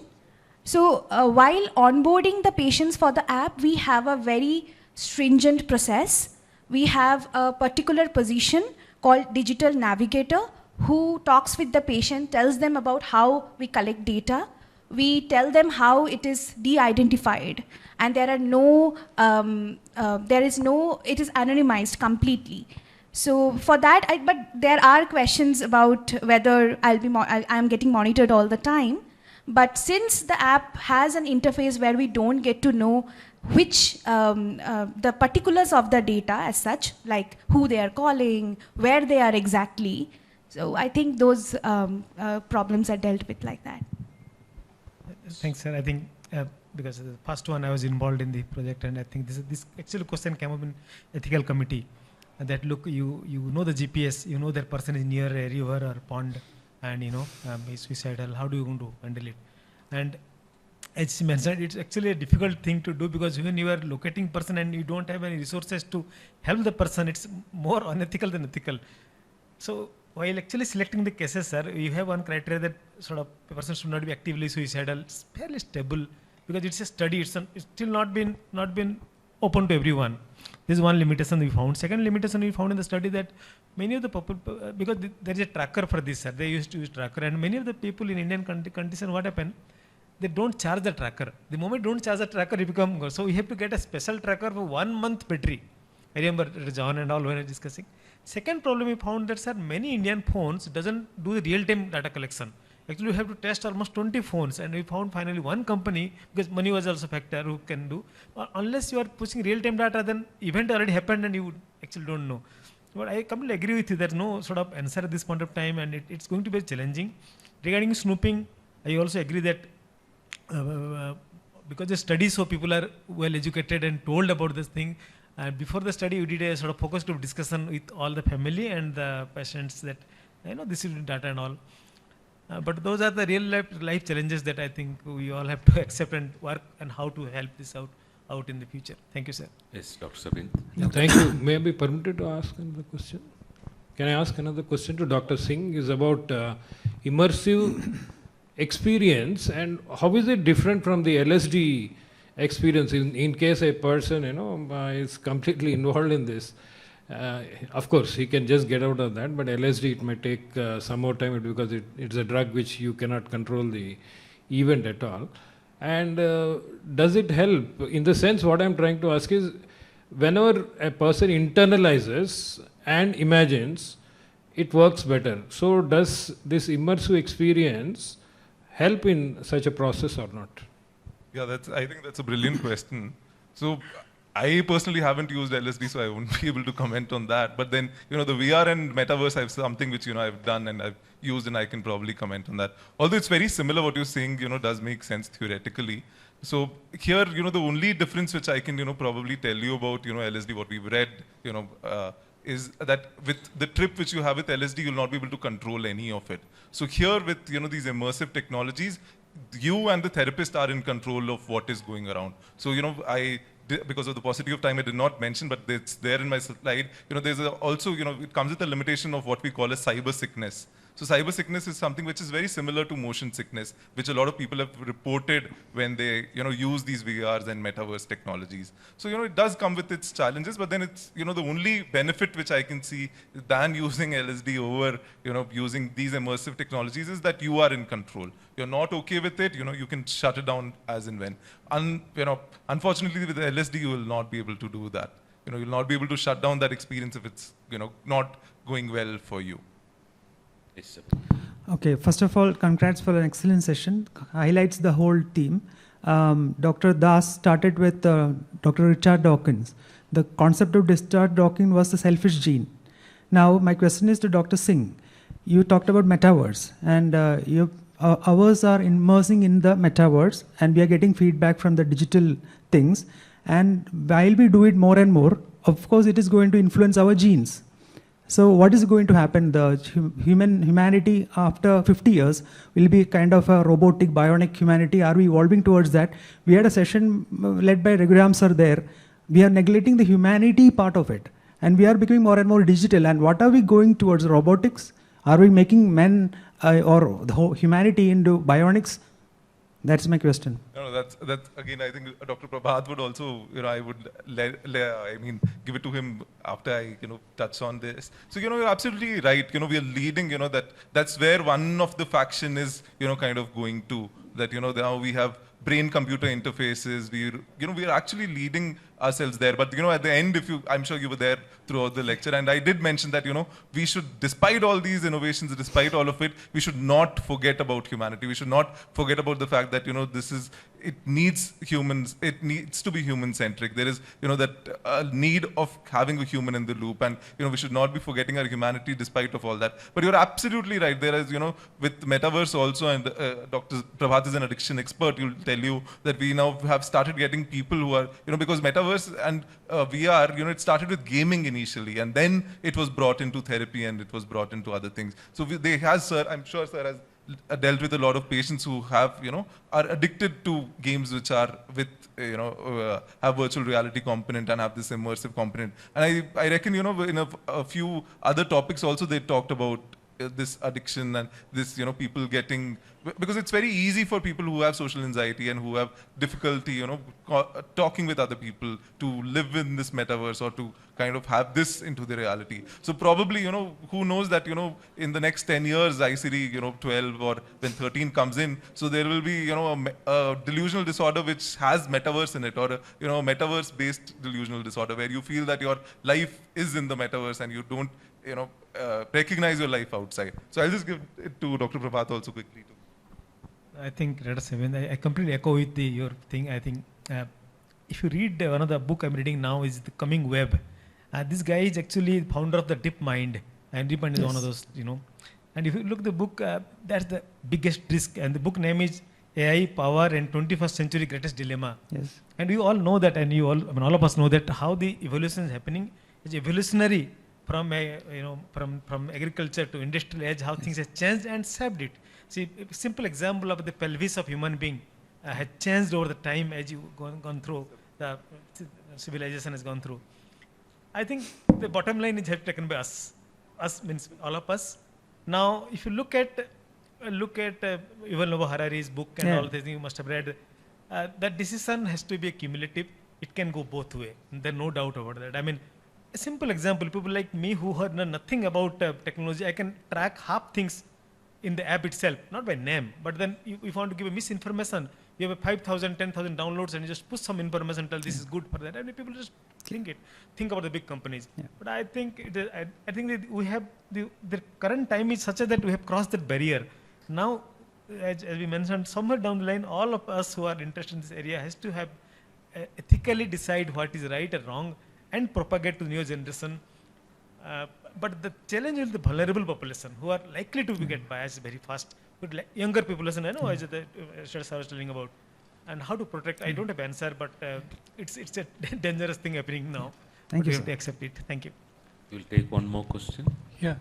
so while onboarding the patients for the app, we have a very stringent process. We have a particular position called digital navigator who talks with the patient, tells them about how we collect data. We tell them how it is de-identified, and there are no, it is anonymized completely. So for that, but there are questions about whether I'm getting monitored all the time. But since the app has an interface where we don't get to know which, the particulars of the data as such, like who they are calling, where they are exactly. So I think those problems are dealt with like that. Thanks, sir. I think because the first one I was involved in the project, and I think this actual question came up in ethical committee. That look, you know the GPS, you know that person is near a river or pond, and he's suicidal. How do you going to handle it? And as she mentioned, it's actually a difficult thing to do because when you are locating person and you don't have any resources to help the person, it's more unethical than ethical. So while actually selecting the cases, sir, you have one criteria that sort of a person should not be actively suicidal. It's fairly stable because it's a study. It's still not been open to everyone. This is one limitation we found. Second limitation we found in the study that many of the people, because there is a tracker for this, sir. They used to use tracker, and many of the people in Indian condition, what happened? They don't charge the tracker. The moment you don't charge the tracker, you become so we have to get a special tracker for 1 month battery. I remember John and all when I was discussing. Second problem we found that, sir, many Indian phones doesn't do the real-time data collection. Actually, we have to test almost 20 phones, and we found finally one company, because money was also a factor, who can do. Unless you are pushing real-time data, then event already happened and you actually don't know. But I completely agree with you. There's no sort of answer at this point of time, and it's going to be challenging. Regarding snooping, I also agree that because the study, so people are well educated and told about this thing. Before the study, we did a sort of focus group discussion with all the family and the patients that, this is data and all. But those are the real life challenges that I think we all have to accept and work and how to help this out in the future. Thank you, sir. Yes, Dr. Sabin. Thank you. May I be permitted to ask another question? Can I ask another question to Dr. Singh? Is about immersive experience and how is it different from the LSD experience in case a person is completely involved in this. Of course he can just get out of that, but LSD it might take some more time because it's a drug which you cannot control the event at all. And does it help? In the sense, what I'm trying to ask is, whenever a person internalizes and imagines, it works better. So does this immersive experience help in such a process or not? Yeah, I think that's a brilliant question. So I personally haven't used LSD, so I won't be able to comment on that. But then, the VR and metaverse, I have something which, I've done and I've used, and I can probably comment on that. Although it's very similar, what you're saying, does make sense theoretically. So here, the only difference which I can, probably tell you about, LSD, what we've read, is that with the trip which you have with LSD, you'll not be able to control any of it. So here with, these immersive technologies, you and the therapist are in control of what is going around. So, because of the paucity of time, I did not mention, but it's there in my slide. There's also, it comes with a limitation of what we call a cyber sickness. So cyber sickness is something which is very similar to motion sickness, which a lot of people have reported when they, use these VRs and metaverse technologies. So, it does come with its challenges, but then it's, the only benefit which I can see than using LSD over, using these immersive technologies is that you are in control. You're not okay with it, you can shut it down as and when. Unfortunately, with LSD, you will not be able to do that. You'll not be able to shut down that experience if it's, not going well for you. Yes, okay, first of all, congrats for an excellent session. Highlights the whole team. Dr. Das started with Dr. Richard Dawkins. The concept of Richard Dawkins was the selfish gene. Now, my question is to Dr. Singh. You talked about metaverse, and ours are immersing in the metaverse, and we are getting feedback from the digital things. And while we do it more and more, of course, it is going to influence our genes. So what is going to happen? The humanity after 50 years will be kind of a robotic, bionic humanity. Are we evolving towards that? We had a session led by Raghuram sir there. We are neglecting the humanity part of it. And we are becoming more and more digital. And what are we going towards? Robotics? Are we making men or the whole humanity into bionics? That's my question. No, that's again, I think Dr. Prabhat would also, I would, give it to him after I, touch on this. So, you're absolutely right. We are leading, that's where one of the faction is, kind of going to, that, now we have brain-computer interfaces. We are actually leading ourselves there. But, at the end, I'm sure you were there throughout the lecture, and I did mention that, we should, despite all these innovations, despite all of it, we should not forget about humanity. We should not forget about the fact that, it needs humans, it needs to be human-centric. There is, that need of having a human in the loop, and, we should not be forgetting our humanity despite of all that. But you're absolutely right. There is, with metaverse also, and Dr. Prabhat is an addiction expert, he'll tell you that we now have started getting people who are, because metaverse and VR, it started with gaming initially, and then it was brought into therapy and it was brought into other things. So sir, I'm sure sir has dealt with a lot of patients who have, are addicted to games which are with, have virtual reality component and have this immersive component. And I reckon, in a few other topics also they talked about this addiction and this, people getting, because it's very easy for people who have social anxiety and who have difficulty, talking with other people to live in this metaverse or to kind of have this into the reality. So probably, who knows that, in the next 10 years, ICD, 12 or when 13 comes in, so there will be, a delusional disorder which has metaverse in it, or a metaverse-based delusional disorder where you feel that your life is in the metaverse and you don't, recognize your life outside. So I'll just give it to Dr. Prabhat also quickly. I think, I completely echo with your thing. I think if you read one of the book I'm reading now is The Coming Web. This guy is actually founder of the DeepMind, and DeepMind is one of those, And if you look at the book, that's the biggest risk. And the book name is AI, Power, and 21st Century Greatest Dilemma. Yes. And we all know that, and you all, all of us know that how the evolution is happening. It's evolutionary from from agriculture to industrial age, how things have changed and shaped it. See, a simple example of the pelvis of human being has changed over the time as you gone through, the civilization has gone through. I think the bottom line is taken by us. Us means all of us. Now, if you look at Yuval Noah Harari's book and all these things you must have read, that decision has to be cumulative. It can go both ways. There's no doubt about that. I mean, a simple example, people like me who heard nothing about technology, I can track half things in the app itself, not by name, but then if you want to give a misinformation, you have a 5,000, 10,000 downloads and you just push some information, tell this is good for that, and people just think about the big companies. But I think I think that we have the current time is such that we have crossed that barrier. Now, as we mentioned, somewhere down the line, all of us who are interested in this area has to have ethically decide what is right or wrong and propagate to new generation. But the challenge is the vulnerable population who are likely to get biased very fast. But younger population, I know, as the I was telling about, and how to protect. I don't have answer, but it's a dangerous thing happening now. Thank you, we sir. have to accept it. Thank you. We'll take one more question. Yeah,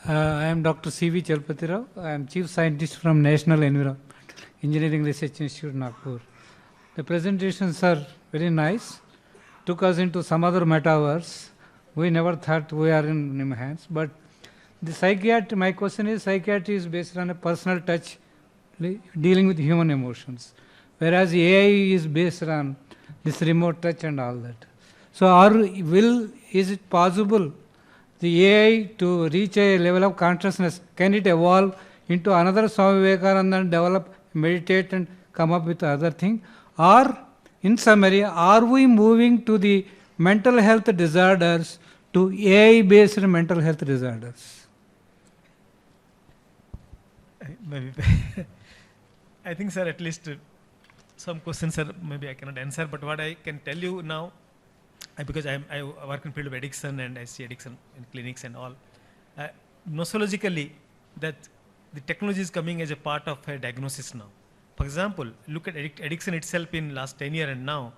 I am Dr. C.V. Chalpati Rao. I am Chief Scientist from National Engineering Research Institute, Nagpur. The presentations are very nice. Took us into some other metaverse. We never thought we are in hands, but the psychiatry, my question is, psychiatry is based on a personal touch, dealing with human emotions, whereas AI is based on this remote touch and all that. So is it possible the AI to reach a level of consciousness, can it evolve into another Swami Vivekananda and develop, meditate and come up with other thing? Or in summary, are we moving to the mental health disorders to AI-based mental health disorders? Maybe. I think, sir, at least some questions, sir, maybe I cannot answer, but what I can tell you now, because I work in field of addiction and I see addiction in clinics and all, nosologically, that the technology is coming as a part of a diagnosis now. For example, look at addiction itself in last 10 years and now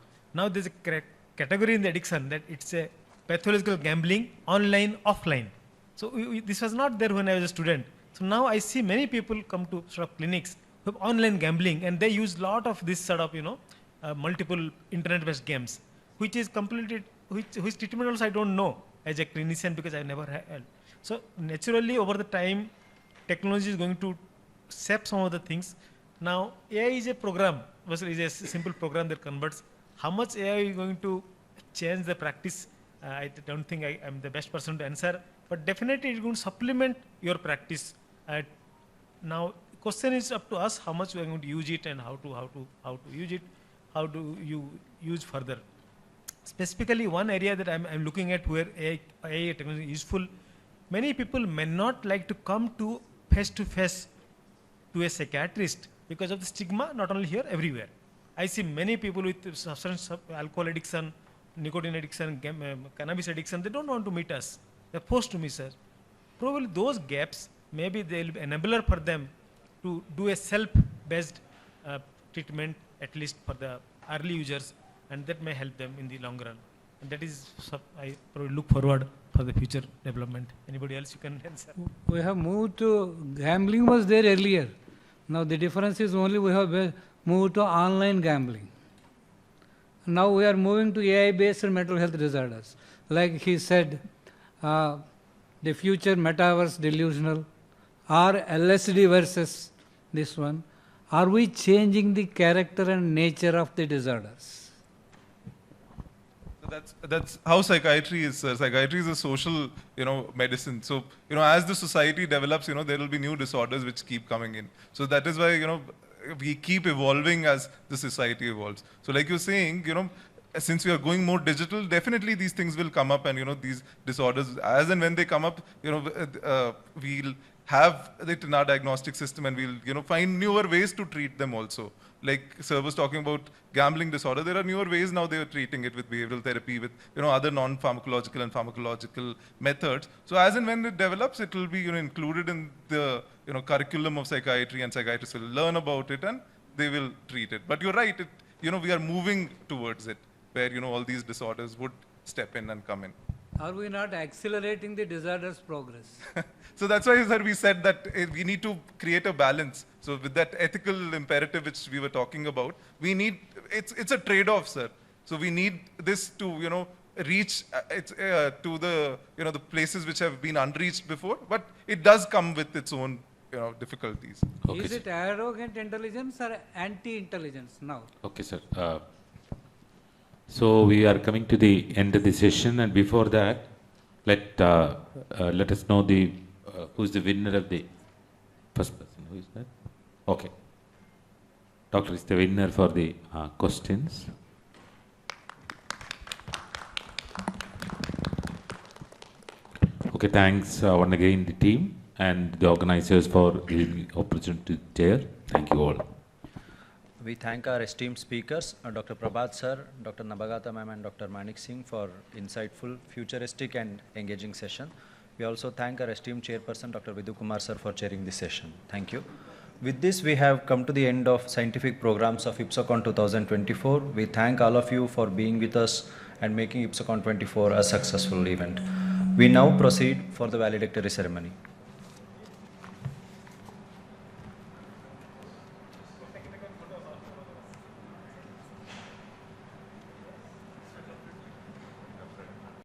there's a category in the addiction that it's a pathological gambling, online, offline. So this was not there when I was a student. So now I see many people come to sort of clinics who have online gambling and they use lot of this sort of, multiple internet-based games, which is completely, which treatment also I don't know as a clinician because I never had. So naturally over the time, technology is going to shape some of the things. Now AI is a program, is a simple program that converts. How much AI is going to change the practice? I don't think I am the best person to answer, but definitely it's going to supplement your practice. Now, question is up to us how much we are going to use it and how to use it, how do you use further. Specifically, one area that I'm looking at where AI technology is useful. Many people may not like to come to face to a psychiatrist because of the stigma, not only here, everywhere. I see many people with substance, alcohol addiction, nicotine addiction, cannabis addiction, they don't want to meet us. They're forced to meet us. Probably those gaps, maybe they'll be enabler for them to do a self-based treatment, at least for the early users, and that may help them in the long run. And that is, I probably look forward for the future development. Anybody else you can answer? We have moved to, gambling was there earlier. Now the difference is only we have moved to online gambling. Now we are moving to AI-based mental health disorders. Like he said, the future metaverse delusional, or LSD versus this one. Are we changing the character and nature of the disorders? That's how psychiatry is. Psychiatry is a social, medicine. So, as the society develops, there will be new disorders which keep coming in. So that is why, we keep evolving as the society evolves. So like you're saying, since we are going more digital, definitely these things will come up, and these disorders, as and when they come up, we'll have it in our diagnostic system, and we'll find newer ways to treat them also. Like Sir was talking about gambling disorder, there are newer ways now they are treating it with behavioral therapy, with other non-pharmacological and pharmacological methods. So as and when it develops, it will be included in the curriculum of psychiatry, and psychiatrists will learn about it and they will treat it. But you're right, we are moving towards it, where all these disorders would step in and come in. Are we not accelerating the disorder's progress? So that's why, sir, we said that we need to create a balance. So with that ethical imperative which we were talking about, we need, it's a trade-off, sir. So we need this to, reach to the, the places which have been unreached before, but it does come with its own, difficulties. Okay. Is it arrogant intelligence or anti-intelligence now? Okay, sir. So we are coming to the end of the session, and before that, let us know who's the winner of the first person. Who is that? Okay. Doctor is the winner for the questions. Okay, thanks once again the team and the organizers for giving the opportunity to share. Thank you all. We thank our esteemed speakers, Dr. Prabhat sir, Dr. Nabagata ma'am, and Dr. Manik Singh for insightful, futuristic and engaging session. We also thank our esteemed chairperson, Dr. Vidhu Kumar sir, for chairing this session. Thank you. With this, we have come to the end of scientific programs of IPSOCON 2024. We thank all of you for being with us and making IPSOCON 24 a successful event. We now proceed for the valedictory ceremony.